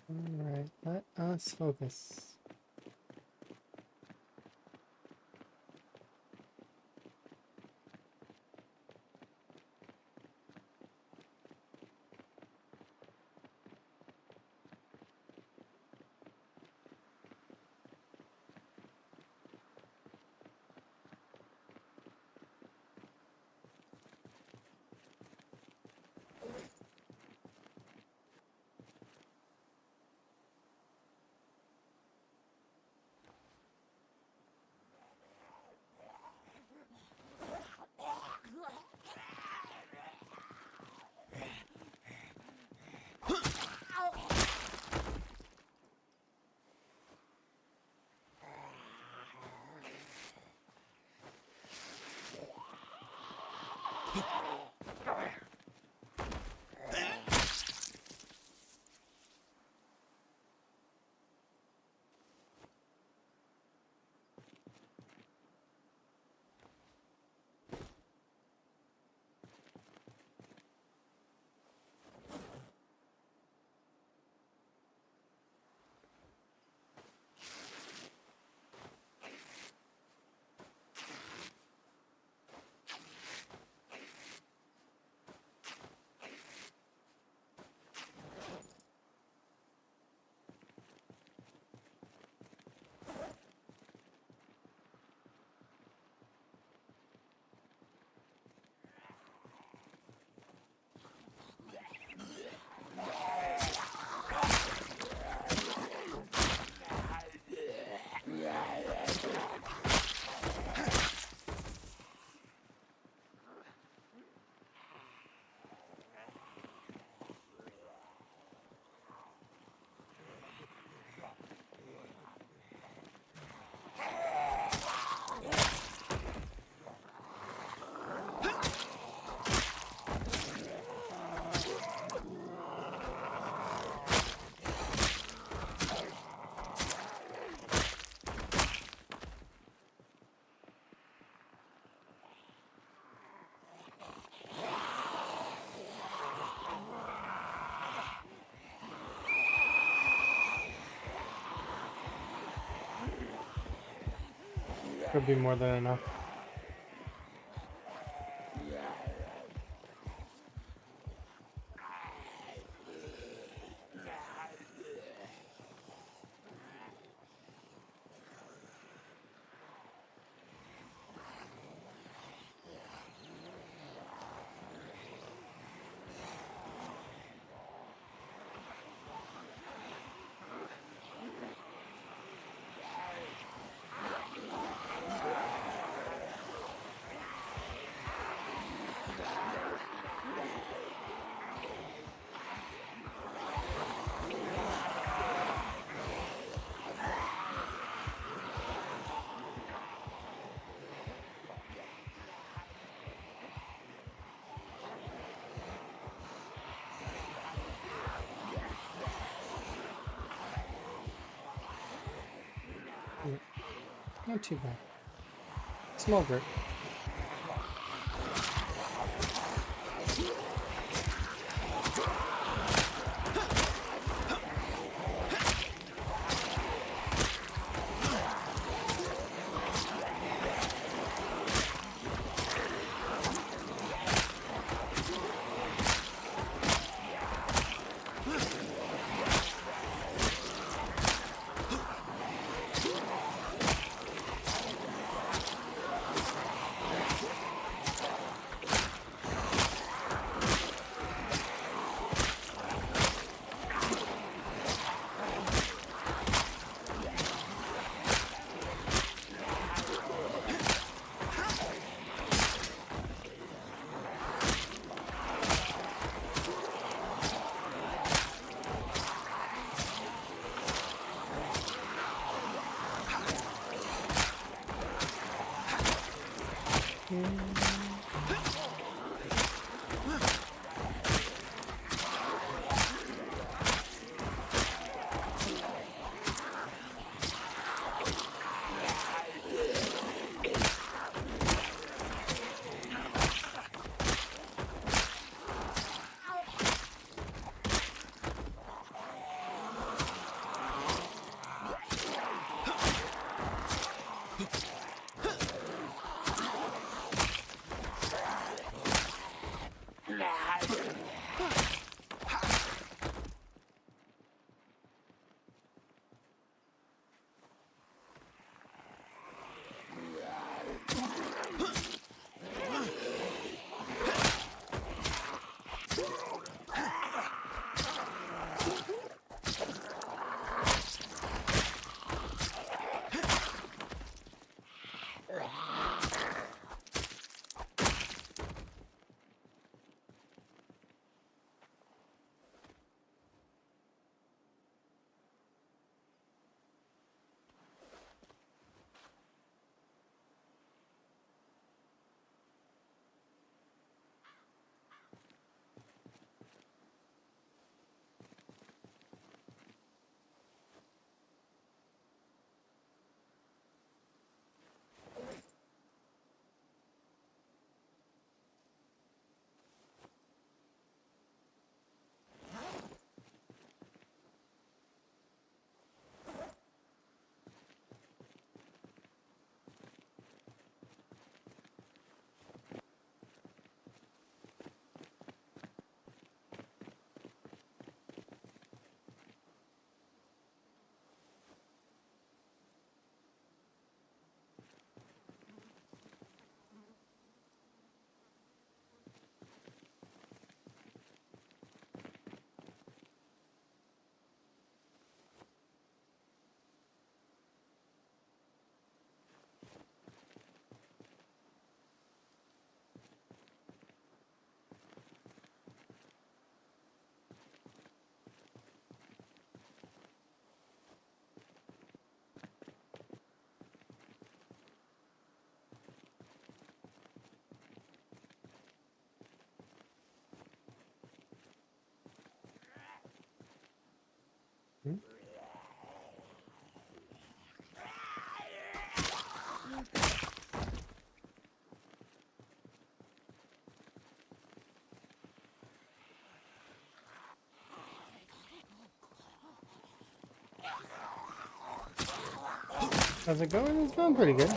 [SPEAKER 1] Alright, let us focus. Could be more than enough. Yeah, not too bad. Small group. Hmm? How's it going? It's going pretty good.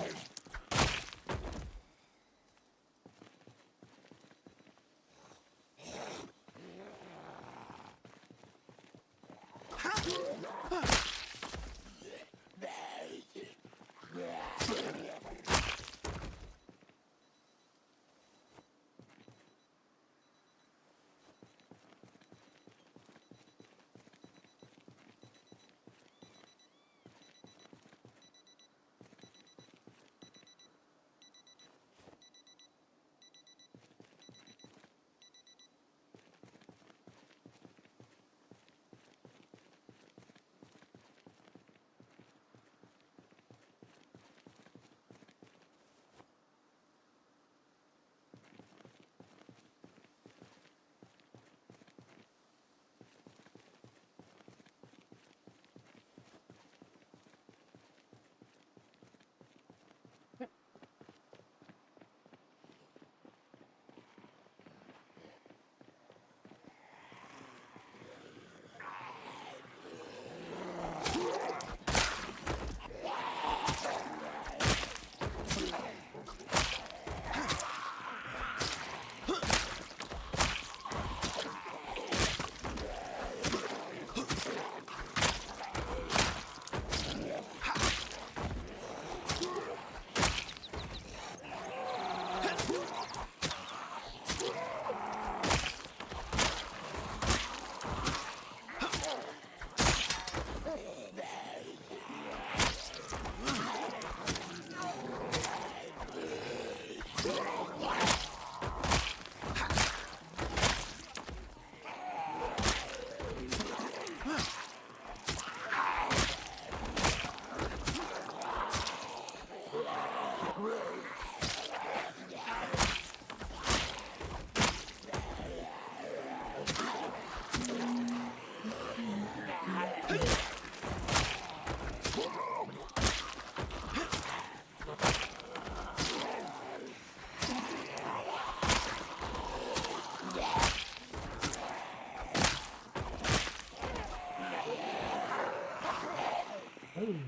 [SPEAKER 1] Oh.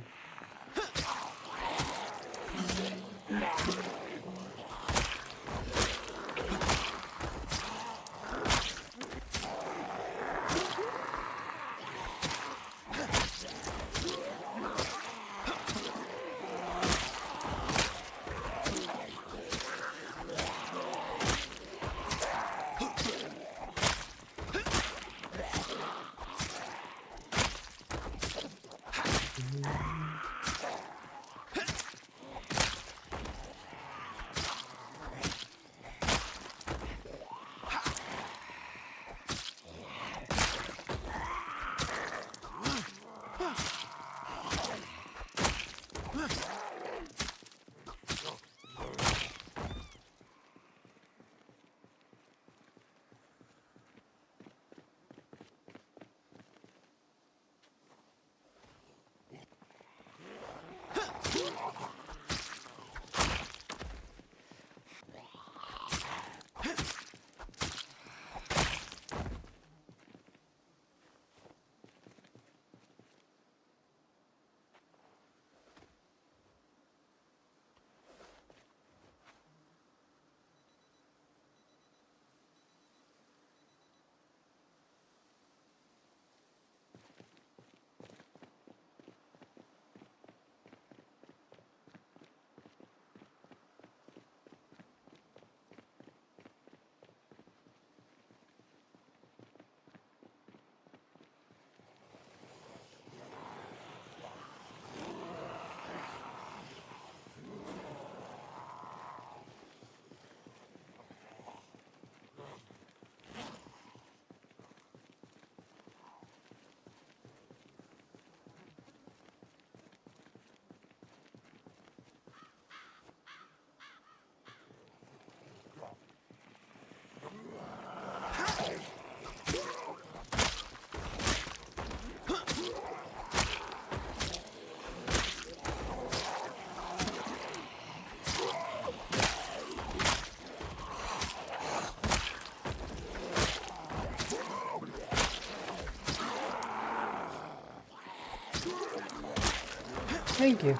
[SPEAKER 1] Thank you.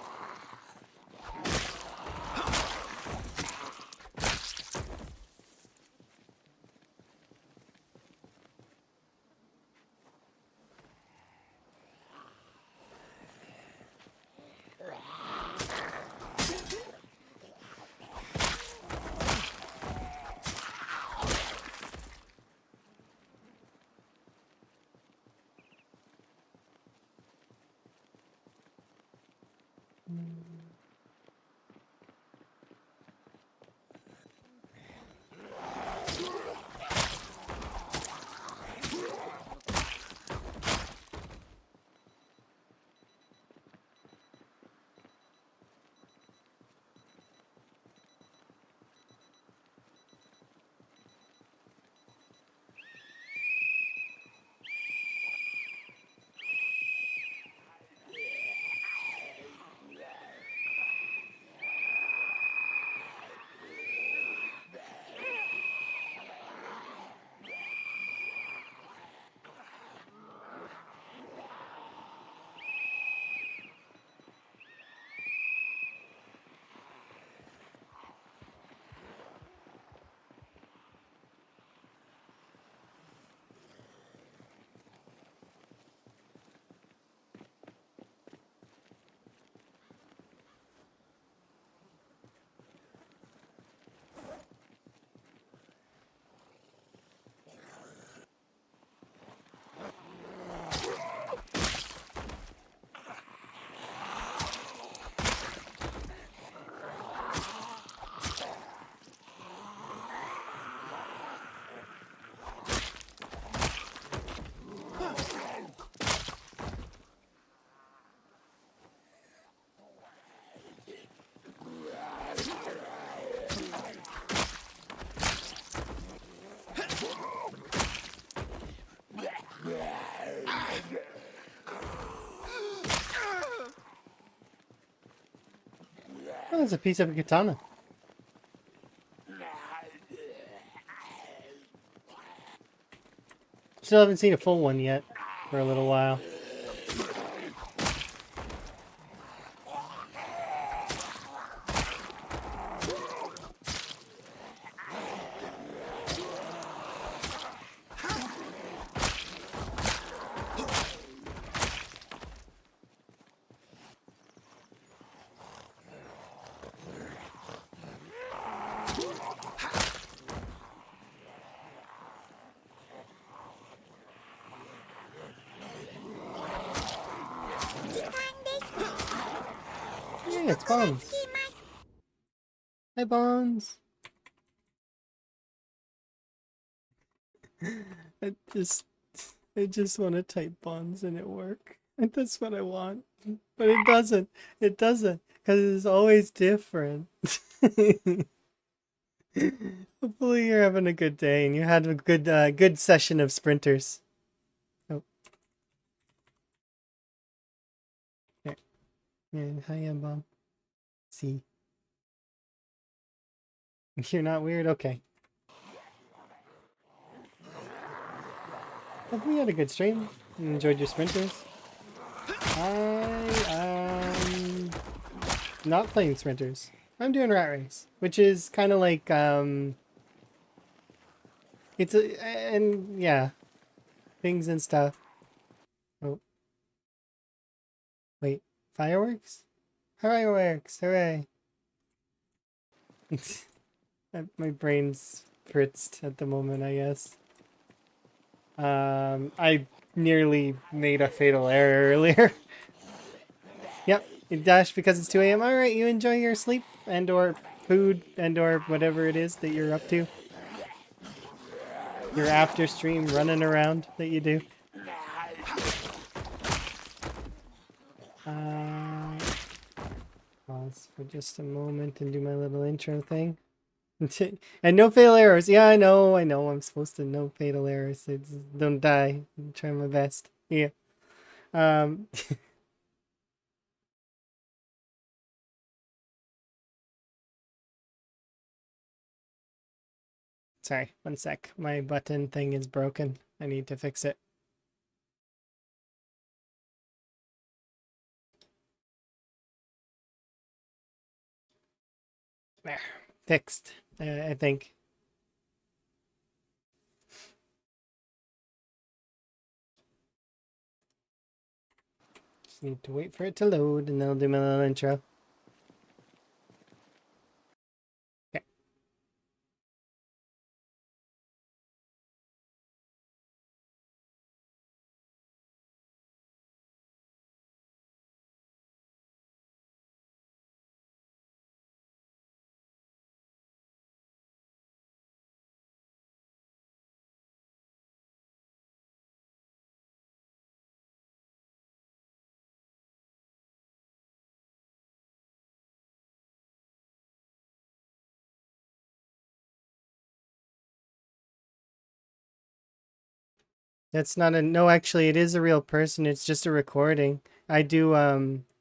[SPEAKER 1] Oh, it's a piece of a katana. Still haven't seen a full one yet for a little while. Yeah, it's Bones. Hi, Bones. I just, I just want to type Bones and it work. And that's what I want. But it doesn't. It doesn't. Because it's always different. Hopefully you're having a good day and you had a good session of sprinters. Oh, there. Yeah, hi, Bomb. See. You're not weird? Okay. Hope you had a good stream. You enjoyed your sprinters. I am not playing sprinters. I'm doing rat race, which is kind of like it's a and yeah, things and stuff. Oh, wait, fireworks? Fireworks! Hooray! My brain's fritzed at the moment, I guess. I nearly made a fatal error earlier. Yep, you dashed because it's 2 a.m. Alright, you enjoy your sleep and or food and or whatever it is that you're up to. Your after stream running around that you do. Pause for just a moment and do my little intro thing. And no fatal errors. Yeah, I know. I'm supposed to no fatal errors. Don't die. I'm trying my best. Yeah. Sorry, one sec. My button thing is broken. I need to fix it. There. Fixed, I think. Just need to wait for it to load, and then I'll do my little intro. Okay. That's not a no, actually it is a real person. It's just a recording. I do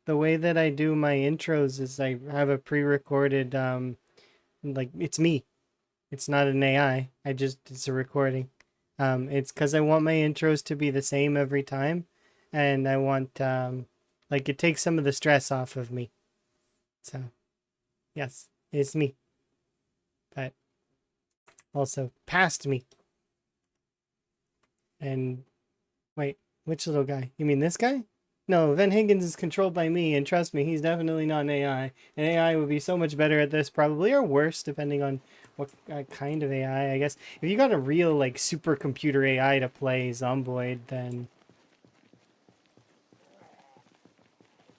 [SPEAKER 1] the way that I do my intros is I have a pre-recorded like it's me. It's not an AI. It's a recording. It's cuz I want my intros to be the same every time, and I want like it takes some of the stress off of me. So, yes, it's me. But also past me. And wait, which little guy? You mean this guy? No, Van Higgins is controlled by me, and trust me, he's definitely not an AI. An AI would be so much better at this, probably, or worse, depending on what kind of AI, I guess. If you got a real, like, supercomputer AI to play Zomboid, then...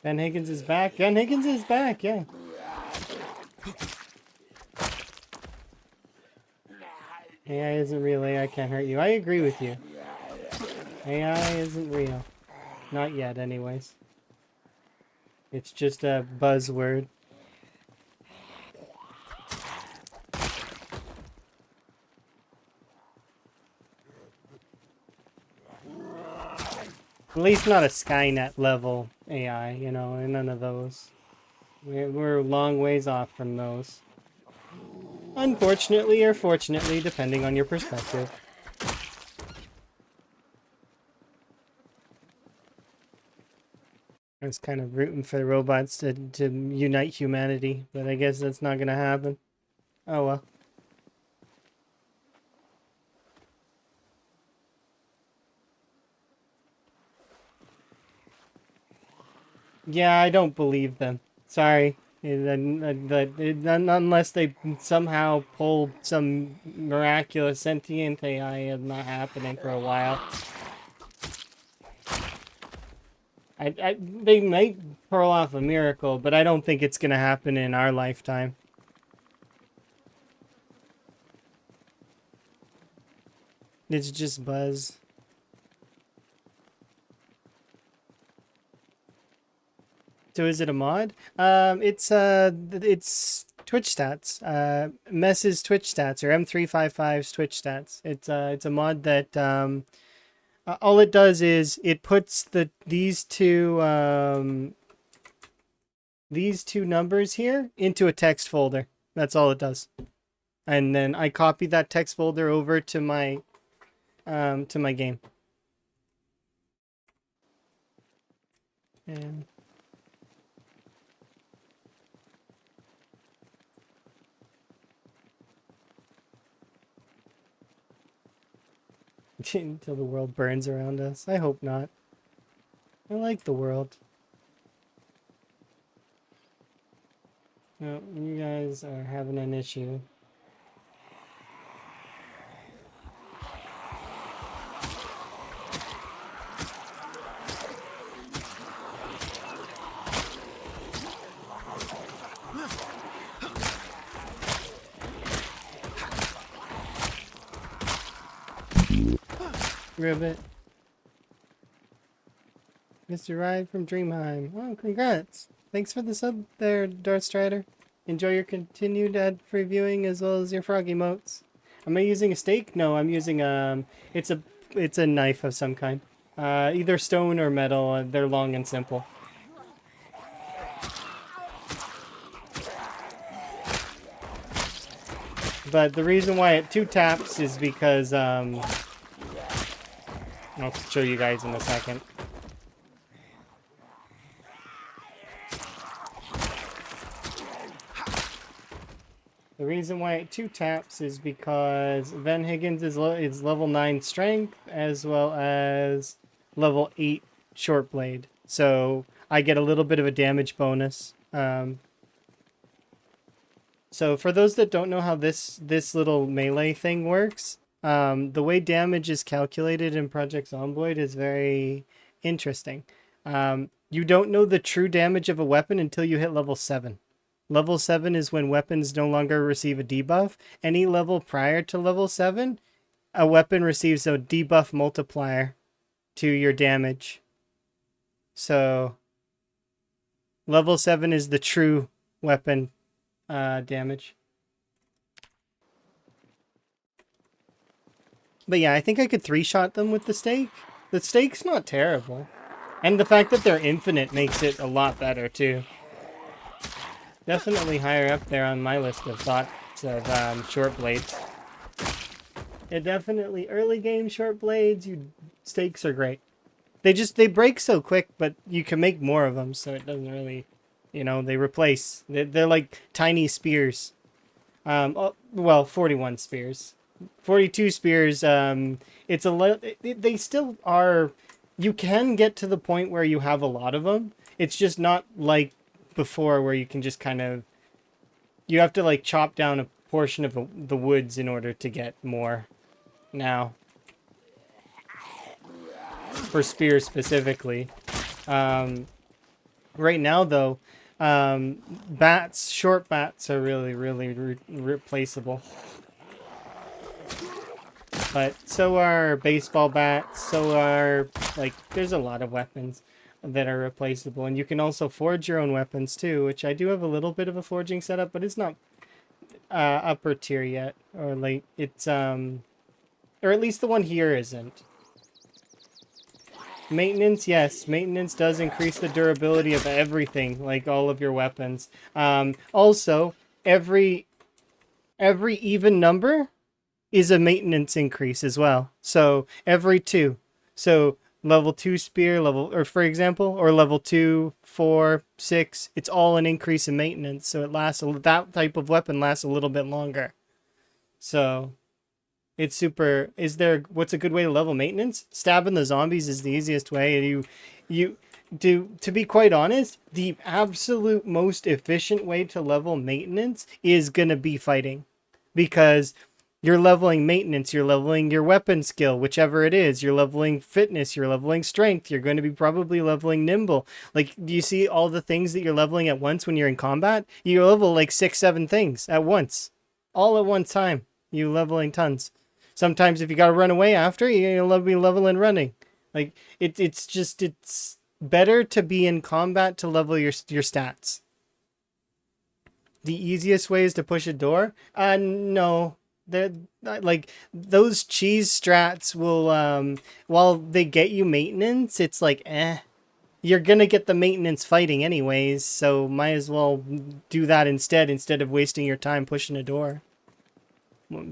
[SPEAKER 1] Van Higgins is back. Van Higgins is back, yeah. AI isn't real, AI can't hurt you. I agree with you. AI isn't real. Not yet, anyways. It's just a buzzword. At least not a Skynet level AI, you know, and none of those. We're a long ways off from those. Unfortunately or fortunately, depending on your perspective. I was kind of rooting for the robots to unite humanity, but I guess that's not gonna happen. Oh well. Yeah, I don't believe them. Sorry. Unless they somehow pull some miraculous sentient AI, it's not happening for a while. They might pull off a miracle, but I don't think it's gonna happen in our lifetime. It's just buzz. So is it a mod? It's Twitch stats. Mess's Twitch stats or M355's Twitch stats. It's a mod that all it does is it puts these two numbers here into a text folder. That's all it does. And then I copy that text folder over to my game. And until the world burns around us. I hope not. I like the world. No, you guys are having an issue. Ribbit. Mr. Ride from Dreamheim. Oh, congrats. Thanks for the sub there, Darth Strider. Enjoy your continued ad-free viewing as well as your frog emotes. Am I using a stake? No, I'm using it's a knife of some kind. Either stone or metal. They're long and simple. But the reason why it 2 taps is because I'll show you guys in a second. The reason why it 2-taps is because Van Higgins is level 9 strength as well as level 8 short blade. So I get a little bit of a damage bonus. So for those that don't know how this little melee thing works, the way damage is calculated in Project Zomboid is very interesting. You don't know the true damage of a weapon until you hit level 7. Level 7 is when weapons no longer receive a debuff. Any level prior to level 7, a weapon receives a debuff multiplier to your damage. So level 7 is the true weapon damage. But yeah, I think I could 3-shot them with the stake. The stake's not terrible. And the fact that they're infinite makes it a lot better too. Definitely higher up there on my list of thoughts of short blades. Yeah, definitely early game short blades. Stakes are great. They break so quick, but you can make more of them, so it doesn't really, they replace. They're like tiny spears. 41 spears, 42 spears. They still are. You can get to the point where you have a lot of them. It's just not like before where you can just kind of, you have to like chop down a portion of the woods in order to get more now for spears specifically. Right now though, short bats are really replaceable, but so are baseball bats, so are, like, there's a lot of weapons that are replaceable, and you can also forge your own weapons too, which I do have a little bit of a forging setup, but it's not upper tier yet, or like it's or at least the one here isn't. Maintenance, yes, maintenance does increase the durability of everything, like all of your weapons. Also, every even number is a maintenance increase as well. So every 2. So level 2 spear, or for example, or level 2, 4, 6, it's all an increase in maintenance. So it lasts, that type of weapon lasts a little bit longer. So it's super. What's a good way to level maintenance? Stabbing the zombies is the easiest way. To be quite honest, the absolute most efficient way to level maintenance is gonna be fighting, because you're leveling maintenance, you're leveling your weapon skill, whichever it is, you're leveling fitness, you're leveling strength, you're going to be probably leveling nimble. Like, do you see all the things that you're leveling at once when you're in combat? You level like 6-7 things at once, all at one time. You leveling tons. Sometimes if you gotta run away after, you'll be leveling running. Like, it's better to be in combat to level your stats. The easiest way is to push a door? No. They're like, those cheese strats will, while they get you maintenance, it's like, you're gonna get the maintenance fighting anyways, so might as well do that instead of wasting your time pushing a door.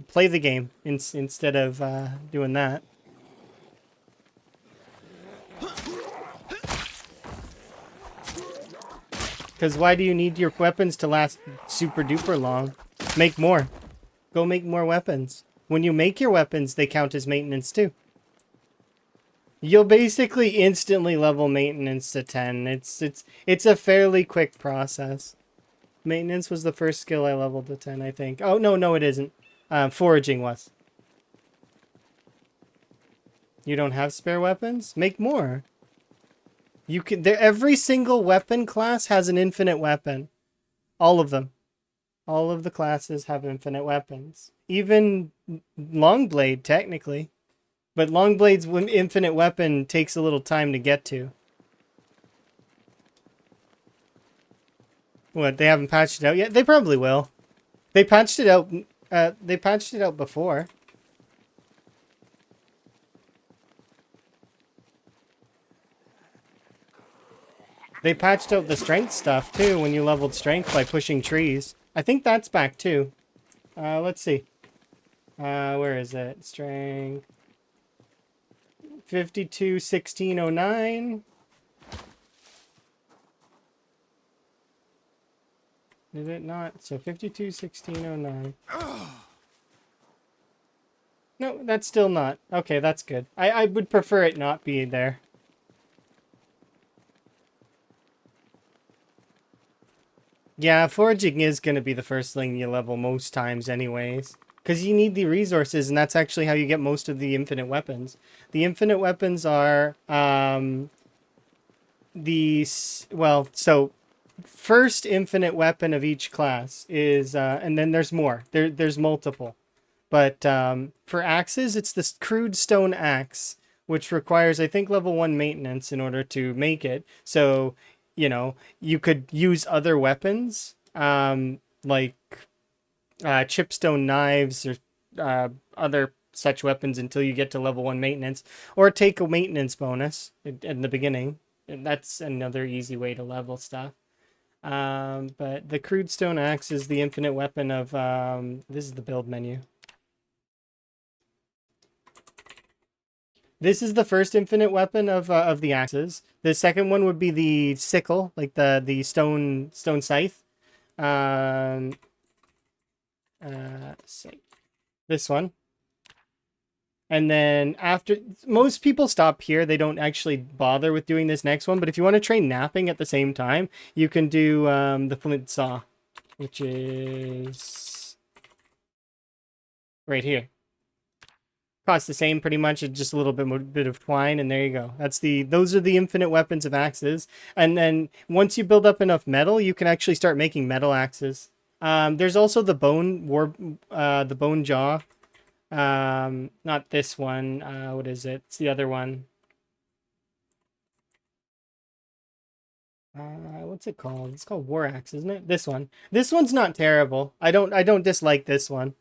[SPEAKER 1] Play the game instead of doing that. Because why do you need your weapons to last super duper long? Make more. Go make more weapons. When you make your weapons, they count as maintenance too. You'll basically instantly level maintenance to 10. It's a fairly quick process. Maintenance was the first skill I leveled to 10, I think. Oh, no, it isn't. Foraging was. You don't have spare weapons? Make more. You can. Every single weapon class has an infinite weapon. All of them. All of the classes have infinite weapons. Even Longblade, technically. But Longblade's infinite weapon takes a little time to get to. What, they haven't patched it out yet? They probably will. They patched it out. They patched it out before. They patched out the strength stuff too when you leveled strength by pushing trees. I think that's back too. Let's see. Where is it? Strength 521609. Is it not? So 521609. No, that's still not. Okay, that's good. I would prefer it not be there. Yeah, foraging is going to be the first thing you level most times anyways. Because you need the resources, and that's actually how you get most of the infinite weapons. The infinite weapons are, well, so first infinite weapon of each class is, and then there's more. There's multiple. But for axes, it's this crude stone axe, which requires, I think, level 1 maintenance in order to make it. So, you could use other weapons, like chipstone knives or other such weapons until you get to level 1 maintenance, or take a maintenance bonus in the beginning. And that's another easy way to level stuff. But the crude stone axe is the infinite weapon of, this is the build menu. This is the first infinite weapon of the axes. The second one would be the sickle, like the stone scythe. Um, scythe. This one. And then after, most people stop here. They don't actually bother with doing this next one. But if you want to train napping at the same time, you can do the flint saw, which is right here. Costs the same pretty much. It's just a little bit of twine, and there you go. Those are the infinite weapons of axes. And then once you build up enough metal, you can actually start making metal axes. There's also the the bone jaw. Not this one. What is it? It's the other one. What's it called? It's called war axe, isn't it? This one. This one's not terrible. I don't dislike this one.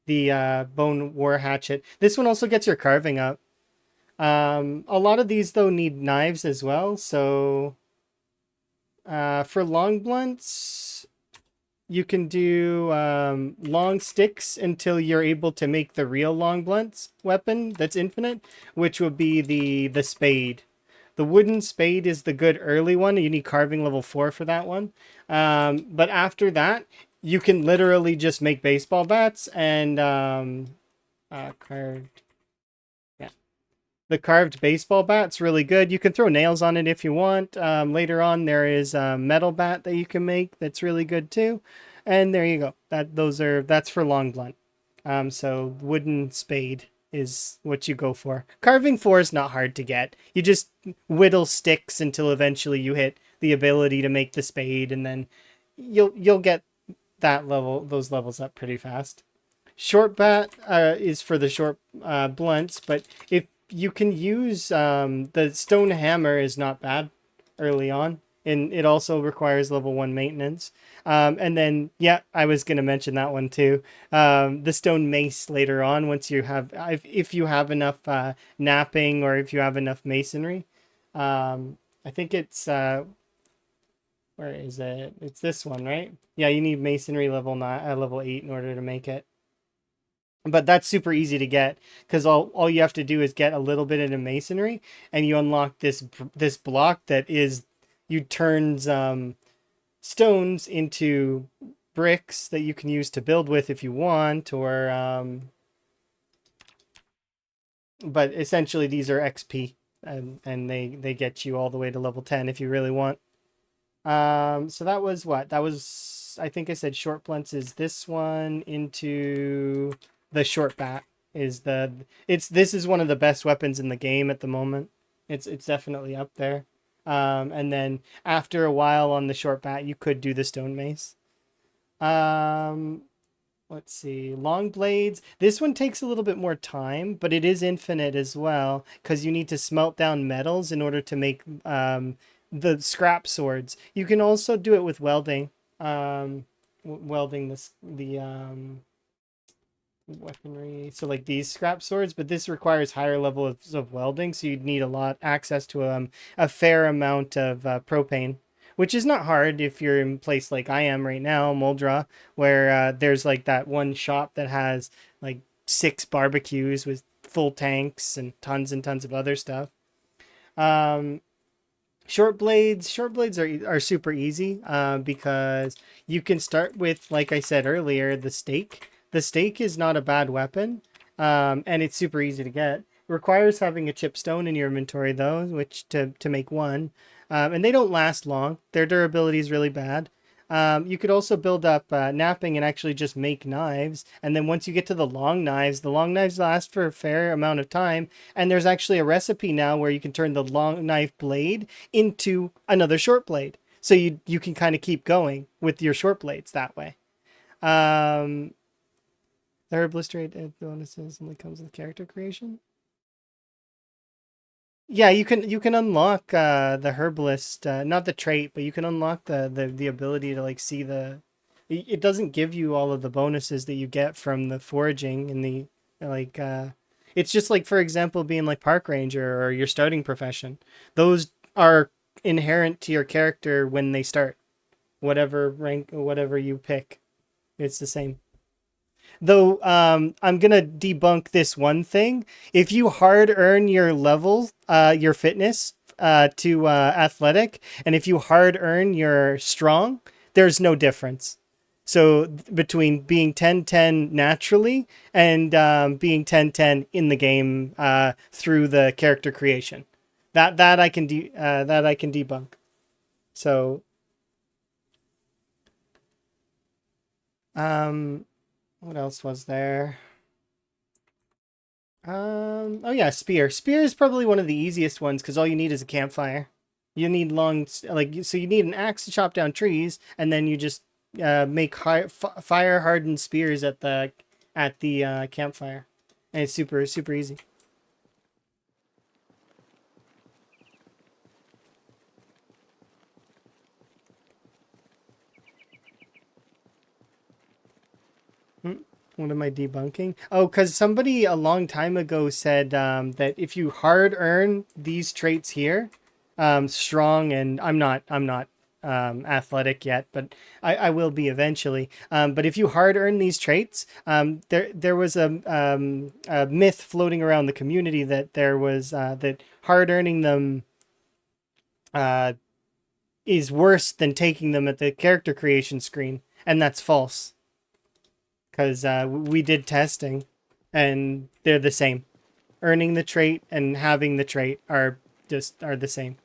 [SPEAKER 1] The bone war hatchet. This one also gets your carving up. A lot of these though need knives as well. So for long blunts, you can do long sticks until you're able to make the real long blunts weapon that's infinite, which would be the spade. The wooden spade is the good early one. You need carving level 4 for that one. But after that, you can literally just make baseball bats and carved. Yeah, the carved baseball bat's really good. You can throw nails on it if you want. Later on, there is a metal bat that you can make that's really good too. And there you go. That's for long blunt. So wooden spade is what you go for. Carving 4 is not hard to get. You just whittle sticks until eventually you hit the ability to make the spade, and then you'll get those levels up pretty fast. Short bat is for the short blunts, but if you can use the stone hammer is not bad early on, and it also requires level 1 maintenance. And then, yeah, I was going to mention that one too. The stone mace later on, once you have, if you have enough napping or if you have enough masonry. I think it's, where is it? It's this one, right? Yeah, you need masonry level 8 in order to make it. But that's super easy to get because all you have to do is get a little bit of masonry, and you unlock this block that is you turns stones into bricks that you can use to build with if you want, or but essentially these are XP, and they get you all the way to level 10 if you really want. So that was what? That was, I think I said short blunts is this one into the short bat this is one of the best weapons in the game at the moment. It's definitely up there. And then after a while on the short bat, you could do the stone mace. Let's see. Long blades. This one takes a little bit more time, but it is infinite as well because you need to smelt down metals in order to make the scrap swords. You can also do it with welding. Welding the weaponry. So like these scrap swords, but this requires higher levels of welding, so you'd need access to a fair amount of propane, which is not hard if you're in a place like I am right now, Muldra, where there's like that one shop that has like 6 barbecues with full tanks and tons of other stuff. Short blades are super easy because you can start with, like I said earlier, the stake. The stake is not a bad weapon, and it's super easy to get. Requires having a chipstone in your inventory though, which to make one, and they don't last long. Their durability is really bad. You could also build up napping and actually just make knives. And then once you get to the long knives last for a fair amount of time. And there's actually a recipe now where you can turn the long knife blade into another short blade. So you can kind of keep going with your short blades that way. Um, the herbalist trait bonuses only comes with character creation. Yeah, you can unlock the herbalist, not the trait, but you can unlock the ability to like see the. It doesn't give you all of the bonuses that you get from the foraging and the like. It's just like, for example, being like park ranger or your scouting profession. Those are inherent to your character when they start. Whatever rank, whatever you pick, it's the same. Though I'm gonna debunk this one thing. If you hard earn your level, your fitness to athletic, and if you hard earn your strong, there's no difference. So between being 10-10 naturally and being 10-10 in the game through the character creation, that that I can debunk. So um, what else was there? Oh yeah, spear. Spear is probably one of the easiest ones because all you need is a campfire. You need so you need an axe to chop down trees, and then you just make fire hardened spears at the campfire, and it's super easy. Hmm. What am I debunking? Oh, because somebody a long time ago said that if you hard earn these traits here, strong, and I'm not athletic yet, but I will be eventually. But if you hard earn these traits, there was a myth floating around the community that there was that hard earning them uh, is worse than taking them at the character creation screen, and that's false because we did testing, and they're the same. Earning the trait and having the trait are the same.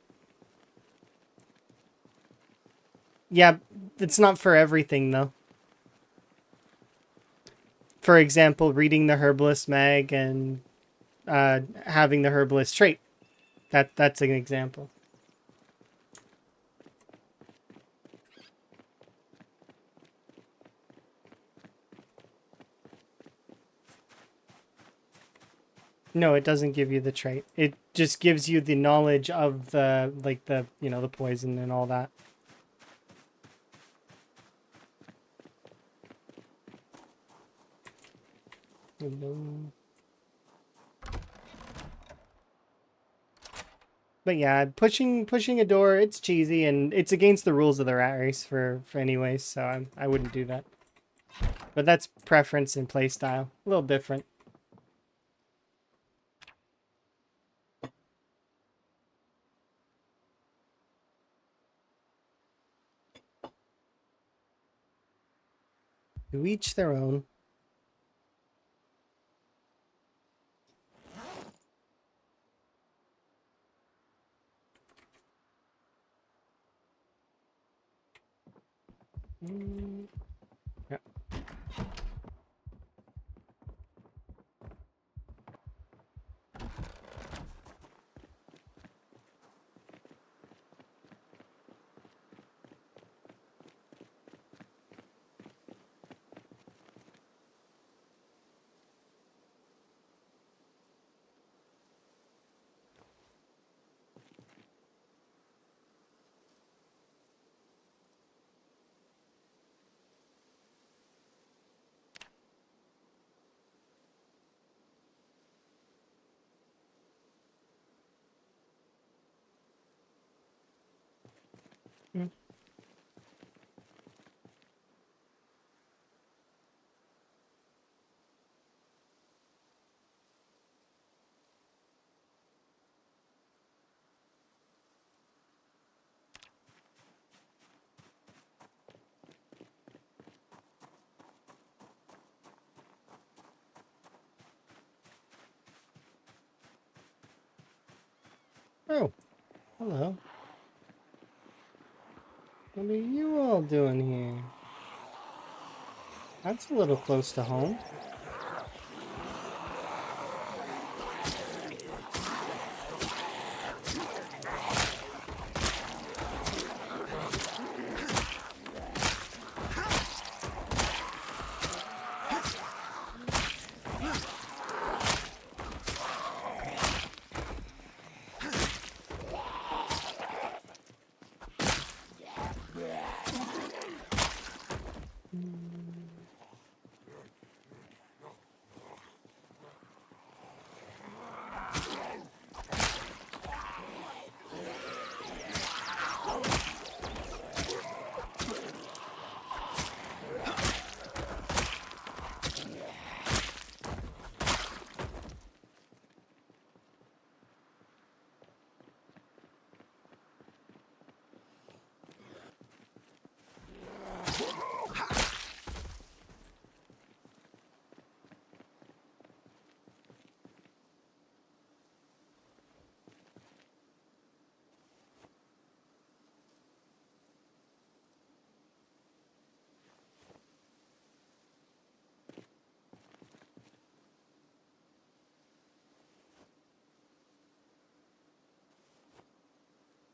[SPEAKER 1] Yeah, it's not for everything though. For example, reading the herbalist mag and having the herbalist trait. That's an example. No, it doesn't give you the trait. It just gives you the knowledge of the the poison and all that. But yeah, pushing a door, it's cheesy and it's against the rules of the rat race for anyways, so I wouldn't do that. But that's preference and play style. A little different. To each their own. Mm, yeah. Mm. Oh, hello. What are you all doing here? That's a little close to home.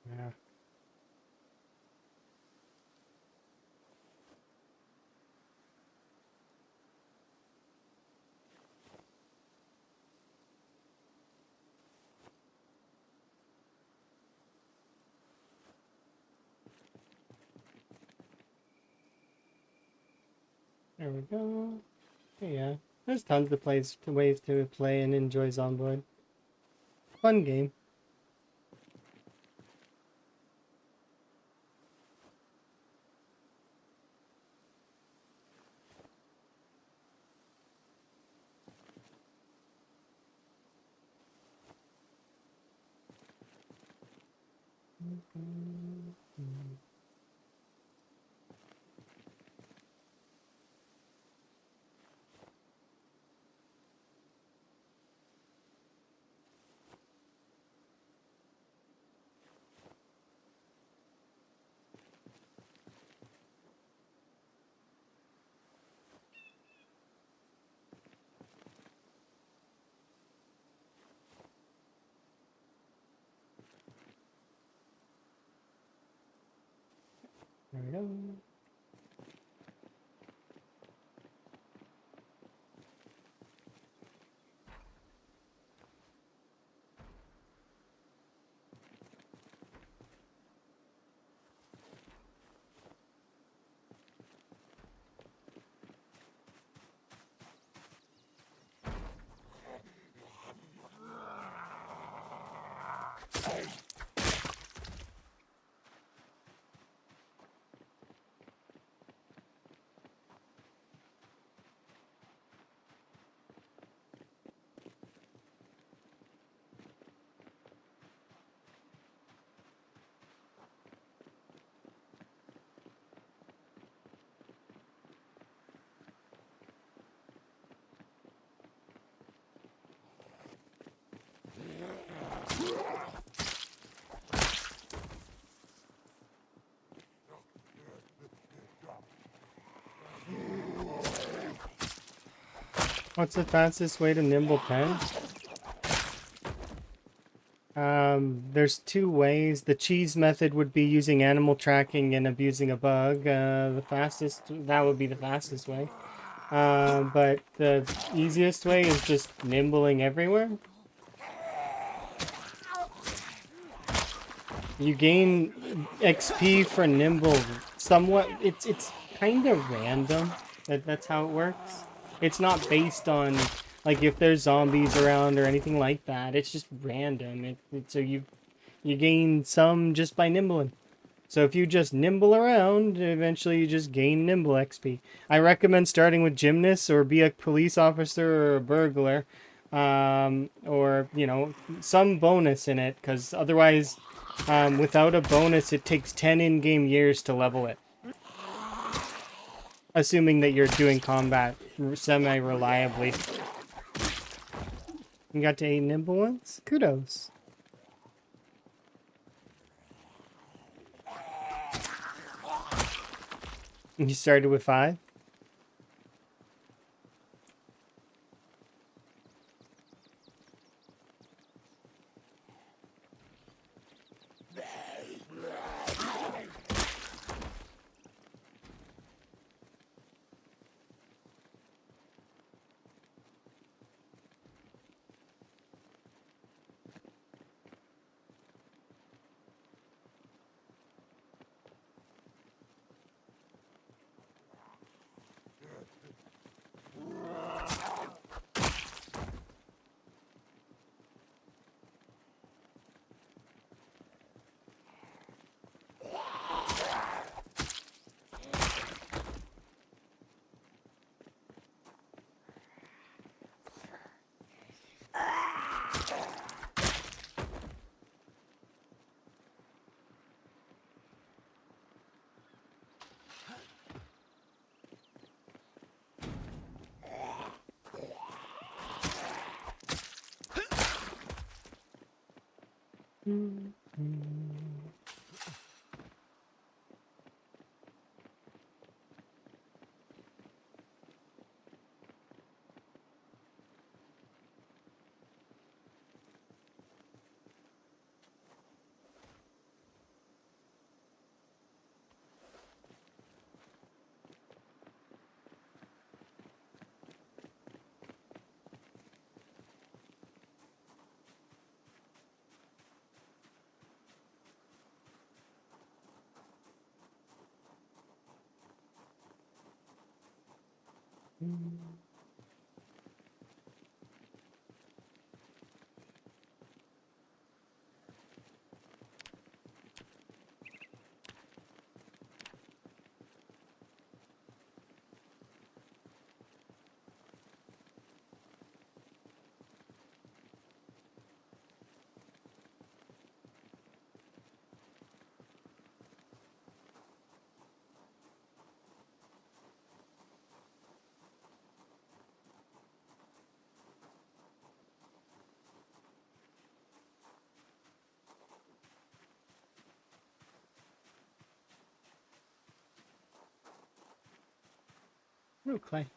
[SPEAKER 1] Yeah. There we go. Yeah. There's tons of ways to play and enjoy Zomboid. Fun game. There we go. What's the fastest way to nimble pen? There's two ways. The cheese method would be using animal tracking and abusing a bug. That would be the fastest way. But the easiest way is just nimbling everywhere. You gain XP for nimble somewhat. It's kind of random. That's how it works. It's not based on like if there's zombies around or anything like that. It's just random. So you gain some just by nimbling. So if you just nimble around, eventually you just gain nimble XP. I recommend starting with gymnasts or be a police officer or a burglar, or you know some bonus in it, because otherwise, without a bonus, it takes 10 in-game years to level it. Assuming that you're doing combat semi-reliably. You got to 8 nimble ones? Kudos. You started with 5? Ooh, clay.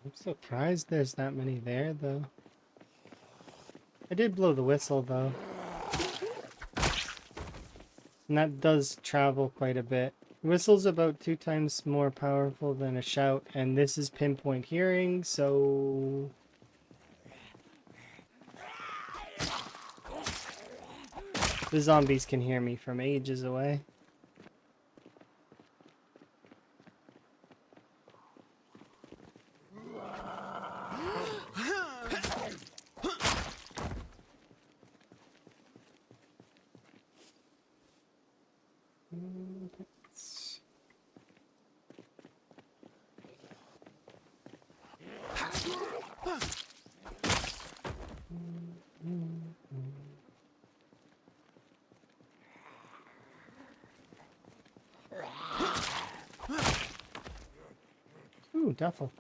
[SPEAKER 1] I'm surprised there's that many there, though. I did blow the whistle, though. And that does travel quite a bit. Whistle's about 2 times more powerful than a shout, and this is pinpoint hearing, so... The zombies can hear me from ages away. Ooh, duffel.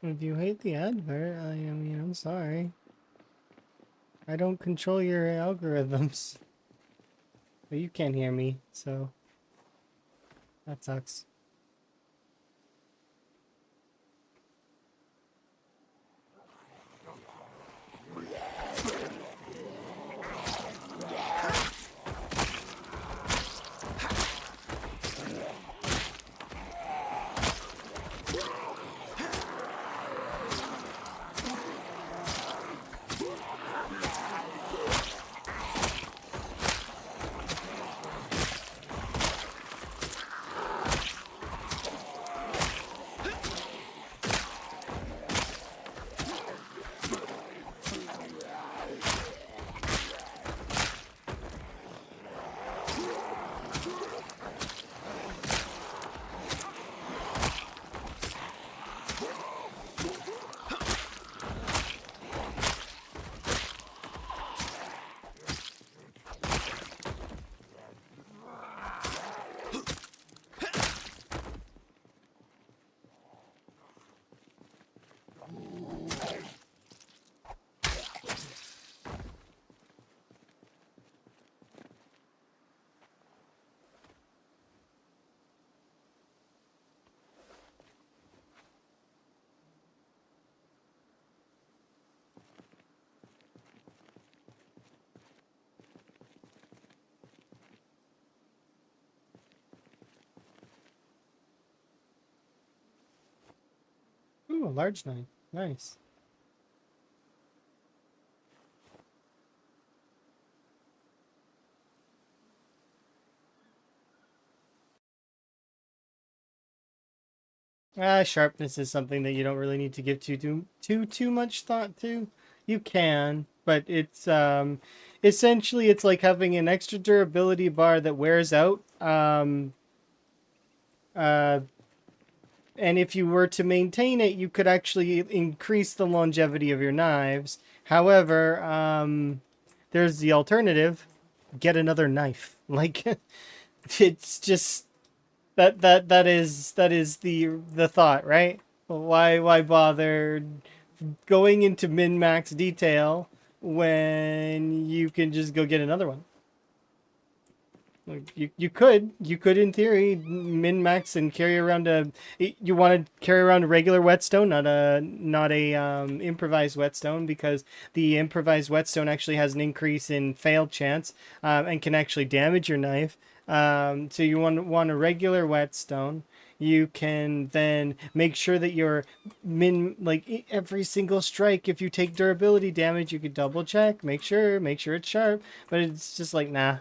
[SPEAKER 1] If you hate the advert, I mean, I'm sorry. I don't control your algorithms. But you can't hear me, so that sucks. Ooh, a large knife. Nice. Sharpness is something that you don't really need to give too much thought to. You can, but it's essentially it's like having an extra durability bar that wears out. Uh, and if you were to maintain it, you could actually increase the longevity of your knives. However, there's the alternative: get another knife. Like it's just that is the thought, right? Why bother going into min max detail when you can just go get another one? Like you could in theory min max and carry around a, you want to carry around a regular whetstone, not a improvised whetstone, because the improvised whetstone actually has an increase in fail chance, and can actually damage your knife. So you want a regular whetstone. You can then make sure that your every single strike, if you take durability damage, you could double check, make sure it's sharp. But it's just like, nah.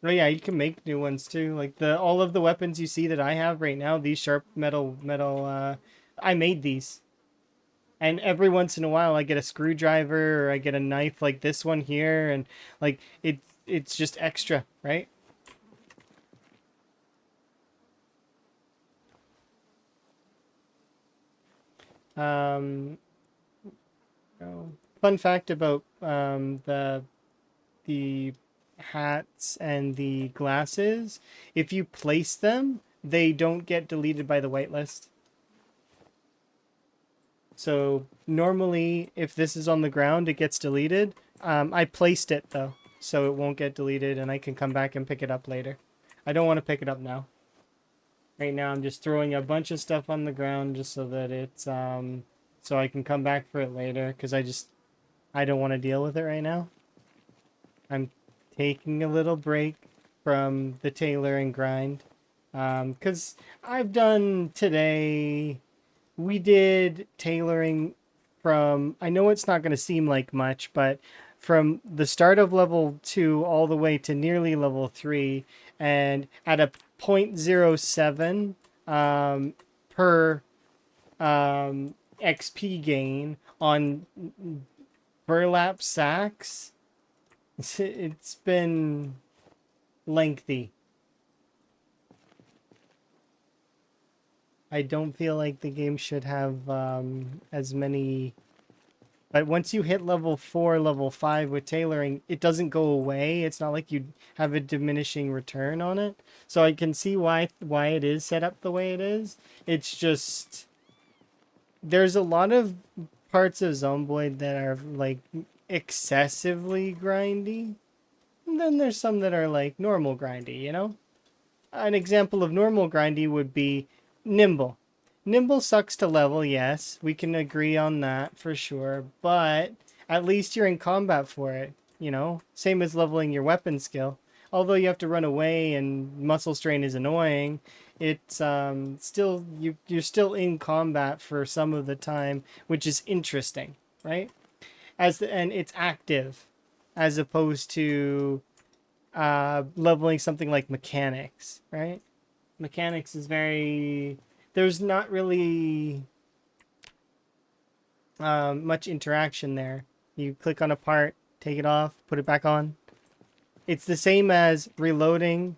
[SPEAKER 1] Oh yeah, you can make new ones too. Like the all of the weapons you see that I have right now, these sharp metal I made these. And every once in a while I get a screwdriver or I get a knife like this one here, and like it's just extra, right? Um oh, fun fact about the hats and the glasses, if you place them, they don't get deleted by the whitelist. So normally, if this is on the ground, it gets deleted. I placed it though, so it won't get deleted, and I can come back and pick it up later. I don't want to pick it up now. Right now, I'm just throwing a bunch of stuff on the ground just so that it's so I can come back for it later, because I don't want to deal with it right now. I'm taking a little break from the tailor and grind, because I've done today. We did tailoring from, I know it's not going to seem like much, but from the start of level 2 all the way to nearly level 3, and at a 0.07 per XP gain on burlap sacks. It's been lengthy. I don't feel like the game should have as many But once you hit level 4, level 5 with tailoring, it doesn't go away. It's not like you have a diminishing return on it. So I can see why it is set up the way it is. It's just there's a lot of parts of Zomboid that are like excessively grindy. And then there's some that are like normal grindy, you know? An example of normal grindy would be Nimble. Nimble sucks to level, yes. We can agree on that for sure. But at least you're in combat for it, you know? Same as leveling your weapon skill. Although you have to run away and muscle strain is annoying, it's still you're still in combat for some of the time, which is interesting, right? And it's active as opposed to leveling something like mechanics, right? Mechanics is very there's not really much interaction there. You click on a part, take it off, put it back on. It's the same as reloading,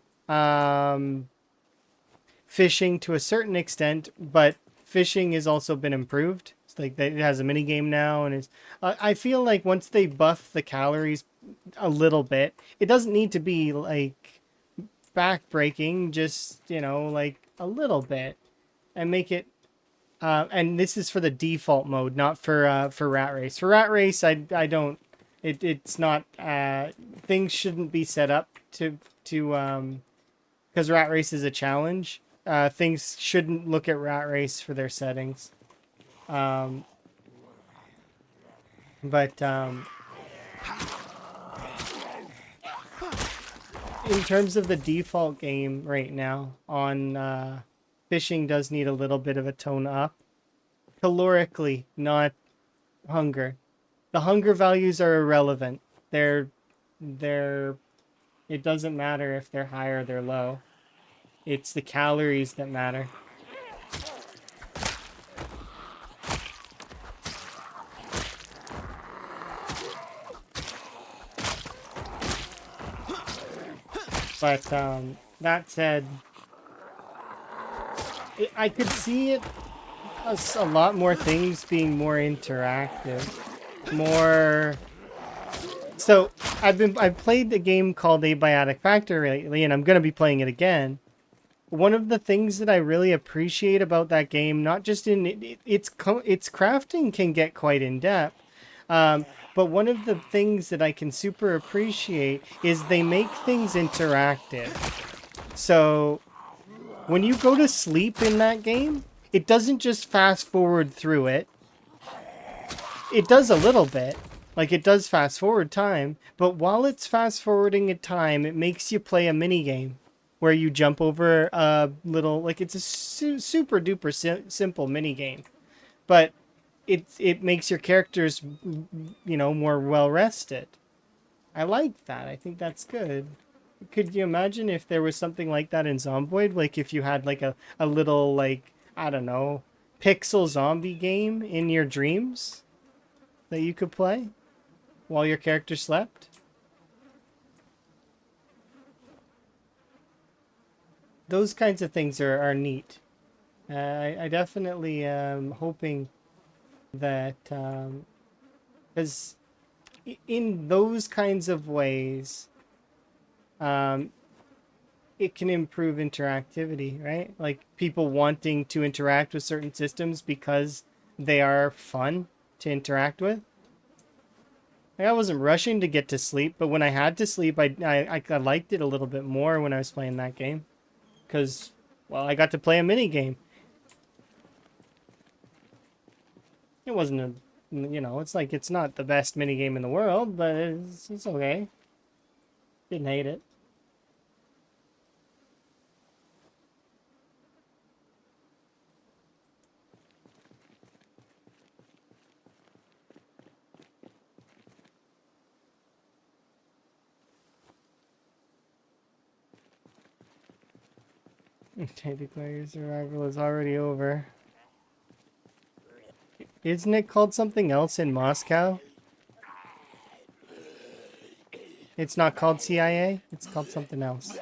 [SPEAKER 1] fishing to a certain extent, but fishing has also been improved. It's like it has a mini game now, and I feel like once they buff the calories a little bit, it doesn't need to be like backbreaking, just like a little bit, and make it. And this is for the default mode, not for Rat Race. For Rat Race, I don't. It's not. Things shouldn't be set up to because Rat Race is a challenge. Things shouldn't look at Rat Race for their settings. But in terms of the default game right now on fishing does need a little bit of a tone up. Calorically, not hunger. The hunger values are irrelevant. They're it doesn't matter if they're high or they're low. It's the calories that matter. But that said, I could see it as a lot more things being more interactive, more. So I've played a game called Abiotic Factor lately, and I'm gonna be playing it again. One of the things that I really appreciate about that game, not just in its crafting can get quite in depth, but one of the things that I can super appreciate is they make things interactive. So when you go to sleep in that game, it doesn't just fast forward through it. It does a little bit. Like, it does fast forward time, but while it's fast forwarding a time, it makes you play a mini game where you jump over a little, like, it's a super duper simple mini game, but it makes your characters, more well rested. I like that. I think that's good. Could you imagine if there was something like that in Zomboid? Like if you had like a little, like, I don't know, pixel zombie game in your dreams that you could play while your character slept? Those kinds of things are neat. I definitely am hoping that, because in those kinds of ways, it can improve interactivity, right? Like people wanting to interact with certain systems because they are fun to interact with. Like, I wasn't rushing to get to sleep, but when I had to sleep, I liked it a little bit more when I was playing that game. Because, well, I got to play a mini game. It wasn't a, it's like, it's not the best mini game in the world, but it's okay. Didn't hate it. Technically, your survival is already over. Isn't it called something else in Moscow? It's not called CIA? It's called something else.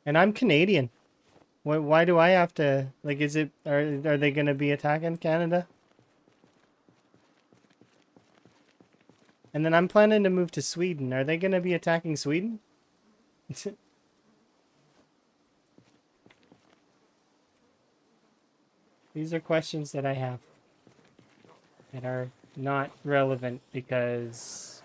[SPEAKER 1] And I'm Canadian. Why do I have to, like, is it, are they gonna be attacking Canada? And then I'm planning to move to Sweden. Are they gonna be attacking Sweden? These are questions that I have that are not relevant because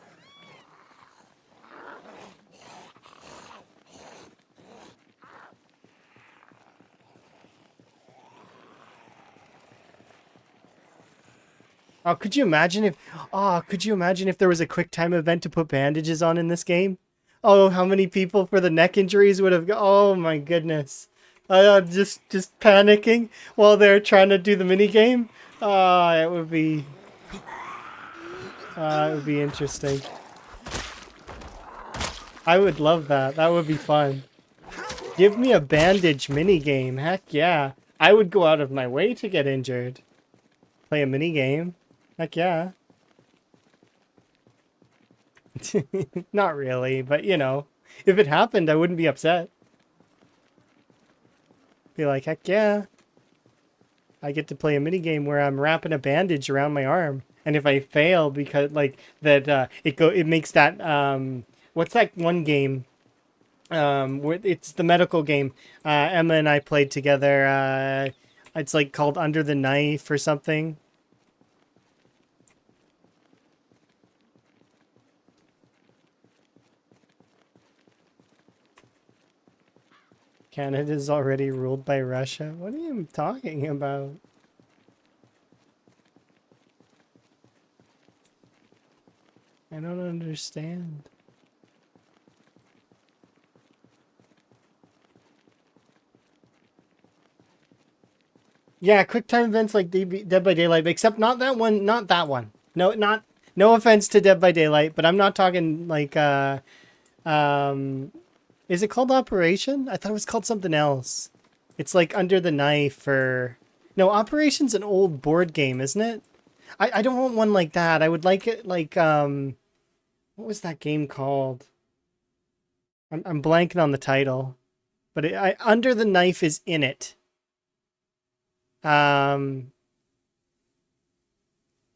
[SPEAKER 1] oh, could you imagine if there was a quick time event to put bandages on in this game? Oh, how many people for the neck injuries would have oh my goodness. Just panicking while they're trying to do the mini game. It would be interesting. I would love that. That would be fun. Give me a bandage mini game. Heck yeah. I would go out of my way to get injured. Play a mini game. Heck yeah. Not really, but you know, if it happened, I wouldn't be upset. Be like, heck yeah. I get to play a mini game where I'm wrapping a bandage around my arm. And if I fail because like that it makes that what's that one game? It's the medical game. Emma and I played together. It's like called Under the Knife or something. Canada's already ruled by Russia. What are you talking about? I don't understand. Yeah, quick time events like Dead by Daylight, except not that one, not that one. No offense to Dead by Daylight, but I'm not talking like um is it called Operation? I thought it was called something else. It's like Under the Knife or no, Operation's an old board game, isn't it? I don't want one like that. I would like it like what was that game called? I'm blanking on the title, but Under the Knife is in it. Um,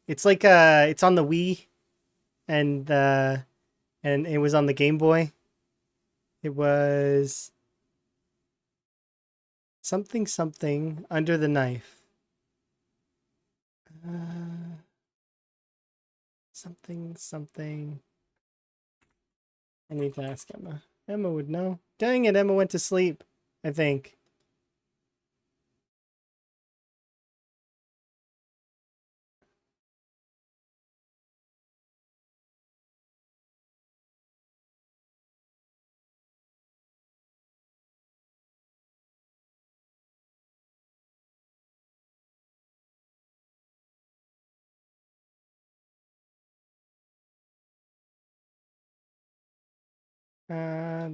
[SPEAKER 1] it's like it's on the Wii, and it was on the Game Boy. It was something Under the Knife. Uh, something. I need to ask Emma. Emma would know. Dang it, Emma went to sleep, I think.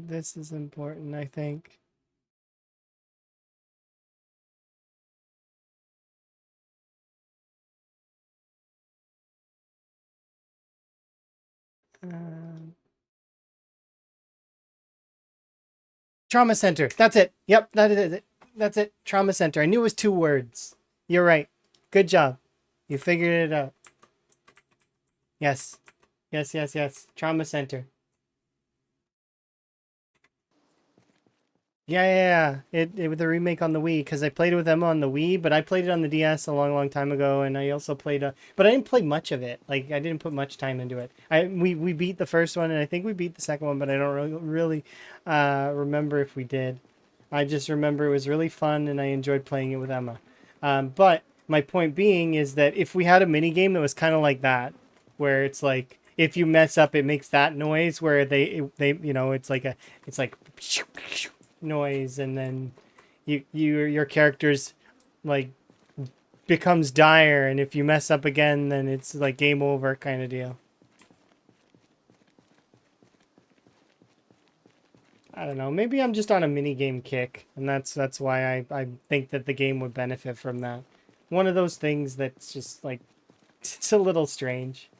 [SPEAKER 1] This is important, I think. Um, Trauma Center. That's it. Yep, that is it. That's it. Trauma Center. I knew it was 2 words. You're right. Good job. You figured it out. Yes. Yes. Trauma Center. Yeah. It was the remake on the Wii because I played it with Emma on the Wii, but I played it on the DS a long time ago, and I also played but I didn't play much of it. Like I didn't put much time into it. We beat the first one, and I think we beat the second one, but I don't really remember if we did. I just remember it was really fun, and I enjoyed playing it with Emma. But my point being is that if we had a mini game that was kind of like that, where it's like if you mess up, it makes that noise, where they you know it's like noise, and then your character's like becomes dire, and if you mess up again, then it's like game over kind of deal. I don't know. Maybe I'm just on a mini game kick, and that's why I think that the game would benefit from that. One of those things that's just like it's a little strange.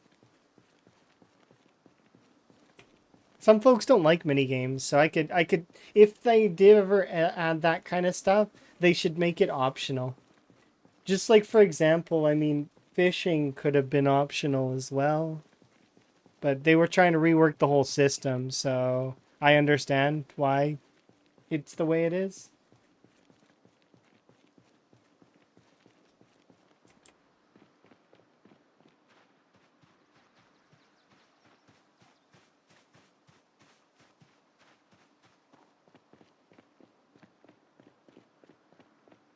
[SPEAKER 1] Some folks don't like mini games, so I could if they did ever add that kind of stuff, they should make it optional. Just like for example, I mean, fishing could have been optional as well, but they were trying to rework the whole system, so I understand why it's the way it is.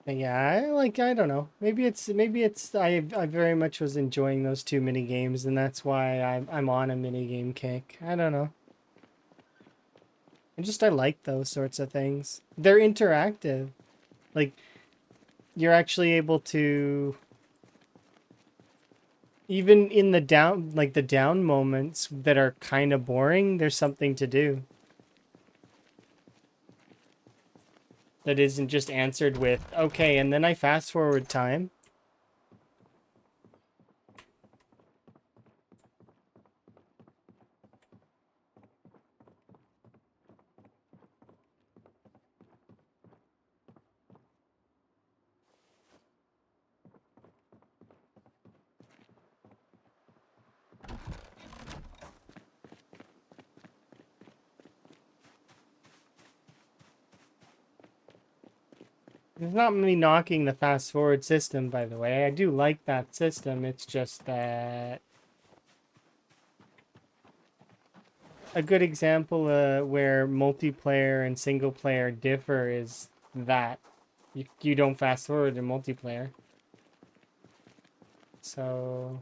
[SPEAKER 1] But yeah, I don't know. Maybe it's I very much was enjoying those two mini games, and that's why I'm on a mini game kick. I don't know. I like those sorts of things. They're interactive. Like you're actually able to, even in the down moments that are kind of boring, there's something to do that isn't just answered with okay, and then I fast forward time. It's not me knocking the fast forward system, by the way. I do like that system. It's just that a good example where multiplayer and single player differ is that you don't fast forward in multiplayer. So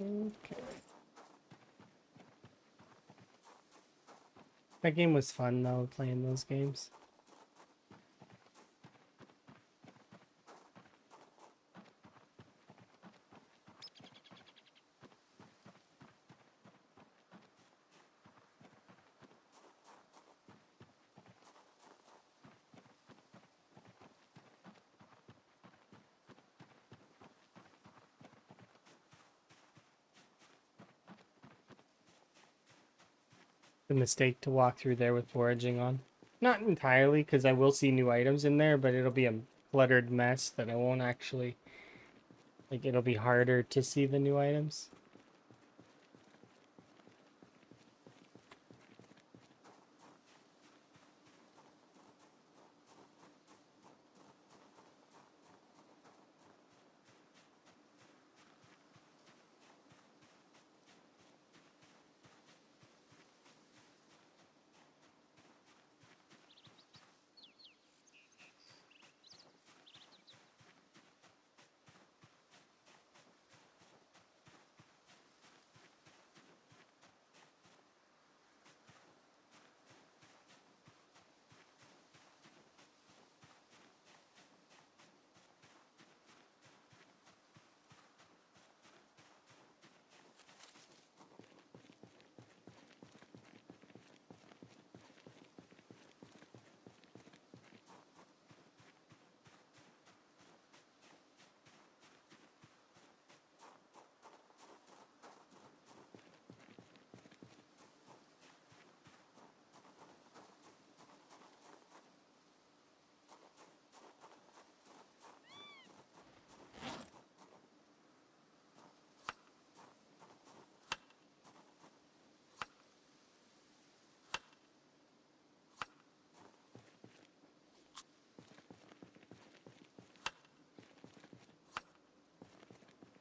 [SPEAKER 1] okay. That game was fun though, playing those games. The mistake to walk through there with foraging on. Not entirely, because I will see new items in there, but it'll be a cluttered mess that I won't actually, like, it'll be harder to see the new items.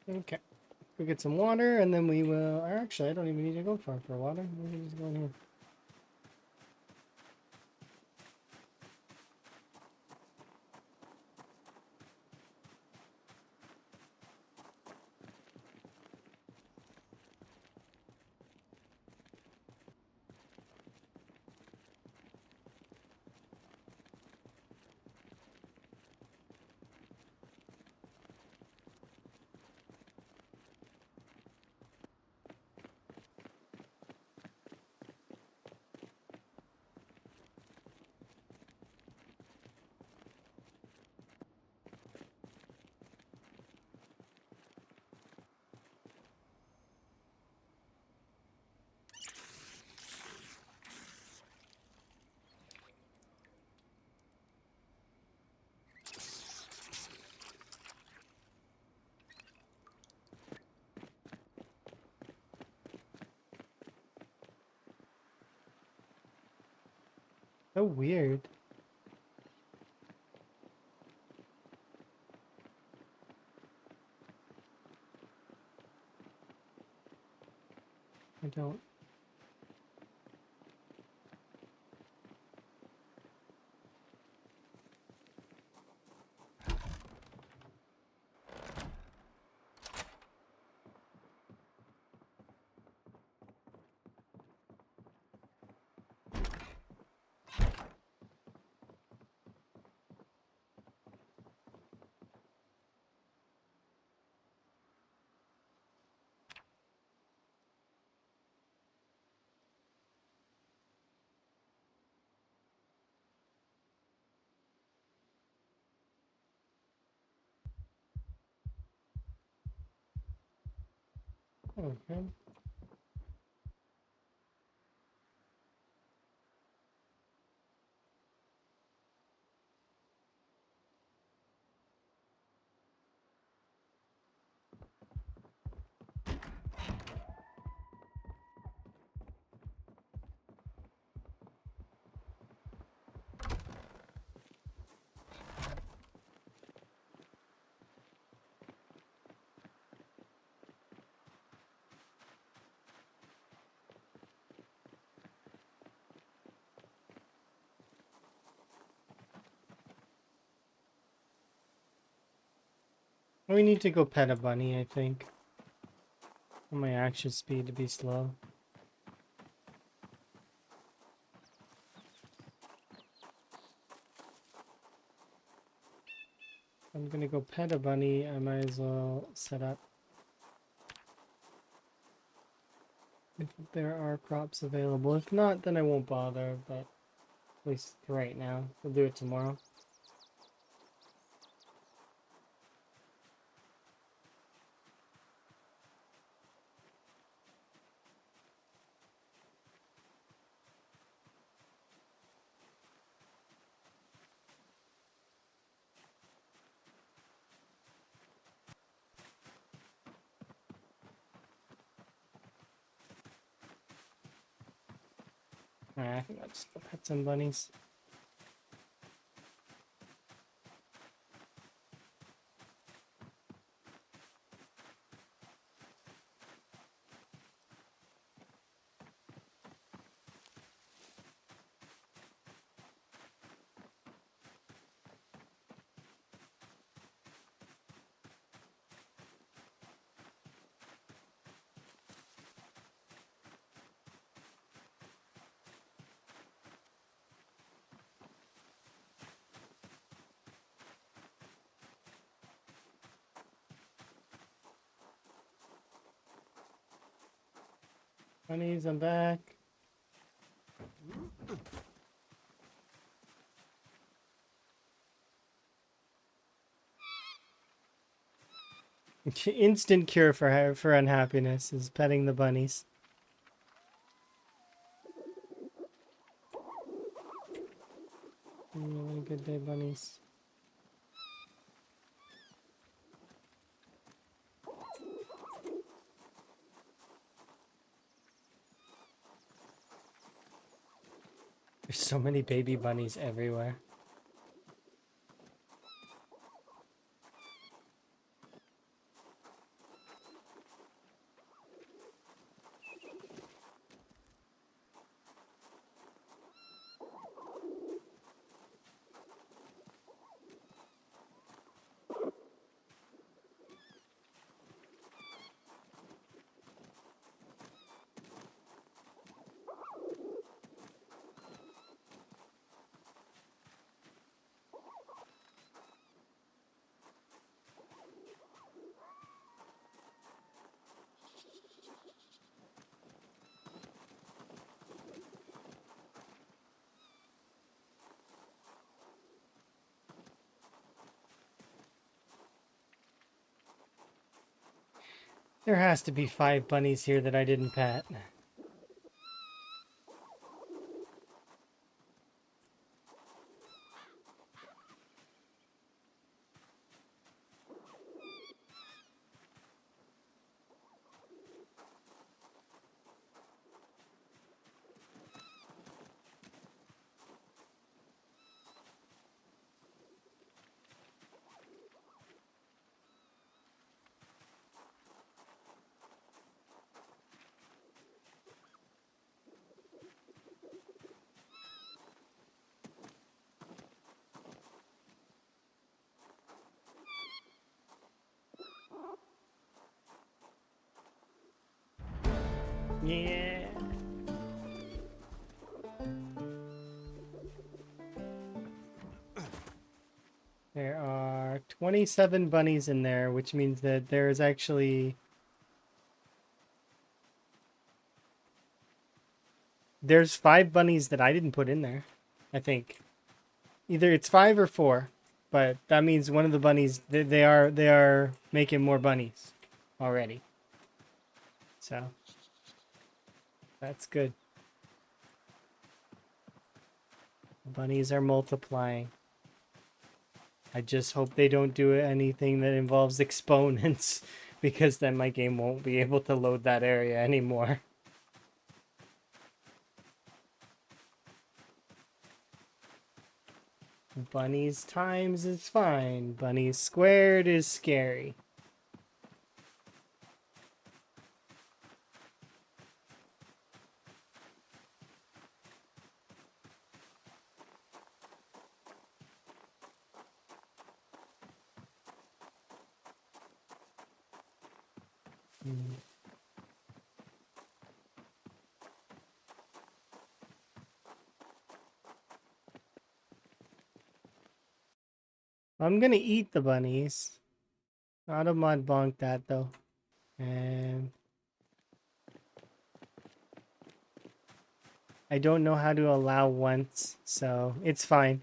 [SPEAKER 1] Okay. Go get some water, and then we will... Or actually, I don't even need to go far for water. We can just go in here. So weird. I don't. Okay. We need to go pet a bunny, I think. For my action speed to be slow. I'm gonna go pet a bunny. I might as well set up. If there are crops available. If not, then I won't bother, but at least for right now. We'll do it tomorrow. Alright, I think I'll just go pet some bunnies. Bunnies, I'm back. Instant cure for unhappiness is petting the bunnies. Really good day, bunnies. There's so many baby bunnies everywhere. There has to be 5 bunnies here that I didn't pet. Yeah. There are 27 bunnies in there, which means that there's actually... There's 5 bunnies that I didn't put in there, I think. Either it's 5 or 4, but that means one of the bunnies, they are making more bunnies already. So, that's good. Bunnies are multiplying. I just hope they don't do anything that involves exponents, because then my game won't be able to load that area anymore. Bunnies times is fine. Bunnies squared is scary. Mm. I'm gonna eat the bunnies. Automod bonked that though. And I don't know how to allow once, so it's fine.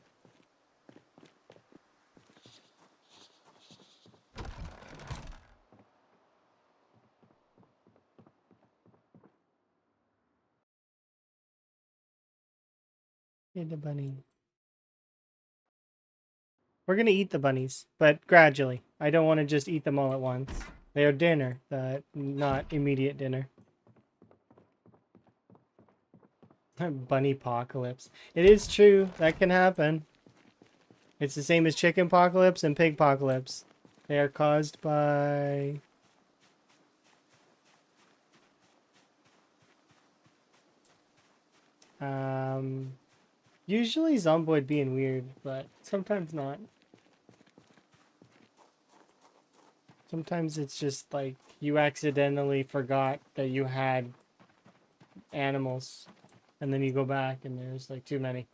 [SPEAKER 1] Eat the bunny. We're gonna eat the bunnies, but gradually. I don't want to just eat them all at once. They are dinner, not immediate dinner. Bunny apocalypse. It is true. That can happen. It's the same as chicken apocalypse and pig apocalypse. They are caused by... Usually Zomboid being weird, but sometimes not. Sometimes it's just like you accidentally forgot that you had animals, and then you go back and there's like too many.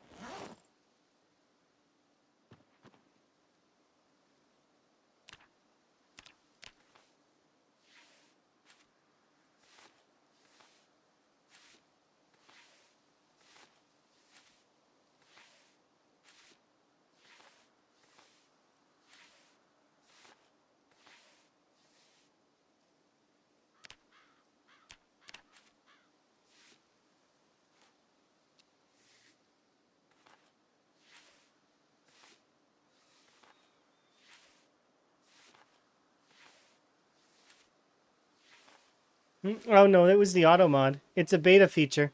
[SPEAKER 1] Oh no, it was the auto mod. It's a beta feature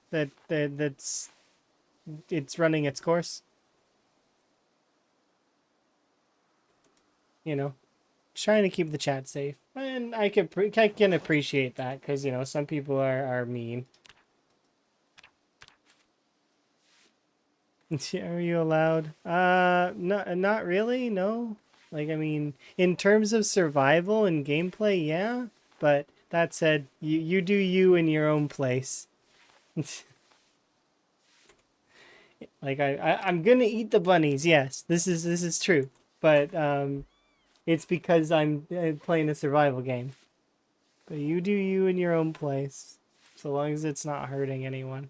[SPEAKER 1] that's it's running its course. You know, trying to keep the chat safe, and I can appreciate that because you know some people are mean. Are you allowed? Not really. No. Like I mean, in terms of survival and gameplay, yeah. But that said, you do you in your own place. Like I'm gonna eat the bunnies. Yes, this is true. But it's because I'm playing a survival game. But you do you in your own place, so long as it's not hurting anyone.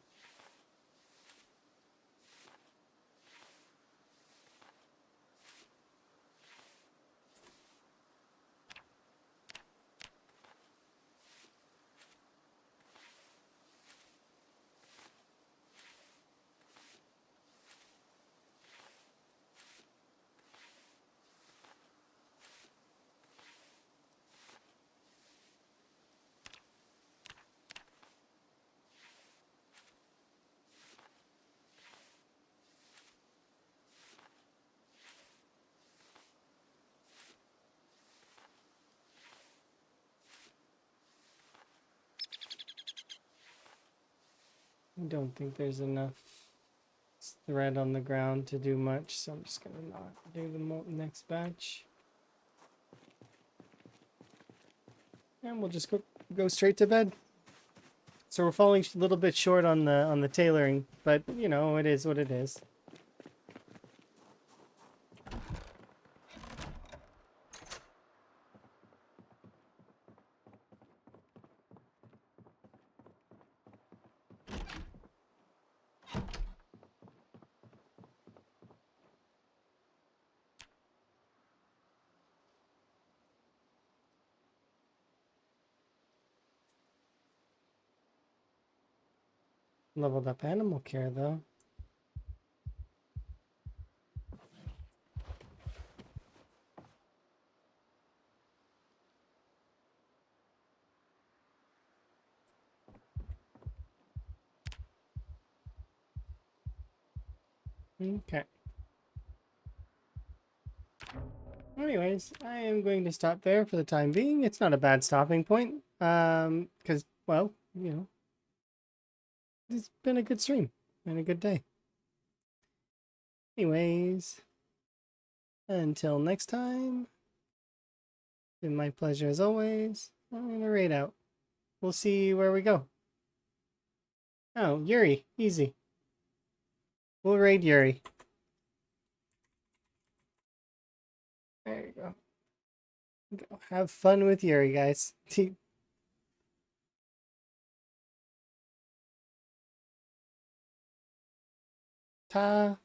[SPEAKER 1] I don't think there's enough thread on the ground to do much, so I'm just gonna not do the next batch. And we'll just go straight to bed. So we're falling a little bit short on the tailoring, but you know, it is what it is. Leveled up animal care though. Okay. Anyways, I am going to stop there for the time being. It's not a bad stopping point. Because, well, you know, it's been a good stream and a good day. Anyways, until next time, it's been my pleasure as always. I'm gonna raid out. We'll see where we go. Oh, Yuri, easy. We'll raid Yuri. There you go. Go have fun with Yuri, guys. Ta.